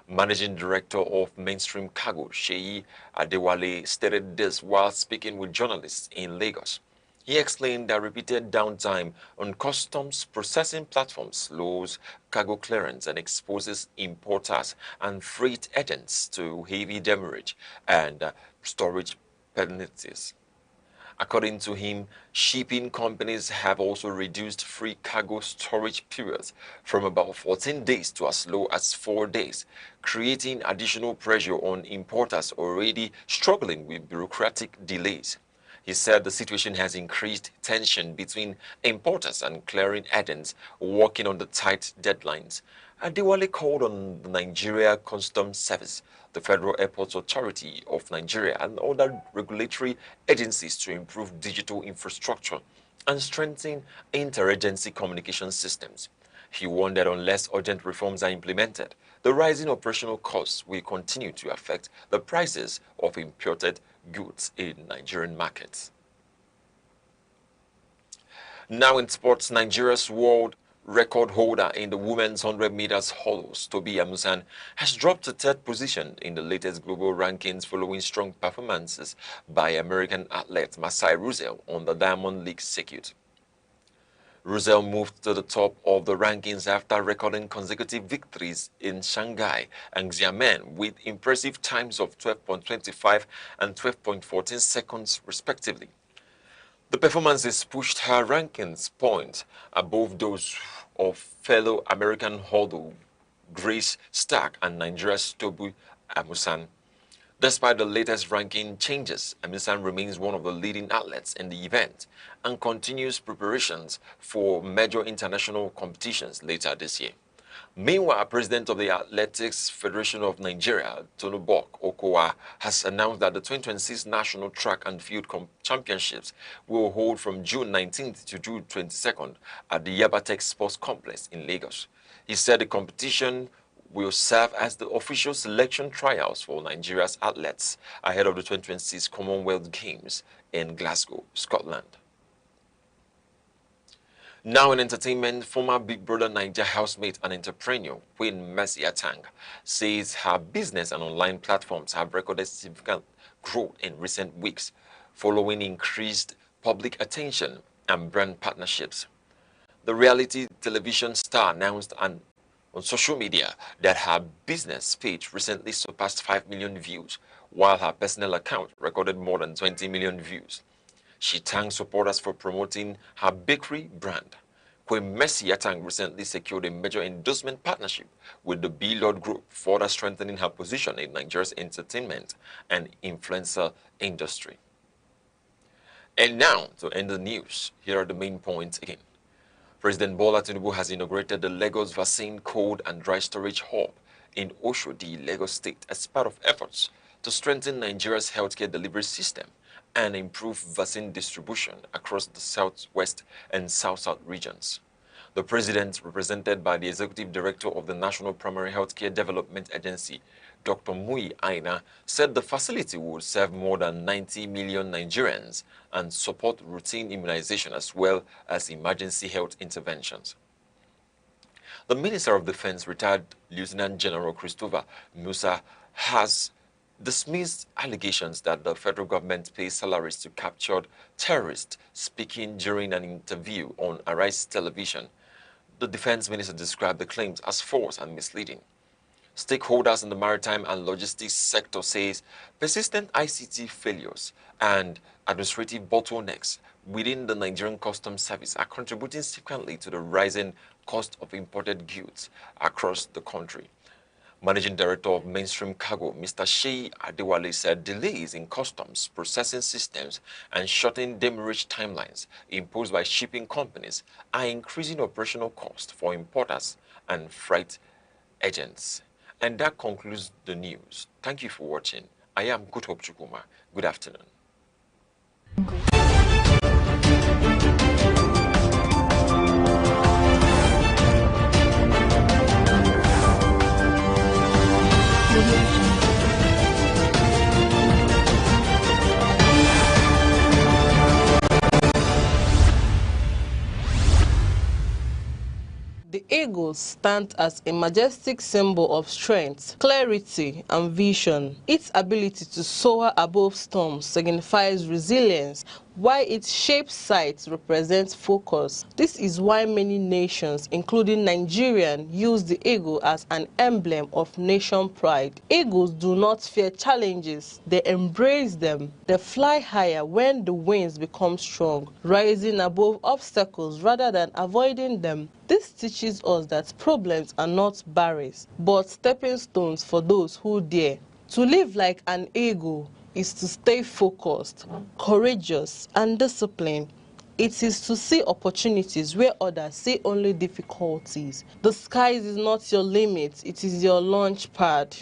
Managing Director of Mainstream Cargo, Sheyi Adewale, stated this while speaking with journalists in Lagos. He explained that repeated downtime on customs processing platforms slows cargo clearance and exposes importers and freight agents to heavy demurrage and storage penalties. According to him, shipping companies have also reduced free cargo storage periods from about 14 days to as low as 4 days, creating additional pressure on importers already struggling with bureaucratic delays. He said the situation has increased tension between importers and clearing agents working on the tight deadlines. Adewale called on the Nigeria Customs Service, the Federal Airports Authority of Nigeria, and other regulatory agencies to improve digital infrastructure and strengthen interagency communication systems. He warned that unless urgent reforms are implemented, the rising operational costs will continue to affect the prices of imported goods in Nigerian markets. Now in sports, Nigeria's world record holder in the women's 100 meters hurdles, Tobi Amusan, has dropped to third position in the latest global rankings following strong performances by American athlete Masai Ruzel on the Diamond League circuit. Ruzel moved to the top of the rankings after recording consecutive victories in Shanghai and Xiamen with impressive times of 12.25 and 12.14 seconds respectively. The performances pushed her rankings points above those of fellow American hurdle Grace Stark and Nigeria's Tobi Amusan. Despite the latest ranking changes, Amusan remains one of the leading athletes in the event and continues preparations for major international competitions later this year. Meanwhile, President of the Athletics Federation of Nigeria, Tinubu Okowa, has announced that the 2026 National Track and Field Championships will hold from June 19th to June 22nd at the Yabatech Sports Complex in Lagos. He said the competition will serve as the official selection trials for Nigeria's athletes ahead of the 2026 Commonwealth Games in Glasgow, Scotland. Now in entertainment, former Big Brother Naija housemate and entrepreneur Queen Mercy Atang says her business and online platforms have recorded significant growth in recent weeks following increased public attention and brand partnerships. The reality television star announced on social media that her business page recently surpassed 5 million views, while her personal account recorded more than 20 million views. She thanked supporters for promoting her bakery brand. Queen Mercy Atang recently secured a major endorsement partnership with the B-Lord Group, further strengthening her position in Nigeria's entertainment and influencer industry. And now, to end the news, here are the main points again. President Bola Tinubu has inaugurated the Lagos Vaccine Cold and Dry Storage Hub in Oshodi, Lagos State, as part of efforts to strengthen Nigeria's healthcare delivery system and improve vaccine distribution across the southwest and south-south regions. The president, represented by the executive director of the National Primary Healthcare Development Agency, Dr. Mui Aina, said the facility will serve more than 90 million Nigerians and support routine immunization as well as emergency health interventions. The Minister of Defense, retired Lieutenant General Christopher Musa, has dismissed allegations that the federal government pays salaries to captured terrorists speaking during an interview on Arise Television. The defense minister described the claims as false and misleading. Stakeholders in the maritime and logistics sector says persistent ICT failures and administrative bottlenecks within the Nigerian Customs Service are contributing significantly to the rising cost of imported goods across the country. Managing Director of Mainstream Cargo, Mr. Sheyi Adewale, said delays in customs processing systems and shortened demurrage timelines imposed by shipping companies are increasing operational costs for importers and freight agents. And that concludes the news. Thank you for watching. I am Good Hope Chukuma. Good afternoon. The eagle stands as a majestic symbol of strength, clarity, and vision. Its ability to soar above storms signifies resilience, while its shaped sight represents focus. This is why many nations, including Nigeria, use the eagle as an emblem of nation pride. Eagles do not fear challenges, they embrace them. They fly higher when the winds become strong, rising above obstacles rather than avoiding them. This teaches us that problems are not barriers, but stepping stones for those who dare. To live like an eagle is to stay focused, courageous, and disciplined. It is to see opportunities where others see only difficulties. The sky is not your limit, it is your launch pad.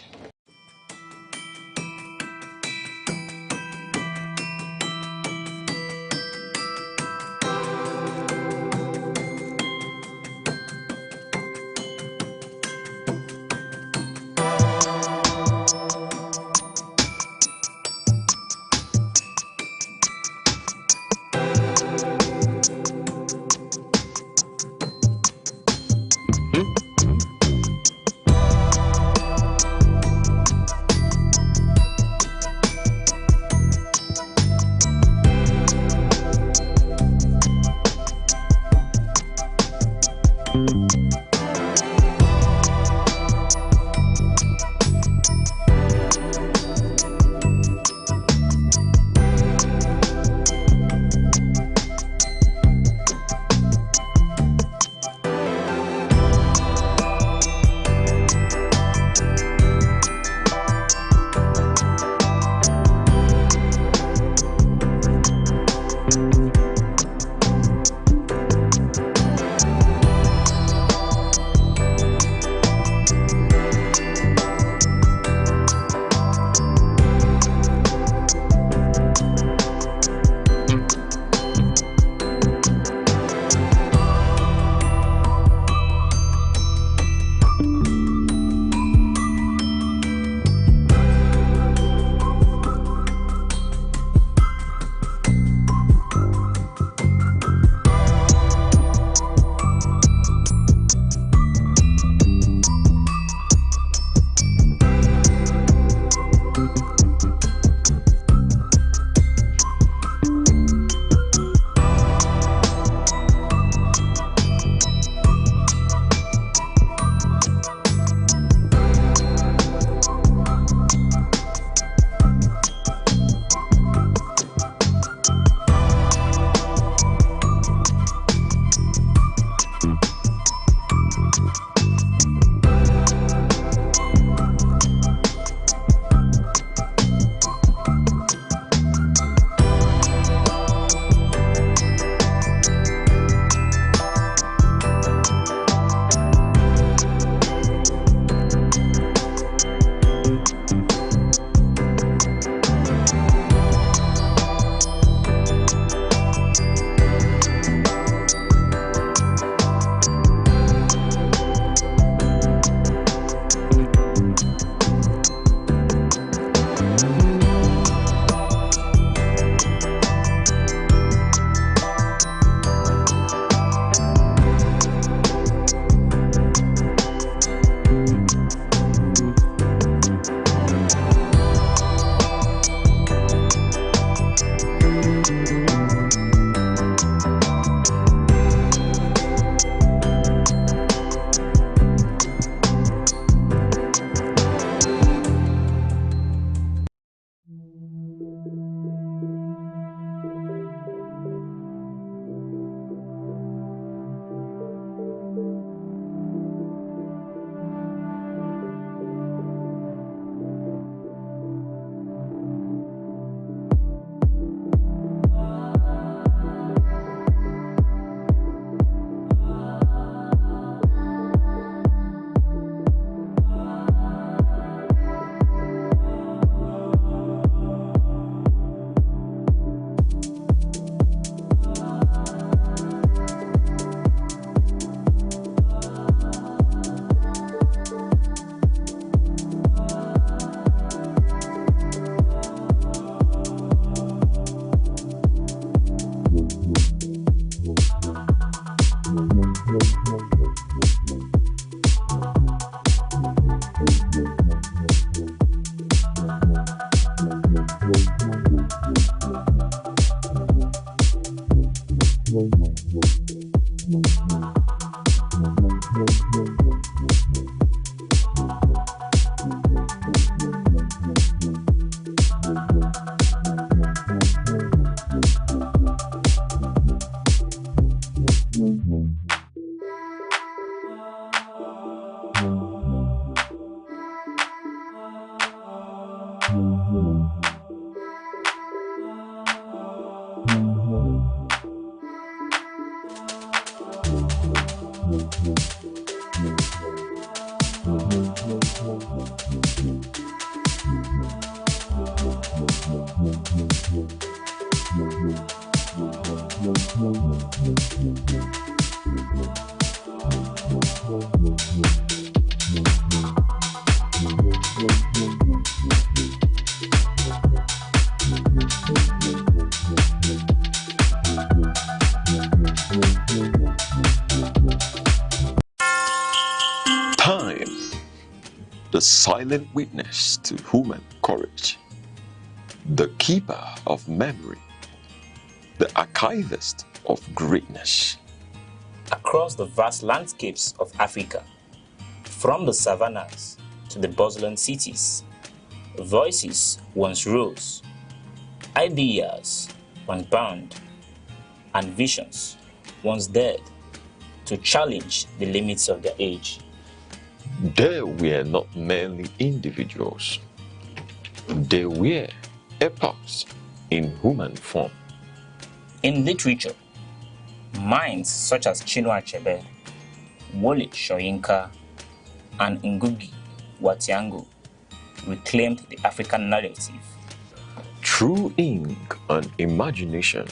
Time, the silent witness to human courage, the keeper of memory, the archivist of greatness. Across the vast landscapes of Africa, from the savannas to the bustling cities, voices once rose, ideas once bound, and visions once dared to challenge the limits of their age. They were not merely individuals. They were epochs in human form. In literature, minds such as Chinua Achebe, Wole Soyinka, and Ngugi wa Thiong'o reclaimed the African narrative. Through ink and imagination,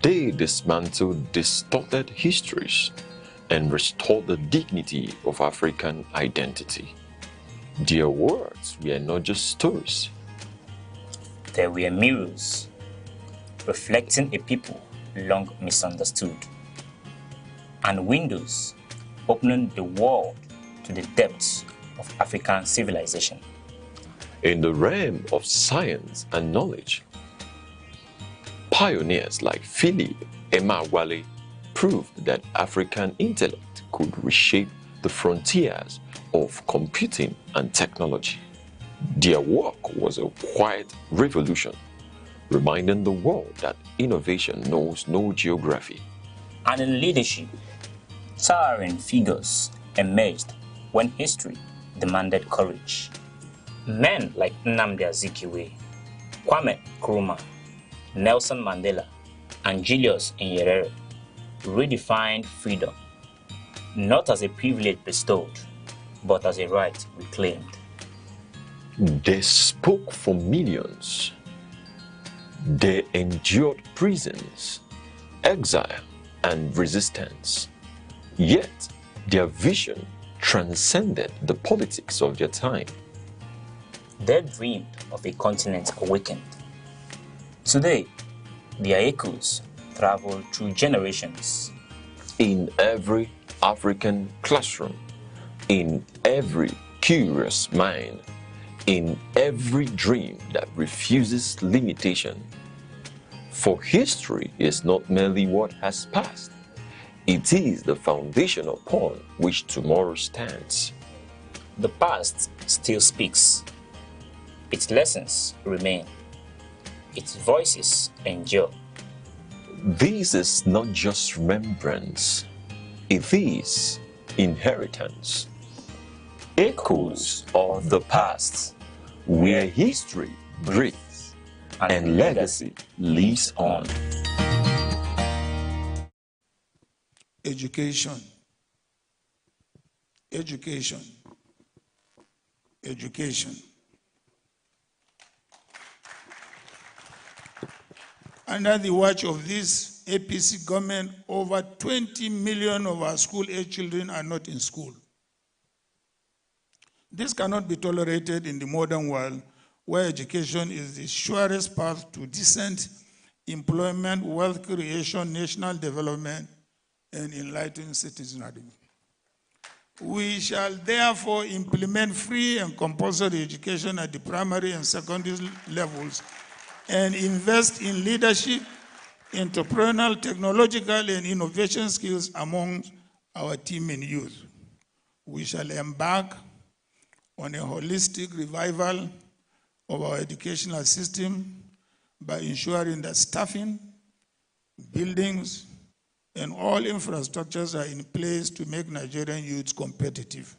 they dismantled distorted histories and restored the dignity of African identity. Their words were not just stories. They were mirrors, reflecting a people long misunderstood, and windows opening the world to the depths of African civilization. In the realm of science and knowledge, pioneers like Philip Emeagwali proved that African intellect could reshape the frontiers of computing and technology. Their work was a quiet revolution, reminding the world that innovation knows no geography. And in leadership, towering figures emerged when history demanded courage. Men like Nnamdi Azikiwe, Kwame Nkrumah, Nelson Mandela, and Julius Nyerere redefined freedom, not as a privilege bestowed, but as a right reclaimed. They spoke for millions. They endured prisons, exile, and resistance. Yet, their vision transcended the politics of their time. They dreamed of a continent awakened. Today, their echoes travel through generations. In every African classroom, in every curious mind, in every dream that refuses limitation. For history is not merely what has passed, it is the foundation upon which tomorrow stands. The past still speaks. Its lessons remain. Its voices endure. This is not just remembrance, it is inheritance. Echoes of the past, where history breathes and legacy lives on. Education. Education. Education. Under the watch of this APC government, over 20 million of our school-age children are not in school. This cannot be tolerated in the modern world, where education is the surest path to decent employment, wealth creation, national development, and enlightened citizenry. We shall therefore implement free and compulsory education at the primary and secondary levels and invest in leadership, entrepreneurial, technological, and innovation skills among our team and youth. We shall embark on a holistic revival of our educational system by ensuring that staffing, buildings, and all infrastructures are in place to make Nigerian youths competitive.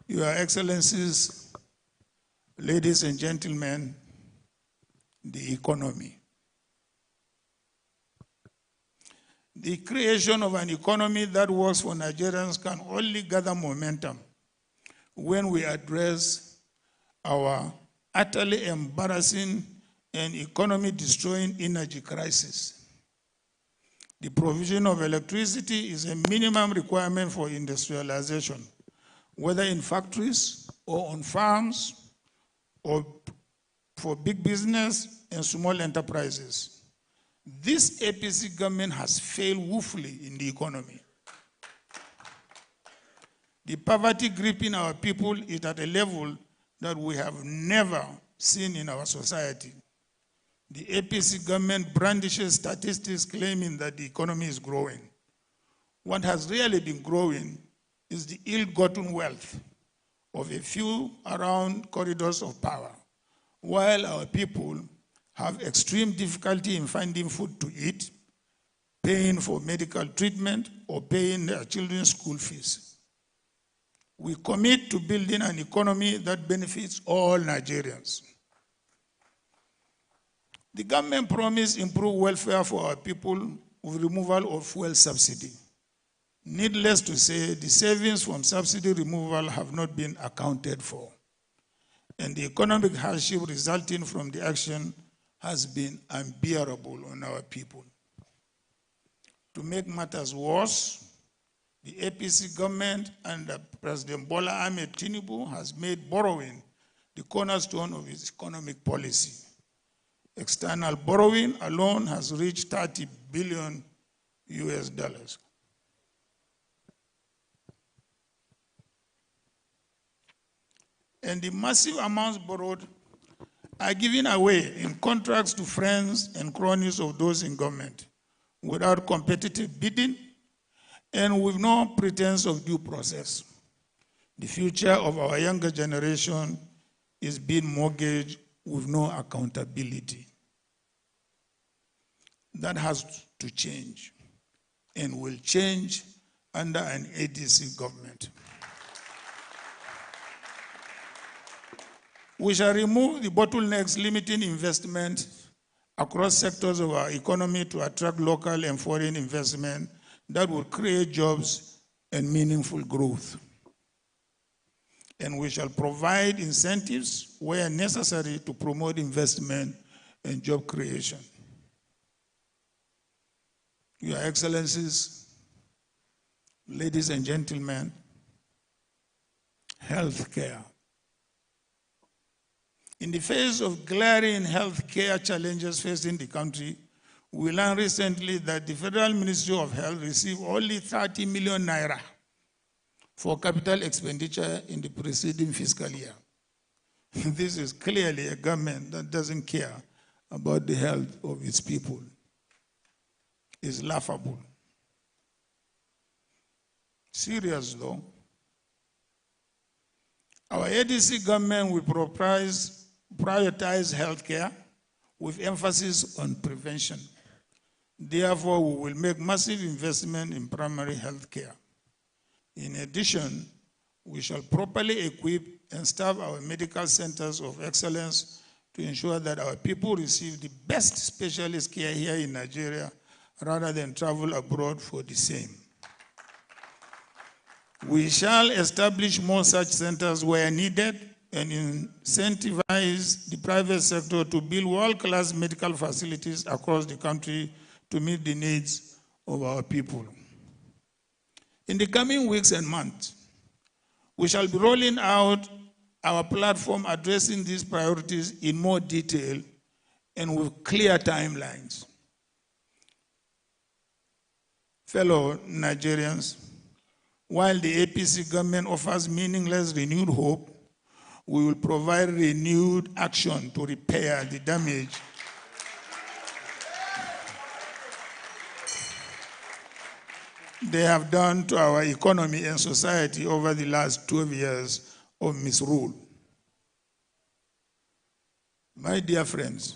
Your Excellencies, ladies and gentlemen, the economy. The creation of an economy that works for Nigerians can only gather momentum when we address our utterly embarrassing and economy-destroying energy crisis. The provision of electricity is a minimum requirement for industrialization, whether in factories or on farms or for big business and small enterprises. This APC government has failed woefully in the economy. The poverty gripping our people is at a level that we have never seen in our society. The APC government brandishes statistics claiming that the economy is growing. What has really been growing is the ill-gotten wealth of a few around corridors of power, while our people have extreme difficulty in finding food to eat, paying for medical treatment, or paying their children's school fees. We commit to building an economy that benefits all Nigerians. The government promised improved welfare for our people with removal of fuel subsidy. Needless to say, the savings from subsidy removal have not been accounted for, and the economic hardship resulting from the action has been unbearable on our people. To make matters worse, the APC government under President Bola Ahmed Tinubu has made borrowing the cornerstone of its economic policy. External borrowing alone has reached $30 billion US. And the massive amounts borrowed are given away in contracts to friends and cronies of those in government without competitive bidding and with no pretense of due process. The future of our younger generation is being mortgaged with no accountability. That has to change and will change under an ADC government. We shall remove the bottlenecks limiting investment across sectors of our economy to attract local and foreign investment that will create jobs and meaningful growth. And we shall provide incentives where necessary to promote investment and job creation. Your Excellencies, ladies and gentlemen, healthcare. In the face of glaring healthcare challenges facing the country, we learned recently that the Federal Ministry of Health received only 30 million naira for capital expenditure in the preceding fiscal year. This is clearly a government that doesn't care about the health of its people. It's laughable. Serious though. Our ADC government will prioritize healthcare with emphasis on prevention. Therefore, we will make massive investment in primary healthcare. In addition, we shall properly equip and staff our medical centers of excellence to ensure that our people receive the best specialist care here in Nigeria rather than travel abroad for the same. We shall establish more such centers where needed and incentivize the private sector to build world-class medical facilities across the country to meet the needs of our people. In the coming weeks and months, we shall be rolling out our platform addressing these priorities in more detail and with clear timelines. Fellow Nigerians, while the APC government offers meaningless renewed hope, we will provide renewed action to repair the damage they have done to our economy and society over the last 12 years of misrule. My dear friends,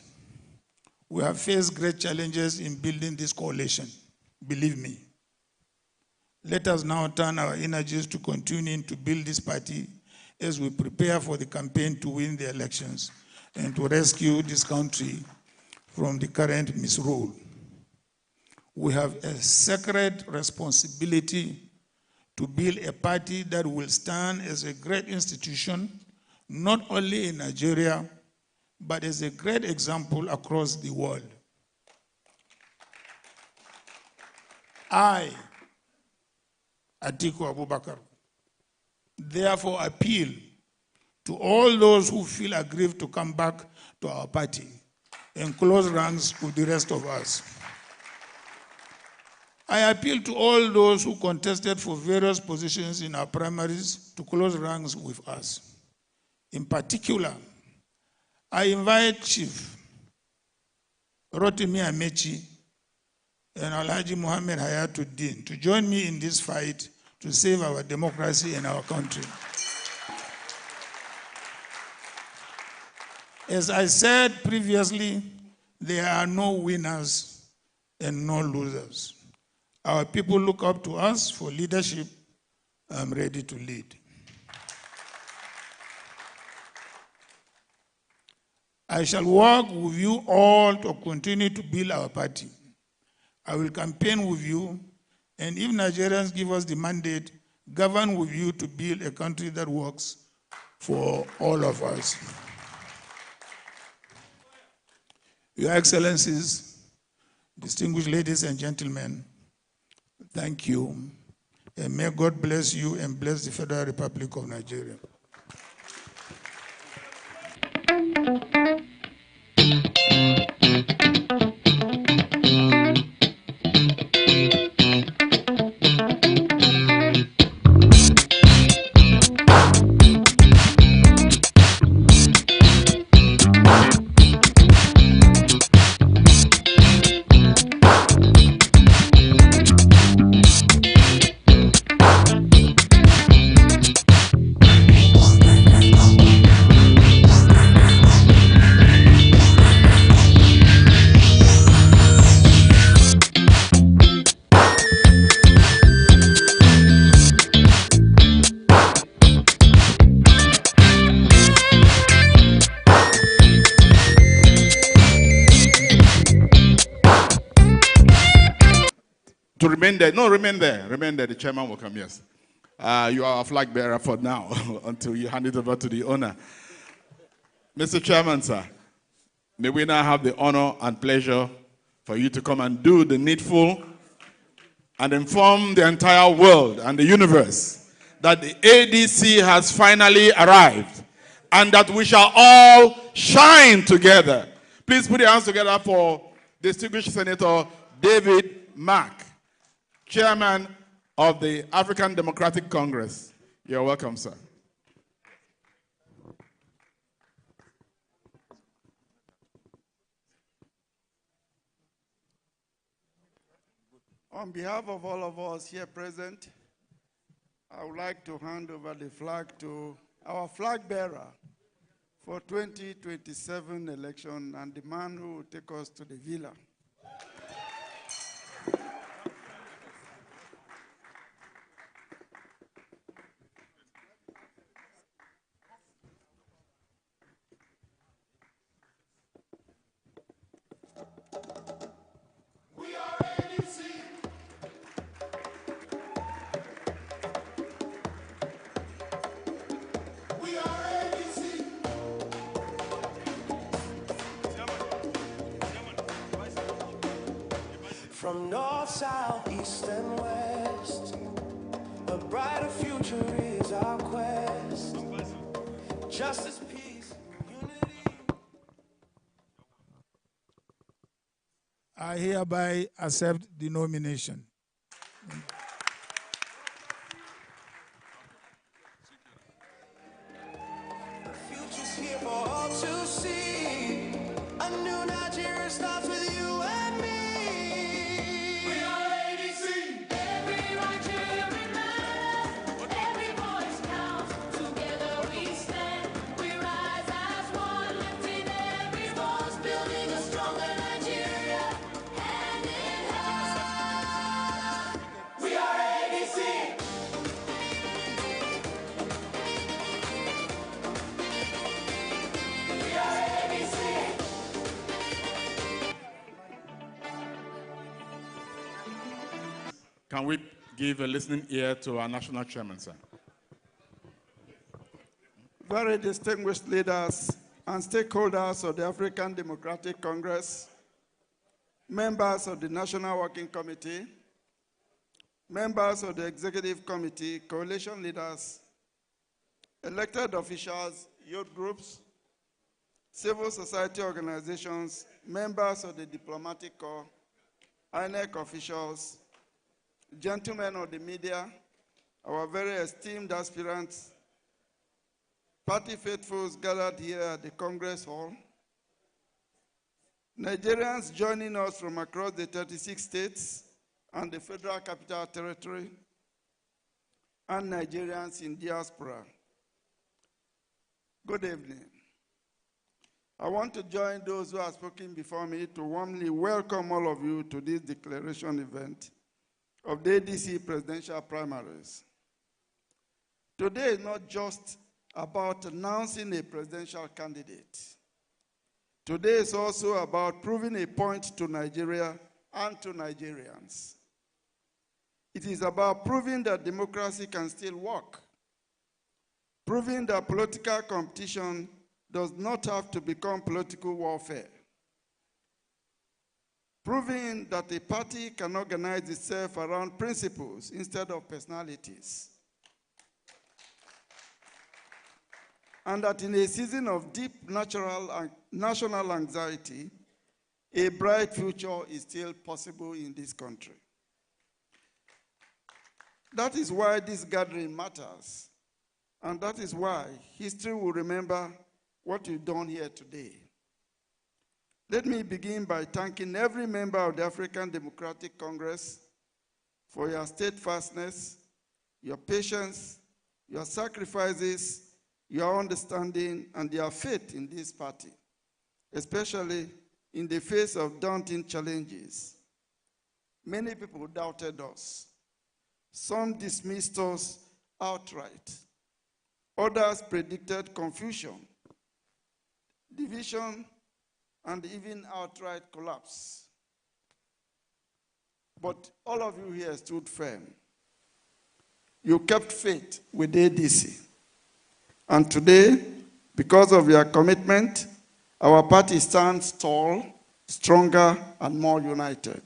we have faced great challenges in building this coalition, believe me. Let us now turn our energies to continuing to build this party as we prepare for the campaign to win the elections and to rescue this country from the current misrule. We have a sacred responsibility to build a party that will stand as a great institution, not only in Nigeria, but as a great example across the world. I, Atiku Abubakar, therefore appeal to all those who feel aggrieved to come back to our party and close ranks with the rest of us. I appeal to all those who contested for various positions in our primaries to close ranks with us. In particular, I invite Chief Rotimi Amechi and Alhaji Mohammed Hayatuddin to join me in this fight to save our democracy and our country. As I said previously, there are no winners and no losers. Our people look up to us for leadership. I'm ready to lead. I shall work with you all to continue to build our party. I will campaign with you, and if Nigerians give us the mandate, govern with you to build a country that works for all of us. Your Excellencies, distinguished ladies and gentlemen, thank you, and may God bless you and bless the Federal Republic of Nigeria. To remain there. No, remain there. Remain there. The chairman will come, yes. You are a flag bearer for now until you hand it over to the owner. Mr. Chairman, sir, may we now have the honor and pleasure for you to come and do the needful and inform the entire world and the universe that the ADC has finally arrived and that we shall all shine together. Please put your hands together for distinguished Senator David Mark, Chairman of the African Democratic Congress. You're welcome, sir. On behalf of all of us here present, I would like to hand over the flag to our flag bearer for 2027 election and the man who will take us to the villa. From north, south, east, and west, a brighter future is our quest. Justice, peace, unity. I hereby accept the nomination. Can we give a listening ear to our national chairman, sir? Very distinguished leaders and stakeholders of the African Democratic Congress, members of the National Working Committee, members of the Executive Committee, coalition leaders, elected officials, youth groups, civil society organizations, members of the diplomatic corps, INEC officials, gentlemen of the media, our very esteemed aspirants, party faithfuls gathered here at the Congress Hall, Nigerians joining us from across the 36 states and the Federal Capital Territory, and Nigerians in diaspora. Good evening. I want to join those who have spoken before me to warmly welcome all of you to this declaration event of the ADC presidential primaries. Today is not just about announcing a presidential candidate. Today is also about proving a point to Nigeria and to Nigerians. It is about proving that democracy can still work, proving that political competition does not have to become political warfare, proving that a party can organize itself around principles instead of personalities, and that in a season of deep national anxiety, a bright future is still possible in this country. That is why this gathering matters, and that is why history will remember what we've done here today. Let me begin by thanking every member of the African Democratic Congress for your steadfastness, your patience, your sacrifices, your understanding, and your faith in this party, especially in the face of daunting challenges. Many people doubted us. Some dismissed us outright. Others predicted confusion, division, and even outright collapse. But all of you here stood firm. You kept faith with ADC. And today, because of your commitment, our party stands tall, stronger, and more united.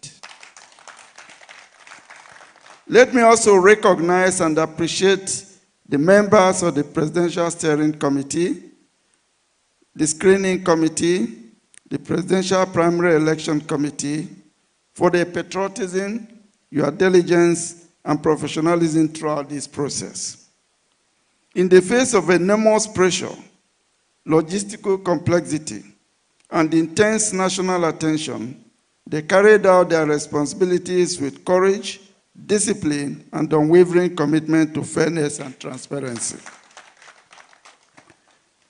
Let me also recognize and appreciate the members of the Presidential Steering Committee, the Screening Committee, the Presidential Primary Election Committee, for their patriotism, your diligence, and professionalism throughout this process. In the face of enormous pressure, logistical complexity, and intense national attention, they carried out their responsibilities with courage, discipline, and unwavering commitment to fairness and transparency.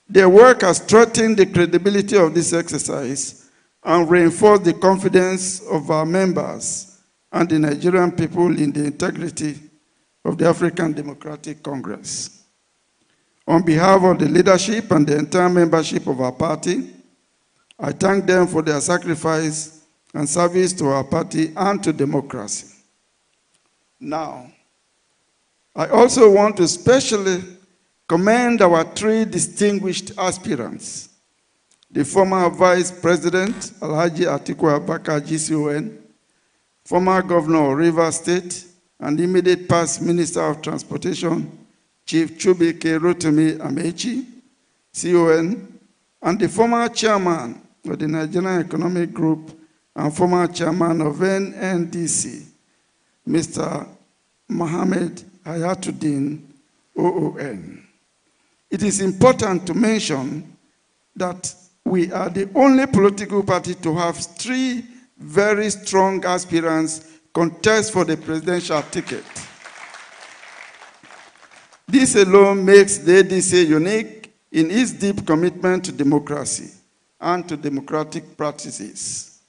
Their work has strengthened the credibility of this exercise and reinforced the confidence of our members and the Nigerian people in the integrity of the African Democratic Congress. On behalf of the leadership and the entire membership of our party, I thank them for their sacrifice and service to our party and to democracy. Now, I also want to especially commend our three distinguished aspirants, the former Vice President, Alhaji Atiku Abubakar GCON, former Governor of Rivers State, and immediate past Minister of Transportation, Chief Chubike Rotimi Amechi, CON, and the former Chairman of the Nigerian Economic Group and former Chairman of NNDC, Mr. Mohammed Hayatuddin, OON. It is important to mention that we are the only political party to have three very strong aspirants contest for the presidential ticket. This alone makes the ADC unique in its deep commitment to democracy and to democratic practices.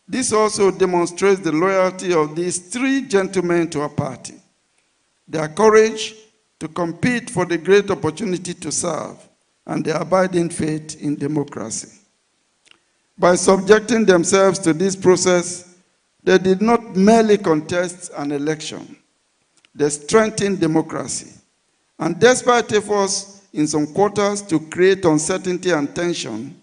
This also demonstrates the loyalty of these three gentlemen to our party, their courage to compete for the great opportunity to serve, and their abiding faith in democracy. By subjecting themselves to this process, they did not not merely contest an election. They strengthen democracy. And despite efforts in some quarters to create uncertainty and tension,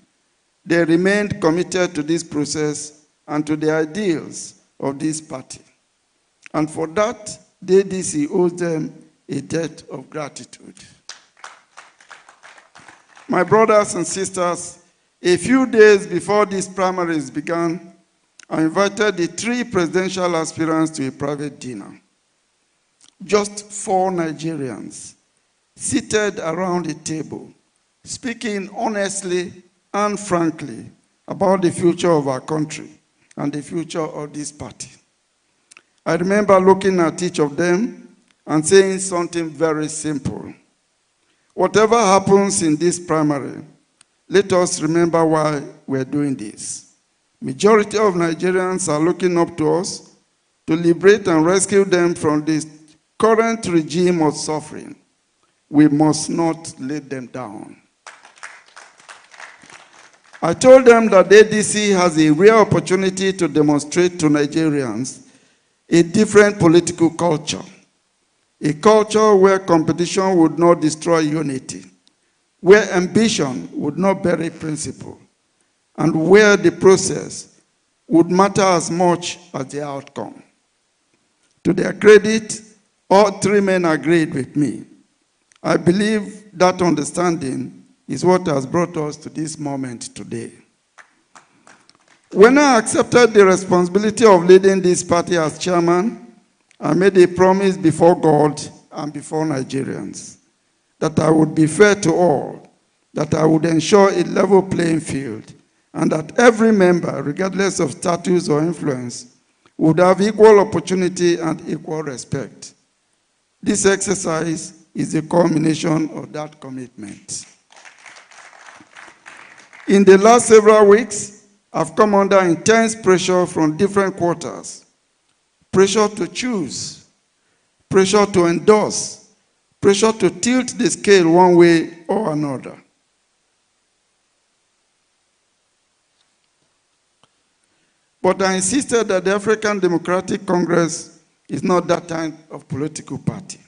they remained committed to this process and to the ideals of this party. And for that, the ADC owes them a debt of gratitude. My brothers and sisters, a few days before these primaries began, I invited the 3 presidential aspirants to a private dinner. Just 4 Nigerians seated around a table, speaking honestly and frankly about the future of our country and the future of this party. I remember looking at each of them and saying something very simple. Whatever happens in this primary, let us remember why we're doing this. Majority of Nigerians are looking up to us to liberate and rescue them from this current regime of suffering. We must not let them down. I told them that the ADC has a real opportunity to demonstrate to Nigerians a different political culture, a culture where competition would not destroy unity, where ambition would not bury principle, and where the process would matter as much as the outcome. To their credit, all 3 men agreed with me. I believe that understanding is what has brought us to this moment today. When I accepted the responsibility of leading this party as chairman, I made a promise before God and before Nigerians that I would be fair to all, that I would ensure a level playing field, and that every member, regardless of status or influence, would have equal opportunity and equal respect. This exercise is the culmination of that commitment. In the last several weeks, I've come under intense pressure from different quarters. Pressure to choose, pressure to endorse, pressure to tilt the scale one way or another. But I insisted that the African Democratic Congress is not that kind of political party.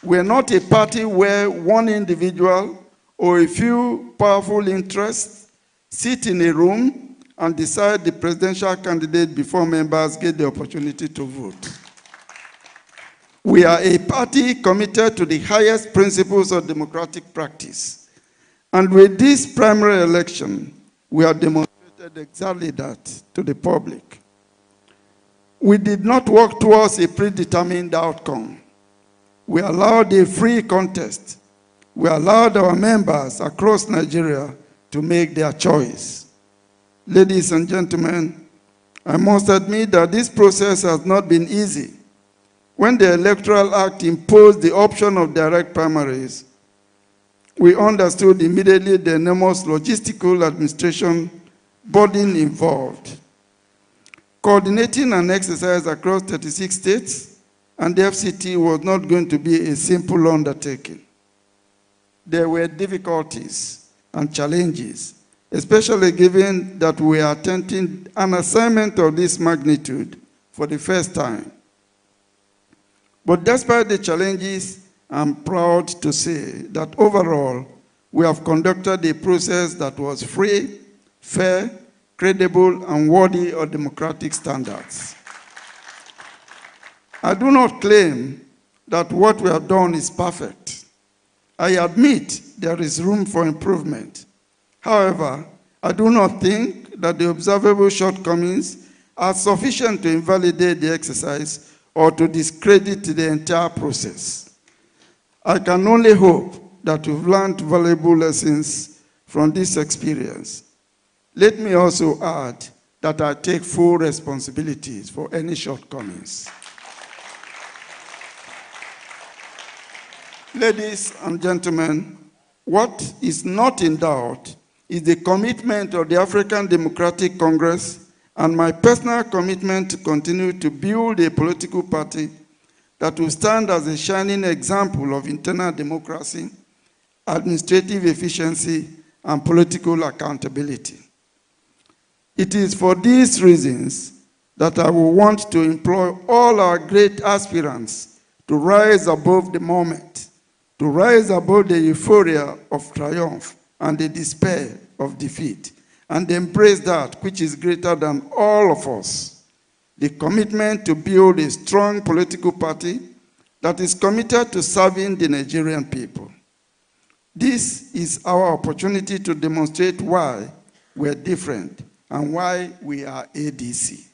We're not a party where one individual or a few powerful interests sit in a room and decide the presidential candidate before members get the opportunity to vote. We are a party committed to the highest principles of democratic practice. And with this primary election, we have demonstrated exactly that to the public. We did not work towards a predetermined outcome. We allowed a free contest. We allowed our members across Nigeria to make their choice. Ladies and gentlemen, I must admit that this process has not been easy. When the Electoral Act imposed the option of direct primaries, we understood immediately the enormous logistical administration burden involved. Coordinating an exercise across 36 states and the FCT was not going to be a simple undertaking. There were difficulties and challenges, especially given that we are attempting an assignment of this magnitude for the first time. But despite the challenges, I'm proud to say that overall, we have conducted a process that was free, fair, credible, and worthy of democratic standards. I do not claim that what we have done is perfect. I admit there is room for improvement. However, I do not think that the observable shortcomings are sufficient to invalidate the exercise or to discredit the entire process. I can only hope that we've learned valuable lessons from this experience. Let me also add that I take full responsibilities for any shortcomings. Ladies and gentlemen, what is not in doubt is the commitment of the African Democratic Congress and my personal commitment to continue to build a political party that will stand as a shining example of internal democracy, administrative efficiency, and political accountability. It is for these reasons that I will want to employ all our great aspirants to rise above the moment, to rise above the euphoria of triumph and the despair of defeat, and embrace that which is greater than all of us, the commitment to build a strong political party that is committed to serving the Nigerian people. This is our opportunity to demonstrate why we're different and why we are ADC.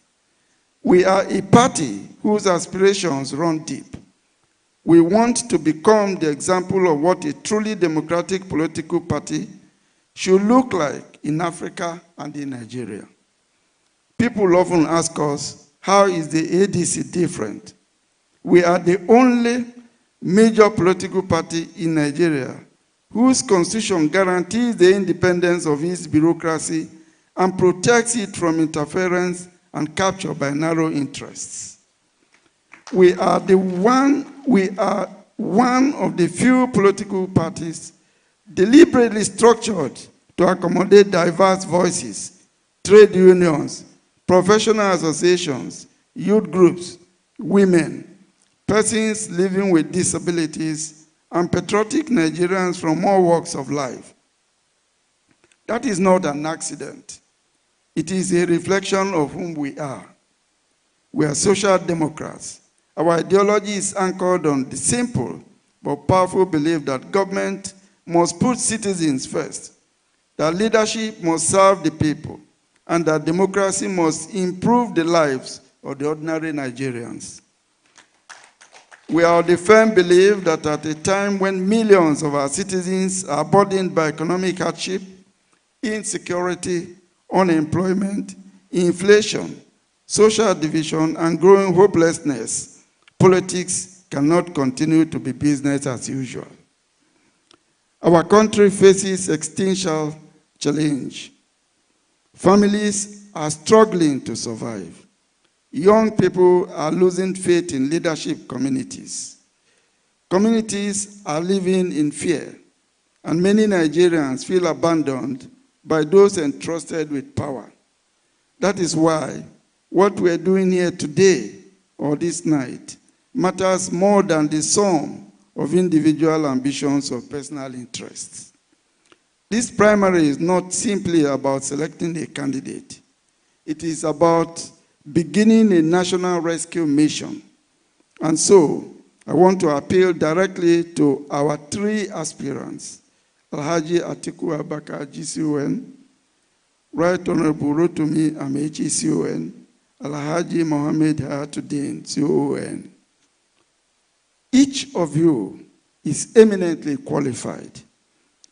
We are a party whose aspirations run deep. We want to become the example of what a truly democratic political party should look like in Africa and in Nigeria. People often ask us, how is the ADC different? We are the only major political party in Nigeria whose constitution guarantees the independence of its bureaucracy and protects it from interference and capture by narrow interests. We are one of the few political parties deliberately structured to accommodate diverse voices, trade unions, professional associations, youth groups, women, persons living with disabilities, and patriotic Nigerians from all walks of life. That is not an accident. It is a reflection of whom we are. We are social democrats. Our ideology is anchored on the simple but powerful belief that government must put citizens first, that leadership must serve the people, and that democracy must improve the lives of the ordinary Nigerians. We are of the firm belief that at a time when millions of our citizens are burdened by economic hardship, insecurity, unemployment, inflation, social division, and growing hopelessness, politics cannot continue to be business as usual. Our country faces existential challenge. Families are struggling to survive. Young people are losing faith in leadership communities. Communities are living in fear, and many Nigerians feel abandoned by those entrusted with power. That is why what we're doing here today or this night matters more than the sum of individual ambitions or personal interests. This primary is not simply about selecting a candidate. It is about beginning a national rescue mission. And so, I want to appeal directly to our three aspirants, Alhaji Atiku Abubakar, GCON, Right Honorable Rotimi Amechi, CON, Alhaji Mohammed Hayatuddin, CON. Each of you is eminently qualified.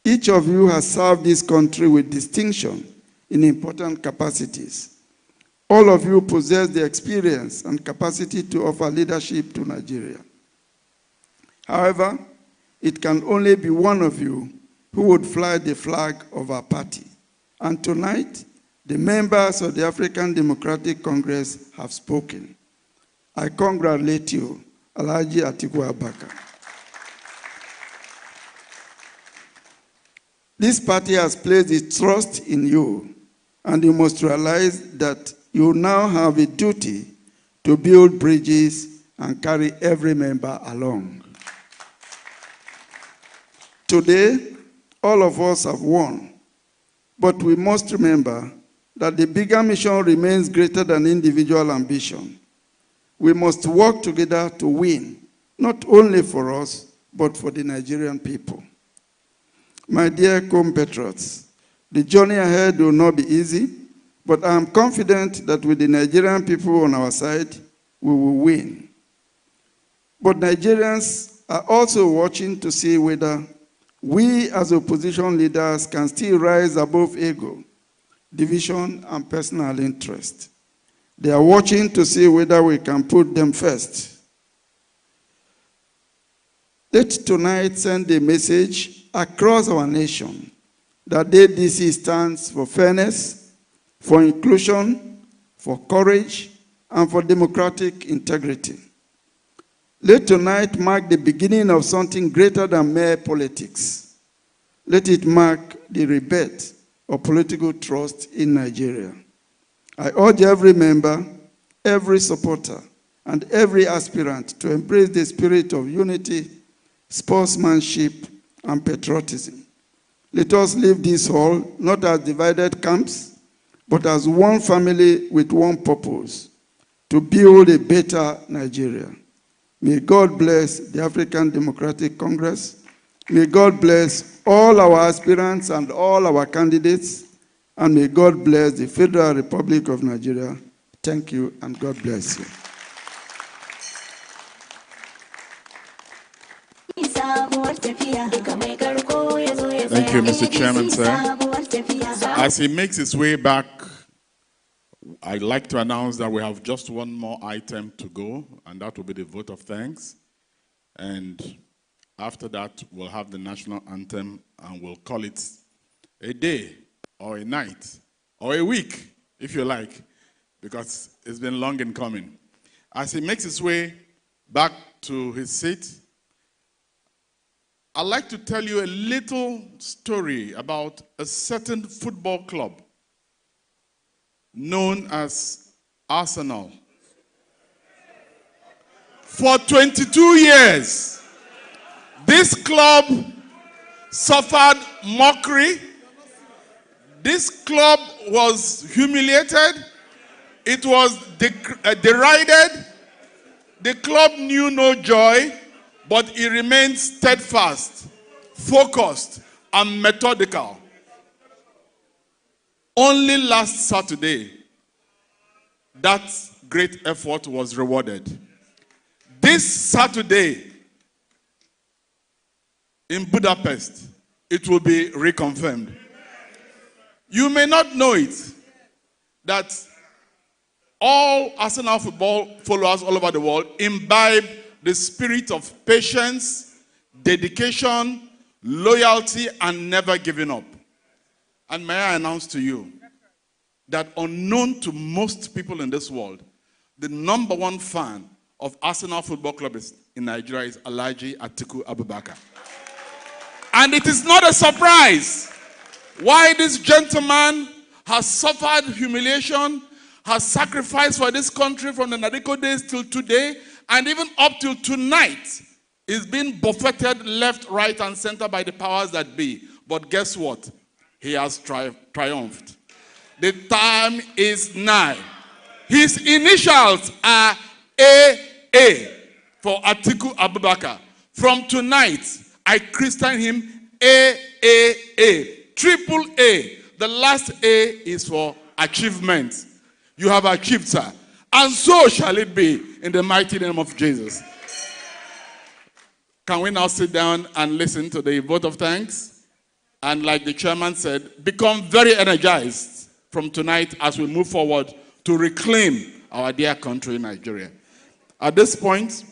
Each of you has served this country with distinction in important capacities. All of you possess the experience and capacity to offer leadership to Nigeria. However, it can only be one of you who would fly the flag of our party. And tonight, the members of the African Democratic Congress have spoken. I congratulate you, Alhaji Atiku Abubakar. This party has placed its trust in you, and you must realize that you now have a duty to build bridges and carry every member along. Today, all of us have won, but we must remember that the bigger mission remains greater than individual ambition. We must work together to win, not only for us, but for the Nigerian people. My dear compatriots, the journey ahead will not be easy, but I am confident that with the Nigerian people on our side, we will win. But Nigerians are also watching to see whether we as opposition leaders can still rise above ego, division, and personal interest. They are watching to see whether we can put them first. Let tonight send a message across our nation that the ADC stands for fairness, for inclusion, for courage, and for democratic integrity. Let tonight mark the beginning of something greater than mere politics. Let it mark the rebirth of political trust in Nigeria. I urge every member, every supporter, and every aspirant to embrace the spirit of unity, sportsmanship, and patriotism. Let us leave this hall not as divided camps, but as one family with one purpose, to build a better Nigeria. May God bless the African Democratic Congress. May God bless all our aspirants and all our candidates. And may God bless the Federal Republic of Nigeria. Thank you, and God bless you. Thank you, Mr. Chairman, sir. As he makes his way back, I'd like to announce that we have just one more item to go, and that will be the vote of thanks. And after that, we'll have the national anthem, and we'll call it a day, or a night, or a week, if you like, because it's been long in coming. As he makes his way back to his seat, I'd like to tell you a little story about a certain football club known as Arsenal. For 22 years, this club suffered mockery. This club was humiliated. It was derided. The club knew no joy, but it remained steadfast, focused, and methodical. Only last Saturday, that great effort was rewarded. This Saturday, in Budapest, it will be reconfirmed. You may not know it, that all Arsenal football followers all over the world imbibe the spirit of patience, dedication, loyalty, and never giving up. And may I announce to you that unknown to most people in this world, the #1 fan of Arsenal Football Club in Nigeria is Alhaji Atiku Abubakar. And it is not a surprise why this gentleman has suffered humiliation, has sacrificed for this country from the Nadeko days till today, and even up till tonight, is being buffeted left, right, and center by the powers that be. But guess what? He has triumphed. The time is nigh. His initials are AA for Atiku Abubakar. From tonight, I christen him AAA, triple A. The last A is for achievement. You have achieved, sir. And so shall it be in the mighty name of Jesus. Can we now sit down and listen to the vote of thanks? And like the chairman said, become very energized from tonight as we move forward to reclaim our dear country, Nigeria. At this point,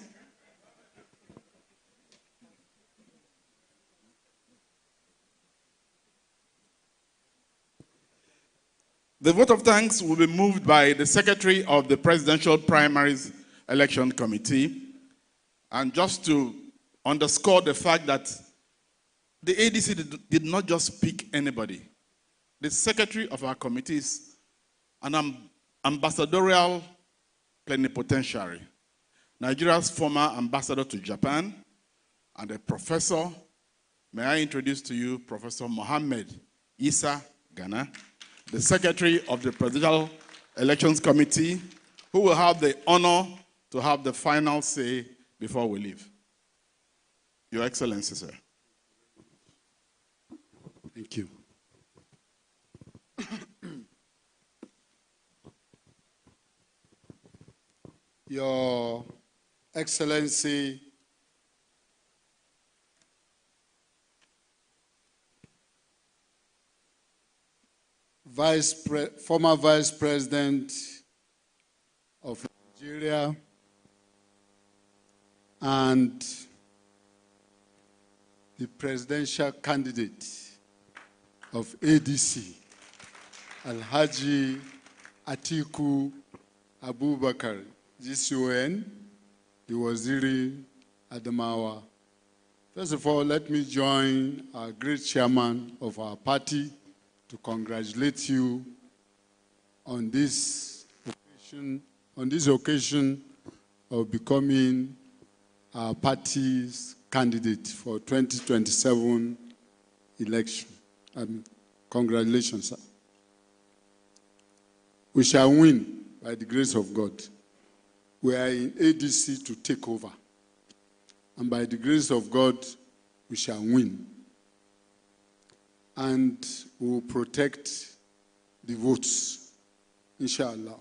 the vote of thanks will be moved by the Secretary of the Presidential Primaries Election Committee. And just to underscore the fact that the ADC did not just pick anybody. The secretary of our committee is an ambassadorial plenipotentiary, Nigeria's former ambassador to Japan, and a professor. May I introduce to you Professor Mohammed Isa Ghana, the secretary of the Presidential Elections Committee, who will have the honor to have the final say before we leave. Your Excellency, sir. Thank you. Your Excellency, former Vice President of Nigeria, and the presidential candidate of ADC, Alhaji Atiku Abubakar, GCON, the Waziri Adamawa. First of all, let me join our great chairman of our party to congratulate you on this occasion on this occasion of becoming our party's candidate for 2027 election. Congratulations, sir. We shall win by the grace of God. We are in ADC to take over. And by the grace of God, we shall win. And we will protect the votes, inshallah.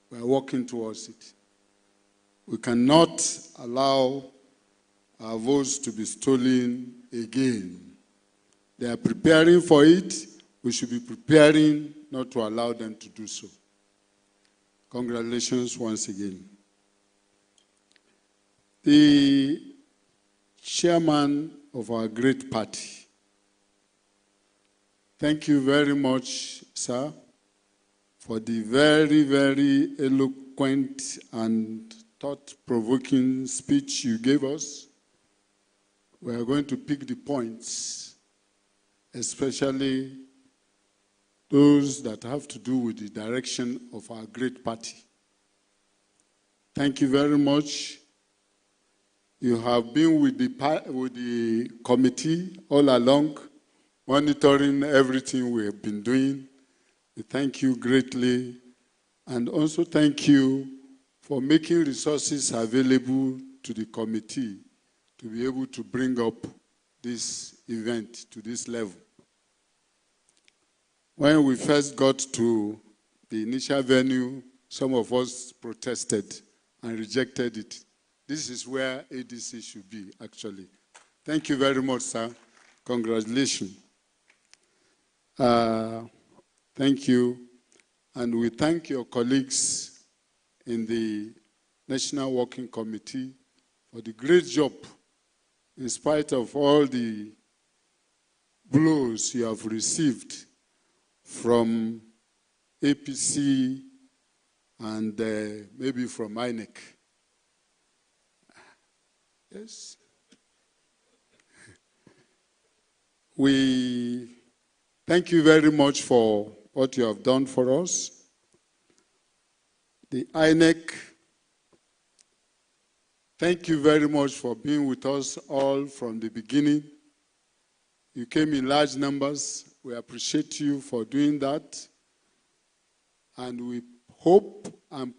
We are working towards it. We cannot allow our votes to be stolen again. They are preparing for it. We should be preparing not to allow them to do so. Congratulations once again. The chairman of our great party, thank you very much, sir, for the very, very eloquent and thought-provoking speech you gave us. We are going to pick the points, especially those that have to do with the direction of our great party. Thank you very much. You have been with the committee all along, monitoring everything we have been doing. We thank you greatly, and also thank you for making resources available to the committee to be able to bring up this event to this level. When we first got to the initial venue, some of us protested and rejected it. This is where ADC should be, actually. Thank you very much, sir. Congratulations. Thank you. And we thank your colleagues in the National Working Committee for the great job, in spite of all the blows you have received from APC and maybe from inec. Yes. We thank you very much for what you have done for us. The inec, thank you very much for being with us all from the beginning. You came in large numbers. We appreciate you for doing that. And we hope and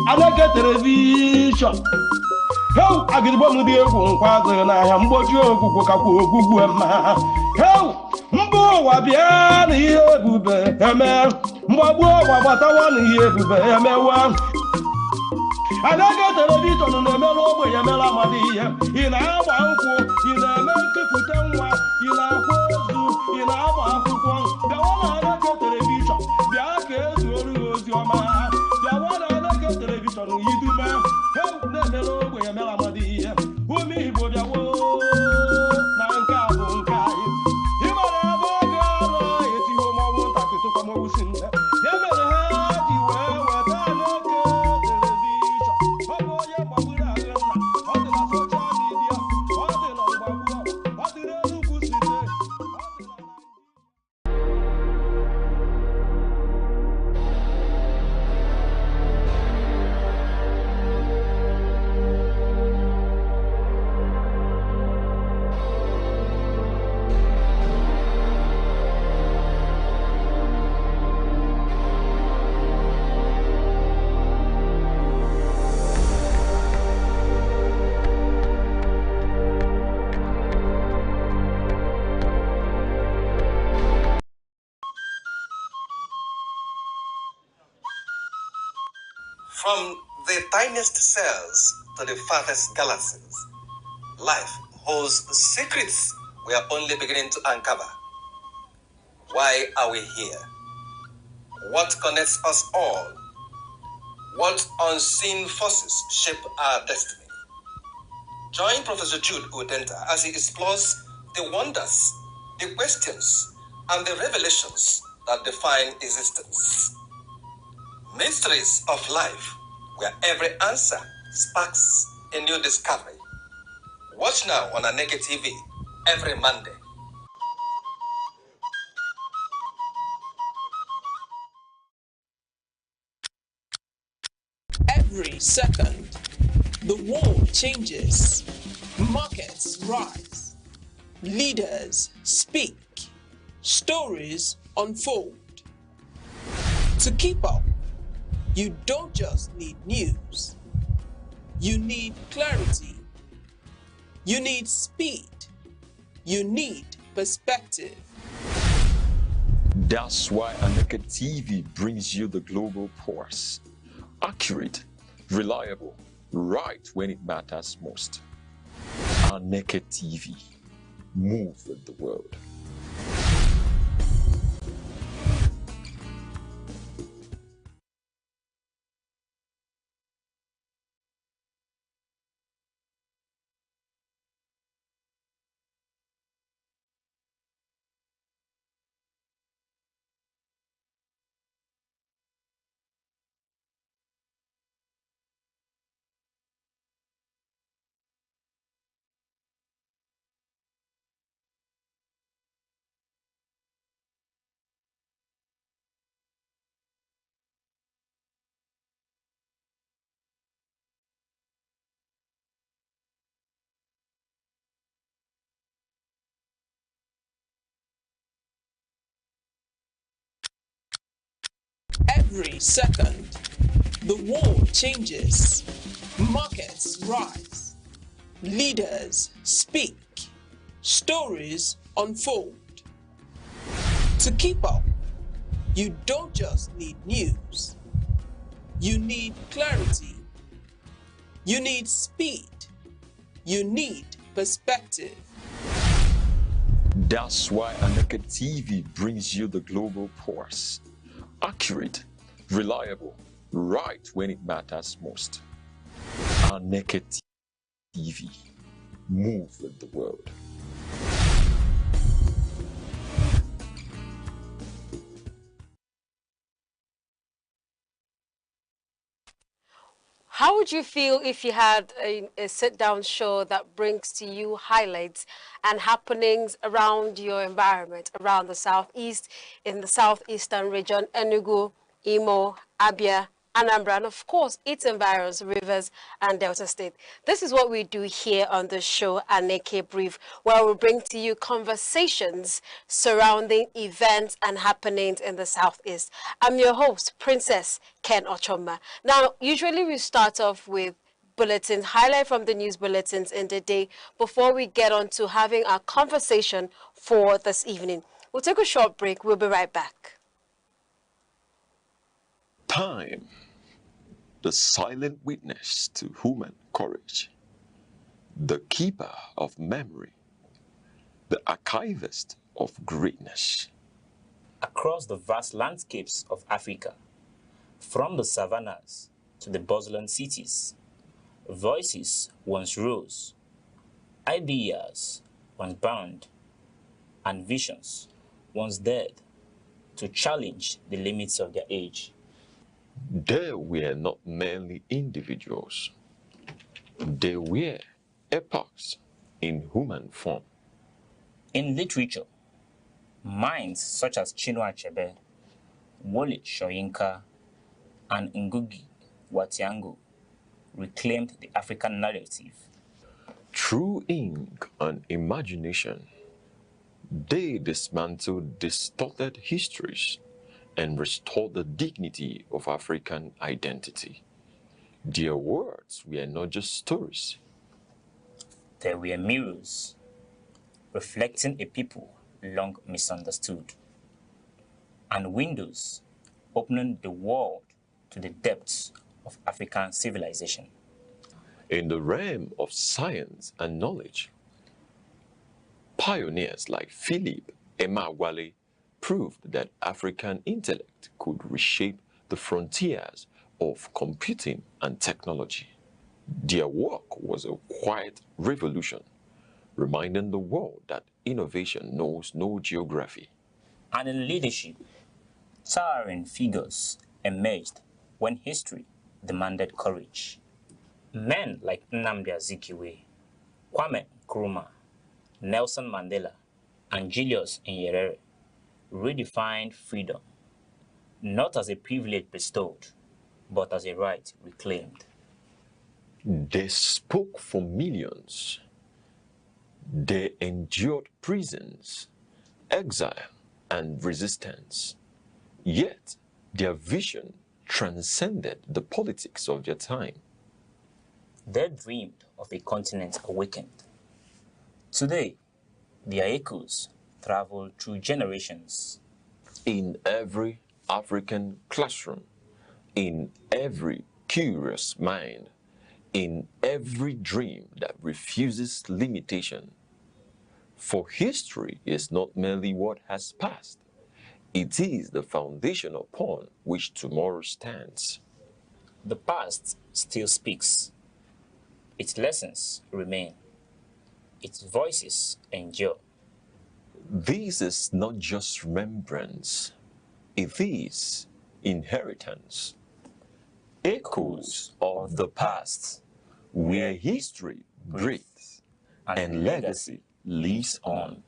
Aneke television. How I get one with the father and I am what you are. How Mbo Wabian here, Bube, Mbo Wabatawan here, Bube, Aneke television on the mellow way, Yamela Madia, in our uncle, in a American Futanwa, in our Hozu, in our Afghan, the one Aneke television, the Arcade, ozi ọma bịa wara Aneke telivishọn yidume heu na-emere ogbe emere amadi ihe ume Igbo bịawo na nke a bụ nke anyị ịmara ebe oge ọrụ etiho mọnwụ ntakịtụkwa mọnwụ si nne ya mere ha ji wee weta Aneke telivishọn ọ bụ onye mgbagburu ahụ nna ọ dị na soshal midia ọ dị na mgbagbu ọ dị n'Enugu steeti. From the tiniest cells to the farthest galaxies, life holds secrets we are only beginning to uncover. Why are we here? What connects us all? What unseen forces shape our destiny? Join Professor Jude Udenta as he explores the wonders, the questions, and the revelations that define existence. Mysteries of life, where every answer sparks a new discovery. Watch now on Aneke TV every Monday. Every second, the world changes, markets rise, leaders speak, stories unfold. To keep up, you don't just need news. You need clarity. You need speed. You need perspective. That's why Aneke TV brings you the global pulse. Accurate, reliable, right when it matters most. Aneke TV. Move with the world. Every second, the world changes, markets rise, leaders speak, stories unfold. To keep up, you don't just need news. You need clarity. You need speed. You need perspective. That's why Aneke TV brings you the global pulse. Accurate, reliable, right when it matters most. Aneke TV. Move with the world. How would you feel if you had a sit-down show that brings to you highlights and happenings around your environment, around the southeast, in the southeastern region, Enugu, Imo, Abia, Anambra, and of course, its environs, rivers, and Delta State? This is what we do here on the show, Aneke Brief, where we bring to you conversations surrounding events and happenings in the Southeast. I'm your host, Princess Ken Ochoma. Now, usually we start off with bulletins, highlight from the news bulletins in the day before we get on to having our conversation for this evening. We'll take a short break. We'll be right back. Time, the silent witness to human courage, the keeper of memory, the archivist of greatness. Across the vast landscapes of Africa, From the savannas to the bustling cities, voices once rose, ideas once burned, and visions once dared to challenge the limits of their age. They were not merely individuals. They were epochs in human form. In literature, minds such as Chinua Achebe, Wole Soyinka, and Ngugi wa Thiong'o reclaimed the African narrative. Through ink and imagination, they dismantled distorted histories and restored the dignity of African identity. Their words were not just stories. They were mirrors, reflecting a people long misunderstood, and windows opening the world to the depths of African civilization. In the realm of science and knowledge, pioneers like Philip Emeagwali proved that African intellect could reshape the frontiers of computing and technology. Their work was a quiet revolution, reminding the world that innovation knows no geography. And in leadership, towering figures emerged when history demanded courage. Men like Nnamdi Azikiwe, Kwame Nkrumah, Nelson Mandela, and Julius Nyerere redefined freedom, not as a privilege bestowed, but as a right reclaimed. They spoke for millions. They endured prisons, exile, and resistance. Yet, their vision transcended the politics of their time. They dreamed of a continent awakened. Today, their echoes travel through generations. In every African classroom, in every curious mind, in every dream that refuses limitation. For history is not merely what has passed, it is the foundation upon which tomorrow stands. The past still speaks. Its lessons remain. Its voices endure. This is not just remembrance, it is inheritance. Echoes of the past, where history breathes and legacy lives on.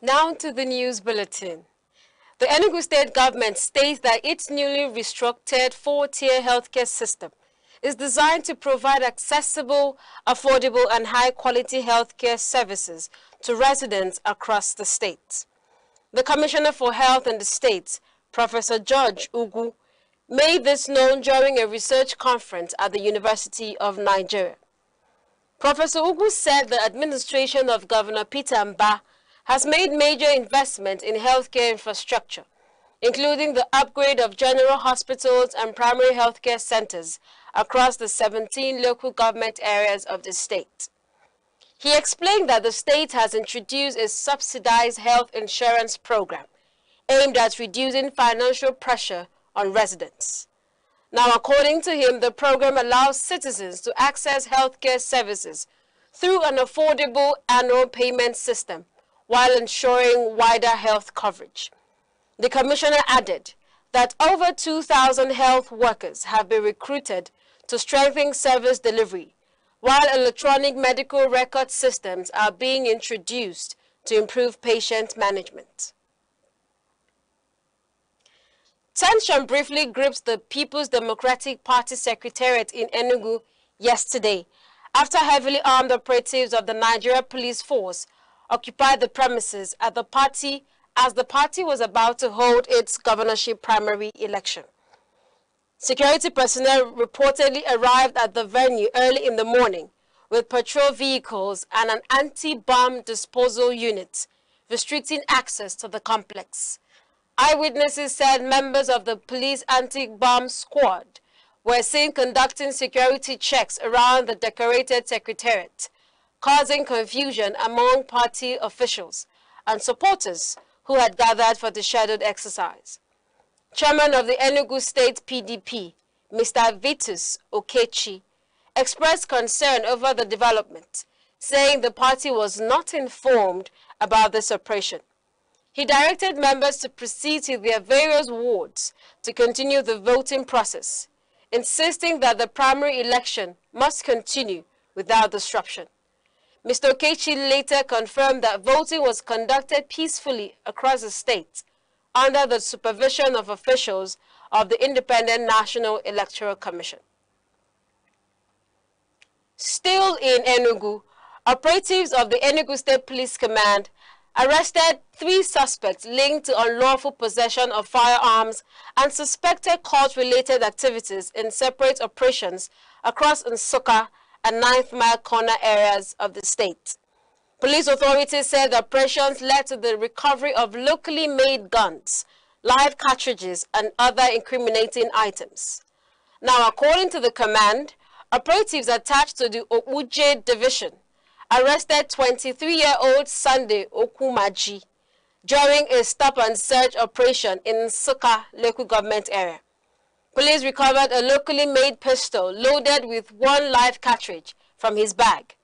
Now to the news bulletin. The Enugu state government states that its newly restructured 4-tier healthcare system is designed to provide accessible, affordable, and high-quality healthcare services to residents across the state. The Commissioner for Health in the state, Professor George Ugu, made this known during a research conference at the University of Nigeria. Professor Ugu said the administration of Governor Petermbah has made major investment in healthcare infrastructure, including the upgrade of general hospitals and primary healthcare centers across the 17 local government areas of the state. He explained that the state has introduced a subsidized health insurance program aimed at reducing financial pressure on residents. Now, according to him, the program allows citizens to access healthcare services through an affordable annual payment system while ensuring wider health coverage. The commissioner added that over 2,000 health workers have been recruited to strengthen service delivery, while electronic medical record systems are being introduced to improve patient management. Tension briefly gripped the People's Democratic Party Secretariat in Enugu yesterday after heavily armed operatives of the Nigeria Police Force occupied the premises at the party as the party was about to hold its governorship primary election. Security personnel reportedly arrived at the venue early in the morning with patrol vehicles and an anti-bomb disposal unit, restricting access to the complex. Eyewitnesses said members of the police anti-bomb squad were seen conducting security checks around the decorated secretariat, causing confusion among party officials and supporters who had gathered for the scheduled exercise. Chairman of the Enugu State PDP, Mr. Vitus Okechi, expressed concern over the development, saying the party was not informed about this operation. He directed members to proceed to their various wards to continue the voting process, insisting that the primary election must continue without disruption. Mr. Okechi later confirmed that voting was conducted peacefully across the state under the supervision of officials of the Independent National Electoral Commission. Still in Enugu, operatives of the Enugu State Police Command arrested 3 suspects linked to unlawful possession of firearms and suspected cult-related activities in separate operations across Nsukka and 9th Mile Corner areas of the state. Police authorities said the operations led to the recovery of locally made guns, live cartridges, and other incriminating items. Now, according to the command, operatives attached to the Okuje division arrested 23-year-old Sunday Okumaji during a stop-and-search operation in Nsukka local government area. Police recovered a locally made pistol loaded with 1 live cartridge from his bag.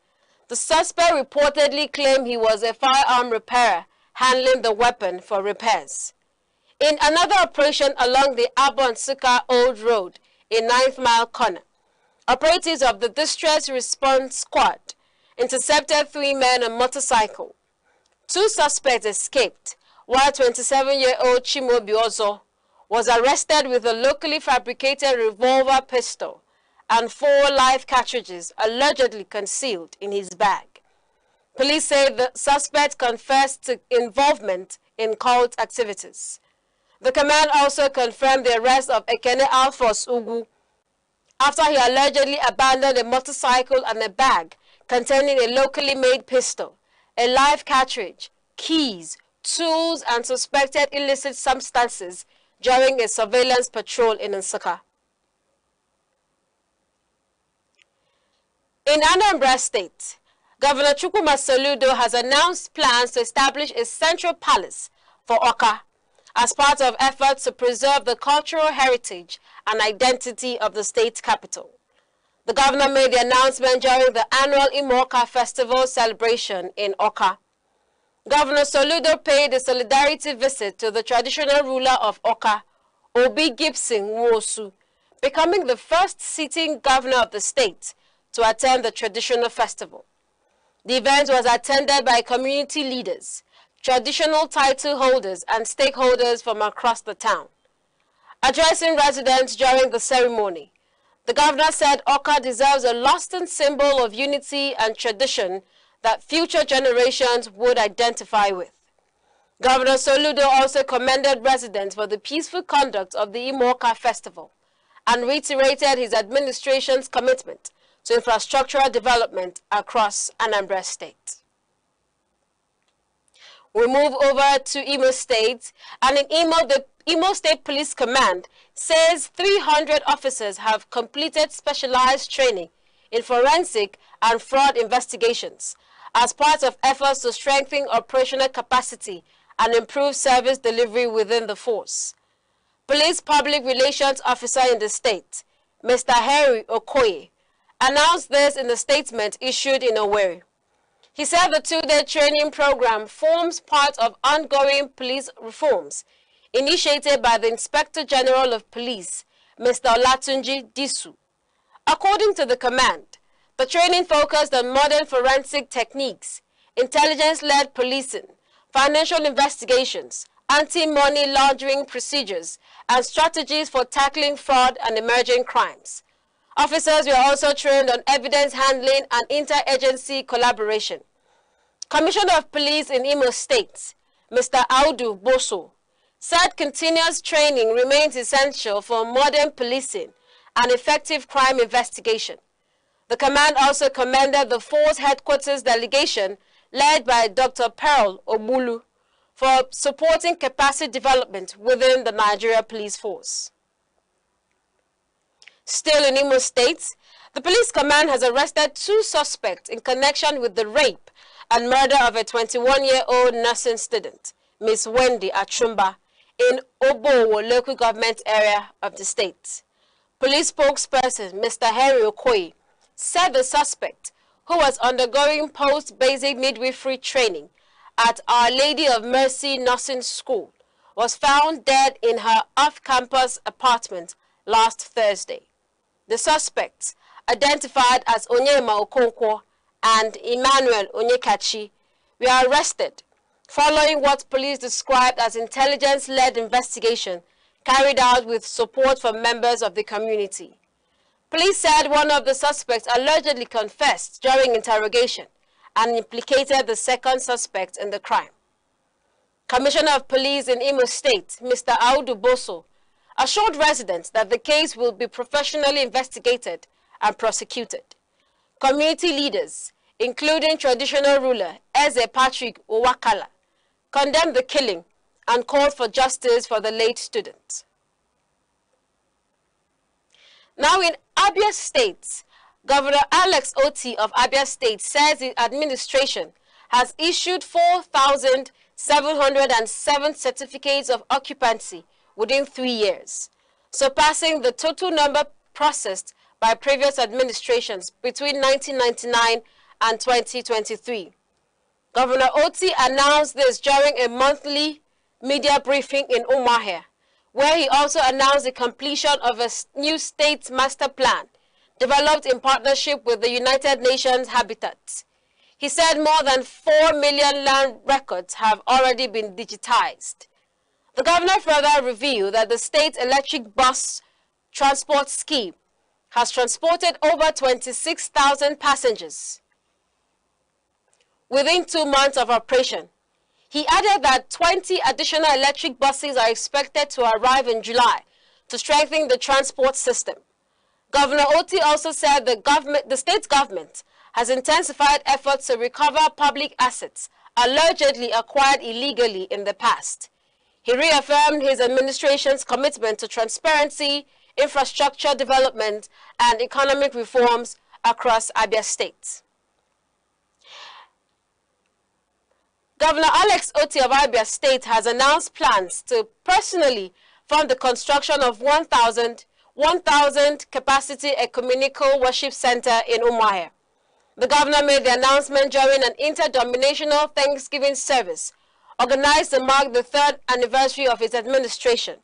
The suspect reportedly claimed he was a firearm repairer handling the weapon for repairs. In another operation along the Nsukka Old Road in 9th Mile Corner, operatives of the Distress Response Squad intercepted 3 men on motorcycle. 2 suspects escaped, while 27-year-old Chimobi Ozo was arrested with a locally fabricated revolver pistol and 4 live cartridges allegedly concealed in his bag. Police say the suspect confessed to involvement in cult activities. The command also confirmed the arrest of Ekene Alphonse Ugu after he allegedly abandoned a motorcycle and a bag containing a locally made pistol, a live cartridge, keys, tools, and suspected illicit substances during a surveillance patrol in Nsukka. In Anambra State, Governor Chukwuma Soludo has announced plans to establish a central palace for Awka as part of efforts to preserve the cultural heritage and identity of the state capital. The governor made the announcement during the annual Imoka Festival celebration in Awka. Governor Soludo paid a solidarity visit to the traditional ruler of Awka, Obi Gibson Nwosu, becoming the first sitting governor of the state to attend the traditional festival. The event was attended by community leaders, traditional title holders, and stakeholders from across the town. Addressing residents during the ceremony, the governor said Awka deserves a lasting symbol of unity and tradition that future generations would identify with. Governor Soludo also commended residents for the peaceful conduct of the Imoka Festival and reiterated his administration's commitment to infrastructural development across Anambra State. We move over to Imo State, and in Imo, the Imo State Police Command says 300 officers have completed specialized training in forensic and fraud investigations as part of efforts to strengthen operational capacity and improve service delivery within the force. Police Public Relations Officer in the state, Mr. Henry Okoye, announced this in a statement issued in Owerri. He said the 2-day training program forms part of ongoing police reforms initiated by the Inspector General of Police, Mr. Olatunji Disu. According to the command, the training focused on modern forensic techniques, intelligence-led policing, financial investigations, anti-money laundering procedures, and strategies for tackling fraud and emerging crimes. Officers were also trained on evidence handling and interagency collaboration. Commissioner of Police in Imo State, Mr. Audu Boso, said continuous training remains essential for modern policing and effective crime investigation. The command also commended the force headquarters delegation led by Dr. Pearl Obulu for supporting capacity development within the Nigeria Police Force. Still in Imo State, the police command has arrested 2 suspects in connection with the rape and murder of a 21-year-old nursing student, Ms. Wendy Achumba, in Obowo local government area of the state. Police spokesperson Mr. Henry Okoye said the suspect, who was undergoing post-basic midwifery training at Our Lady of Mercy Nursing School, was found dead in her off-campus apartment last Thursday. The suspects, identified as Onyema Okonkwo and Emmanuel Onyekachi, were arrested following what police described as intelligence-led investigation carried out with support from members of the community. Police said one of the suspects allegedly confessed during interrogation and implicated the second suspect in the crime. Commissioner of Police in Imo State, Mr. Audu Boso, assured residents that the case will be professionally investigated and prosecuted. Community leaders, including traditional ruler Eze Patrick Owakala, condemned the killing and called for justice for the late student. Now in Abia State, Governor Alex Oti of Abia State says the administration has issued 4,707 certificates of occupancy within 3 years, surpassing the total number processed by previous administrations between 1999 and 2023. Governor Oti announced this during a monthly media briefing in Umuahia, where he also announced the completion of a new state master plan developed in partnership with the United Nations Habitat. He said more than 4 million land records have already been digitized. The governor further revealed that the state electric bus transport scheme has transported over 26,000 passengers within 2 months of operation. He added that 20 additional electric buses are expected to arrive in July to strengthen the transport system. Governor Oti also said the state government has intensified efforts to recover public assets allegedly acquired illegally in the past. He reaffirmed his administration's commitment to transparency, infrastructure development, and economic reforms across Abia State. Governor Alex Oti of Abia State has announced plans to personally fund the construction of 1,000 capacity ecumenical worship center in Umuahia. The governor made the announcement during an interdenominational Thanksgiving service organized to mark the 3rd anniversary of his administration.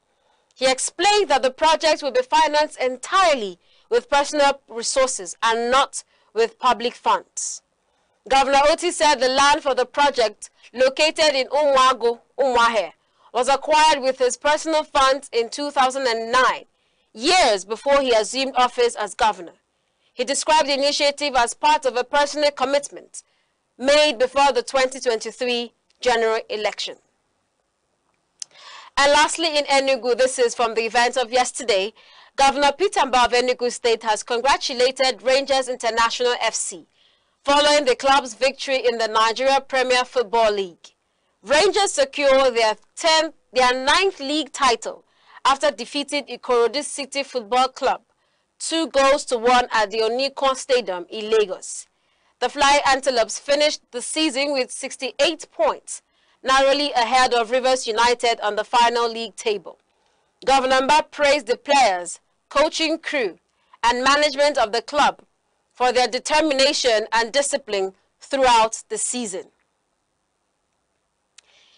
He explained that the project will be financed entirely with personal resources and not with public funds. Governor Oti said the land for the project, located in Umuahia, was acquired with his personal funds in 2009, years before he assumed office as governor. He described the initiative as part of a personal commitment made before the 2023 general election. And lastly, in Enugu, this is from the event of yesterday, Governor petermbah of Enugu State has congratulated Rangers International FC following the club's victory in the Nigeria Premier Football League. Rangers secured their 9th league title after defeating Ikorodu City Football Club 2-1 at the Onikon Stadium in Lagos. The Flying Antelopes finished the season with 68 points, narrowly ahead of Rivers United on the final league table. Governor Mbah praised the players, coaching crew, and management of the club for their determination and discipline throughout the season.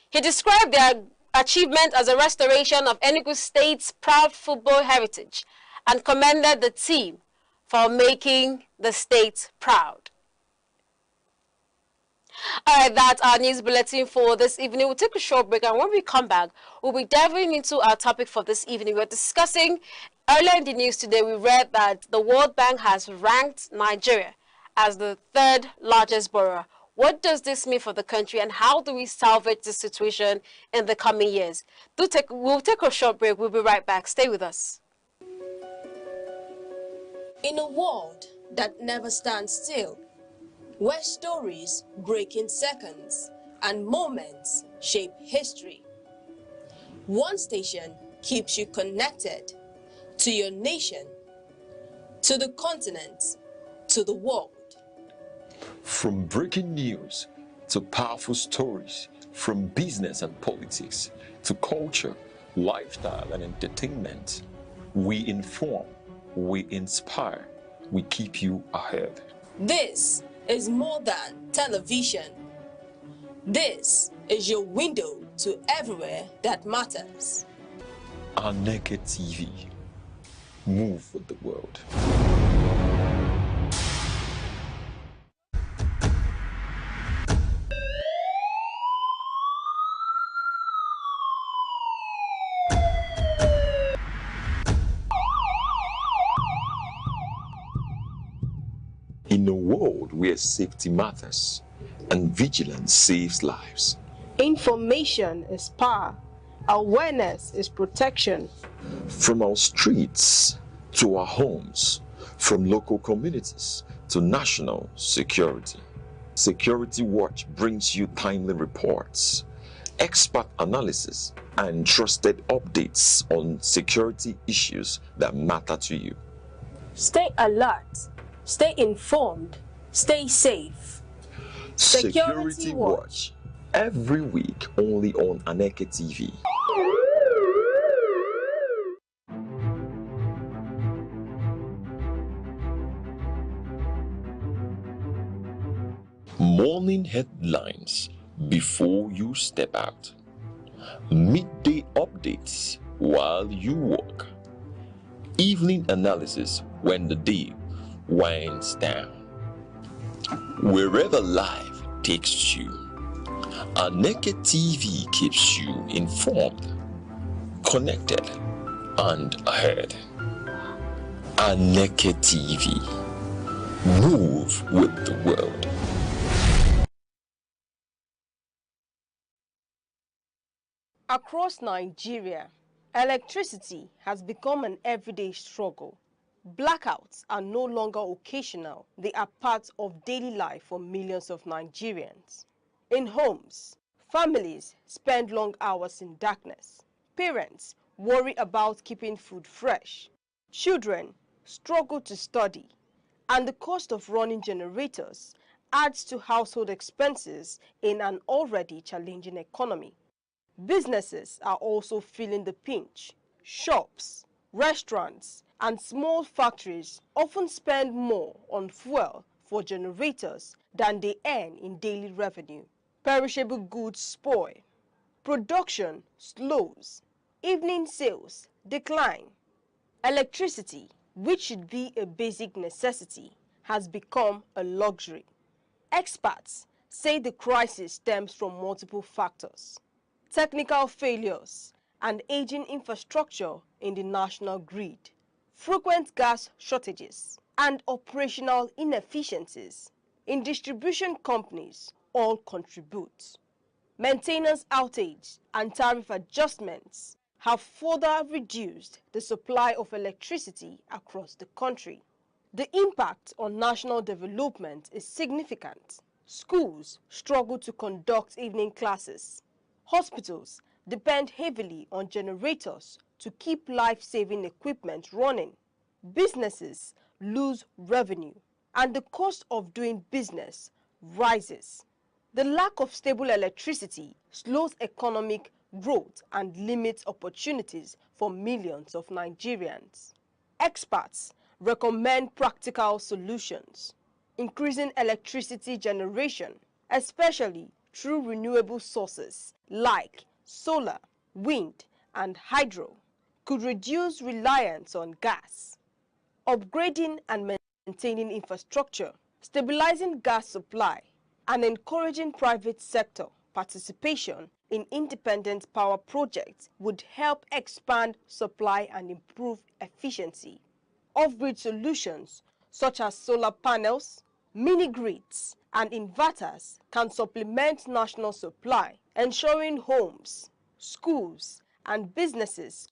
He described their achievement as a restoration of Enugu State's proud football heritage and commended the team for making the state proud. All right, that's our news bulletin for this evening. We'll take a short break, and when we come back, we'll be diving into our topic for this evening. We're discussing, earlier in the news today, we read that the World Bank has ranked Nigeria as the 3rd largest borrower. What does this mean for the country, and how do we salvage the situation in the coming years? We'll take a short break. We'll be right back. Stay with us. In a world that never stands still, where stories break in seconds and moments shape history, one station keeps you connected to your nation, to the continent, to the world. From breaking news to powerful stories, From business and politics to culture, lifestyle and entertainment, we inform, we inspire, we keep you ahead. This is more than television. This is your window to everywhere that matters. Aneke TV. Move with the world. In a world where safety matters and vigilance saves lives, information is power, awareness is protection. from our streets to our homes, from local communities to national security, Security Watch brings you timely reports, expert analysis, and trusted updates on security issues that matter to you. Stay alert, stay informed, stay safe. Security Watch, every week only on Aneke TV. Morning headlines before you step out. Midday updates while you walk. Evening analysis when the day winds down. Wherever life takes you, Aneke TV keeps you informed, connected, and ahead. Aneke TV. Move with the world. Across Nigeria, electricity has become an everyday struggle. Blackouts are no longer occasional, they are part of daily life for millions of Nigerians. In homes, families spend long hours in darkness. Parents worry about keeping food fresh. Children struggle to study, and the cost of running generators adds to household expenses in an already challenging economy. Businesses are also feeling the pinch. Shops, restaurants, and small factories often spend more on fuel for generators than they earn in daily revenue. Perishable goods spoil. Production slows. Evening sales decline. Electricity, which should be a basic necessity, has become a luxury. Experts say the crisis stems from multiple factors: technical failures and aging infrastructure in the national grid, frequent gas shortages, and operational inefficiencies in distribution companies all contribute. Maintenance outage and tariff adjustments have further reduced the supply of electricity across the country. The impact on national development is significant. Schools struggle to conduct evening classes. Hospitals depend heavily on generators to keep life-saving equipment running. Businesses lose revenue, and the cost of doing business rises. The lack of stable electricity slows economic growth and limits opportunities for millions of Nigerians. Experts recommend practical solutions: increasing electricity generation, especially through renewable sources like solar, wind, and hydro, could reduce reliance on gas. Upgrading and maintaining infrastructure, stabilizing gas supply, and encouraging private sector participation in independent power projects would help expand supply and improve efficiency. Off-grid solutions such as solar panels, mini-grids, and inverters can supplement national supply, ensuring homes, schools, and businesses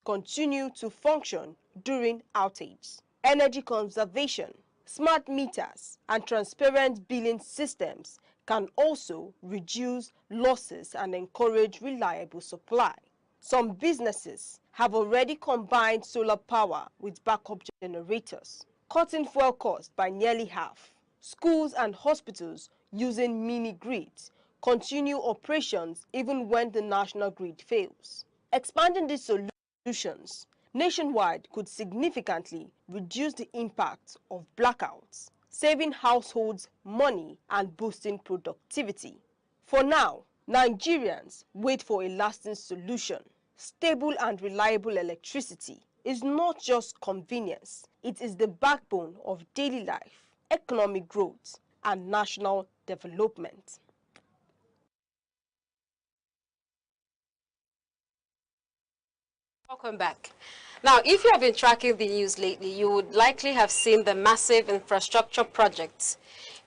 continue to function during outages. Energy conservation, smart meters, and transparent billing systems can also reduce losses and encourage reliable supply. Some businesses have already combined solar power with backup generators, cutting fuel costs by nearly half. Schools and hospitals using mini grids continue operations even when the national grid fails. Expanding these solutions nationwide could significantly reduce the impact of blackouts, saving households money and boosting productivity. For now, Nigerians wait for a lasting solution. Stable and reliable electricity is not just convenience, it is the backbone of daily life, economic growth, and national development. Welcome back. Now, if you have been tracking the news lately, you would likely have seen the massive infrastructure projects,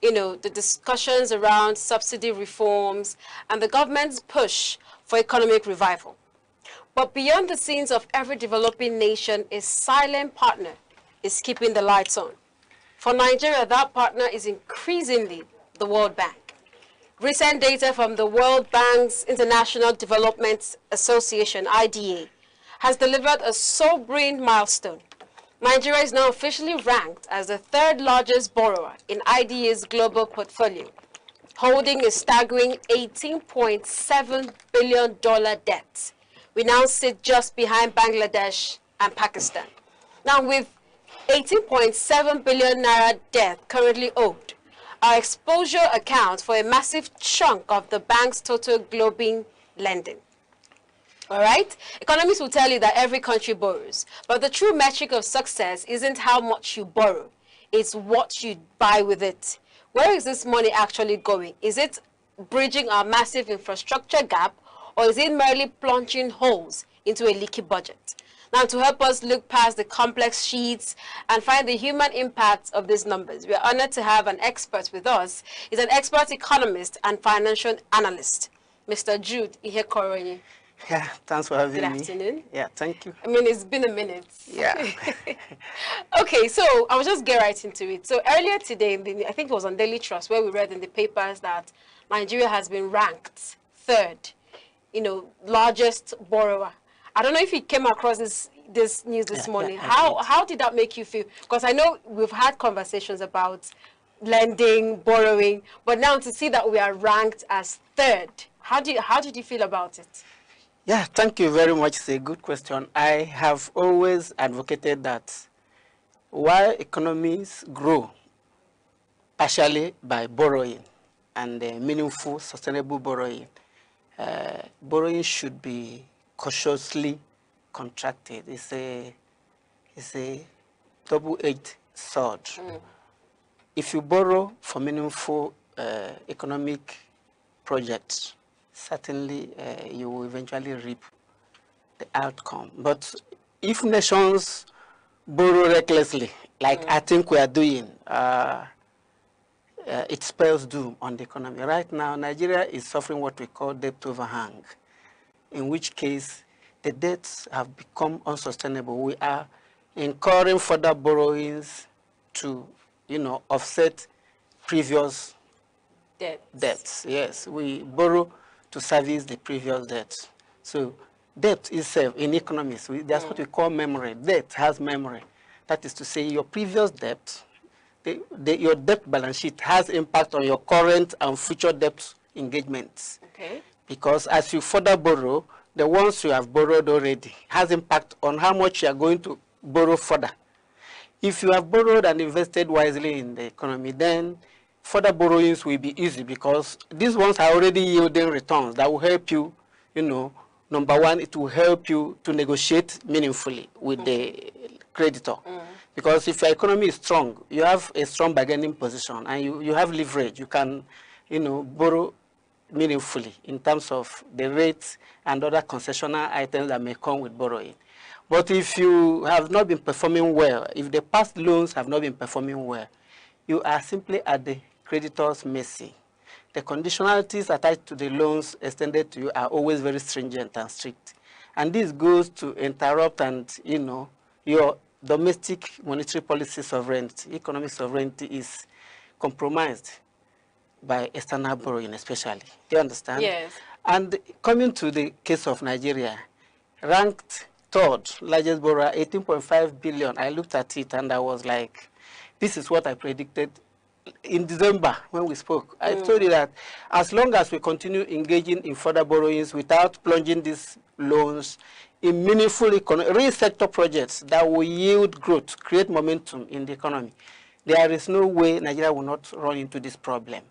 the discussions around subsidy reforms and the government's push for economic revival. But beyond the scenes of every developing nation, a silent partner is keeping the lights on. For Nigeria, that partner is increasingly the World Bank. Recent data from the World Bank's International Development Association, IDA, has delivered a sobering milestone. Nigeria is now officially ranked as the third largest borrower in IDA's global portfolio, holding a staggering $18.7 billion debt. We now sit just behind Bangladesh and Pakistan. Now, with 18.7 billion naira debt currently owed, our exposure accounts for a massive chunk of the bank's total global lending. All right? Economists will tell you that every country borrows, but the true metric of success isn't how much you borrow, it's what you buy with it. Where is this money actually going? Is it bridging our massive infrastructure gap, or is it merely plunging holes into a leaky budget? Now, to help us look past the complex sheets and find the human impact of these numbers, we are honored to have an expert with us. He's an expert economist and financial analyst, Mr. Jude Ihekoroyi. Yeah, thanks for having me. Good afternoon. Yeah, thank you. I mean, it's been a minute. Yeah. Okay, so I'll just get right into it. So earlier today, I think it was on Daily Trust, where we read in the papers that Nigeria has been ranked third, largest borrower. I don't know if you came across this news this morning. How did that make you feel? Because I know we've had conversations about lending, borrowing, but now to see that we are ranked as third, how did you feel about it? Yeah, thank you very much. It's a good question. I have always advocated that while economies grow partially by borrowing and meaningful, sustainable borrowing, borrowing should be cautiously contracted. It's a double-edged sword. If you borrow for meaningful economic projects, certainly you will eventually reap the outcome. But if nations borrow recklessly, like I think we are doing, it spells doom on the economy. Right now, Nigeria is suffering what we call debt overhang, in which case the debts have become unsustainable. We are incurring further borrowings to, offset previous debts. Yes, we borrow to service the previous debts. So debt itself in economics, that's what we call memory. Debt has memory. That is to say, your previous debt, your debt balance sheet has impact on your current and future debt engagements. Okay. Because as you further borrow, the ones you have borrowed already has impact on how much you are going to borrow further. If you have borrowed and invested wisely in the economy, then further borrowings will be easy because these ones are already yielding returns that will help you, number one, it will help you to negotiate meaningfully with the creditor. Because if your economy is strong, you have a strong bargaining position and you have leverage. You can, borrow meaningfully in terms of the rates and other concessional items that may come with borrowing. But if you have not been performing well, if the past loans have not been performing well, you are simply at the creditor's mercy. The conditionalities attached to the loans extended to you are always very stringent and strict. And this goes to interrupt and, your domestic monetary policy sovereignty, economic sovereignty is compromised by external borrowing especially. Do you understand? Yes. And coming to the case of Nigeria, ranked third largest borrower, 18.5 billion. I looked at it and I was like, this is what I predicted in December when we spoke, I told you that as long as we continue engaging in further borrowings without plunging these loans in meaningful real sector projects that will yield growth, create momentum in the economy, there is no way Nigeria will not run into this problem.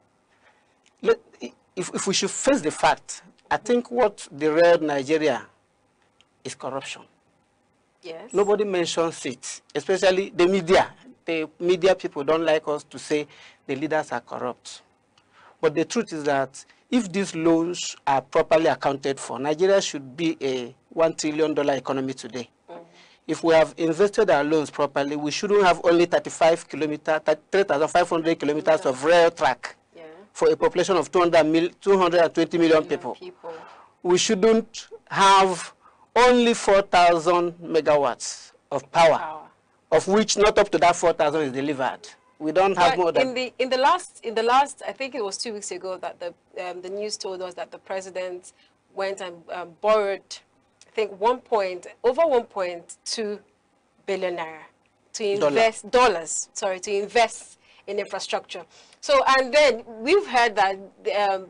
If we should face the fact, I think what derailed Nigeria is corruption. Yes. Nobody mentions it, especially the media. The media people don't like us to say the leaders are corrupt. But the truth is that if these loans are properly accounted for, Nigeria should be a $1 trillion economy today. If we have invested our loans properly, we shouldn't have only 3,500 kilometers of rail track for a population of 220 million people. We shouldn't have only 4,000 megawatts of power, of which not up to that 4,000 is delivered. We don't have more than... In the last, I think it was 2 weeks ago that the news told us that the president went and borrowed, I think over 1.2 billion naira to invest to invest in infrastructure. So, and then we've heard that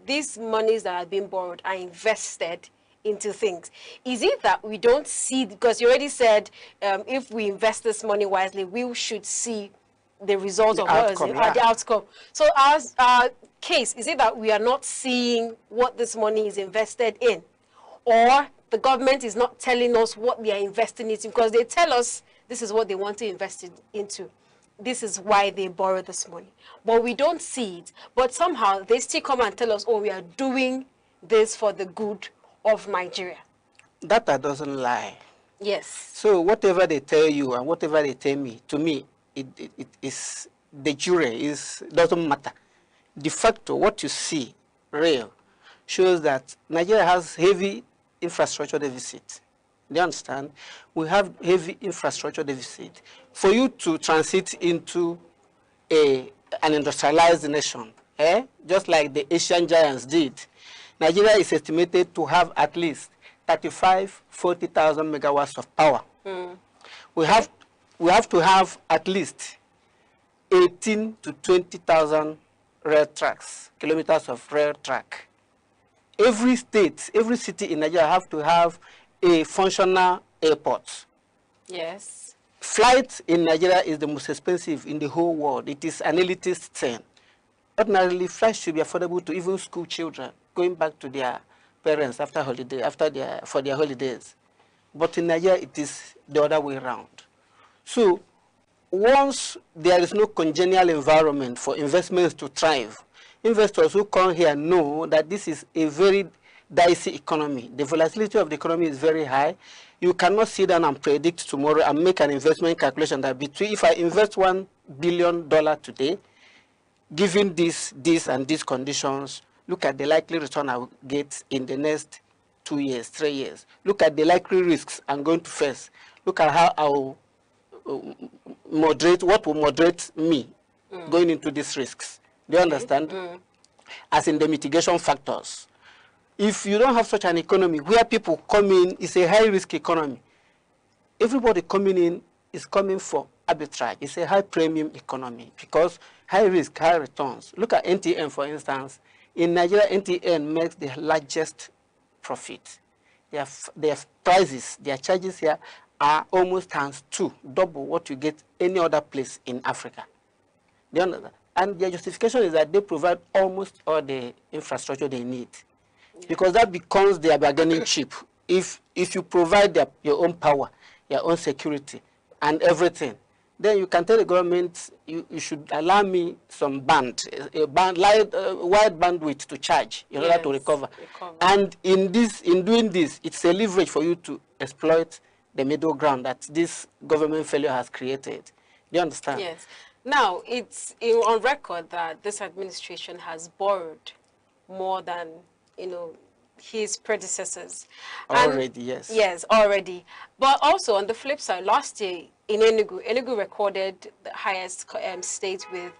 these monies that are being borrowed are invested into things. Is it that we don't see, because you already said if we invest this money wisely, we should see the results of the outcome. So our case, is it that we are not seeing what this money is invested in, or the government is not telling us what they are investing it in? Because they tell us this is what they want to invest it into. This is why they borrow this money. But we don't see it. But somehow they still come and tell us, oh, we are doing this for the good of Nigeria. Data doesn't lie. Yes. So whatever they tell you and whatever they tell me, to me, it is the jury, doesn't matter. De facto, what you see, real, shows that Nigeria has heavy infrastructure deficit. Do you understand? We have heavy infrastructure deficit. For you to transit into an industrialized nation, just like the Asian giants did, Nigeria is estimated to have at least 40,000 megawatts of power. We have to have at least 18 to 20,000 rail tracks, kilometers of rail track. Every state, every city in Nigeria have to have a functional airport. Yes. Flight in Nigeria is the most expensive in the whole world. It is an elitist thing. Ordinarily, flights should be affordable to even school children going back to their parents after holiday, for their holidays. But in Nigeria, it is the other way around. So once there is no congenial environment for investments to thrive, investors who come here know that this is a very dicey economy. The volatility of the economy is very high. You cannot sit down and predict tomorrow and make an investment calculation that if I invest $1 billion today, given this and these conditions, look at the likely return I will get in the next 2 years, 3 years. Look at the likely risks I'm going to face. Look at how I will moderate, what will moderate me going into these risks. Do you understand? As in the mitigation factors. If you don't have such an economy where people come in, it's a high-risk economy. Everybody coming in is coming for arbitrage. It's a high-premium economy because high risk, high returns. Look at NTN, for instance. In Nigeria, NTN makes the largest profit. Their prices, their charges here are almost ×2, double what you get any other place in Africa. Do you understand? And their justification is that they provide almost all the infrastructure they need. Because that becomes their bargaining chip. If you provide your own power, your own security, and everything, then you can tell the government, you should allow me some wide bandwidth to charge in order to recover. And in doing this, it's a leverage for you to exploit the middle ground that this government failure has created. Do you understand? Yes. Now, it's on record that this administration has borrowed more than, his predecessors. Already, yes. Yes, already. But also, on the flip side, last year in Enugu recorded the highest state with,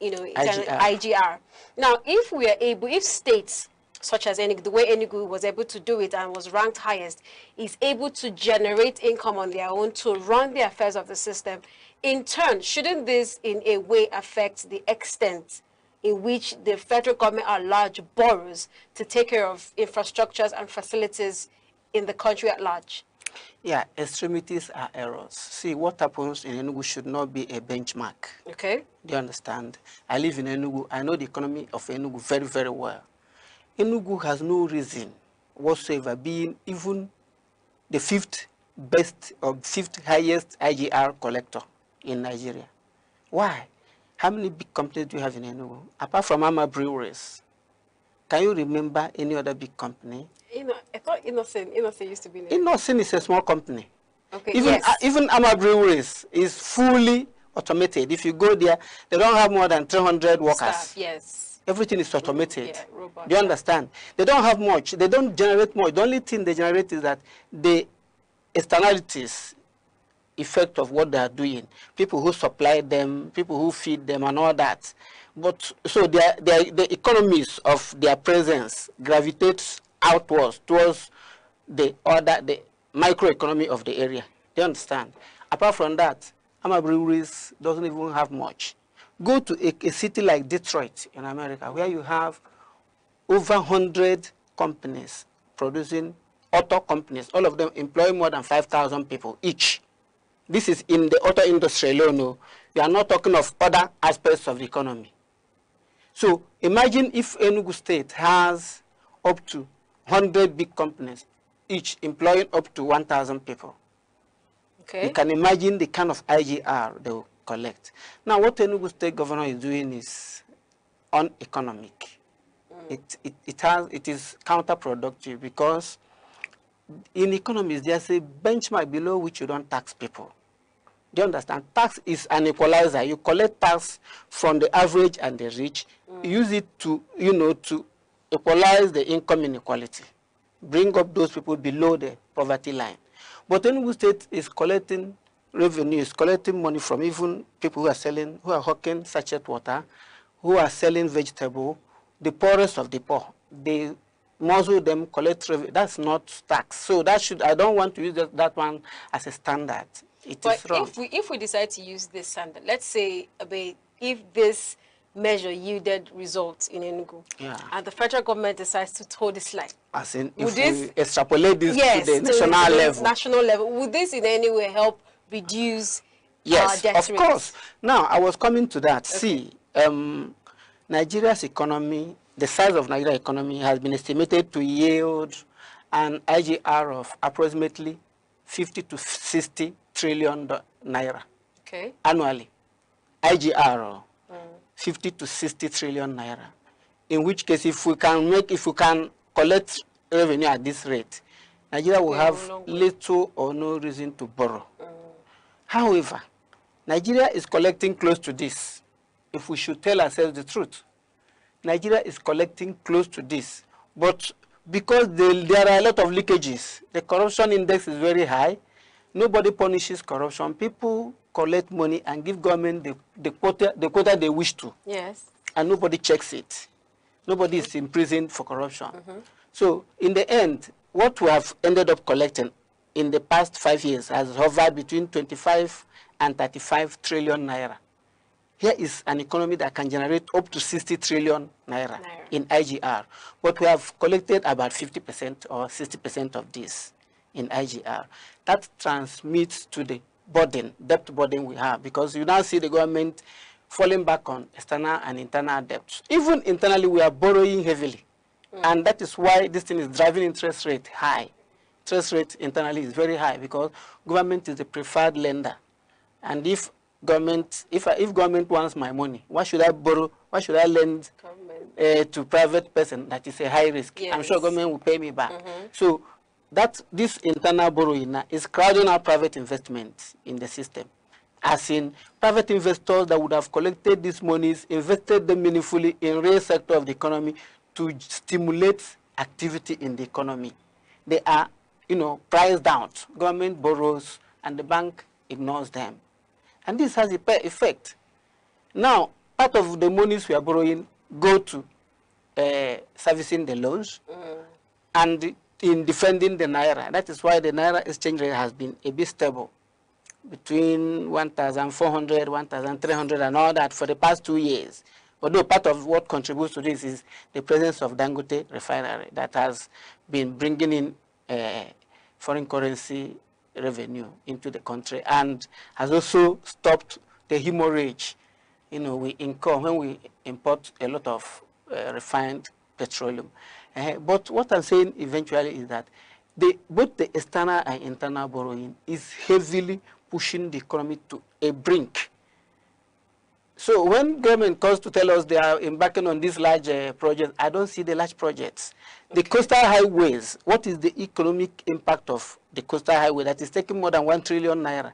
IGR. Now, if states such as Enugu, the way Enugu was able to do it and was ranked highest, is able to generate income on their own to run the affairs of the system, In turn, shouldn't this in a way affect the extent in which the federal government at large borrows to take care of infrastructures and facilities in the country at large? Yeah, extremities are errors. See, what happens in Enugu should not be a benchmark. Okay. Do you understand? I live in Enugu. I know the economy of Enugu very, very well. Enugu has no reason whatsoever being even the fifth best or fifth highest IGR collector in Nigeria. Why? How many big companies do you have in Enugu? Apart from Ama Breweries, can you remember any other big company? I thought Innocent used to be in it. Innocent is a small company. Okay, Even Ama Breweries is fully automated. If you go there, they don't have more than 300 workers. Staff, yes. Everything is automated. Yeah, robot, do you understand? They don't have much. They don't generate much. The only thing they generate is that the externalities effect of what they are doing, people who supply them, people who feed them and all that. But so the economies of their presence gravitates outwards towards the microeconomy of the area. Do you understand? Apart from that, Ama Breweries doesn't even have much. Go to a city like Detroit in America, where you have over 100 companies producing auto companies, all of them employ more than 5,000 people each. This is in the auto industry alone. No? We are not talking of other aspects of the economy. So imagine if Enugu State has up to 100 big companies, each employing up to 1,000 people. Okay. You can imagine the kind of IGR they will collect. Now, what Enugu State governor is doing is uneconomic. It is counterproductive because in economies, there's a benchmark below which you don't tax people. Do you understand? Tax is an equalizer. You collect tax from the average and the rich, use it to, to equalize the income inequality, bring up those people below the poverty line. But Enugu State is collecting revenue, is collecting money from even people who are hawking sachet water, who are selling vegetable, the poorest of the poor. They muzzle them, collect revenue. That's not tax. So I don't want to use that one as a standard. It is wrong. If we decide to use this standard, let's say if this measure yielded results in Enugu, and the federal government decides to toe this line. As in, if we extrapolate this to the national level, would this in any way help reduce our debt rates? Of course. Now, I was coming to that. Okay. See, Nigeria's economy, the size of Nigeria's economy has been estimated to yield an IGR of approximately 50 to 60 trillion naira annually. IGR, 50 to 60 trillion naira. In which case, if we can collect revenue at this rate, Nigeria will have little or no reason to borrow. However, Nigeria is collecting close to this. If we should tell ourselves the truth, Nigeria is collecting close to this. But because there are a lot of leakages, the corruption index is very high. Nobody punishes corruption. People collect money and give government the quota they wish to. Yes. And nobody checks it. Nobody is imprisoned for corruption. So in the end, what we have ended up collecting in the past 5 years has hovered between 25 and 35 trillion naira. Here is an economy that can generate up to 60 trillion naira in IGR. But we have collected about 50% or 60% of this in IGR. That transmits to the debt burden we have, because you now see the government falling back on external and internal debts. Even internally, we are borrowing heavily. And that is why this thing is driving interest rate high. Interest rate internally is very high because government is the preferred lender. And if government wants my money, why should I borrow? Why should I lend to private person that is a high risk? Yes. I'm sure government will pay me back. So this internal borrowing is crowding out private investment in the system. As in private investors that would have collected these monies, invested them meaningfully in real sector of the economy to stimulate activity in the economy. They are, priced out. Government borrows and the bank ignores them. And this has an effect. Now, part of the monies we are borrowing go to servicing the loans and in defending the naira. That is why the naira exchange rate has been a bit stable. between 1,400, 1,300 and all that for the past 2 years. Although part of what contributes to this is the presence of Dangote refinery that has been bringing in foreign currency revenue into the country and has also stopped the hemorrhage, we incur when we import a lot of refined petroleum. But what I'm saying eventually is that both the external and internal borrowing is heavily pushing the economy to a brink. So when government comes to tell us they are embarking on these large projects, I don't see the large projects. Okay. The coastal highways, what is the economic impact of the coastal highway that is taking more than 1 trillion naira?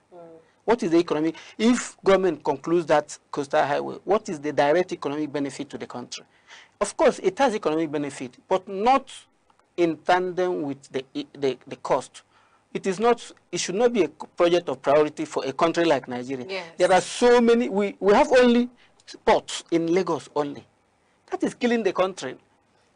What is the economic? If government concludes that coastal highway, what is the direct economic benefit to the country? Of course, it has economic benefit, but not in tandem with the cost. It should not be a project of priority for a country like Nigeria. Yes. There are so many, we have only ports in Lagos only. That is killing the country.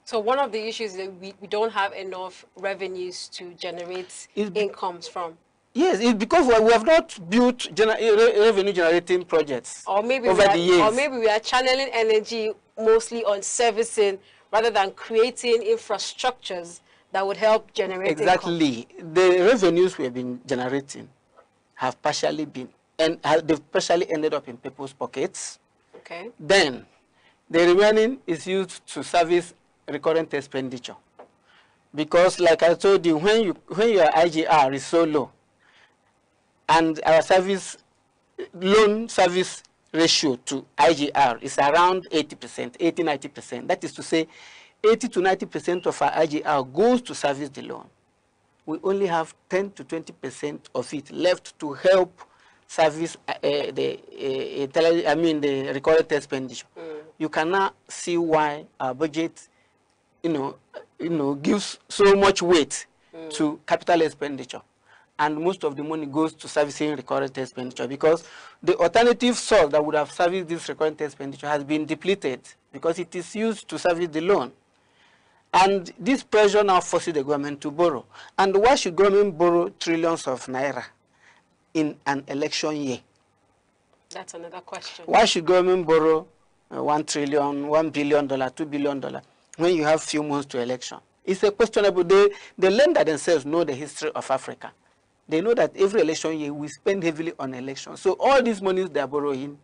So one of the issues is that we don't have enough revenues to generate incomes from. Yes, it's because we have not built revenue generating projects over the years. Or maybe we are channeling energy mostly on servicing rather than creating infrastructures that would help generate Exactly. income. The revenues we have been generating have partially been, and they've partially ended up in people's pockets. Okay. Then, the remaining is used to service recurrent expenditure. Because, like I told you, when your IGR is so low, and our loan service ratio to IGR is around 80%, 80-90%. That is to say, 80 to 90% of our IGR goes to service the loan. We only have 10 to 20% of it left to help service the recurrent expenditure. You cannot see why our budget, gives so much weight to capital expenditure, and most of the money goes to servicing recurrent expenditure, because the alternative source that would have serviced this recurrent expenditure has been depleted because it is used to service the loan. And this pressure now forces the government to borrow. And why should government borrow trillions of naira in an election year? That's another question. Why should government borrow $1 trillion, $1 billion, $2 billion when you have few months to election? It's a questionable. The lender themselves know the history of Africa. They know that every election year we spend heavily on elections. So all these monies they are borrowing,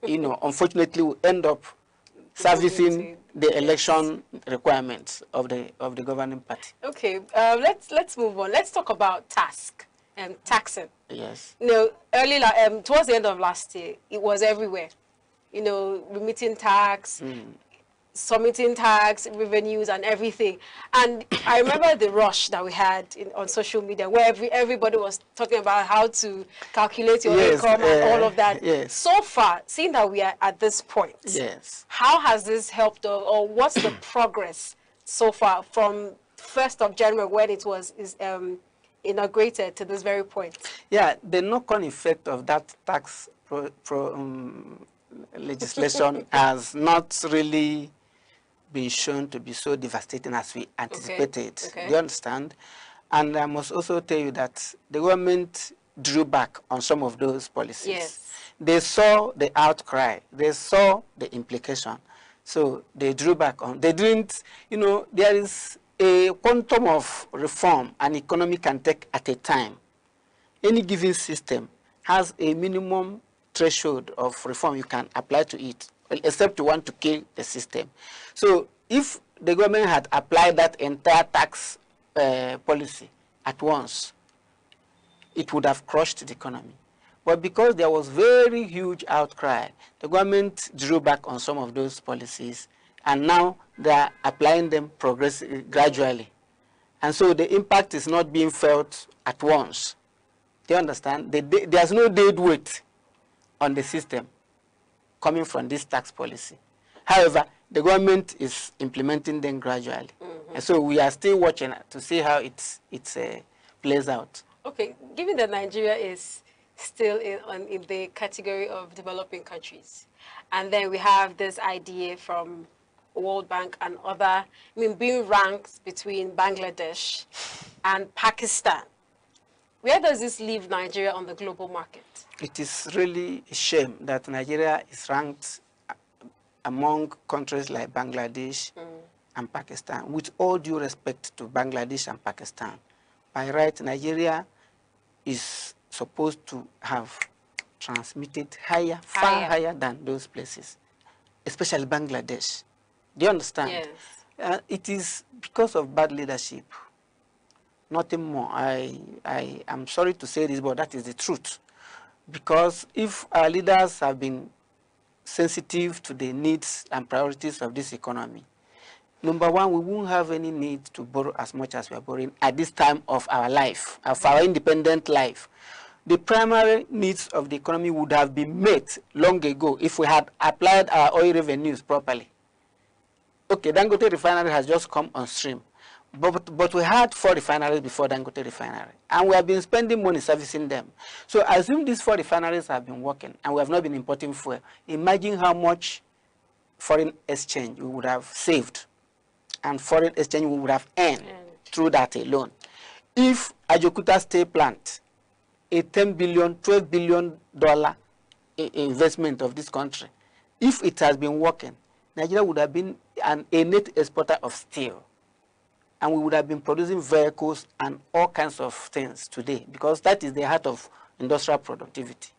unfortunately will end up servicing the election requirements of the governing party. Okay, let's move on. Let's talk about taxing. Yes. Early towards the end of last year, it was everywhere. Remitting tax, submitting tax, revenues, and everything. And I remember the rush that we had on social media, where everybody was talking about how to calculate your income and all of that. Yes. So far, seeing that we are at this point, yes, how has this helped, or what's the progress so far from 1st of January when it was inaugurated to this very point? Yeah, the knock-on effect of that tax legislation has not really been shown to be so devastating as we anticipated. Okay. Do you understand? And I must also tell you that the government drew back on some of those policies. Yes. They saw the outcry. They saw the implication. So they drew back on. They didn't, there is a quantum of reform an economy can take at a time. Any given system has a minimum threshold of reform you can apply to it, except you want to kill the system. So if the government had applied that entire tax policy at once, it would have crushed the economy. But because there was very huge outcry, the government drew back on some of those policies, and now they are applying them gradually. And so the impact is not being felt at once. Do you understand? There's no dead weight on the system coming from this tax policy. However, the government is implementing them gradually. And so we are still watching to see how it plays out. Okay, given that Nigeria is still in the category of developing countries, and then we have this idea from World Bank and other, being ranked between Bangladesh and Pakistan Where does this leave Nigeria on the global market? It is really a shame that Nigeria is ranked among countries like Bangladesh and Pakistan. With all due respect to Bangladesh and Pakistan, by right, Nigeria is supposed to have transmitted far higher than those places, especially Bangladesh. Do you understand? Yes. It is because of bad leadership. Nothing more. I am sorry to say this, but that is the truth. Because if our leaders have been sensitive to the needs and priorities of this economy, number one, we won't have any need to borrow as much as we are borrowing at this time of our life, of our independent life. The primary needs of the economy would have been met long ago if we had applied our oil revenues properly. Okay, Dangote refinery has just come on stream, but we had 4 refineries before Dangote refinery, and we have been spending money servicing them. So assume these 4 refineries have been working, and we have not been importing fuel. Imagine how much foreign exchange we would have saved, and foreign exchange we would have earned through that alone. If Ajokuta Steel Plant, a $10 billion, $12 billion investment of this country, if it has been working, Nigeria would have been a net exporter of steel. And we would have been producing vehicles and all kinds of things today, because that is the heart of industrial productivity.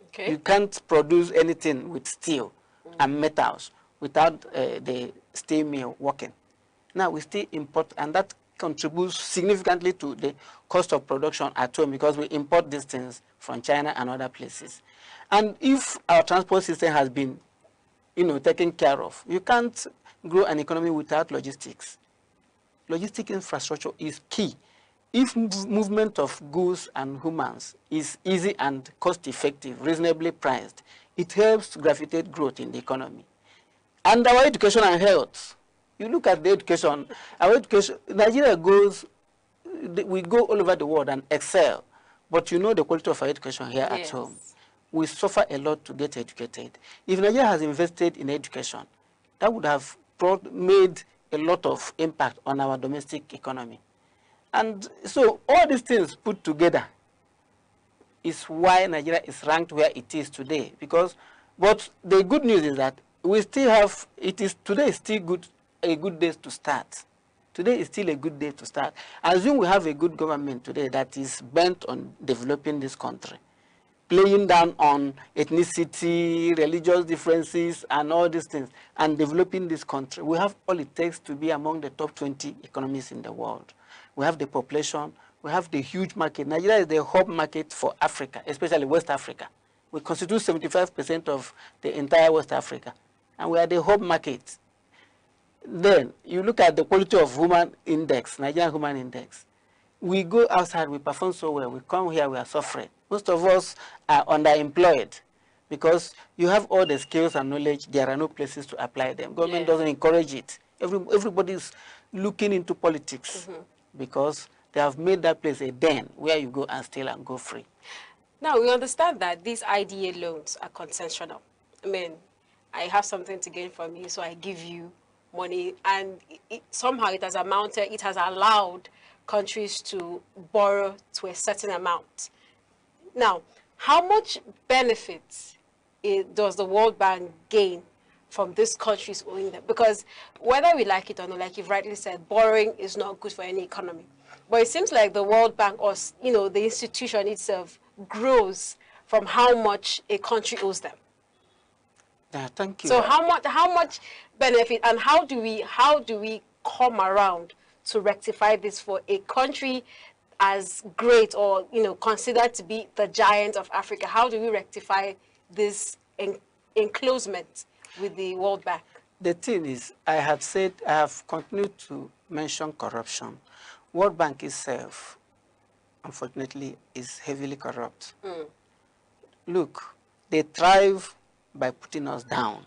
Okay. You can't produce anything with steel and metals without the steel mill working. Now we still import, and that contributes significantly to the cost of production at home, because we import these things from China and other places. And if our transport system has been, taken care of, you can't grow an economy without logistics. Logistic infrastructure is key. If movement of goods and humans is easy and cost-effective, reasonably priced, it helps gravitate growth in the economy. And our education and health. You look at the education, our education, Nigeria we go all over the world and excel, but you know the quality of our education here at home. We suffer a lot to get educated. If Nigeria has invested in education, that would have made a lot of impact on our domestic economy. And so all these things put together is why Nigeria is ranked where it is today. But the good news is that we still have, today is still a good day to start. Today is still a good day to start. Assume we have a good government today that is bent on developing this country, playing down on ethnicity, religious differences, and all these things, and developing this country. We have all it takes to be among the top 20 economies in the world. We have the population, we have the huge market. Nigeria is the hub market for Africa, especially West Africa. We constitute 75% of the entire West Africa, and we are the hub market. Then you look at the quality of human index, Nigerian human index. We go outside, we perform so well. We come here, we are suffering. Most of us are underemployed because you have all the skills and knowledge. There are no places to apply them. Government doesn't encourage it. Everybody is looking into politics because they have made that place a den where you go and steal and go free. Now, we understand that these IDA loans are consensual. I mean, I have something to gain from you, so I give you money, and somehow it has allowed countries to borrow to a certain amount. Now, how much benefits does the World Bank gain from these countries owing them? Because whether we like it or not, like you've rightly said, borrowing is not good for any economy. But it seems like the World Bank, or the institution itself, grows from how much a country owes them. Yeah, thank you. So how much benefit, and how do we come around to rectify this for a country as great, or considered to be the giant of Africa? How do we rectify this enclosement with the World Bank? The thing is, I have continued to mention corruption. World Bank itself, unfortunately, is heavily corrupt. Look, they thrive by putting us down.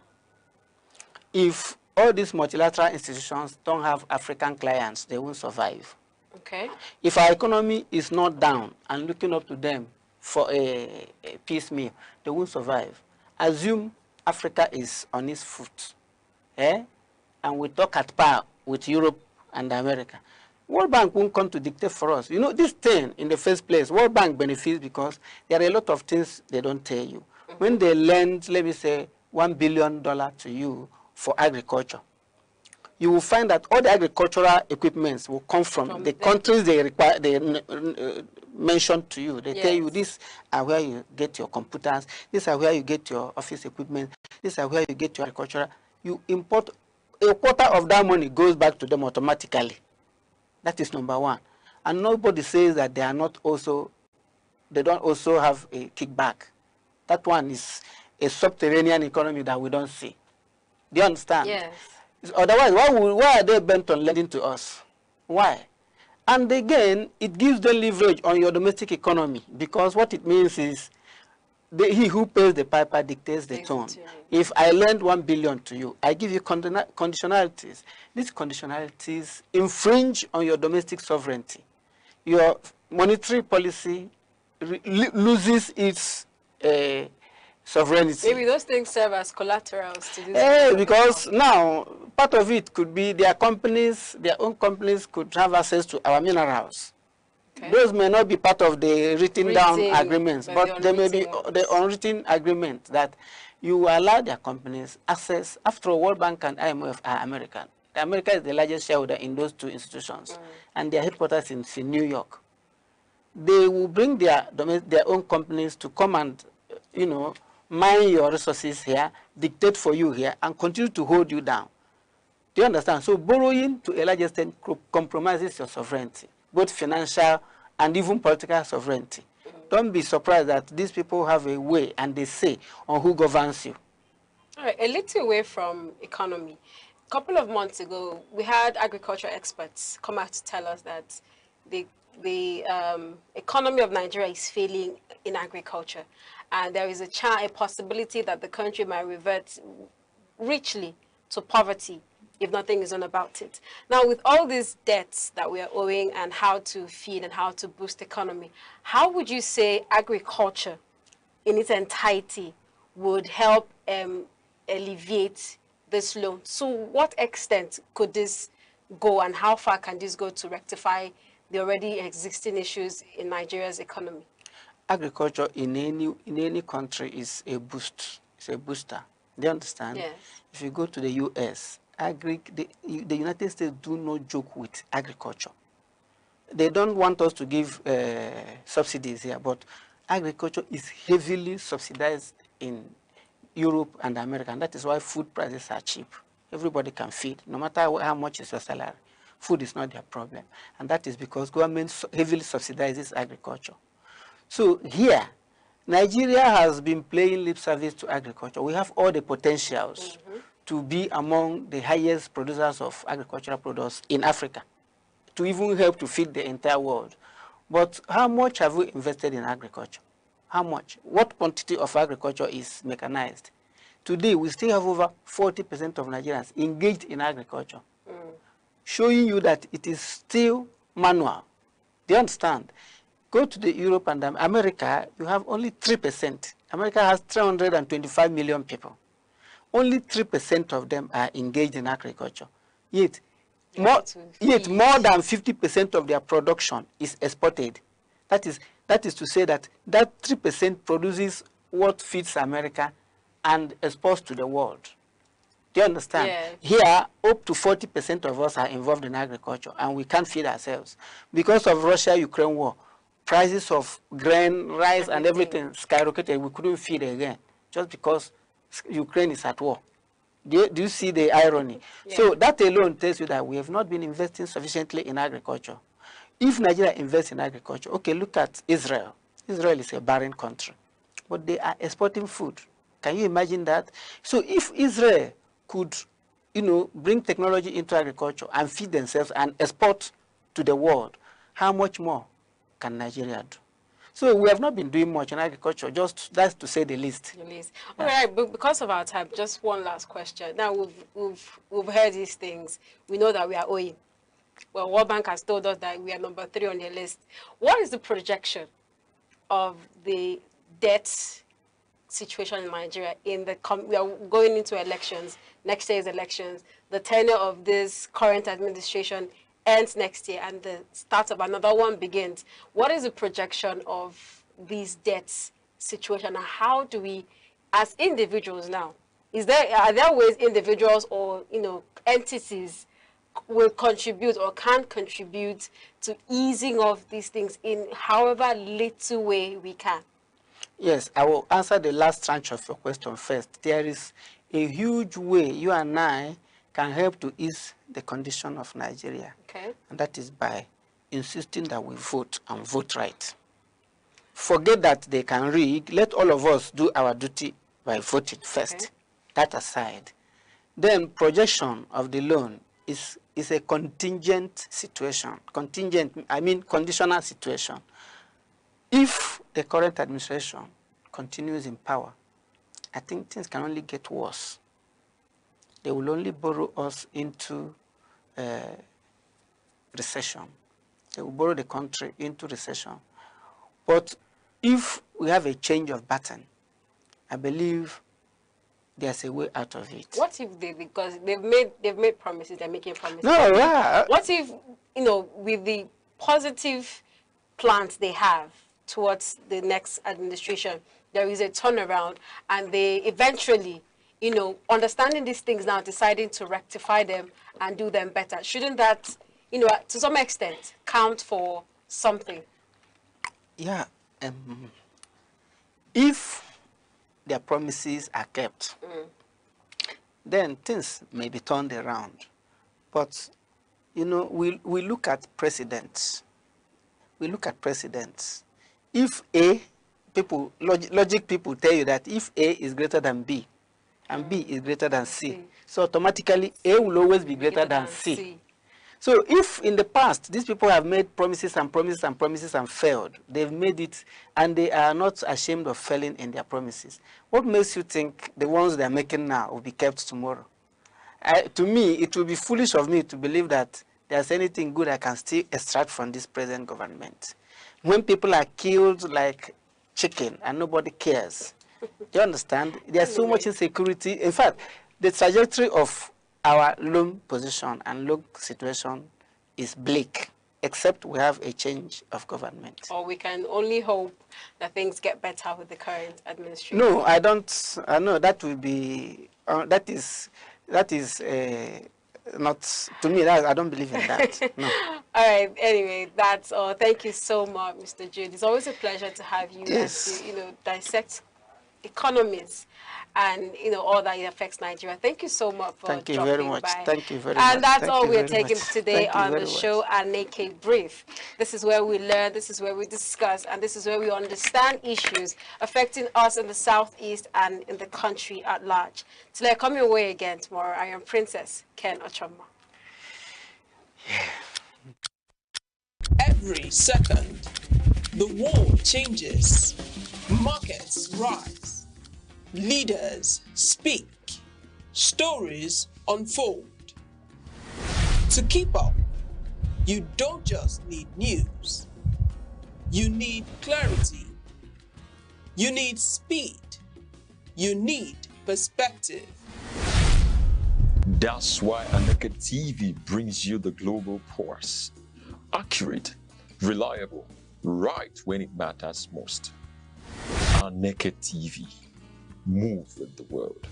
If all these multilateral institutions don't have African clients, they won't survive. Okay. If our economy is not down and looking up to them for a piecemeal, they won't survive. Assume Africa is on its foot, and we talk at par with Europe and America. World Bank won't come to dictate for us. You know, this thing, in the first place, World Bank benefits because there are a lot of things they don't tell you. When they lend, let me say, $1 billion to you for agriculture, you will find that all the agricultural equipments will come from the countries they require, they mentioned to you. They tell you this are where you get your computers, these are where you get your office equipment, these are where you get your agricultural. You import, a quarter of that money goes back to them automatically. That is number one. And nobody says that they are not also, they don't also have a kickback. That one is a subterranean economy that we don't see. Do you understand? Yes. Otherwise, why are they bent on lending to us? Why? And again, it gives them leverage on your domestic economy, because what it means is he who pays the piper dictates the tone. If I lend 1 billion to you, I give you conditionalities. These conditionalities infringe on your domestic sovereignty. Your monetary policy loses its sovereignty. Maybe those things serve as collaterals to this. Because now, part of it could be their companies, their own companies could have access to our minerals. Okay. Those may not be part of the written down agreements, but they may be the unwritten agreement that you allow their companies access. After all, World Bank and IMF are American. America is the largest shareholder in those two institutions, and their headquarters is in New York. They will bring their own companies to come and, you know, mine your resources here, dictate for you here, and continue to hold you down. Do you understand? So borrowing to a large extent compromises your sovereignty, both financial and even political sovereignty. Don't be surprised that these people have a way and they say on who governs you. All right, a little away from economy. A couple of months ago, we had agriculture experts come out to tell us that the economy of Nigeria is failing in agriculture, and there is a possibility that the country might revert richly to poverty if nothing is done about it. Now, with all these debts that we are owing and how to feed and how to boost the economy, how would you say agriculture in its entirety would help alleviate this loan? So what extent could this go, and how far can this go to rectify the already existing issues in Nigeria's economy? Agriculture in any country is a boost. It's a booster. Do you understand? Yes. If you go to the US, the United States do not joke with agriculture. They don't want us to give subsidies here, but agriculture is heavily subsidized in Europe and America, and that is why food prices are cheap. Everybody can feed, no matter how much is your salary. Food is not their problem, and that is because government heavily subsidizes agriculture. So here, Nigeria has been paying lip service to agriculture. We have all the potentials to be among the highest producers of agricultural products in Africa, to even help to feed the entire world. But how much have we invested in agriculture? How much? What quantity of agriculture is mechanized? Today, we still have over 40% of Nigerians engaged in agriculture, showing you that it is still manual. Do you understand? Go to the Europe and America, you have only 3%. America has 325 million people. Only 3% of them are engaged in agriculture. Yet more than 50% of their production is exported. That is to say that 3% produces what feeds America and exports to the world. Do you understand? Yes. Here, up to 40% of us are involved in agriculture, and we can't feed ourselves. Because of Russia-Ukraine war, prices of grain, rice, and everything skyrocketed. We couldn't feed again, just because Ukraine is at war. Do you see the irony? Yeah. So that alone tells you that we have not been investing sufficiently in agriculture. If Nigeria invests in agriculture, okay, look at Israel. Israel is a barren country, but they are exporting food. Can you imagine that? So if Israel could, bring technology into agriculture and feed themselves and export to the world, how much more can Nigeria do? So we have not been doing much in agriculture, that's to say the least. All right, but because of our time, just one last question. Now we've heard these things. We know that we are owing. Well, World Bank has told us that we are number 3 on the list. What is the projection of the debt situation in Nigeria we are going into elections, next year's elections, the tenure of this current administration ends next year and the start of another one begins, what is the projection of these debts situation, and how do we, as individuals now, are there ways individuals or entities will contribute or can contribute to easing of these things in however little way we can? Yes, I will answer the last tranche of your question first. There is a huge way you and I can help to ease the condition of Nigeria. Okay. And that is by insisting that we vote and vote right. Forget that they can rig. Let all of us do our duty by voting first. Okay. That aside. Then projection of the loan is a contingent situation. Conditional situation. If the current administration continues in power, I think things can only get worse. They will only borrow us into recession. They will borrow the country into recession. But if we have a change of pattern, I believe there's a way out of it. What if because they've made promises, they're making promises. No, yeah. What if, with the positive plans they have towards the next administration, there is a turnaround and they eventually, understanding these things now, deciding to rectify them and do them better? Shouldn't that, to some extent, count for something? Yeah. If their promises are kept, then things may be turned around. But, we look at precedents. If A, logic people tell you that if A is greater than B, and B is greater than C, so automatically A will always be greater than C. So if in the past these people have made promises and promises and promises and failed, they've made it and they are not ashamed of failing in their promises, what makes you think the ones they are making now will be kept tomorrow? To me, it will be foolish of me to believe that there's anything good I can still extract from this present government. When people are killed like chicken and nobody cares, do you understand? There's so much insecurity. In fact, the trajectory of our loan position and loan situation is bleak, except we have a change of government. Or we can only hope that things get better with the current administration. No, I don't. I know that will be. That is not to me. I don't believe in that. No. All right. Anyway, that's all. Thank you so much, Mr. Jude. It's always a pleasure to have you. Yes. To, dissect economies and all that affects Nigeria. Thank you so much for Thank you very much. By. Thank you very much. And that's Thank all you we're very taking much. today Thank you on the very show, Aneke Brief. This is where we learn, this is where we discuss, and this is where we understand issues affecting us in the Southeast and in the country at large. Till I come your way again tomorrow, I am Princess Ken Ochoma. Every second, the world changes, markets rise, leaders speak, stories unfold. To keep up, you don't just need news. You need clarity. You need speed. You need perspective. That's why Aneke TV brings you the global pulse. Accurate, reliable, right when it matters most. Aneke TV. Move with the world.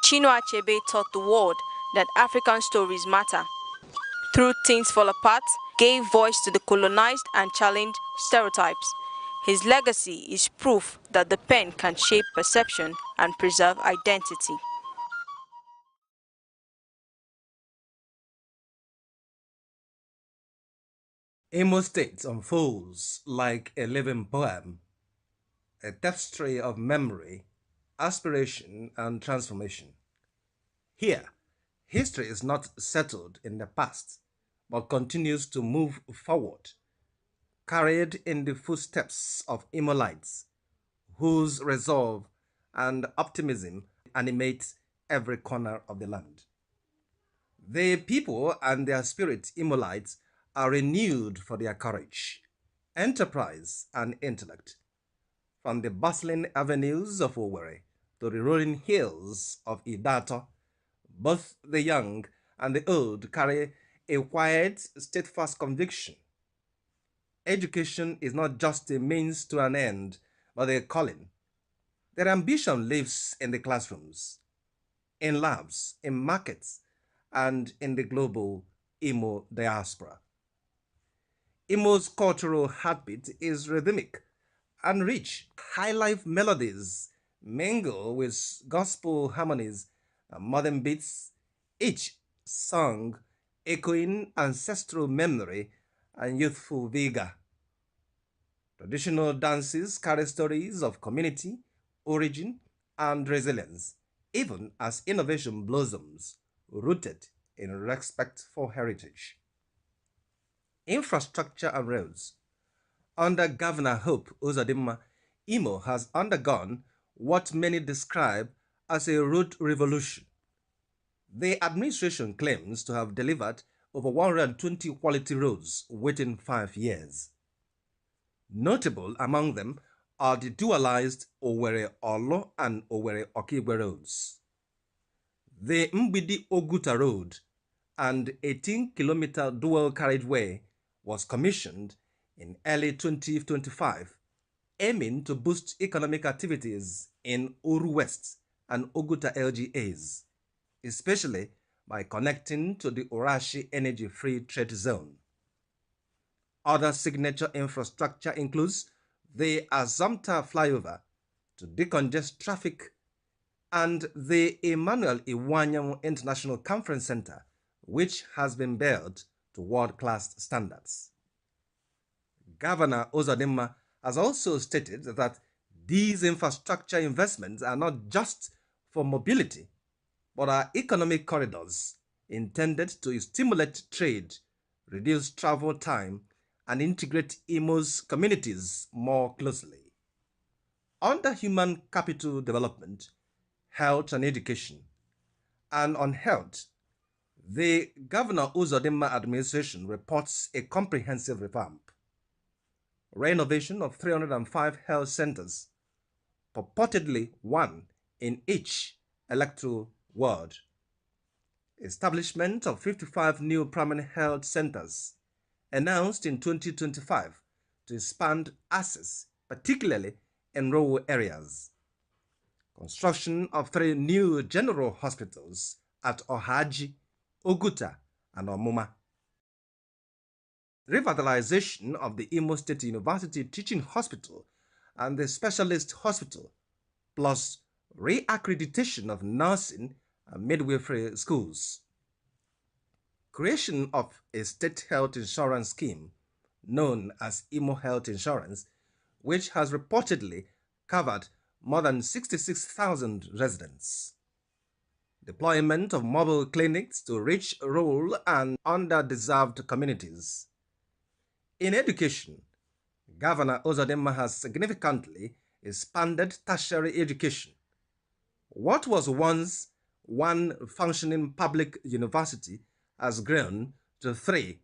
Chinua Achebe taught the world that African stories matter. Through Things Fall Apart, gave voice to the colonized and challenged stereotypes. His legacy is proof that the pen can shape perception and preserve identity. Imo State unfolds like a living poem, a tapestry of memory, aspiration, and transformation. Here, history is not settled in the past, but continues to move forward, carried in the footsteps of Imolites, whose resolve and optimism animate every corner of the land. The people and their spirit Imolites are renewed for their courage, enterprise, and intellect. From the bustling avenues of Owerri to the rolling hills of Idato, both the young and the old carry a quiet, steadfast conviction. Education is not just a means to an end, but a calling. Their ambition lives in the classrooms, in labs, in markets, and in the global Imo diaspora. Imo's cultural heartbeat is rhythmic and rich. High life melodies mingle with gospel harmonies and modern beats, each song echoing ancestral memory and youthful vigor. Traditional dances carry stories of community, origin, and resilience, even as innovation blossoms, rooted in respect for heritage. Infrastructure and roads. Under Governor Hope Uzodimma, Imo has undergone what many describe as a road revolution. The administration claims to have delivered over 120 quality roads within 5 years. Notable among them are the dualized Owerri-Olo and Owerri-Okigwe roads. The Mbidi-Oguta Road, and 18-kilometer dual carriageway, was commissioned in early 2025, aiming to boost economic activities in Uru West and Oguta LGAs, especially by connecting to the Orashi Energy Free Trade Zone. Other signature infrastructure includes the Azamta flyover to decongest traffic and the Emmanuel Iwanyam International Conference Center, which has been built to world-class standards. Governor Uzodimma has also stated that these infrastructure investments are not just for mobility, but are economic corridors intended to stimulate trade, reduce travel time, and integrate Imo's communities more closely. Under human capital development, health and education, and on health, the Governor Uzodimma administration reports a comprehensive revamp. Renovation of 305 health centers, purportedly one in each electoral ward. Establishment of 55 new primary health centers, announced in 2025 to expand access, particularly in rural areas. Construction of 3 new general hospitals at Ohaji, Oguta, and Omuma. Revitalization of the Imo State University Teaching Hospital and the Specialist Hospital, plus re-accreditation of nursing and midwifery schools. Creation of a state health insurance scheme known as Imo Health Insurance, which has reportedly covered more than 66,000 residents. Deployment of mobile clinics to reach rural and underdeserved communities. In education, Governor Uzodimma has significantly expanded tertiary education. What was once one functioning public university has grown to 3,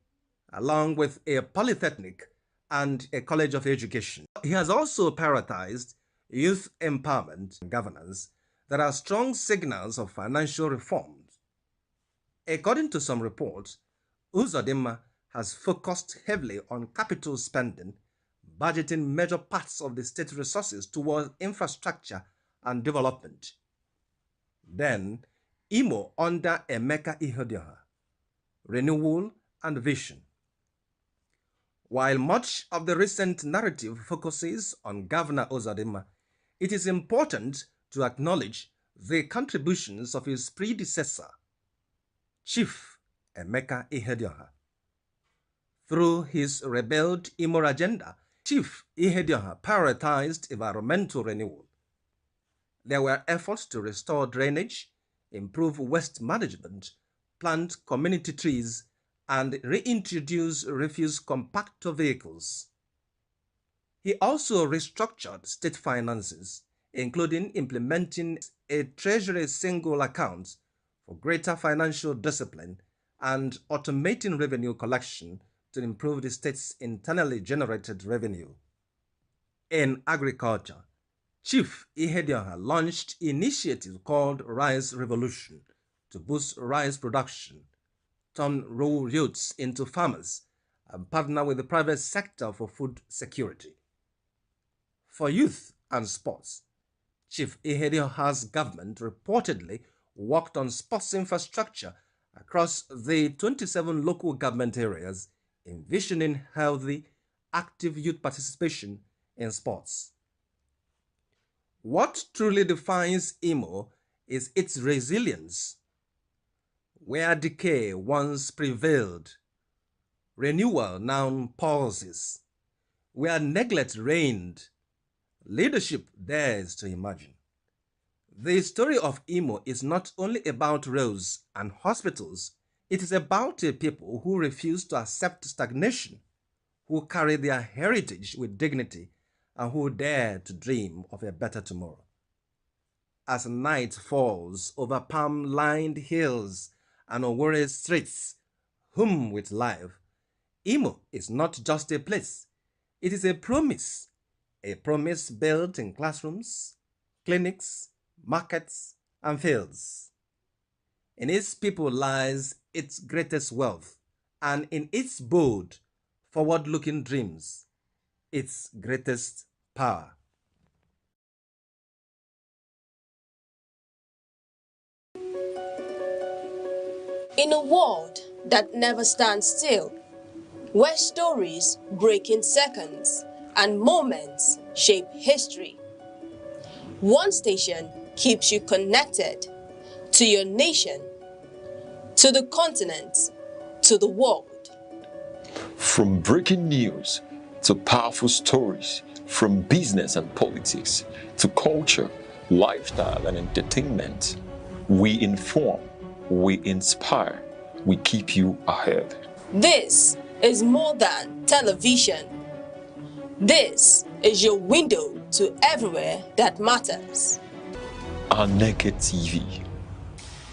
along with a polytechnic and a college of education. He has also prioritized youth empowerment and governance that are strong signals of financial reforms. According to some reports, Uzodimma has focused heavily on capital spending, budgeting major parts of the state resources towards infrastructure and development. Then, Imo under Emeka Ihedioha, renewal and vision. While much of the recent narrative focuses on Governor Uzodimma, it is important to acknowledge the contributions of his predecessor, Chief Emeka Ihedioha. Through his rebuild Imo agenda, Chief Ihedioha prioritized environmental renewal. There were efforts to restore drainage, improve waste management, plant community trees, and reintroduce refuse compactor vehicles. He also restructured state finances, including implementing a treasury single account for greater financial discipline and automating revenue collection to improve the state's internally generated revenue. In agriculture, Chief Ihedioha launched an initiative called Rice Revolution to boost rice production, turn rural youths into farmers, and partner with the private sector for food security. For youth and sports, Chief Ihedioha's government reportedly worked on sports infrastructure across the 27 local government areas, envisioning healthy, active youth participation in sports. What truly defines Imo is its resilience. Where decay once prevailed, renewal now pauses. Where neglect reigned, leadership dares to imagine. The story of Imo is not only about roads and hospitals, it is about a people who refuse to accept stagnation, who carry their heritage with dignity, and who dare to dream of a better tomorrow. As night falls over palm-lined hills and Owerri streets, hum with life, Imo is not just a place, it is a promise built in classrooms, clinics, markets, and fields. In its people lies its greatest wealth, and in its bold, forward-looking dreams, its greatest power. In a world that never stands still, where stories break in seconds and moments shape history, one station keeps you connected to your nation, to the continent, to the world. From breaking news to powerful stories, from business and politics to culture, lifestyle and entertainment, we inform, we inspire, we keep you ahead. This is more than television. This is your window to everywhere that matters. Aneke TV.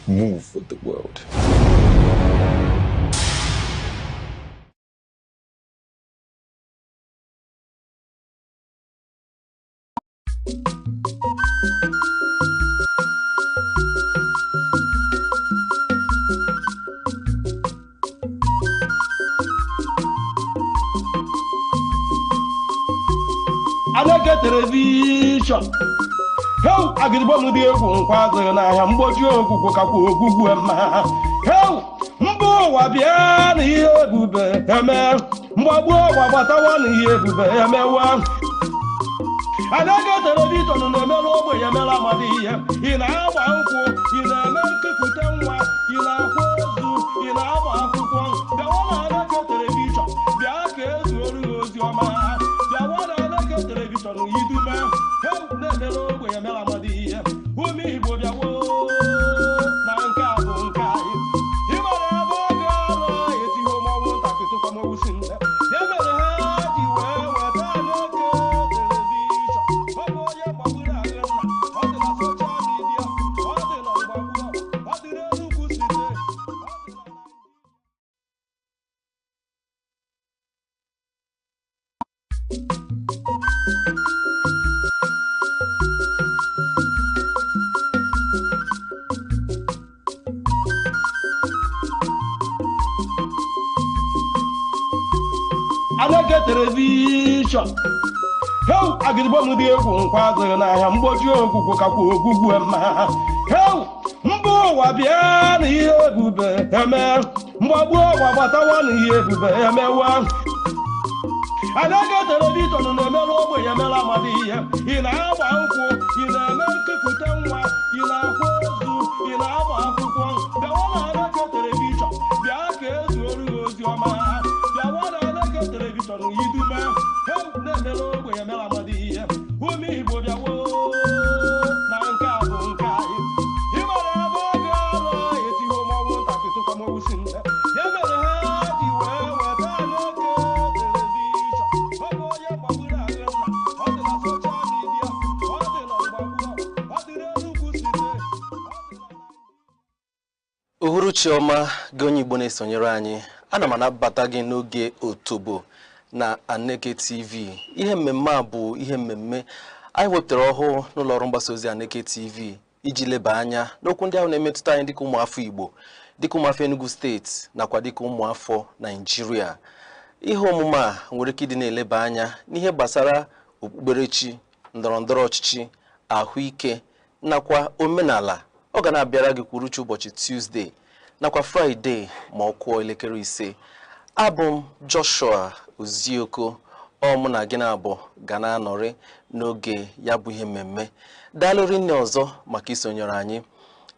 Move with the world. Aneke television. How agribo di egwu nkwazo na ahia mgboji ogwugwu kakwa ogwugwu ema. How mbo wa bia na ihe ebube eme. Mgbagbu wa gbatawa na ihe ebube emewa. Aneke television na emelu ogbe ya mela amadi ihe. Ị na-agba nkwụ, ị na-eme nkepụta nwa, ị na-akwa ozu, ị na-agba akwụkwọ. Bịawa na Aneke television, bịa ka ezuoru ozi ọma. Bịawa na Aneke television yidume. How na-emelu ogbe ya mela amadi ihe. Umi Igbo bịawo na nke a bụ nke anyị. Ị mara ebe ọ ga-alọ etiho mọnwụ ntakịtụkwa mọnwụ si nne. Ya mere ha ji wee weta Aneke television. Ọ bụ onye mgbagburu agụ nna, ọ dị na soshal midia, ọ dị na mgbagbu, ọ dị n'Enugu site. Aneke television. How agribo di egwu nkwazo na ahia mgboji ogwugwu kakwa ogwugwu ema. How mbo wa bia na ihe ebube eme. Mgbagbu wa gbatawa na ihe ebube emewa. Aneke television na emelu ogbe ya mela amadi ihe. Ị na-agba nkwụ, ị na-eme nkepụta nwa, ị na-akwa ozu, ị na-agba akwụkwọ. Bịawa na Aneke television, bịa ka ezuoru ozi ọma. Bịawa na Aneke television yidume. How na-emelu ogbe ya mela amadi ihe. Umi Igbo bịawo na nke a bụ nke anyị. Ị mara ebe ọ ga-alọ etiho mọnwụ ntakịtụkwa mọnwụ si nne. Ya mere ha ji wee weta Aneke television. Ọ bụ onye mgbagburu agụ nna, ọ dị na soshal midia, ọ dị na mgbagbu, ọ dị n'Enugu site. Uhuruchi ọma gị onye Igbo na-esonyere anyị. Ana m anabata gị n'oge Otobo na Aneke TV. Ihe mmemme a bụ ihe mmemme anyị wepụtara ọhụụ n'ụlọ ọrụ mgbasa ozi Aneke TV iji leba anya n'okwu ndị ahụ na-emetụta anyị dịka ụmụafọ Igbo, dịka ụmụafọ Enugu steeti nakwa dịka ụmụafọ Naịjirịa. Ihe omume a nwere ike ịdị na-eleba anya n'ihe gbasara okpukperechi, ndọrọndọrọ ọchịchị, ahụike nakwa omenala. Ọ ga na-abịara gị kwuruchi ụbọchị Tuesday nakwa Friday ma ọ kụọ elekere 5. Abụ m Joshua Ozioko, mụ na gị na-abụ ga na-anọrị n'oge ya bụ ihe mmemme. Daalụrị nne ọzọ maka isonyere anyị.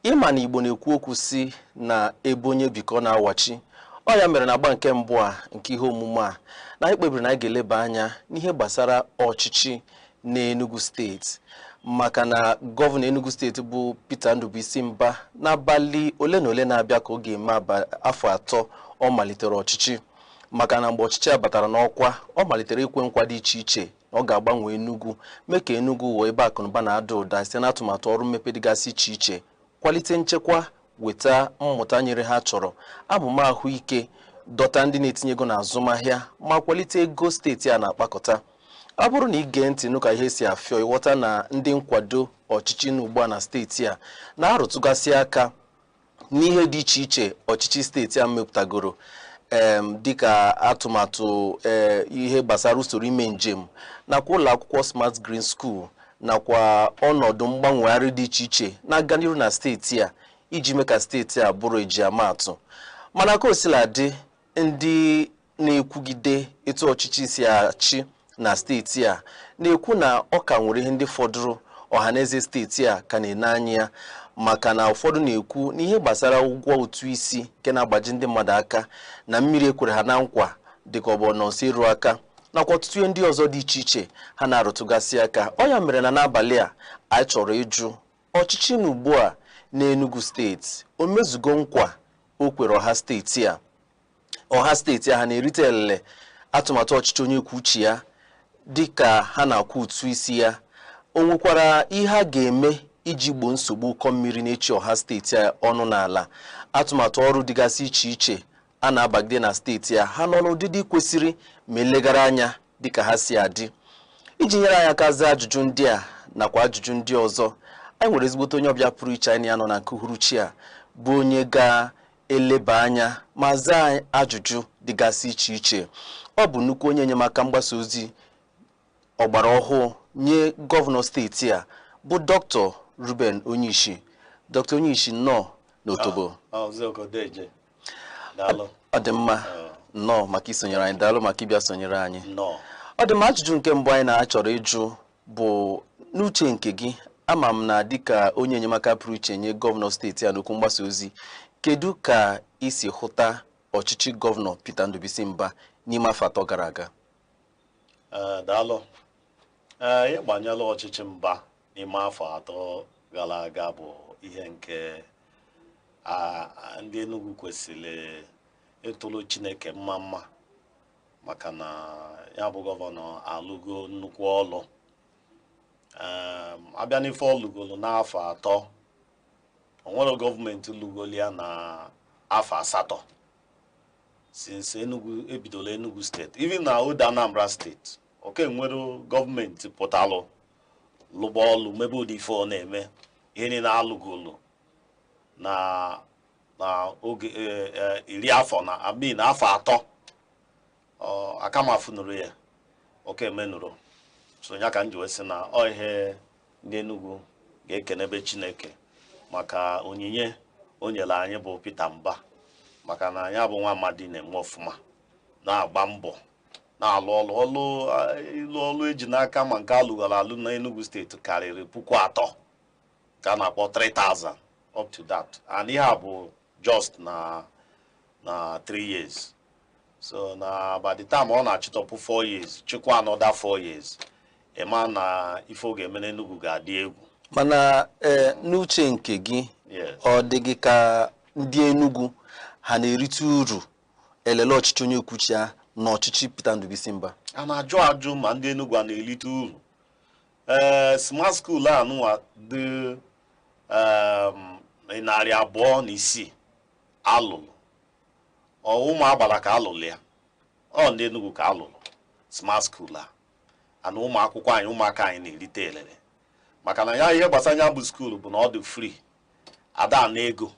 Ịma na Igbo na-ekwu okwu si na ebe onye bikọ na-awachi. Ọ ya mere na agba nke mbụ a nke ihe omume a na anyị kpebiri na anyị ga-eleba anya n'ihe gbasara ọchịchị n'Enugu steeti, maka na gọvanọ Enugu steeti bụ Peterobi n'abalị ole na ole na-abịa ka ọ ga-eme afọ 3 ọ malitere ọchịchị. Maka na mgbe ọchịchị a batara n'ọkwa, ọ malitere ikwe nkwa dị iche iche na ọ ga-agbanwe Enugu, mee ka Enugu ghọọ ebe akụnụba na-ada ụda site n'atụmatụ ọrụ mmepe dịgasị iche iche, kwalite nchekwa, weta mmụta nyere ha chọrọ, amụma ahụike, dọta ndị na-etinye ego n'azụmahịa ma kwalite ego steeti a na-akpakọta. Ọ bụrụ na ige ntị nụ ka ihe si afịọ, ịghọta na ndị nkwado ọchịchị n'ugbu a na steeti a na-arụtụgasị aka n'ihe dị iche iche ọchịchị steeti a mepụtagoro, dịka atụmatụ ihe gbasara usoro ime njem nakwa ụlọ akwụkwọ Smart Green School nakwa ọnọdụ mgbanwegharị dị iche iche na-aga n'ihu na steeti a iji mee ka steeti a bụrụ ejiamaatụ. Mana ka o sila dị, ndị na-ekwugide etu ọchịchị si achị na steeti a na-ekwu na ọ ka nwere ihe ndị fọdụrụ ọhaneze steeti a ka na-ene anya ya, maka na ụfọdụ na-ekwu n'ihe gbasara ụgwọ ụtụ isi nke na-agbaji ndị mmadụ aka na mmiri ekwere ha na nkwa dịka ọ bụ nọnso iru aka nakwa ọtụtụ ihe ndị ọzọ dị iche iche ha na-arụtụgasị aka. Ọ ya mere na n'abalị a anyị chọrọ ịjụ ọchịchị n'ugbu a n'Enugu steeti o mezugo nkwa o kwere ọha steeti a. Ọha steeti a ha na-erite elele atụmatụ ọchịchị onye kwuo uche ya dịka ha na-akwụ ụtụ isi ya? O nwekwara ihe ha ga-eme iji gboo nsogbu ụkọ mmiri na-echi ọha steeti a ọnụ n'ala? Atụmatụ ọrụ dịgasị iche iche a na-abagide na steeti a ha nọ n'ụdịdị kwesịrị ma elegara anya dịka ha si adị. Iji nyere anyị aka zaa ajụjụ ndị a nakwa ajụjụ ndị ọzọ, anyị nwere ezigbote onye ọbịa pụrụ iche anyị ya nọ na nke uhuruchi a, bụ onye ga-eleba anya ma zaa ajụjụ dịgasị iche iche. Ọ bụ nnukwu onye enyemaka mgbasa ozi ọgbara ọhụụ nye gọvanọ steeti a, bụ Dr. Ruben Onyishi. Dr. Onyishi nnọọ n'Otobo. Ọ dị mma nnọọ maka isonyere anyị. Daalụ maka ịbịa sonyere anyị. Ọ dị mma, ajụjụ nke mbụ anyị na-achọrọ ịjụ bụ n'uche nke gị. Ama m na dịka onye enyemaka pụrụ iche nye gọvanọ steeti a n'okwu mgbasa ozi, kedu ka isi hụta ọchịchị gọvanọ Peterobi n'ime afọ 3 gara aga? Daalụ. Ịgbanyela ọchịchị Mba n'ime afọ 3 gara aga bụ ihe nke ndị Enugu kwesịrị ịtụrụ Chineke mma maka na ya bụ gọvanọ alụgo nnukwu ọlụ. Abịa n'ife ọlụgolo n'afọ 3, onwere gọọmenti lụgolo ya na afọ 8 since Enugu ebidola Enugu steeti. Even na Oda Anambra steeti oke nwere gọọmenti pụtalụ lụba ọlụ mebe ụdị ife ọ na-eme ihe niile alụgolo na oge 10 afọ na afọ 3 akamafunuru ya oke menụrụ. So ya ka m ji wee sị na ọ ihe ndị Enugu ga-ekenebe Chineke maka onyinye o nyere anyị bụ Petermbah, maka na ya bụ nwa amadi na-eme ọfụma, na-agba mbọ, na-alụ ọlụ eji n'aka, ma nke alụgara alụ na Enugu steeti karịrị 3,000 ka a na-akpọ 3,000 up to that, and ihe a bụ just na 3 years. So na by the time ọ na-achịtọpụ 4 years, chịkwa another 4 years, ịma na ife oge eme n'Enugu ga-adị egwu. Mana n'uche nke gị, ọ dị gị ka ndị Enugu ha na-erite uru elele ọchịchị onye kwuchi ya na ọchịchị Peterobi? A na-ajụ ajụ ma ndị Enugu a na-erite uru. Smart school anụwa dị 206 alụlụ, ụmụ agbara ka alụlụ ya, ọ ndị Enugu ka alụlụ smart school a. ana ụmụ akwụkwọ anyị ụmụaka anyị na-erite elele maka na ya ihe gbasanya bụ skuul bụ na ọ dị free ada na ego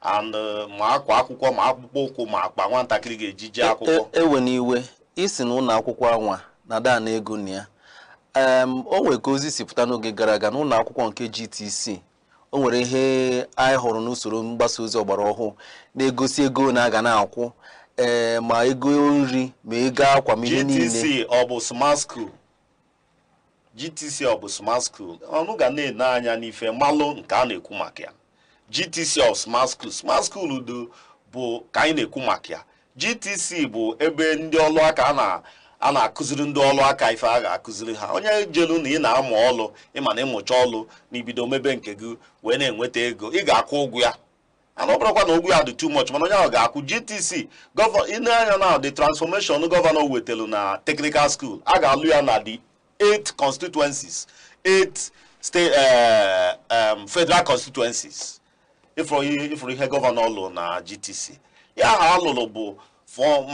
and ma akwa akwụkwọ ma akpụkpọ ụkwụ ma akpa nwatakịrị ga-eji jee akwụkwọ ewe n'iwe isi na ụlọ akwụkwọ anwa na ada na ego na ya o nwere ka ozi si pụta n'oge gara aga n'ụlọ akwụkwọ nke GTC o nwere ihe anyị hụrụ n'usoro mgbasa ozi ọgbara ọhụụ na-egosi ego na-aga na-akwụ ma ego nri ma ego akwa ma ihe niile. GTC ọ bụ smart school GTC ọ bụ smart school ọnụ ga na-ene anya n'ife malụ nke a na-ekwu maka ya. GTC of smart school bụ ka anyị na-ekwu maka ya. GTC bụ ebe ndị ọrụ aka a na-akụziri ndị ọrụ aka ife a ga-akụziri ha. Onye jelu na ị na-amụ ọrụ ịma na ịmụcha ọrụ na ibido mebe nke gị wee na-enweta ego ị ga-akwụ ụgwọ ya. And ọ bụrụkwa na ụgwọ ya dị too much mana onye ahụ ga-akwụ. GTC ine anya na the transformation gọvanọ wetelu na technical school a ga-alụ ya na the 8 constituencies 8 state federal constituencies ifuru ihe gọvanọ lụ na GTC ya ha alụlụ bụ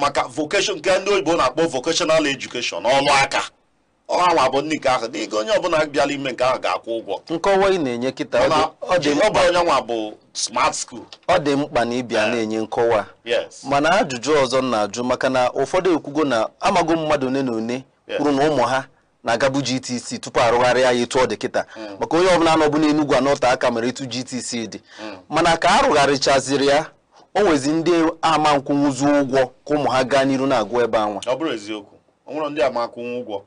maka vocation nke ndị oyibo na-akpọ vocational education ọlụ aka ọha bụ ndị nke ahụ dịka onye ọbụla bịala ime nke ahụ ga-akwụ ụgwọ. Nkọwa ị na-enye kịta ọ dị mkpa onye nwa bụ smart school ọ dị mkpa na ịbịa na-enye nkọwa mana ajụjụ ọzọ na-ajụ maka na ụfọdụ ekwugo na amago mmadụ one na one kwuru na ụmụ ha na-agabu GTC tupu arụgharịa ya etu ọ dị kịta maka onye ọbụla nọ bụ n'Enugu anọta aka mere etu GTC dị mana ka arụgharịchaziri ya o nwezi ndị ama nkwụnwụzu ụgwọ ka ụmụ ha gaa n'iru na-agụ ebe anwa. Ọ bụrụ eziokwu o nwere ndị ama akwụnwụ ụgwọ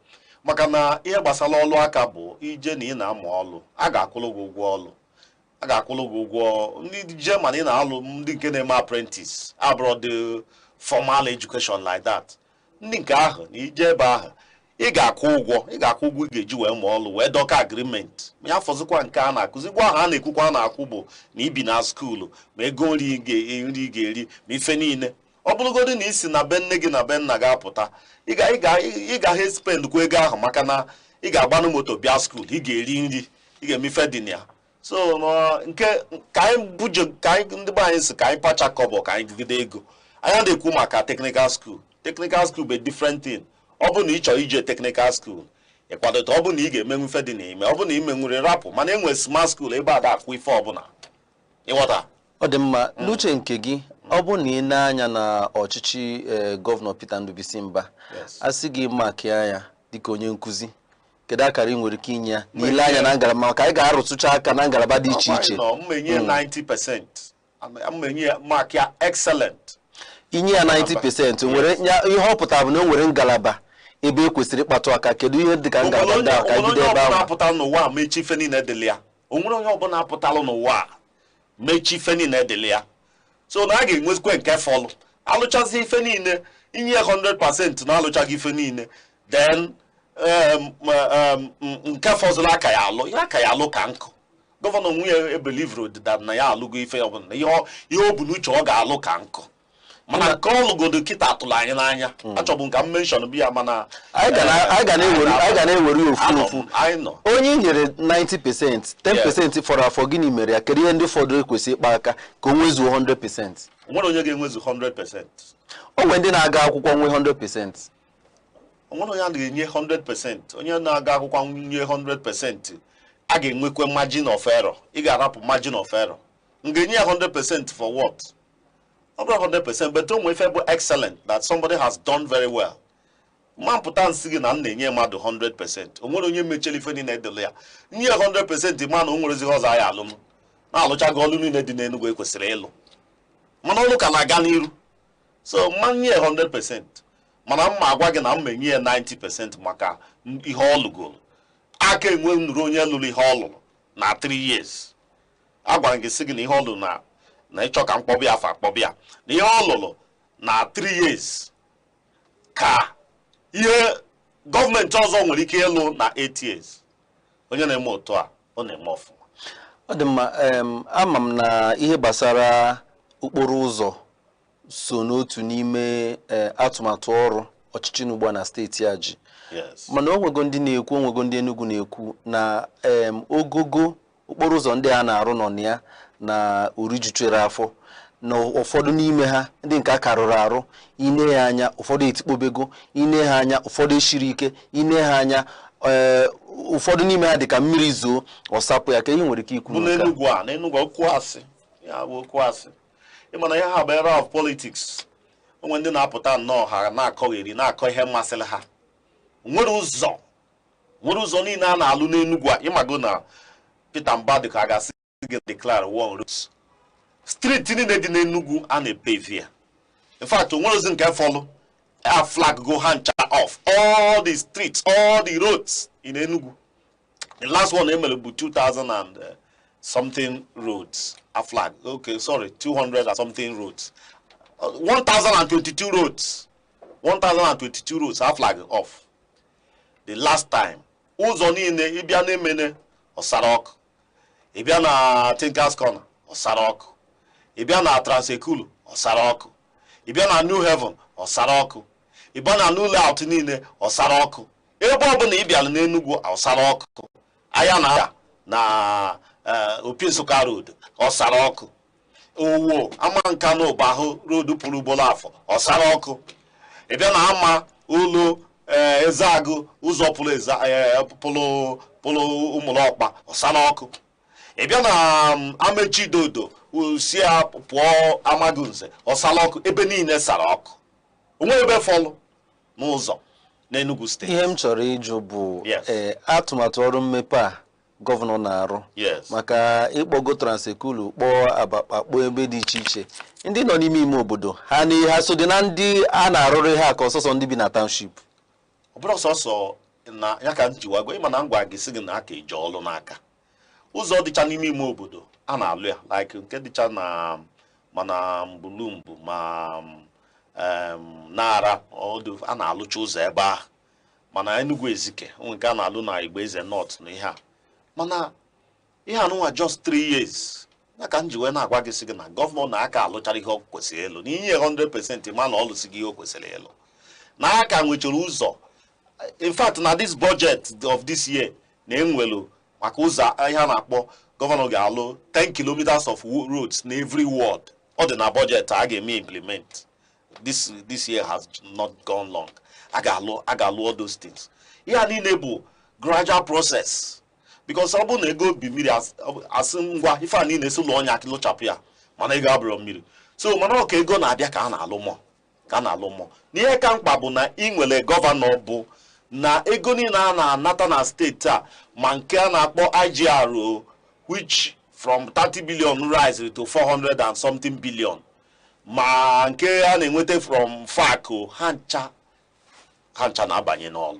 maka na ihe gbasara ọlụ aka bụ ije na ị na-amụ ọlụ a ga-akwụrụ gị ụgwọ ọlụ a ga-akwụrụ gị ụgwọ ndị je mana ị na-alụ ndị nke na-eme apprentice abroad the formal education like that ndị nke ahụ na ije ebe ahụ ị ga-akwụ ụgwọ ị ga-eji wee mụọ ọlụ wee dọka agreement ma ya fọzikwa nke a na-akụzi gwa ahụ a na-ekwukwa na-akwụ bụ na ibi na skuulu ma ego nri ị ga-eri ma ife niile ọ bụrụgodị na isi na be nne gị na be nna ga-apụta ị ga-ahụ spend kwa ego ahụ maka na ị ga-agbanụ moto bịa skuulu ị ga-eri nri ị ga-eme ife dị na ya. So nke ka anyị ndị be anyị si ka anyị pacha kọbọ ka anyị gide ego anyị na-ekwu maka technical school bụ a different thing. Ọ bụ na ị chọrọ ije technical school ịkwadota ọ bụ na ị ga-emenwu ife dị n'ime ọ bụ na ime nwere rapụ mana enwe smart school ebe a da-akwụ ife ọbụla ịghọta. Ọ dị mma n'uche nke gị ọ bụ na ị na-anya na ọchịchị gọvanọ Peter Ndubisi Mba asị gị maka ya dịka onye nkụzi kedu akara ị nwere ike inye ya n'ile anya na ngalaba maka anyị ga-arụtụcha aka na ngalaba dị iche iche. Mmenye 90% mmenye maka ya excellent inye ya 90% nwere ihe ọ pụtara bụ na o nwere ngalaba ebe e kwesịrị ịkpatụ aka kedu ihe dị ka ngalaba ndị ahụ ka anyị bido ebe ahụ. Onye ọbụla apụtala n'ụwa mechi ife niile edele ya o nwere onye ọbụla apụtala n'ụwa mechi ife niile edele ya so na a ga-enwezikwe nke fọlụ alụchazi ife niile inye 100% na alụchaghị ife niile then nke fọzụrụ aka ya alụ ka nkụ. Gọvanọ nwunye ebelivro dịda na ya alụgo ife ọbụla ihe o bu n'uche ọ ga-alụ ka nkụ mana nke ọlụgodo kịta atụrụ anyị n'anya achọbụ nka m menshọn biya mana anyị ga na-ewere ofu onye nyere 90% 10% fọrọ afọ gịnị mere ya kedu ihe ndị fọdụrụ ekwesị ịkpa aka ka o nwezuo 100%. Nwere onye ga-enwezu 100%. O nwere ndị na-aga akwụkwọ nwe 100%. Onwere onye a ga-enye 100%. Onye na-aga akwụkwọ nye 100% a ga-enwekwe margin of error. Ị ga-arapụ margin of error. M ga-enye ya 100% for what? Not 100%, but don't wait for excellent that somebody has done very well. Man put on singing and nye mmadụ 100%. Onwere onye mecheli fe ni na edele ya. Nye 100% man onwere zi hoza ya alụm. Na alụcha ga olu niile dị n'Enugu ekwesịrị ịlụ. Mana ọlụ ka na-aga n'iru. So man nye 100%. Mana mma agwa gị na mma nye 90% maka ihe ọ lụgoro. Aka enwe nuru onye lụrụ ihe ọ lụrụ na 3 years. Agwara gị sị gị na ihe ọ lụrụ na ịchọ ka mkpọbịa afa akpọbịa na ihe ọ lụrụ na 3 years ka ihe gọọmenti ọzọ nwere ike ịlụ na 8 years. Onye na-eme otu a ọ na-eme ọfụma. Ọ dị mma ama m na ihe gbasara okporo ụzọ so n'otu n'ime atụmatụ ọrụ ọchịchị n'ugbu na steeti a ji mana onwego ndị na-ekwu onwego ndị Enugu na-ekwu na ogogo okporo ụzọ ndị a na-arụ nọ na ya na orijuchere afọ na ụfọdụ n'ime ha ndị nke karụrụ arụ ine ha anya ụfọdụ etikpobego ine ha anya ụfọdụ shiri ike ine ha anya ụfọdụ n'ime ha dịka mmiri zoo ọsapụ ya ka ihe nwere ike ikwu n'Enugu okwu asị ya bụ okwu asị ịma na ya ha bụ era of politics onwe ndị na-apụta nnọọ ha na-akọgheri na-akọ ihe mmasịrị ha nwere ụzọ niile a na-alụ n'Enugu a ịmago na petermbah dị ka a ga-asị gị declare one routes street niile dị n'Enugu a na-epave ya in fact nwere ozi nke follow a flag go hand off all the streets all the roads in Enugu. The last one emele bụ 2000 and something roads a flag, okay, sorry, 200 and something roads, 1022 roads, 1022 roads a flag off. The last time ụzọ niile ịbịa na-emene ọsara ọkụ, ịbịa na Tinkers Corner ọsara ọkụ, ịbịa na Transekulu ọsara ọkụ, ịbịa na New Haven ọsara ọkụ, ịbịa na New Layout niile ọsara ọkụ, ebe ọbụla ịbịala n'Enugu ọsara ọkụ, aya na Opi Nsukka Road ọsara ọkụ, Owo Amanka na Ụbahụ road pụrụ ugboro afọ ọsara ọkụ, ịbịa na ama ụlọ Ezeagụ ụzọ pụrụ Ụmụlọkpa ọsara ọkụ, ịbịa na Amechidodo si pụọ Amagunze ọsara ọkụ, ebe niile sara ọkụ, onwe ebe fọlụ n'ụzọ n'Enugu steeti. Ihe m chọrọ ịjụ bụ atụmatụ ọrụ mmepe a gọvanọ na-arụ maka ịkpọgo Transekulu kpọọ Abakpa kpọọ ebe dị iche iche, ndị nọ n'ime ime obodo ha so dị na ndị a na-arụrụ ihe aka ọsọsọ ndị bi na township. Ọ bụrụ ọsọsọ na ya ka njiwa gwa ịma na ngwa gị sị gị na aka eje ọlụ n'aka ụzọ dịcha n'ime ime obodo a na-alụ ya like nke dịcha na mana Mbulumbu ma Nara ọdụ a na-alụcha ụzọ ebe ahụ, mana Enugu Ezike nke a na-alụ na Igbo Eze North na ihe a, mana ihe anụnwa just 3 years ya ka m ji wee na-agwa gị sị gị na gọvanọ na aka alụchara ihe ọ kwesịrị ịlụ na ihe 100% ma na ọ lụsị gị ihe o kwesịrị ịlụ na aka nwechara ụzọ. In fact na this budget of this year na-enwelu maka ụzọ ihe a na-akpọ gọvanọ ga-alụ 10 kilometers of roads na every ward, ọ dị na budget a ga-eme implement. This year has not gone long. I got all those things. Yeah, niile bụ gradual process because ọ bụ na ego bi mmiri asị ngwa ife a niile esi ụlọ onye akị lụchapụ ya mana ego abụrụ mmiri, so mana ọka ego na-abịa ka a na-alụ mọ n'ihe ka mkpa bụ na ị nwere gọvanọ bụ na ego niile a na-anata na steeti a ma nke a na-akpọ IGR which from 30 billion rise to 400 and something billion, ma nke a na-enweta from FAC ha ncha na-abanye n'ọlụ.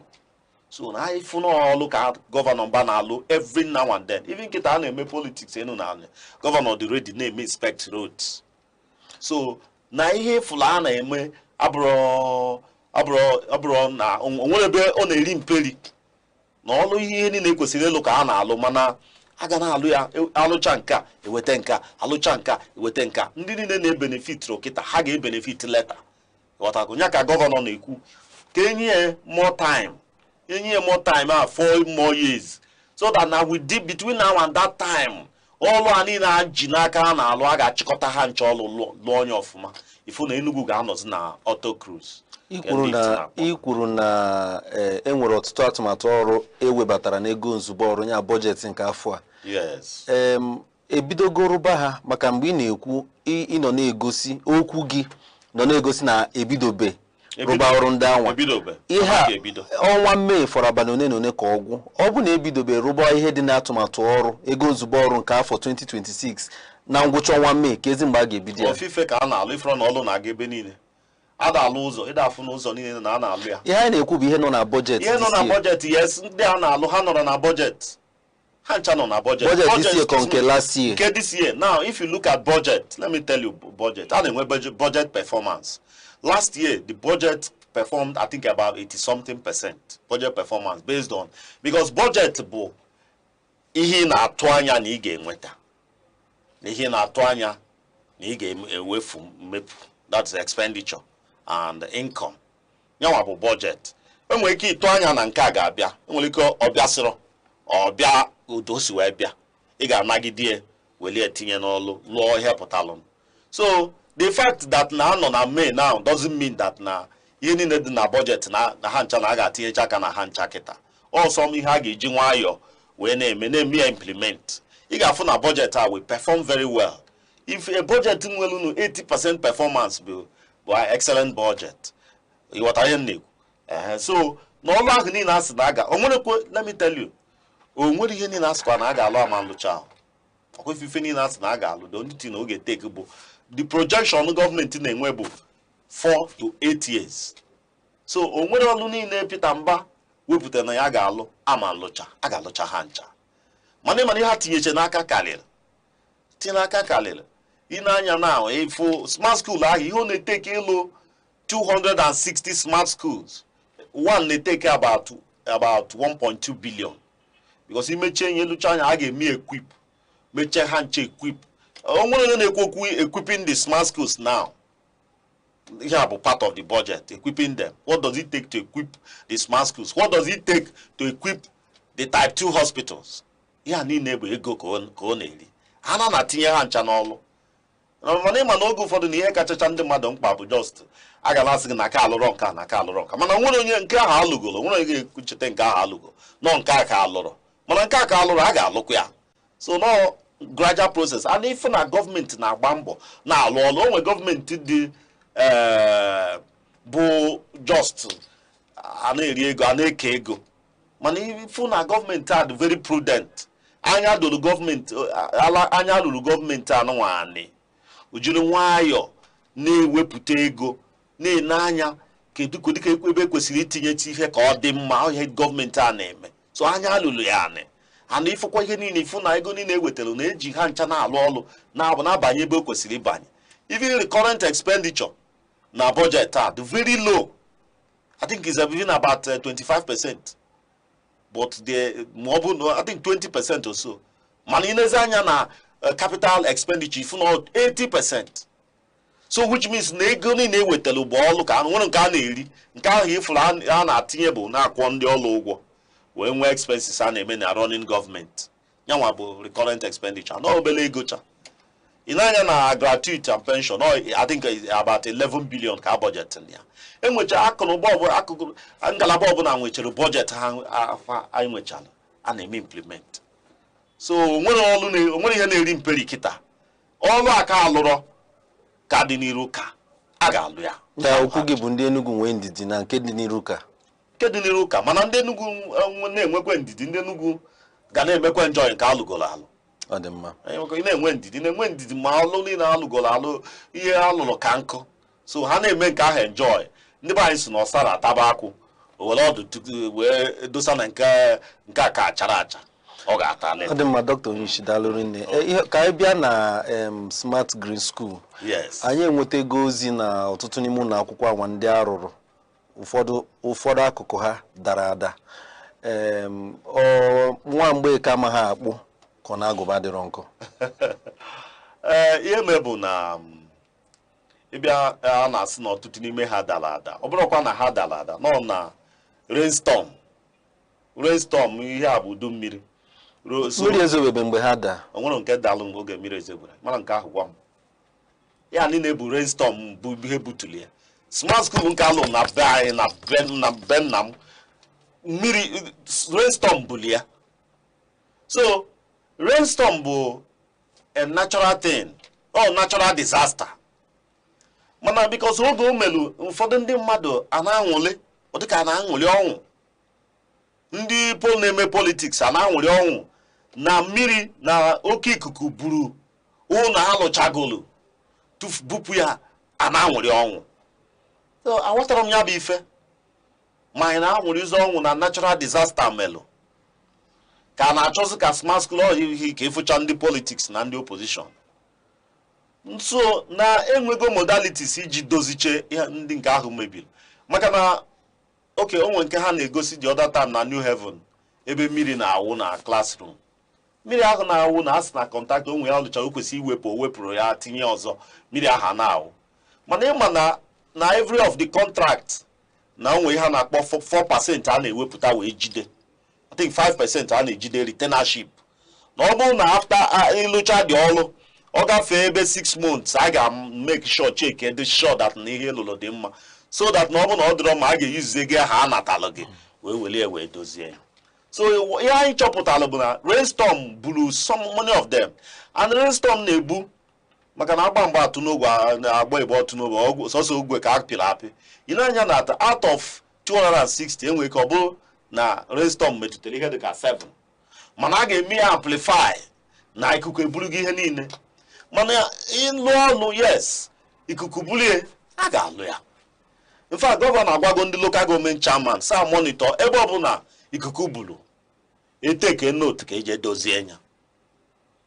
So na ifu n'ọlụ ka gọvanọ mba na-alụ every now and then, even kita a na-eme politics enu na gọvanọ dị ready na-eme inspect roads. So na ihe fụla a na-eme abụrụ na onwere ebe ọ na-eri mperi na ọlụ ihe niile kwesịrị ịlụ ka a na-alụ, mana a ga na-alụ ya alụcha nka eweta nka, alụcha nka eweta nka, ndị niile na-ebenefit rokịta ha ga-ebenefit leta. Ghọtago nya ka gọvanọ na-ekwu ka enye more time 4 more years so that na we deep between now and that time ọlụ a niile a ji n'aka ha na-alụ a ga-achịkọta ha nche ọlụ lụọ onye ọfụma ifu na Enugu ga-anọzi na auto cruise. Ikwuru na enwere ọtụtụ atụmatụ ọrụ ewebatara n'ego nzube ọrụ ya bọjetị nke afọ a. Yes. Ebidogoroba ha maka mgbe ị na-ekwu ịnọ na-egosi okwu gị nọ na-egosi na ebidobe rụba ọrụ ndị anwa ihe a ọnwa Mee fọrọ abalị one na one ka ọgwụ ọ bụ na ebidobe rụba ihe dị n'atụmatụ ọrụ ego nzube ọrụ nke afọ 2026 na ngwụcha ọnwa Mee ka ezi mgbe a ga-ebido ya. Ofufe ka a na-alụ ifere na ọlụ na-aga ebe niile a na-alụ ụzọ ịda afụ n'ụzọ niile na a na-alụ ya. Ihe anyị na-ekwu bụ ihe nọ na bọjetị. Ihe nọ na bọjetị, yes, ndị a na-alụ ha nọrọ na bọjetị. Ha ncha nọ na budget. Budget this year nke last year. Okay, this year. Now, if you look at budget, let me tell you budget. I know budget performance. Last year, the budget performed, I think, about 80-something% budget performance based on, because budget bụ ihe na-atụ anya na ị ga-enweta. Ihe na-atụ anya na ị ga-ewefu mmefu. That's expenditure and income. Nyanwa bụ budget. Enwere ike ịtụ anya na nke a ga-abịa. Enwere ike ọbịa sịrọ ọbịa udo si wee bịa ị ga-anagide weli etinye n'ọlụ lụọ ihe pụtalụ. So the fact that na no na May now doesn't mean that na ihe niile dị na budget na ha ncha na aga tinyecha aka na ha ncha kịta. Also ihe a ga-eji nwayọ wee na-eme implement. Ị ga-afụ na budget a we perform very well. If a budget nwere 80% performance bụ excellent budget. What I know. So no ọlụ ahụ niile asị na aga let me tell you, o nwere ihe niile asịkwa na aga alụ ama nlụcha ahụ. Ọkwa ife niile asị na aga alụ, the only thing oge take bụ the projection gọọmenti na-enwe bụ 4 to 8 years. So o nwere ọlụ niile petermbah wepụtara na ya ga-alụ ama nlụcha, a ga-alụcha ha ncha. Mana ihe ha tinyeche n'aka karịrị. Tinye n'aka karịrị. Ị na-anya na ifo smart school ahụ ihe ọ na-eteke ịlụ 260 smart schools. One they take about 1.2 billion. Because you may change Luchanya again me equip. May check hand equip. Equipping the smart schools now. You have part of the budget, equipping them. What does it take to equip the smart schools? What does it take to equip the type 2 hospitals? Yeah, need neighbor go koneli. Ana na tinye ha ncha n'ọlụ. Mana ịma n'oge ụfọdụ na ihe kachacha ndị mmadụ mkpa bụ just a ga na-asị gị na ka alụrọ nka na ka alụrọ nka. Mana nwere onye nke ahụ alụgolo, nwere onye ga-ekwuchite nke ahụ alụgo. Nọ nke a ka alụrọ. Mana nke a ka alụrọ a ga-alụkwa ya. So no gradual process. And if na gọọmenti na-agba mbọ na-alụ ọlụ, onwe gọọmenti dị bụ just a na-eri ego, a na-eke ego. Mana ifu na gọọmenti a dị very prudent. Anya lụrụ gọọmenti anụ nwaanị. Ujiri nwayọ na-ewepụta ego na-ene anya kedu ka ebe kwesịrị itinye ihe ka ọ dị mma ihe gọọmenti a na-eme. So anya lụrụ ya anị. Ana ifụkwa ihe niile ifu na ego niile ewetara na-eji ha ncha na-alụ ọlụ na-abanye ebe o kwesịrị ịbanye. Even recurrent expenditure na budget a dị very low. I think it's even about 25%. But I think 20% or so. Mana ineze anya na capital expenditure if not 80%. So which means na ego ni na ewetelu bụ ọlụ ka nwere nke a na-eri, nke ahụ ifuru a na-atinye bụ na-akwọ ndị ọlụ ụgwọ wee nwee expenses a na-eme na running government. Yanwa bụ recurrent expenditure. No obele ego cha. Inanya na gratuity and pension, I think about 11 billion ka budget ya. Enwecha akụnụba ngalaba ọbụla nwechara budget ha anyị nwechara a na-eme implement. So onwere ihe na-eri mperi kịta. Ọlụ aka alụrọ ka dị n'iru ka a ga-alụ ya. Ya okwu gị bụ ndị Enugu nwee ndidi na nke dị n'iru ka. Nke dị n'iru ka mana ndị Enugu na-enwekwe ndidi, ndị Enugu ga na-emekwe enjoy nke alụgolo alụ. Ọ dị mma. Ị na-enwe ndidi ma ọlụ niile alụgolo alụ ihe alụrụ ka nkụ. So ha na-eme nke ahụ enjoy. Ndị be anyị si na ọsara ataba akwụ were ọdụ wee dosa na nke a ka achara acha. Ọ ga-ata. Ọ dị mma Dr. Onyeisi daalụrụ nne. Ka anyị bịa na Smart Green School. Yes. Anyị enwetago ozi na ọtụtụ n'ime ụlọ akwụkwọ anwa ndị arụrụ. Ụfọdụ akụkụ ha dara ada. Nwa mgbe ka ma ha akpụ ka ọ na-agụba dịrọ nkụ. Ihe mebụ na ịbịa a na-asị na ọtụtụ n'ime ha dara ada. Ọ bụrụkwa na ha dara ada nọ na rainstorm ihe a bụ udu mmiri. Mmiri ezobebe mgbe ha daa. O nwere nke dalụ mgbe oge mmiri ezobere. Mana nke ahụ gwa m. Ya niile bụ rainstorm bụ ihe butuli ya. Smart school nke alụ na be anyị na be nna m. Mmiri rainstorm buli ya. So rainstorm bụ a natural thing. Natural disaster. Mana because oge o melu ụfọdụ ndị mmadụ a na-anwụli, ọ dịka a na-anwụli ọnwụ. Ndị na-eme politics a na-anwụli ọnwụ na mmiri na oke ikuku buru ụlọ alụchagolu bupụ ya a na-anwụli ọnwụ. So aghọtara m ya bụ ife. Ma anyị na-anwụlizi ọnwụ na natural disaster melu. Ka a na-achọzi ka smart school ọhịa ka ịfụcha ndị politics na ndị opposition. Nso na enwego modalities iji doziche ndị nke ahụ mebiri. Maka na onwe nke ha na-egosi the other time na New Haven ebe mmiri na-awụ na classroom. Mmiri ahụ na-awụ na asị na contact onwe ya lụchara o kwesị iwepụ o wepụrụ ya tinye ọzọ mmiri ahụ na-awụ. Mana ịma na every of the contract na onwe ha na-akpọ 4% a na-ewepụta wee jide. I think 5% a na-ejide retainership. Na ọ bụrụ na after ịlụcha dị ọlụ gafee ebe 6 months I ga make sure check the sure that na ihe lụrụ dị mma so that na ọ bụ na ọ dịrọ ma a ga-eyuze gị ha anatalụ gị wee welie wee dozie so ihe anyị chọpụtalụ bụ na rainstorm buru many of them and rainstorm na-ebu maka na agba mgba atụ n'ogwe agba igbo atụ n'ogwe sọsọ ogwe ka apịrị apị ị na-anya na out of 260 enwere ka ọ bụrụ na rainstorm metụtara ihe dịka 7 mana a ga-eme ya amplify na ikuku eburu gị ihe niile mana ịlụ ọlụ yes ikuku bulie a ga-alụ ya in fact gọvanọ agwago ndị local government chairman sa monitor ebe ọbụla ikuku bulu eteke note ka eje dozie ya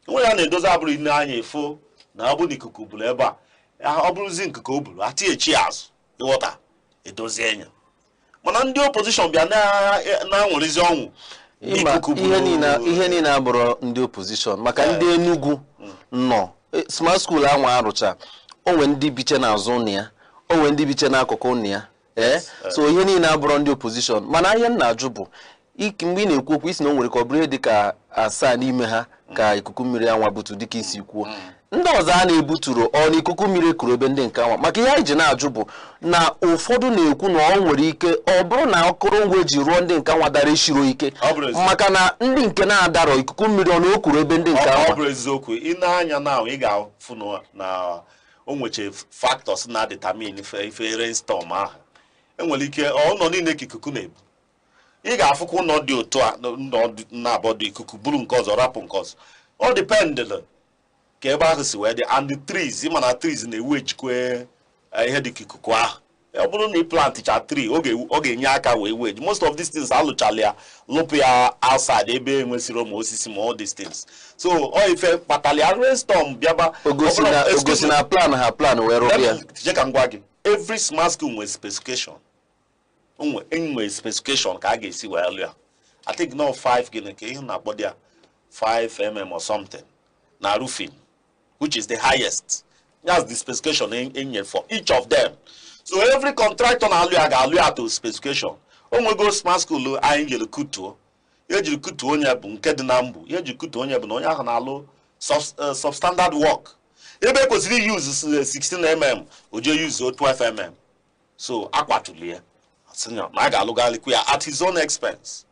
nwe ya na-edozi abụrụ ine anya efo na ọ bụ na ikuku bulu ebe a ọ bụrụzi ikuku o bulu atiechi azụ ịghọta edozie ya mana ndị opposition bịa na-anwụrịzi ọnwụ ihe niile abụrụ ndị opposition maka ndị Enugu nọ smart school anwa arụcha onwe ndị biche n'azụ ụnụ ya onwe ndị biche n'akụkụ ụnụ ya so ihe niile abụrụ ndị opposition mana ihe nna ajụ bụ mgbe ị na-ekwu okwu isi na o nwere ka ọ bụrụ ihe dịka 7 n'ime ha ka ikuku mmiri anwa butu dịka isi kwuo ndị ọzọ a na-ebuturu ọ na ikuku mmiri kuru ebe ndị nke anwa maka ihe anyị ji na-ajụ bụ na ụfọdụ na-ekwu na ọ nwere ike ọ bụrụ na akụrụngwa eji rụọ ndị nke anwa dara eshiro ike maka na ndị nke na-adarọ ikuku mmiri ọ na o kuru ebe ndị nke anwa ọ bụrụ eziokwu ị na-anya na ị ga-afụ na o nweche factors na-determine ife rainstorm ahụ enwere ike ọnọ niile ka ikuku na-ebu ị ga-afụkwa ụlọ dị otu a na-abọdụ ikuku buru nke ọzọ rapụ nke ọzọ ọ dependent ka ebe ahụ si wee dị and the trees ịma na trees na-ewu ejikwe ihe dị ka ikuku ahụ ọ bụrụ na ị planticha tree ọ ga-enye aka wee wage most of these things alụchala ya lụpụ ya outside ebe enwesịrị ma osisi ma all these things so ọ ife kpatara ya rainstorm bịaba ogosi na plan wee rụọ ya je ka m gwa gị every smart school nwere specification enwe specification ka a ga-esi wee lụ ya I think no 5 gịnị ka ihe na-akpọ dị ya 5 or something na roofing which is the highest. That's the specification in for each of them. So every contractor na alụ ya ga-alụ ya to specification. Onwego smart school anyị jere kutuo. Ihe jiri kutuo onye bụ nke dị na mbụ. Ihe jiri kutuo onye bụ na onye ahụ na-alụ substandard work. Ebe kwesịrị use 16mm, oje use 12mm. So akwatuli ya. Na a ga-alụgalikwa ya at his own expense.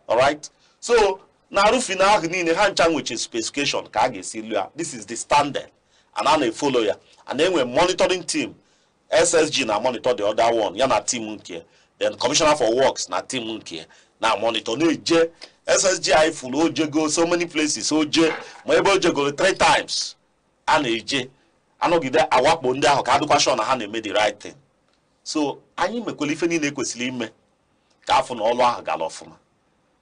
All right? So na roofing ahụ niile ha ncha nweche specification ka a ga-esi lụ ya. This is the standard. And I follow ya. And then we monitoring team. SSG na monitor the other one. Ya na team nke. Then Commissioner for Works na team nke. Na monitor. No je. SSG I follow oje go so many places. Oje. Ma ebe oje go 3 times. And eje. Anogide awakpo ndị ahụ ka adịkwa sure na ha na-eme the right thing. So anyị mekwele ife niile ekwesịrị ime ka afọ na ọlụ ahụ gala ọfụma.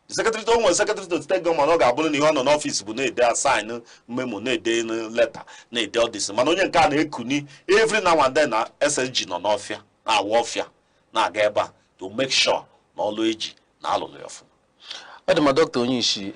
The secretary to secretary to state government ọ ga-abụrụ na ihe ọ nọ n'ọfịs bụ na-ede assign memo na-ede letter na-ede ọdịs mana onye nke a na-ekuni every now and then na SSG nọ n'ọfịa na-awa ọfịa na-aga ebe a to make sure na ọlụ eji na alụlụ ya ọfụma. Ọ dị ma Dr. Onyeisi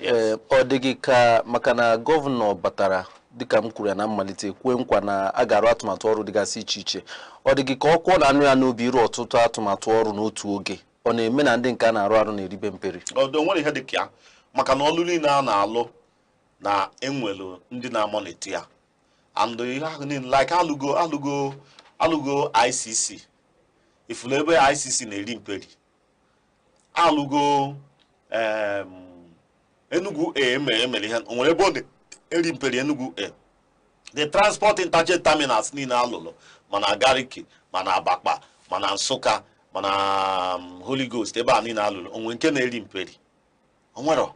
ọ dịghị ka maka na gọvanọ batara dịka m kwuru ya na mmalite kwue nkwa na a ga-arụ atụmatụ ọrụ dịgasị iche iche ọ dịghị ka ọ kwụọ na anụ ya n'obi ịrụ ọtụtụ atụmatụ ọrụ n'otu oge ọ na-eme na ndị nke a na-arụ arụ na-eribe mperi ọdụ nwere ihe dị ka ya maka na ọlụ niile a na-alụ na enwelu ndị na-amonite ya and ihe ahụ niile like alụgo ICC ifulu ebe ICC na-eri mperi alụgo Enugu emere ihe nwere ebe ọ na-eri mperi Enugu the transport interchange terminals niile alụlụ mana Gariki mana Abakpa mana Nsụka mana Holy Ghost ebe a niile alụlụ onwe nke na-eri mperi onwero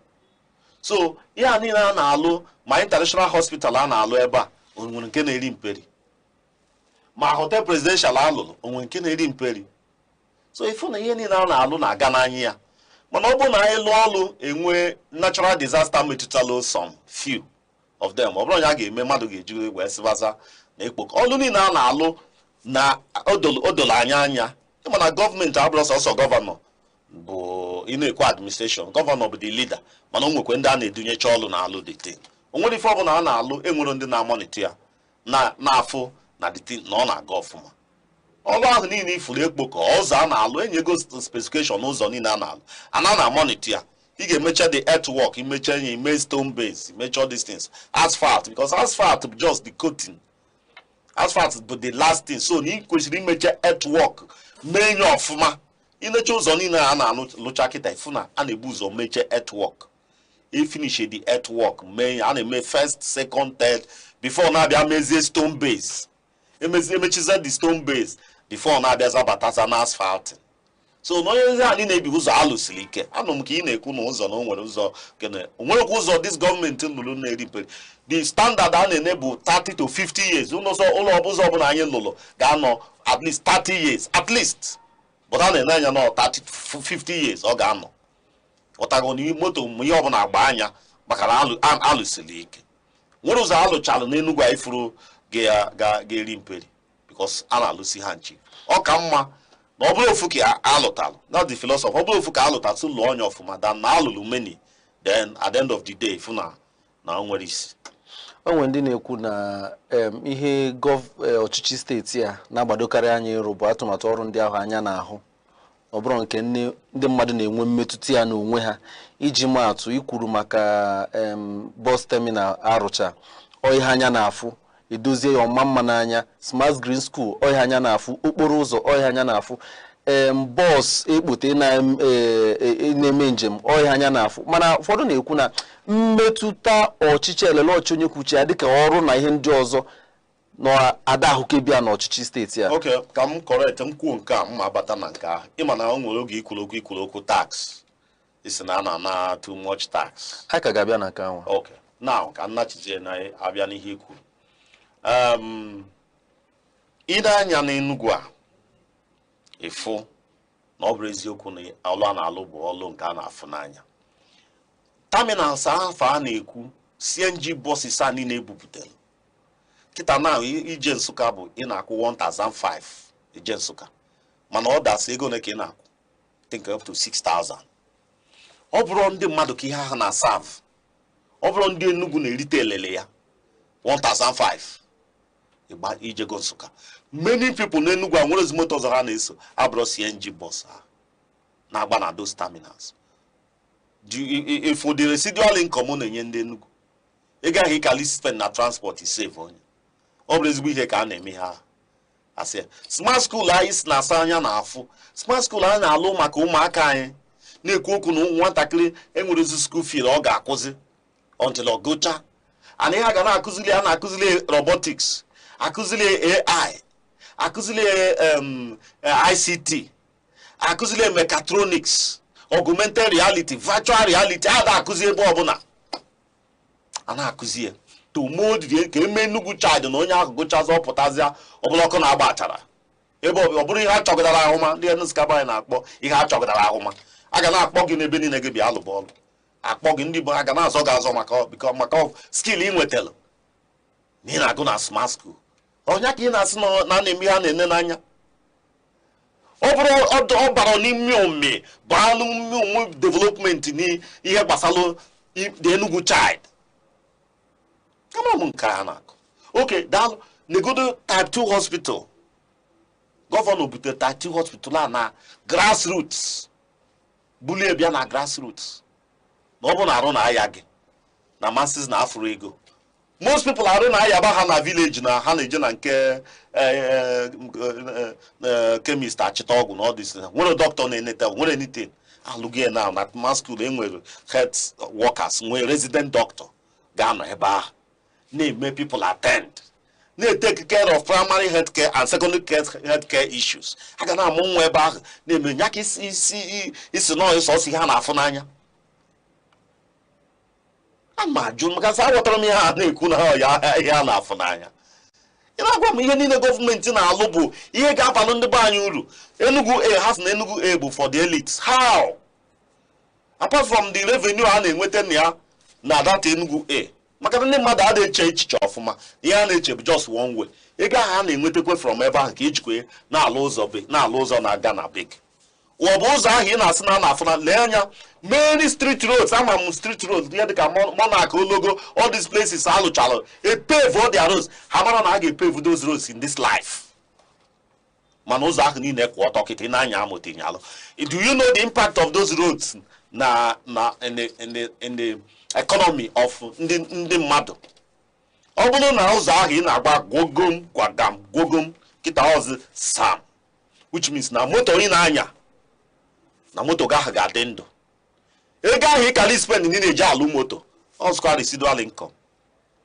so ihe a niile a na-alụ ma international hospital a na-alụ ebe a onwere nke na-eri mperi ma hotel presidential alụlụ onwe nke na-eri mperi so ifu na ihe niile a na-alụ na-aga n'anya ya mana ọ bụ na anyị lụọ ọlụ enwe natural disaster metụtala some few of them ọ bụrụ na a ga-eme mmadụ ga-eji wee sịbaza na ekpoko ọlụ niile a na-alụ na odolo anya mana gọọmenti abụrụ sọsọ gọvanọ bụ inekwe administration gọvanọ bụ the leader mana o nwekwe ndị a na-edunyecha ọlụ na alụ the thing o nwere ife ọbụla a na-alụ enwere ndị na-amonite ya na-afụ na the thing na ọ na-aga ọfụma ọlụ ahụ niile ifuru ekpo ka ọzọ a na-alụ enyego specification n'ụzọ niile a na-alụ ana na-amonite ya He can measure the earthwork, he measure stone base, he measure all these things. Asphalt, because asphalt is just the coating. Asphalt is but the last thing. So he could measure earthwork. Main of ma. In the choose on in an lochakita funa and a booze or measure earthwork. He finish the earthwork, main and a first, second, third, before now they measure stone base. He measure the stone base before now there's a batas and asphalt. So no any na-ebi ụzọ alụsiri ike. Anọ m ka ị na-ekwu na ụzọ na nwere ụzọ kene. Nwere ụzọ this government lụrụ na-eri pere. The standard a na-ene bụ 30 to 50 years. Ụlọ ọbụzọ ọbụla anyị lụrụ ga-anọ at least 30 years at least. But a na-ene anya na 30 to 50 years ọ ga-anọ. Ọtago ni moto ihe ọbụla agba anya maka na alụsiri ike. Nwere ụzọ alụchalụ na Enugu ifuru ga-eri mperi because a na-alụsi ha nchi. Ọ ka mma na ọ bụrụ ofu ka alụtalụ, not the philosophy, ọ bụrụ ofu ka alụtalụ so lụọ onye ọfụma than na alụlụ many, then at the end of the day ifu na nwere isi. Onwe ndị na-ekwu na ihe ọchịchị steeti a na-agbadokarị anya ịrụ bụ atụmatụ ọrụ ndị ahụ anya na-ahụ. Ọ bụrụ nke ndị mmadụ na-enwe mmetụta ya n'onwe ha. Iji maatụ ikwuru maka bus terminal arụcha, ihe anya na-afụ edozie ya ọma mma n'anya, smart green school ọhịa anya na-afụ, okporo ụzọ ọhịa anya na-afụ, bọs ekpote na-eme njem ọhịa anya na-afụ. Mana ụfọdụ na-ekwu na mmetụta ọchịchị elele ọchị onye kwuchi ya dịka ọrụ na ihe ndị ọzọ na-ada ahụkebịa n'ọchịchị steeti a. Okay, ka m correct m kwuo nke a mma abata na nke ahụ. Ịma na o nwere oge ikwuru okwu tax. Isi na na too much tax. Anyị ka ga-abịa na nke ahụ. Okay, now ka nnachizie na abịa n'ihe ikwu. Ide anya n'Enugu a efu na ọ bụrụ eziokwu na ọlụ a na-alụ bụ ọlụ nke a na-afụ n'anya. Terminals afọ a na-ekwu CNG buses a niile ebupụtara kịta na ije Nsụka bụ ị na-akwụ 1,500 ije Nsụka, mana ọ dasị ego na ka ị na-akwụ think up to 6,000. Ọ bụrụ ndị mmadụ ka ihe ahụ na-serve, ọ bụrụ ndị Enugu na-erite elele ya 1,500 ijego Nsụka. Many people n'Enugu a nwere ezi moto ọzọ ha na-eso abụrụ CNG bus ha na-agba na those terminals. For the residual income na-enye ndị Enugu, ị gaghị ịkali spend na transport save onye. Ọ bụrụ ezigbo ihe ka a na-eme ha asị. Smart school anyị si na-asa anya na-afụ. Smart school anyị na-alụ maka ụmụaka anyị na-ekwu okwu na nwatakịrị enwere ezi school fee ọ ga-akụzi until ọ gụcha. And ihe a ga na-akụzili a na-akụzili robotics, akụzili AI, akụzili ICT, akụzili mechatronics, augmented reality, virtual reality, a na-akụzi ebe ọbụla. A na-akụzi ya to mold ka eme Enugu child na onye ahụ gụchazi ọpụtazịa ọbụla ọkụ na-agba achara. Ebe ọ bụrụ ihe a chọgidara ahụma, ndị NSCDC anyị na-akpọ ihe a chọgidara ahụma. A ga na-akpọ gị n'ebe niile gị bịa alụ bọọlụ. Akpọ gị ndị bụ a ga na-azọ gị azọ maka skill ị nwetara na ị na-agụ na smart school. Onye ka ị na-asị na na-eme ha na-ene n'anya. Ọ bụrụ ọ bara n'ime ome baalụ ụmụ development n'ihe gbasara the Enugu child. Kama m nke a na-akụ. Okay, daalụ. Negodo type 2 hospital. Gọvanọ bute type 2 hospital na grassroots. Bulie bịa na grassroots. Na ọ bụ na arụ na aya gị na masses na afro ego. Most people arụ na aya ba ha na village na ha na-eje na nke chemist achịta ọgwụ na all this. Nwere doctor na-enete, nwere anything. Alụghị na mass school enwere health workers, nwere resident doctor ga-anọ ebe ahụ na-eme people attend, na-take care of primary health care and secondary health care issues. Ha ga na-amụ nwa ebe ahụ na-eme nya ka isi nọ ịsọsị ha na-afụ n'anya. Ama jụ maka sa aghọtara m ihe a na-ekwu na ihe a na-afụ n'anya. Ị na-agwa m ihe niile gọọmenti na-alụ bụ ihe ga-abalụ ndị be anyị uru. Enugu A has na Enugu A bụ for the elites. How? Apart from the revenue a na-enweta na ya na data Enugu A. Maka ndị mmadụ a na-eche echiche ọfụma, ihe a na-eche bụ just one way. Ego ahụ a na-enwetakwa from ebe ahụ ka ejikwe na-alụ ụzọ na-aga na big. Ọ bụ ụzọ ahụ ị na-asị na na-afụ na lee anya many street roads, ama m street roads ihe dịka Monarch, Ologo, all these places alụchalụ pave all their roads. Ha mara na a ga-epave those roads in this life. mana ụzọ ahụ niile kwụ ọtọ kịta n'anya amụtinyalụ. Do you know the impact of those roads in the economy of ndị mmadụ? Ọ bụrụ na ụzọ ahụ ị na-agba gwogom gwagam gwogom kịta ọzọ sam, which means na moto ị na-anya na moto gahụ ga-adị ndụ. Ego ahụ ị kara spend ndị na-eji alụ moto ọzụkwa residual income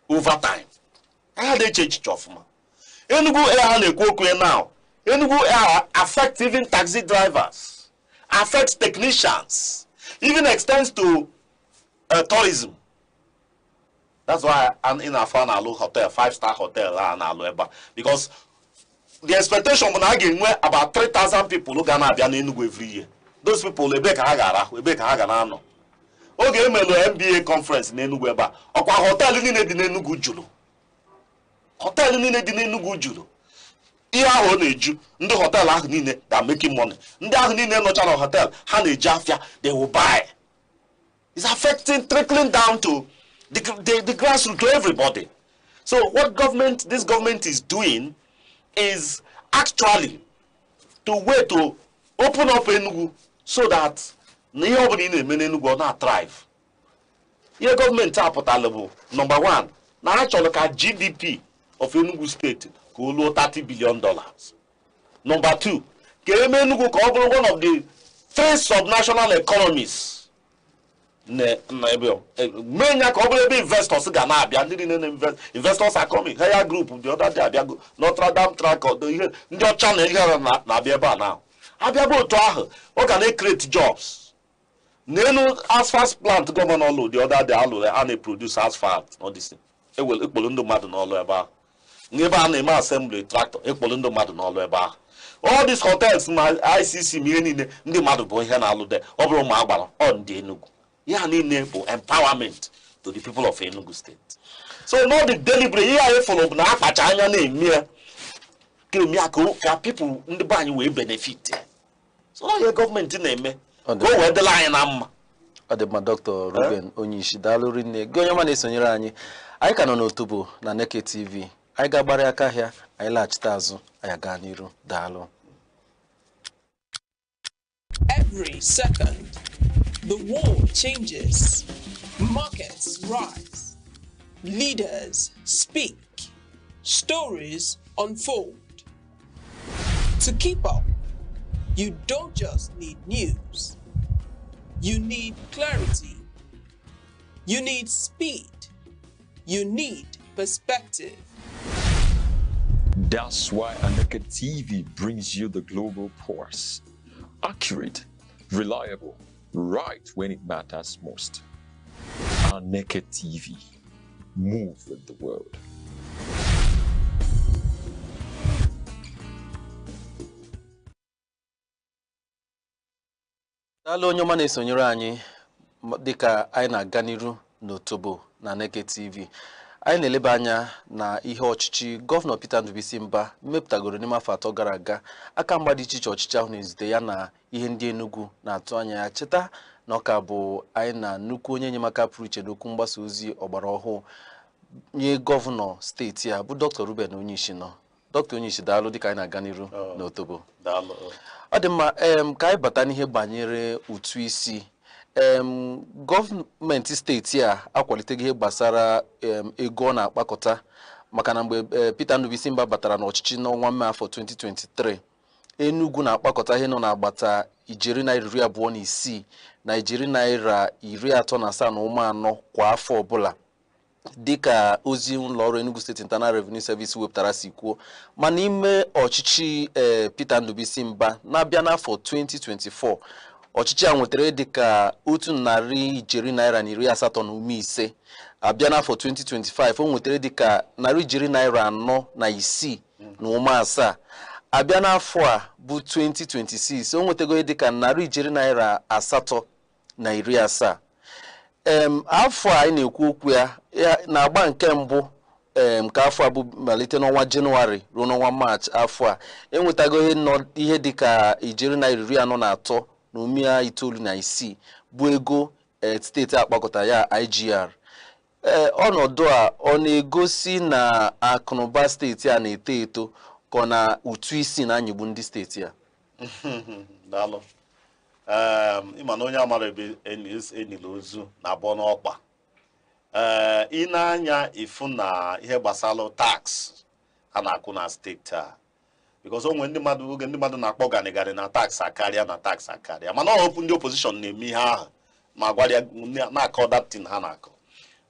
over time. Ha na-eche echiche ọfụma. Enugu Air na-ekwu okwu ya now. Enugu Air affects even taxi drivers, affects technicians, even extends to tourism. That's why in a fan hotel, 5-star hotel, because the expectation when I get about 3,000 people who gonna be in Enugu every year. Those people they beg no. Okay, MBA conference in Enugu eba. Okwa hotel ni di Enugu julu. Hotel ni di Enugu julu. Ihe ahụ na-eju ndị hotel ahụ niile that making money. Ndị ahụ niile nọcha na hotel ha na-eji afịa, they will buy. It's affecting, trickling down to the grassroots, to everybody. So what this government is doing is actually to open up Enugu so that nobody in Enugu not thrive. Your government apụtalụ number one, na actually GDP of Enugu state go $30 billion. Number two, Enugu ka one of the 3 subnational economies. Many investors investors are coming. Higher group the other day, Notre Dame track or the channel here now. What can they create jobs? Nenu asphalt plant government all the other day and they produce asphalt. All this thing. It will equal mad and all about. Never name assembly tractor equal mad and all about. All these hotels, my ICC meaning the mad boy here now there over Mabala on the Enugu. Yeah, enable empowerment to the people of Enugu State. So not the deliberate here follow na pachanya name here. People in the bank will benefit. So now your government name go where the line am. Adema Dr. Ruben Onyishi daluri ne gonyama na esonyere anyị. Anyị ka nọ n'otubo na Aneke TV. Anyị ga-agbara aka ahịa, anyị laghachite azụ, anyị gaa n'iru. Daalụ. Every second, the world changes, markets rise, leaders speak, stories unfold. To keep up, you don't just need news. You need clarity. You need speed. You need perspective. That's why Aneke TV brings you the global pulse. Accurate, reliable, right when it matters most. Aneke TV. Move with the world. Daalụ onye ọma na-esonyere anyị dịka anyị na-aga n'iru n'otobo na Aneke TV. Anyị na-eleba anya na ihe ọchịchị Gọvanọ Peter mepụtagoro n'ime afọ 3 gara aga. Aka mgba dị iche iche ọchịchị ahụ na-ezite ya na ihe ndị Enugu na-atụ anya ya. Cheta na ọka bụ anyị na nnukwu onye enyemaka pụrụ iche n'okwu mgbasa ozi ọgbara ọhụụ nye Gọvanọ steeti a bụ Dr. Ruben Onyishi nọ. Dr. Onyishi daalụ dịka anyị na-aga n'iru n'otobo. Daalụ. Ọ dị mma ka anyị bata n'ihe banyere ụtụ isi. Gọọmenti steeti a akwaliteghị ihe gbasara ego ọ na-akpakọta maka na mgbe Peter Ndubuisi batara n'ọchịchị n'ọnwa Mee afọ 2023, Enugu na-akpakọta ihe nọ n'agbata ijeri naira 26 na ijeri naira 37.4 kwa afọ ọbụla, dịka ozi ụlọọrụ Enugu State Internal Revenue Service wepụtara si kwuo. Ma n'ime ọchịchị Peter Ndubuisi na-abịa n'afọ 2024, ọchịchị a nwetara dịka 185 abịa n'afọ 2025 o nwetara dịka 406 abịa n'afọ a bụ 2026 o nwetago dịka 870. Afọ a anyị na-ekwu okwu ya na-agba nke mbụ nke afọ a bụ malite n'ọnwa Jenụwarị ruo n'ọnwa Maachị afọ a enwetago ihe dịka ijeri naira 43 na 996 bụ ego steeti akpakọta ya IGR. Ọnọdụ a ọ na-egosi na akụnụba steeti a na-eto eto ka ọ na ụtụ isi na anyịgbu ndị steeti ya? Daalụ. Ịma na onye amara ebe enile ozu na abụọ n'ọkpa. Ị na-anya ifu na ihe gbasara tax a na-akwụ na steeti a, because onwe ndị mmadụ na-akpọ ganịganị na tax akarịa na tax akarịa, mana ọhụpụ ndị opposition na-eme ihe ahụ ma gwara na-akọ datin ha na-akọ.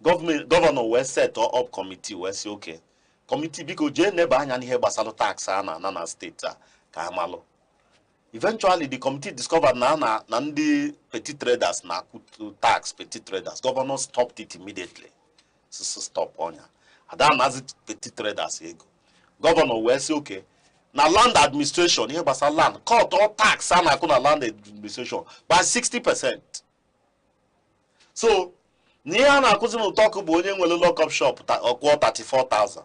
Gọvanọ wee set up committee wee sị oke committee biko jee neba anya n'ihe gbasara tax a na-ana na steeti a ka ha malụ. Eventually the committee discovered na ndị petty traders na-akwụ tax petty traders. Governor stopped it immediately. Stop onya. Ada nazi petty traders ego. Governor wee sị okay na land administration ihe gbasara land cut all tax a na-akwụ na land administration by 60%. So n'ihe a na-akwụzi n'ụtọkụ bụ onye nwere lock-up shop ọkwụọ 34,000.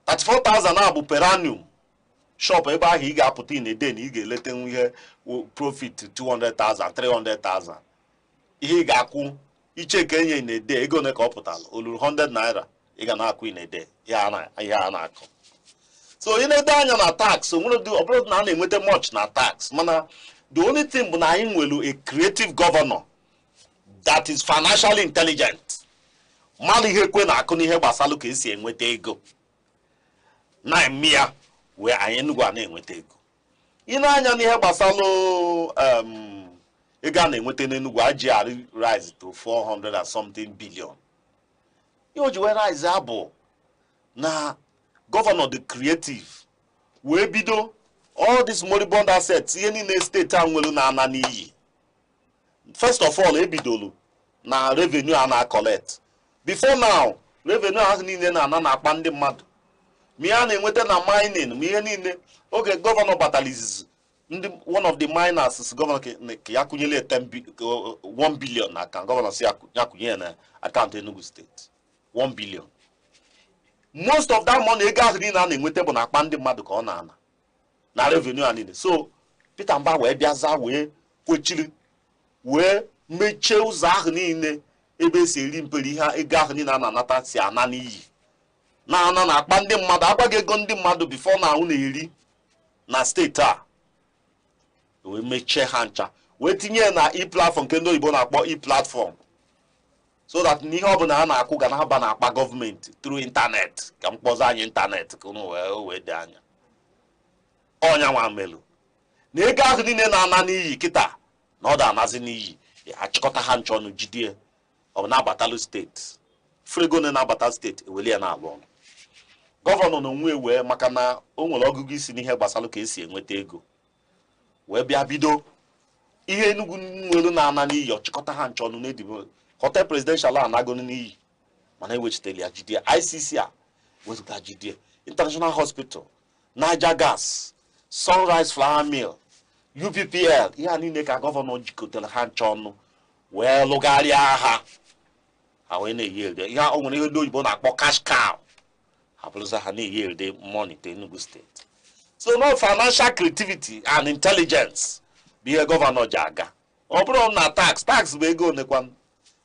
34,000 na bụ per annum. Shop ebe ahụ ị ga-apụta in a day na ị ga-eleta ihe profit 200,000 300,000. Ihe ị ga-akwụ iche ka enye in a day ego ne ka ọ pụtara oluru 100 naira ị ga na-akwụ in a day ihe a na-akụ. So ị na-ede anya na tax ọ bụrụ na a na-enweta much na tax, mana the only thing bụ na anyị nwere a creative governor that is financially intelligent. Mmadụ ihe kwe na akụ n'ihe gbasara ka esi enweta ego na eme ya wee anyị Enugu a na-enweta ego. Ị na-anya n'ihe gbasara ego a na-enweta n'Enugu AGR rise to 400 and something billion. Ihe o ji wee rise abụ na gọvanọ the creative wee bido all these moribund assets ihe niile steeti a nwere na-ana n'iyi. First of all ebidolu na revenue a na-collect. Before now revenue ahụ niile na-ana na-akpa ndị mmadụ. Ma ihe a na-enweta na mining ma ihe niile oge gọvanọ batara izizi ndị one of the miners gọvanọ ka ya kụnyele 1 billion na account. Gọvanọ si ya kụnye na account Enugu State 1 billion. Most of that money ego ahụ niile a na-enweta bụ na akpa ndị mmadụ ka ọ na-ana na revenue a niile. So petermbah wee bịaza wee kwechiri wee mechie ụzọ ahụ niile ebe esi eri mperi ihe ego ahụ niile a na-anata si ana n'iyi na-ana na akpa ndị mmadụ agbaghị ego ndị mmadụ before na ahụ na-eri na steeti a wee mechie ha ncha wee tinye na e-platform nke ndị oyibo na-akpọ e-platform, so that n'ihe ọbụla a na-akwụ ga na-aba na akpa gọọmenti through internet ka mkpọzi anyị internet ka unu wee dị anya ọnya nwa melu na ego ahụ niile na-ana n'iyi kịta na ọ da-anazi n'iyi achịkọta ha ncha ọnụ jidie ọ bụ na-abatalụ steeti frego na-abata steeti eweli ya na-alụ ọnụ. Gọvanọ na onwe wee maka na o nwere ọgụgụ isi n'ihe gbasara ka esi enweta ego wee bịa bido ihe Enugu nwere na-ana n'iyi ọchịkọta ha ncha ọnụ n'edibo hotel presidential a na-agụ n'iyi mana ewechiteli ya jidie. ICC a wezụga jidie, International Hospital, Niger Gas, Sunrise Flour Mill, UPPL ihe a niile ka gọvanọ jikọtara ha ncha ọnụ wee lụgharịa ha wee na-eyi elde ihe o nwere ihe ndị oyibo na-akpọ cash cow ha bụrụza ha na-eyi elde money to Enugu State. So no financial creativity and intelligence bụ ihe gọvanọ ji aga. Ọ bụrụ na tax bụ ego onekwa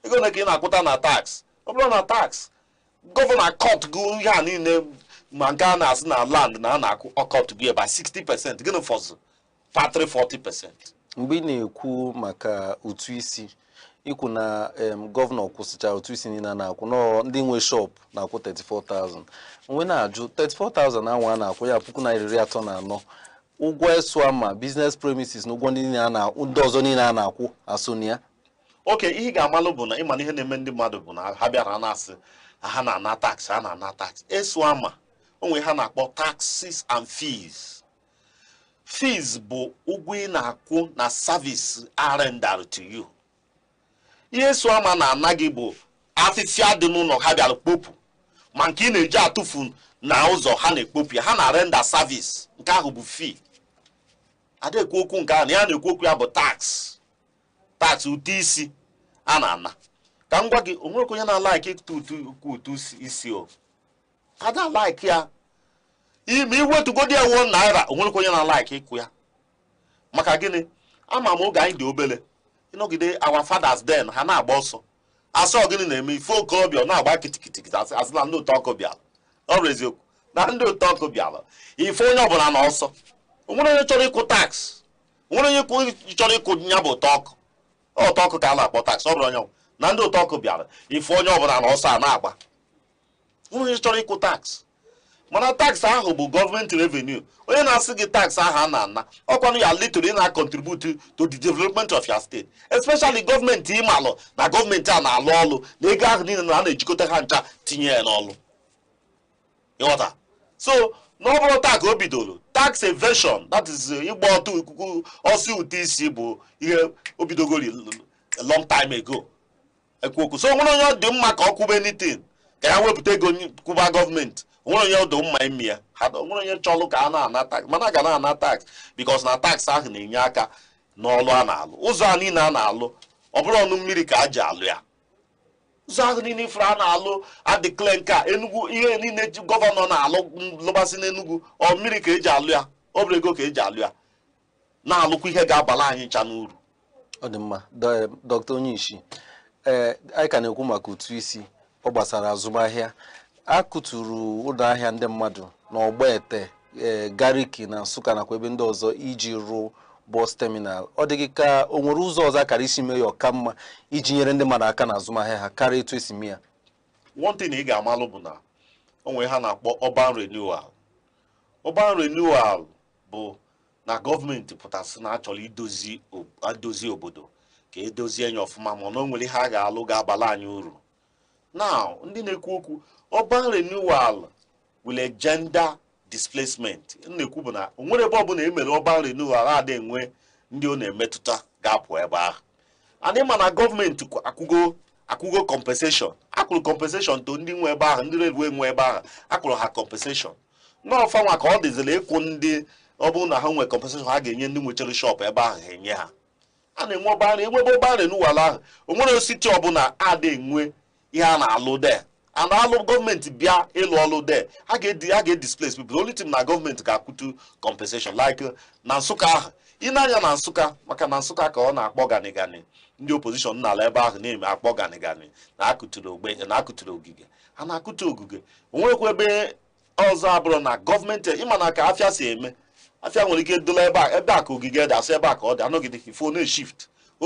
ego ole ka ị na-akwụta na tax. Ọ bụrụ na tax gọvanọ cut go ihe a niile ma nke a na-asị na land na a na-akwụ cut go by 60%. Gịnị fọzụ patri 40%. Mgbe ị na-ekwu maka ụtụ isi ikwu na gọvanọ kwụsịchara ụtụ isi niile na-akwụ nọ ndị nwe shop na-akwụ 34,000. Mgbe na-ajụ 34,000 anwa a na-akwụ ya 34,000 ụgwọ esu ama business premises na ụgwọ ndị ọzọ niile a na-akwụ asonia. Okay, ihe ga-amalụ bụ na ịma na ihe na-eme ndị mmadụ bụ na ha bịara na-asị ha na-ana tax ha na-ana tax. Esu ama onwe ha na-akpọ taxes and fees. Fees bụ ụgwọ ị na-akwụ na service rendered to you. Ihe esu ama na-ana gị bụ afịfịa dị n'ụlọ ha bịara kpopụ ma nke ị na-eji atụfu na ụzọ ha na-ekpopụ ya ha na render service nke ahụ bụ fee. Ada ekwu okwu nke ahụ na ya na-ekwu okwu ya bụ tax ụtụ isi a na-ana. Ka m gwa gị onwere onye na-alaiki ụtụ isi o ada like ya ime iwetugodi ya 1 naira onwere onye na-alaiki ịkwụ ya maka gịnị ama m oge anyị dị obele ịnọgide our fathers then ha na-agba ọsọ asọ gịnị na-eme ife okorobịa na-agba kitikiti asịla ndị ụtọ ọkọbịa ọ bụ eziokwu na ndị ụtọ ọkụ bịara ife onye ọbụla na ọsọ onwere onye chọrọ ịkwụ tax onwere onye chọrọ ịkwụ ya bụ ụtọ ọkụ ka a na-akpọ tax ọ bụrụ onye na ndị ụtọ ọkụ bịara ife onye ọbụla na ọsọ a na-agba onye chọrọ ịkwụ tax mana tax ahụ bụ gọọmenti revenue onye na-asị gị tax ahụ a na-ana ọkwanụ ya little na contribute to the development of your state especially gọọmenti ịmalụ na gọọmenti a na-alụ ọlụ na ego ahụ niile na a na-ejikọta ha ncha tinye ya n'ọlụ ịghọta so na ọ bụrụ taa ka o bidoro tax evasion that is ịgba ọtọ ikuku ọsị ụtụ isi bụ ihe o bidogori long time ago ekwu so nwere onye dị mma ka ọ kwụba anything ka ya wepụta ego kwụba gọọmenti onwere onye dị mma ime ya onwere onye chọrọ ka a na-ana tax mana a ga na-ana tax because na tax ahụ na-enye aka n'ọlụ a na-alụ ụzọ a niile a na-alụ ọ bụrụ ọnụ mmiri ka a ji alụ ya ụzọ ahụ niile ifuru a na-alụ adịkle nke a Enugu ihe niile gọvanọ na-alụ lụbasị n'Enugu ọ mmiri ka eji alụ ya ọ bụrụ ego ka eji alụ ya na-alụkwa ihe ga-abala anyị ncha n'uru. Ọ dị mma Dr. Onyeisi anyị ka na-ekwu maka ụtụ isi ọ gbasara azụmahịa a kụturu ụlọ ahịa ndị mmadụ na Ogbete Gariki na Nsụka nakwa ebe ndị ọzọ iji rụọ bọs terminal ọ dịghị ka o nwere ụzọ ọzọ akara isi mee ya ọka mma iji nyere ndị mmadụ aka na azụmahịa ha karịa etu esi mee ya. One thing ị ga-amalụ bụ na onwe ha na-akpọ urban renewal. Urban renewal bụ na gọọmenti pụtasị na achọrọ idozi obodo ka edozie ya ọfụma mana o nwere ihe a ga-alụ ga-abala anyị uru. Now ndị na-ekwu okwu urban renewal will gender displacement na-ekwu bụ na onwere ebe ọbụla emere urban renewal adị enwe ndị ọ na-emetụta ga-apụ ebe ahụ. Anyị ma na gọọmenti akwụgo compensation akwụrụ compensation to ndị nwe ebe ahụ ndị railway nwe ebe ahụ akwụrụ ha compensation n'ọfa nwa ka ọ dịzịla ịkwụ ndị ọ bụrụ na ha nwee compensation ha ga-enye ndị nwechere shop ebe ahụ ha enye ha a na-enwe enwebe urban renewal ahụ onwere ositi ọbụla adị enwe ihe a na-alụ de a na-alụ gọọmenti bịa ịlụ ọlụ de ha ga-displace people only team na gọọmenti ga-akwụtu compensation like na Nsụka ahụ ị na-anya na Nsụka maka na Nsụka ka ọ na-akpọ ganigani ndị opposition n'ala ebe ahụ na-eme akpọ ganigani na-akụtụrụ ogige ha na-akụtụ ogige onwekwa ebe ọzọ abụrụ na gọọmenti ịma na ka afịa si eme afịa nwere ike dola ebe a ka ogige dị asị ebe a ka ọ dị anọgide ife ọ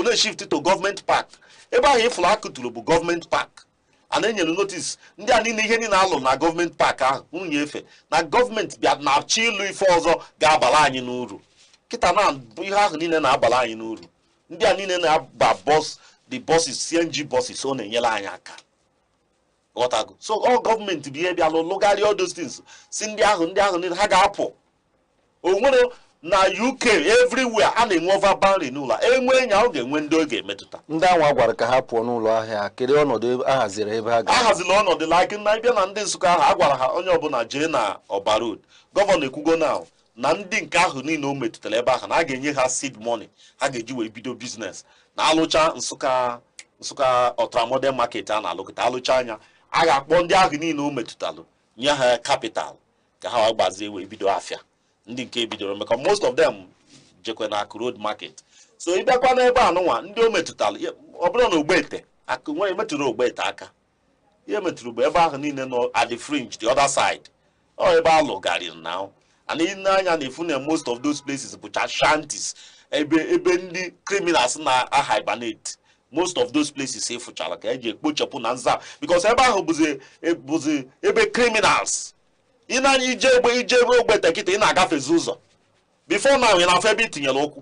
na-shift to gọọmenti park ebe ahụ ịfụrụ akụtụrụ bụ gọọmenti park a na-enyere notice ndị a niile ihe niile alụ na gọọmenti park ahụ nwunye efe na gọọmenti bịa na-achọ ịlụ ife ọzọ ga-abala anyị n'uru kịta na ihe ahụ niile na-abala anyị n'uru ndị a niile na-aba the buses CNG buses ọ na-enyere anyị aka ghọtago so ọ gọọmenti bụ ihe bịalụ lụgharịa all those things si ndị ahụ niile ha ga-apụ onwere na UK everywhere a na-enwe urban renewal enwe nya ọ ga-enwe ndị ọ ga-emetụta ndị anwa gwara ka ha pụọ n'ụlọ ahịa kedu ọnọdụ ahaziri ebe ha ahaziri ọnọdụ like na ịbịa na ndị Nsụka ahụ a gwara ha onye ọbụla jee na Ọba Road gọvanọ ekwugo na ndị nke ahụ niile o metụtara ebe ahụ na a ga-enye ha seed money ha ga-eji wee bido biznes na alụcha Nsụka ultramodern market a na-alụkọta alụcha anya a ga-akpọ ndị ahụ niile o metụtalụ nye ha capital ka ha gbazie wee bido afịa ndị nke bidoro maka most of them jekwe na Akụ Road market so ịbịakwa n'ebe anụnwa ndị o metụtara ọ bụrụ na Ogbete nwere metụrụ Ogbete aka ihe metụrụ bụ ebe ahụ niile nọ at the fringe the other side ọ ebe alụ garịrị na and anya na efu na most of those places bụcha shanties ebe ndị criminals na-hibernate most of those places efuchara ka eji ekpochapụ na nza because ebe ahụ bụzi ebe criminals ị na-anya ije ebe Ogbete kịta ị na-agafezi ụzọ before now ị na-afọ ebe itinyere ụkwụ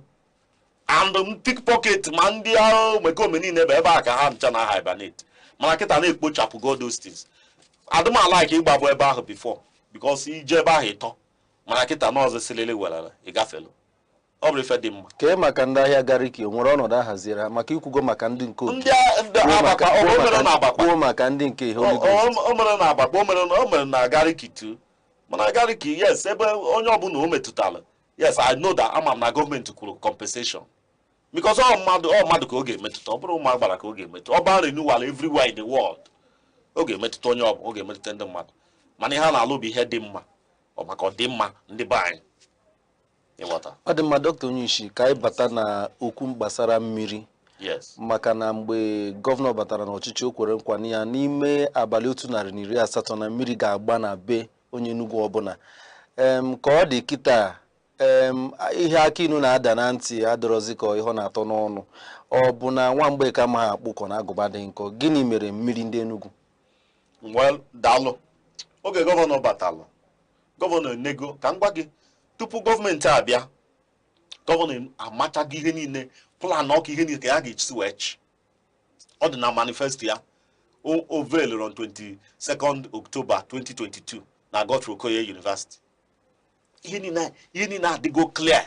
and pickpocket ma ndị ahụ omekome niile bụ ebe a ka ha ncha na hibernate mana kịta na-ekpochapụ those things adụmala ka ịgbabụ ebe ahụ before because ije ebe ahụ ịtọ mana kịta n'ọzọ silele werara ịgafelu ọ bụrụ ife dị mma kee maka ndị ahịa Gariki nwere ọnọdụ ahaziri ha maka ikwugo maka ndị nke ndị agbakwa maka ndị nke o mere na agbakwa o mere na Gariki too mana Gariki yes ebe onye ọbụla o metụtara yes I know that ama m na gọọmenti kwuru compensation because ọ mmadụ ka ọ ga-emetụta ọ bụrụ ụmụ agbara ka ọ ga-emetụta urban renewal everywhere in the world ọ ga-emetụta onye ọbụla ọ ga-emetụta ndị mmadụ mana ihe a na-alụ bụ ihe dị mma ọ maka ọdịmma ndị be anyị ịghọta. Ọ dị mma Dr. Onyeisi ka anyị bata na okwu gbasara mmiri maka na mgbe gọvanọ batara n'ọchịchị o kwere nkwa ya n'ime abalị 180 na mmiri ga-agba na be onye Enugu ọbụla ka ọ dị kịta ihe aka inu na-ada na ntị adọrọzi ka ihe na-atọ n'ọnụ ọ bụ na nwa mgbe ka ma akpụkọ na agụba dị nkọ gịnị mere mmiri ndị Enugu well daalụ oge gọvanọ batalụ gọvanọ nego ka m gwa gị tupu gọọmenti abịa gọvanọ amachaghị ihe niile plan ọka ihe niile ka ya ga-echisi wee chi ọ dị na manifesto ya o veiled on 22nd October 2022 na Godfrey Okoye University ihe niile adịgo clear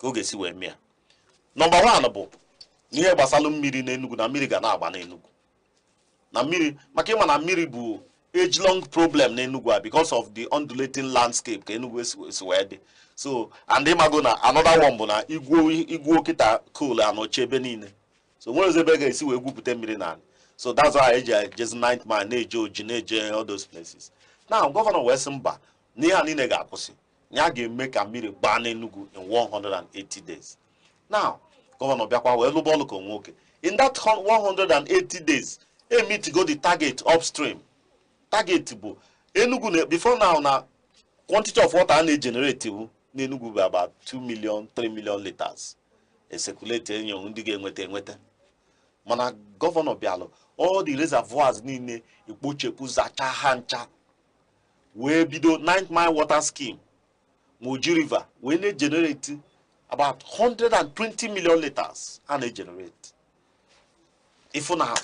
ka ọ ga-esi wee mee nọmba 1 bụ n'ihe gbasara mmiri n'Enugu na mmiri ga na-agba n'Enugu na mmiri maka ịma na mmiri bụ age long problem n'Enugu a because of the undulating landscape ka Enugu esi wee dị so and ịmago na another one bụ na igwuo kịta coal anọchi ebe niile so nwere ozi ebe ga-esi wee gwupụta mmiri na so that's why eji ejezi 9th mile na-eje Oji na-eje all those places now gọvanọ wee sị mba n'ihe a niile ga-akwụsị ya ga-eme ka mmiri gbaa n'Enugu in 180 days now gọvanọ bịakwa wee lụba ọlụ ka nwoke in that 180 days meet go the target upstream target bụ Enugu before now na quantity of water na-generate n'Enugu bụ about 2 million 3 million liters circulate enyo ndị ga-enweta mana gọvanọ bịalụ all the reservoirs niile ekpochepụ zacha ha ncha wee bido 9th mile water scheme Moji River wee na-generate about 120 million liters a na-generate ifu na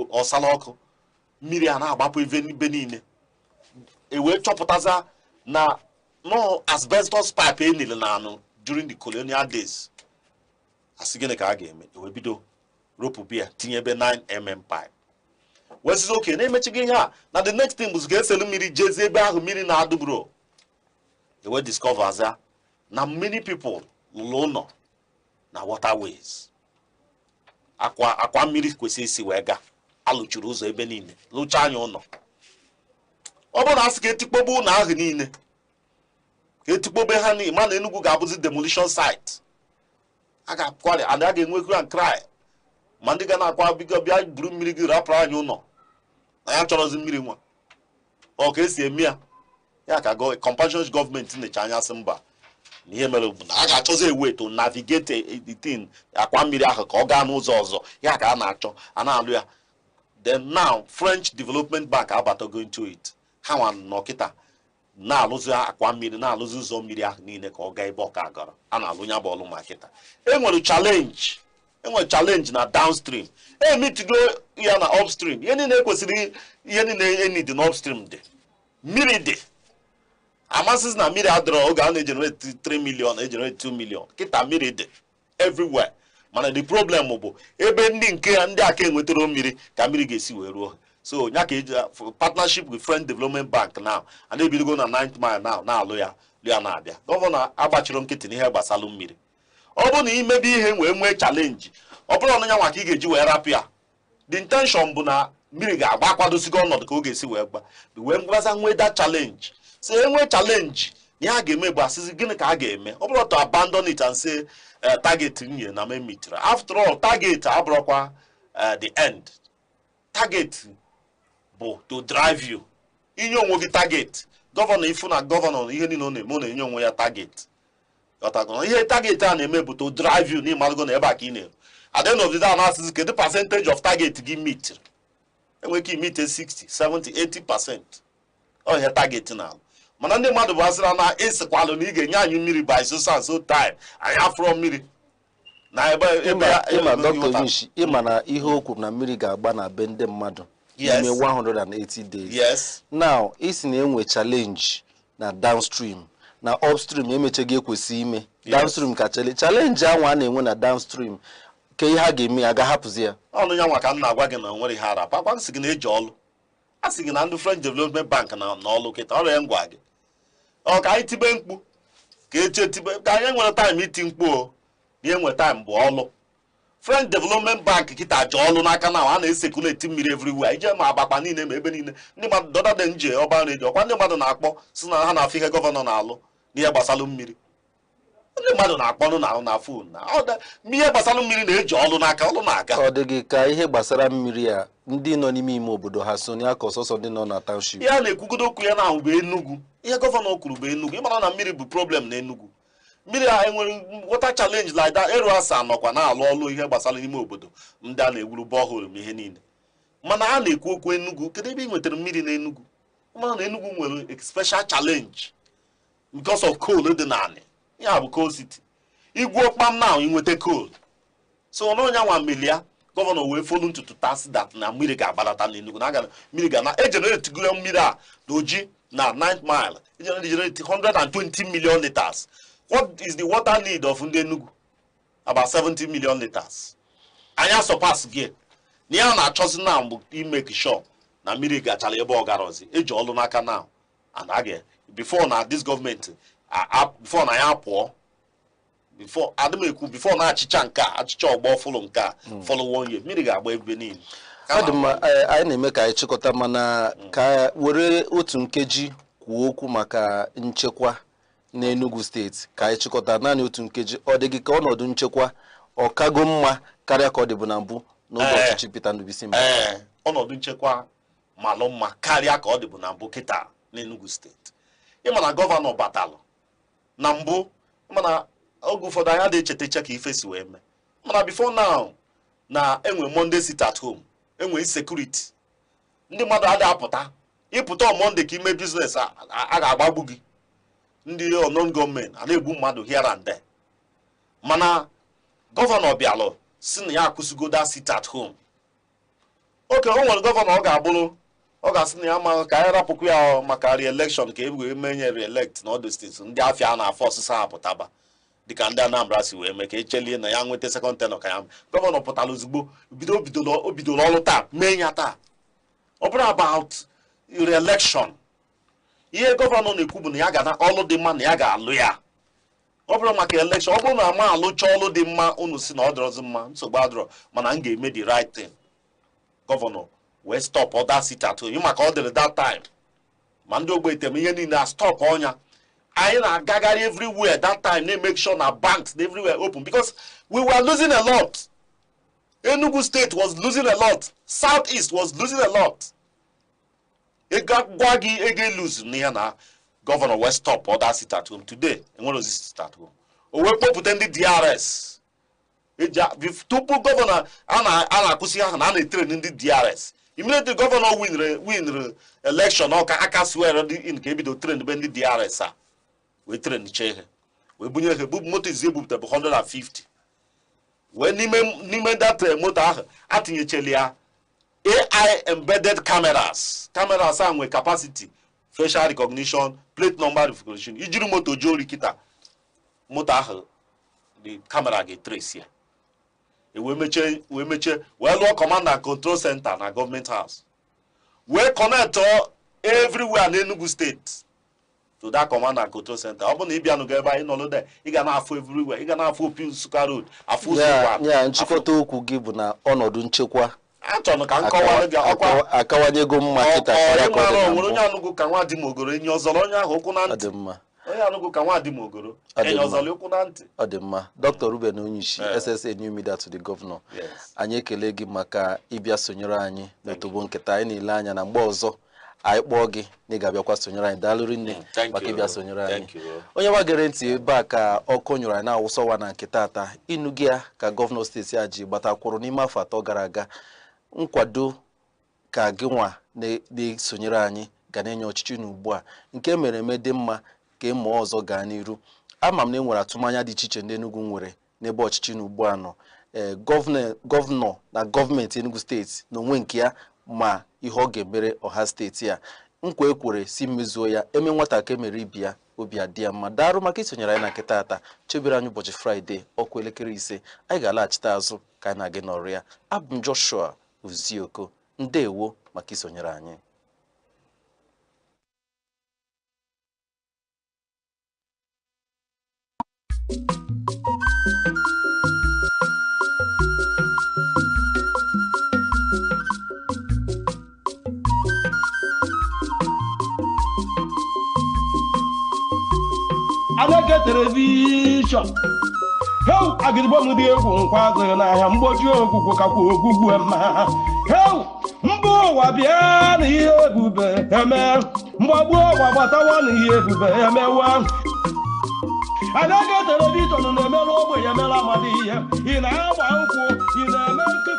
ọsala ọkụ mmiri a na-agbapụ ebe niile wee chọpụtaza na no asbestos pipe enile na anụ during the colonial days asị gịnị ka a ga-eme wee bido rope bia tinye ebe 9mm pipe wesizi oke na-emechighị ihe a na the next thing bụ ga-eselu mmiri jezi ebe ahụ mmiri na-adụburo wee discover za na many people lụrụ ụlọ na waterways akwa mmiri kwesịrị isi wee ga alụchuru ụzọ ebe niile lụcha anya ụlọ ọ bụrụ na asị ka etikpobe ụlọ ahụ niile ka etikpobe ha niile mana Enugu ga-abụzi demolition site a ga-akwari and a ga-enwekwu and cry ma ndị ga na-akwa bigo bịa buru mmiri gị rapụrụ anyị ụlọ na ya chọrọzi mmiri nwa ọ ka esi eme ya ka compassionate gọọmenti na-eche anya sị mba na ihe mere bụ na a ga-achọzi ewe to navigate the thing akwa mmiri ahụ ka ọ gaa n'ụzọ ọzọ ya ka a na-achọ a na-alụ ya then now French Development Bank abatago into it ha nwa nọkịta na-alụzi akwa mmiri na-alụzi ụzọ mmiri ahụ niile ka ọ gaa ebe ọ ka gara a na-alụ ya bụ ọlụ ma kịta enwere challenge na downstream emitigo ya na upstream ihe niile kwesịrị ihe niile enid na upstream dị mmiri dị amasịsị na mmiri adịrọ oge a na-egenerate 3 million egenerate 2 million kịta mmiri dị everywhere mana the problem bụ ebe ndị aka enwetara mmiri ka mmiri ga-esi wee ruo so nya ka eji partnership with French Development Bank now and ebidogo na 9th mile now na-alụ ya na-abịa gọvanọ agbachiri nkịtị n'ihe gbasalụ mmiri ọ bụ na imebe ihe wee nwee challenge ọ bụrụ ọnụ ya nwa ka ị ga-eji wee rapụ ya the intention bụ na mmiri ga-agba akwadosigo ọnọdụ ka ọ ga-esi wee gbaza nwee that challenge so enwee challenge ihe a ga-eme bụ asịzi gịnị ka a ga-eme ọ bụrụ to abandon it and say target nye na memitara after all target abụrụkwa the end target bụ to drive you inye onwe gị target gọvanọ ifu na gọvanọ ihe niile ọ na-eme ọ na-enye onwe ya target ihe target a na-eme bụ to drive you n'ịmalụgo na ebe a ka ị na-eru at the end of the day na-asịzi kedu percentage of target gị meet enwere ike imite 60 70 80% ọ ihe target na mana ndị mmadụ bụ asịra na ịsịkwalụ na ị ga-enye anyị mmiri by so and so time anyị afụrọ mmiri na ebe ịma Dr. Nishi ịma na ihe o kwuru na mmiri ga-agba na be ndị mmadụ n'ime 180 days yes now isi na enwe challenge na downstream na upstream emechaghị ekwesị ime downstream ka challenge anwa a na-enwe na downstream ka ihe ha ga-eme ya ga-ahapụzi ya ọnụ ya nwa ka m na-agwa gị na nwere ihe ara pakwa nsị gị na-eji ọlụ a sị gị na ndị French Development Bank na ọlụ kịta ọrụ ya ngwa gị ọ ka anyị tibe mkpu ka eche tibe ka anyị nwere time iti mkpu o ihe nwe time bụ ọlụ French Development Bank kịta ji ọlụ n'aka na a na-esekuleti mmiri everywhere ije ma agbakpa niile ma ebe niile ndị mmadụ dọdade nje ọba redio ọkwa ndị mmadụ na-akpọ si na ha na-afụ ihe gọvanọ na-alụ n'ihe gbasara mmiri ndị mmadụ na-akpọnụ na fon na ihe gbasara mmiri na-eji ọlụ n'aka ọlụ na-aga. Ọ dịghị ka ihe gbasara mmiri a ndị nọ n'ime ime obodo ha so ya ka ọsọsọ ndị nọ na township. Ya na-ekwugodo okwu ya na bụ Enugu, ihe gọvanọ kwuru bụ Enugu. Ịmara na mmiri bụ problem na Enugu. Mmiri a enwere water challenge like that. Eru asa nọkwa na-alụ ọlụ ihe gbasara n'ime obodo ndị a na-egwuru borehole ma ihe niile. Mana a na-ekwu okwu Enugu, kedu ebe ị nwetara mmiri na Enugu? Ịmara na Enugu nwere a special challenge because of coal dị naanị. Ya bụ coal city. Igwu ọkpam now inweta coal. So n'ọnya nwa milia gọvanọ wee folu ntutu tasị that na mmiri ga-agbalata n'Enugu na mmiri ga na ejenerate gụọ mmiri a n'Oji na 9th mile ejenerate 120 million liters. What is the water need of ndị Enugu? About 70 million liters. Anya surpass gị na ya na-achọzi na mbụ imeke sure na mmiri gachara ebe ọ gara ozi eji ọlụ n'aka now and again before na this government before na ya pụọ before adịmekwu before na achịcha nke a achịcha ọgbọ fụlụ nke a follow 1 year mmiri ga-agba ebe niile. Adịmma anyị na-eme ka anyị chịkọta mana ka were otu nkeji kwuo okwu maka nchekwa n'Enugu steeti ka anyị chịkọta naanị otu nkeji. Ọ dịghị ka ọnọdụ nchekwa ọ kago mma karịa ka ọ dịbụ na mbụ n'oge ọchịchị Peter Ndubisi mba? Ọnọdụ nchekwa malụ mma karịa ka ọ dịbụ na mbụ kịta n'Enugu steeti. Ịma na gọvanọ batalụ na mbụ mana oge ụfọdụ anya dị echeta ka ife si wee mee mana before now na enwe Monday sit at home enwe insecurity ndị mmadụ adịghị apụta ịpụta on Monday ka ime business a ga-agbagbu gị ndị unknown gọọmenti a na-egbu mmadụ here and there mana gọvanọ bịalụ si na ya akwụsịgoda sit at home. Oke o nwere gọvanọ ọ ga-abụrụ ọ ga-asị na ya ma ka anyị rapụkwu ya maka re-election ka e wee menye re-elect na ọdụ steeti ndị afịa a na-afọ ọsịsa apụtaba dịka ndị Anambra si wee mee ka echelie na ya nweta second tenor ka ya gọvanọ pụtara ozugbo o bidoro ọrụ taa mee ya taa. Ọ bụrụ about re-election ihe gọvanọ na-ekwu bụ na ya ga na ọlụ dị mma na ya ga-alụ ya. Ọ bụrụ maka election ọ bụrụ na ma alụcha ọlụ dị mma unu si na ọ dịrọzi mma nsogbu adịrọ mana m ga-eme the right thing. Gọvanọ wee stop other sit at home maka ọ dịrị that time ma ndị ogbe item ihe niile a stop ọnya. Anyị na-agagharị everywhere that time na-make sure na banks everywhere open because we were losing a lot. Enugu State was losing a lot. Southeast was losing a lot. Gwa gị ego lose n'ihe na gọvanọ wee stop other sit at home today enwere ozi sit at home. O wee kpọpụta ndị DRS tupu gọvanọ a na-akwụsị ha na a na-etrain ndị DRS. Immediately gọvanọ winere election ọka aka swere dị in ka ebido train be ndị DRS a wee train che ihe wee bunye ihe moto izi ebupụta bụ 150 wee n'ime that moto ahụ atinyecheli ya AI embedded cameras a nwee capacity facial recognition plate number recognition ijiri moto jụọ ori kịta moto ahụ the camera ga-etrace ya wee mechie wee lụọ command and control center na government house wee connect everywhere na Enugu State to that command and control center. Ọ bụ na ị bịa n'oge ebe anyị nọlụ there ị ga na-afụ everywhere ị ga na-afụ Opi Nsukka Road afụ ụzọ ya nchịkọta okwu gị bụ na ọnọdụ nchekwa achọrọ ka m kọwara gị ọkwa akawanyego mma kịta karịa ka ọ dị na mbụ. Onye anụgụ ka nwa di m ogoro enyi ọzọrọ onye ahụ ụkwụ na ntị. Onye anụgụ ka nwa di m ogoro enyi ọzọrọ ụkwụ na ntị. Ọ dị mma. Dr. Ruben Onyishi SSA New Media to the Governor. Anyị ekele gị maka ịbịa sonyere anyị n'otobo nketa anyị na-ele anya na mgbe ọzọ anyị kpọọ gị na ị ga-abịakwa sonyere anyị. Daalụ rinne maka ịbịa sonyere anyị. Onye gbagere ntị ebe a ka ọkụ nyụrụ anyị na-awụsọwa na nke taata ịnụ gị ya ka gọvanọ steeti a ji gbatakwụrụ n'ime afọ 3 gara aga nkwado ka gị nwa na-esonyere anyị ga na-enye ọchịchị n'ugbu a nke mere eme dị mma ka ịmụ ọzọ gaa n'iru. Ama m na enwere atụmanya dị iche iche ndị Enugu nwere n'ebe ọchịchị n'ugbu a nọ. Gọvanọ na gọọmenti Enugu steeti na onwe nke ya ma ihe ọ ga-emere ọha steeti a nkwa ekwere si mmezuo ya eme nwata ka emere ibi ya obi adị ya mma. Daarụ maka isonyere anyị na nke taata. Chebere anyị ụbọchị Fraịde ọkụ elekere 5 anyị ga-alaghachite azụ ka anyị na-aga n'ọrụ ya. Abụ m Joshua Ozioko. Ndewo maka isonyere anyị. Aneke television. How I get one with the father and I am what you how Mbo Wabian here, Bube, Mbo, what I want here, Bube, I got television on the mellow way, Yamela Madia, in our uncle, in America,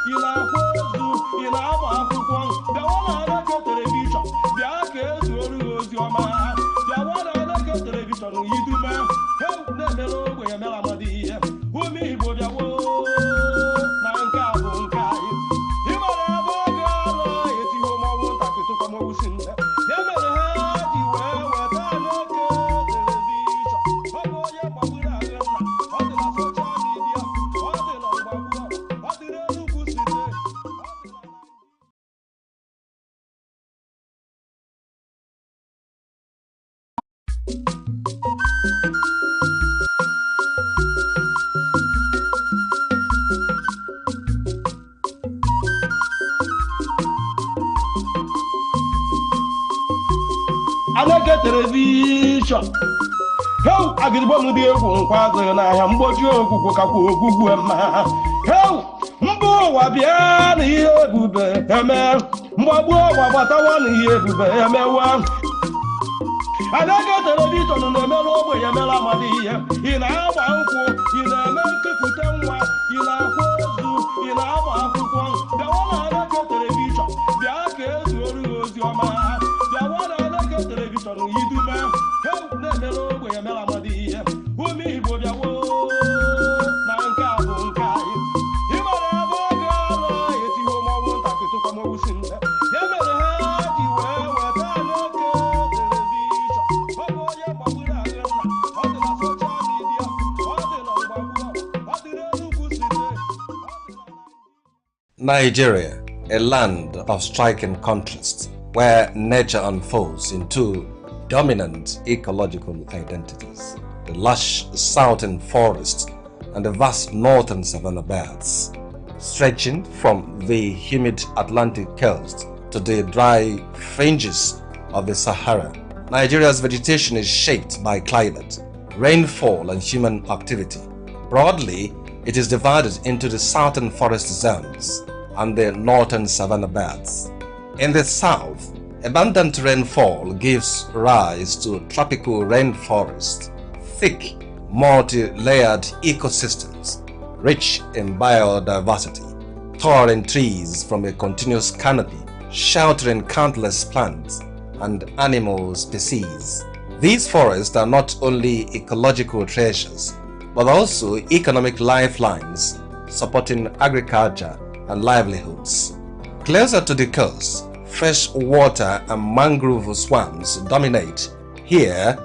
in our Hozu, in our Uncle, the one I got television, the Arcades will lose your man, the one I got television, you do man, help the mellow way, Yamela Madia, who me would have Nanka, Bunkai. You might have a girl, if you want to come over soon. Aneke television. How I get one with the father and I am what you Kuku ma. How Mbo Wabian here, Bube, Mbo, what I want here, Bube, Aneke television on the mellow way, Yamela Madia, in our uncle, in America, in our Hozu, in our Uncle, the one Aneke television, the Arcades will lose your man. Television, you do man, help the mellow way, Mela Madia, who me would have Nanka Bunkai. You might have a girl, if you want to come over soon. You better have you what I look at television. Oh, yeah, but we are on the social media, what the Nigeria, a land of striking contrasts, where nature unfolds in two dominant ecological identities, the lush southern forest and the vast northern savanna belts. Stretching from the humid Atlantic coast to the dry fringes of the Sahara, Nigeria's vegetation is shaped by climate, rainfall and human activity. Broadly, it is divided into the southern forest zones and the northern savanna belts. In the south, abundant rainfall gives rise to tropical rainforest, thick, multi-layered ecosystems, rich in biodiversity, towering trees from a continuous canopy, sheltering countless plants and animal species. These forests are not only ecological treasures, but also economic lifelines, supporting agriculture and livelihoods. Closer to the coast, fresh water and mangrove swamps dominate. Here,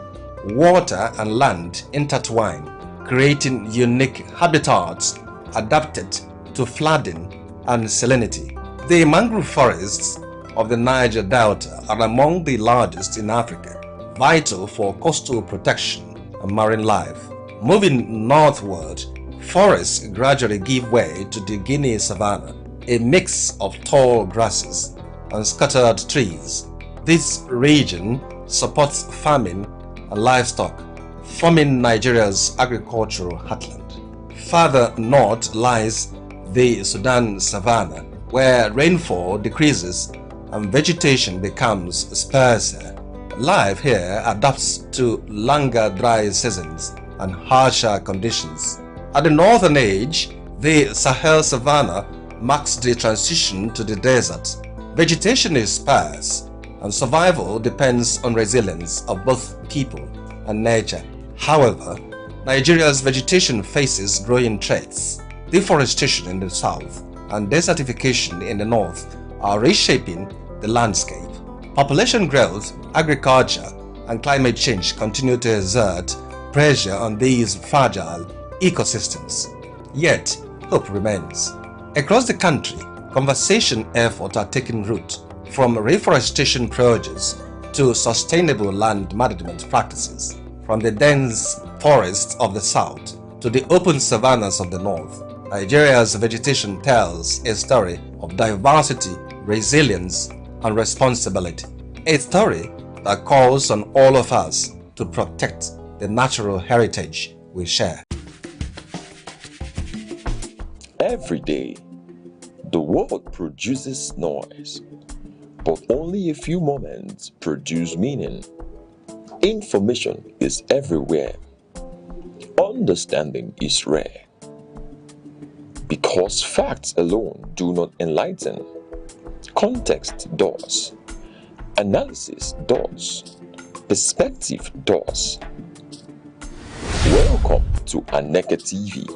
water and land intertwine, creating unique habitats adapted to flooding and salinity. The mangrove forests of the Niger Delta are among the largest in Africa, vital for coastal protection and marine life. Moving northward, forests gradually give way to the Guinea savanna, a mix of tall grasses and scattered trees. This region supports farming and livestock, forming Nigeria's agricultural heartland. Further north lies the Sudan savanna, where rainfall decreases and vegetation becomes sparser. Life here adapts to longer dry seasons and harsher conditions. At the northern edge, the Sahel savanna marks the transition to the desert. Vegetation is sparse, and survival depends on resilience of both people and nature. However, Nigeria's vegetation faces growing threats. Deforestation in the south and desertification in the north are reshaping the landscape. Population growth, agriculture, and climate change continue to exert pressure on these fragile ecosystems. Yet, hope remains. Across the country, conservation efforts are taking root, from reforestation projects to sustainable land management practices, from the dense forests of the south to the open savannas of the north. Nigeria's vegetation tells a story of diversity, resilience, and responsibility. A story that calls on all of us to protect the natural heritage we share. Every day, the world produces noise, but only a few moments produce meaning. Information is everywhere. Understanding is rare. Because facts alone do not enlighten, context does, analysis does, perspective does. Welcome to Aneke TV,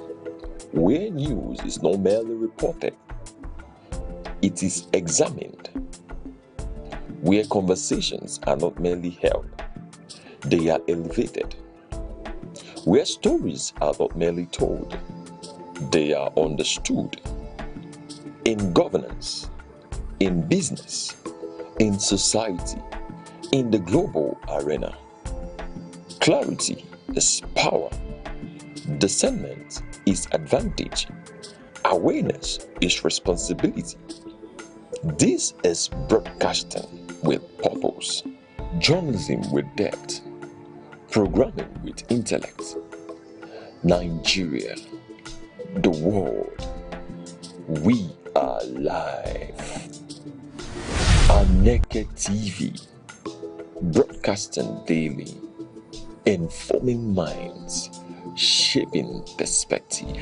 where news is not merely reported, it is examined. Where conversations are not merely held, they are elevated. Where stories are not merely told, they are understood. In governance, in business, in society, in the global arena, clarity is power, discernment is advantage, awareness is responsibility. This is broadcasting with purpose, journalism with depth, programming with intellect. Nigeria, the world, we are live. Aneke TV, broadcasting daily, informing minds, shaping perspective.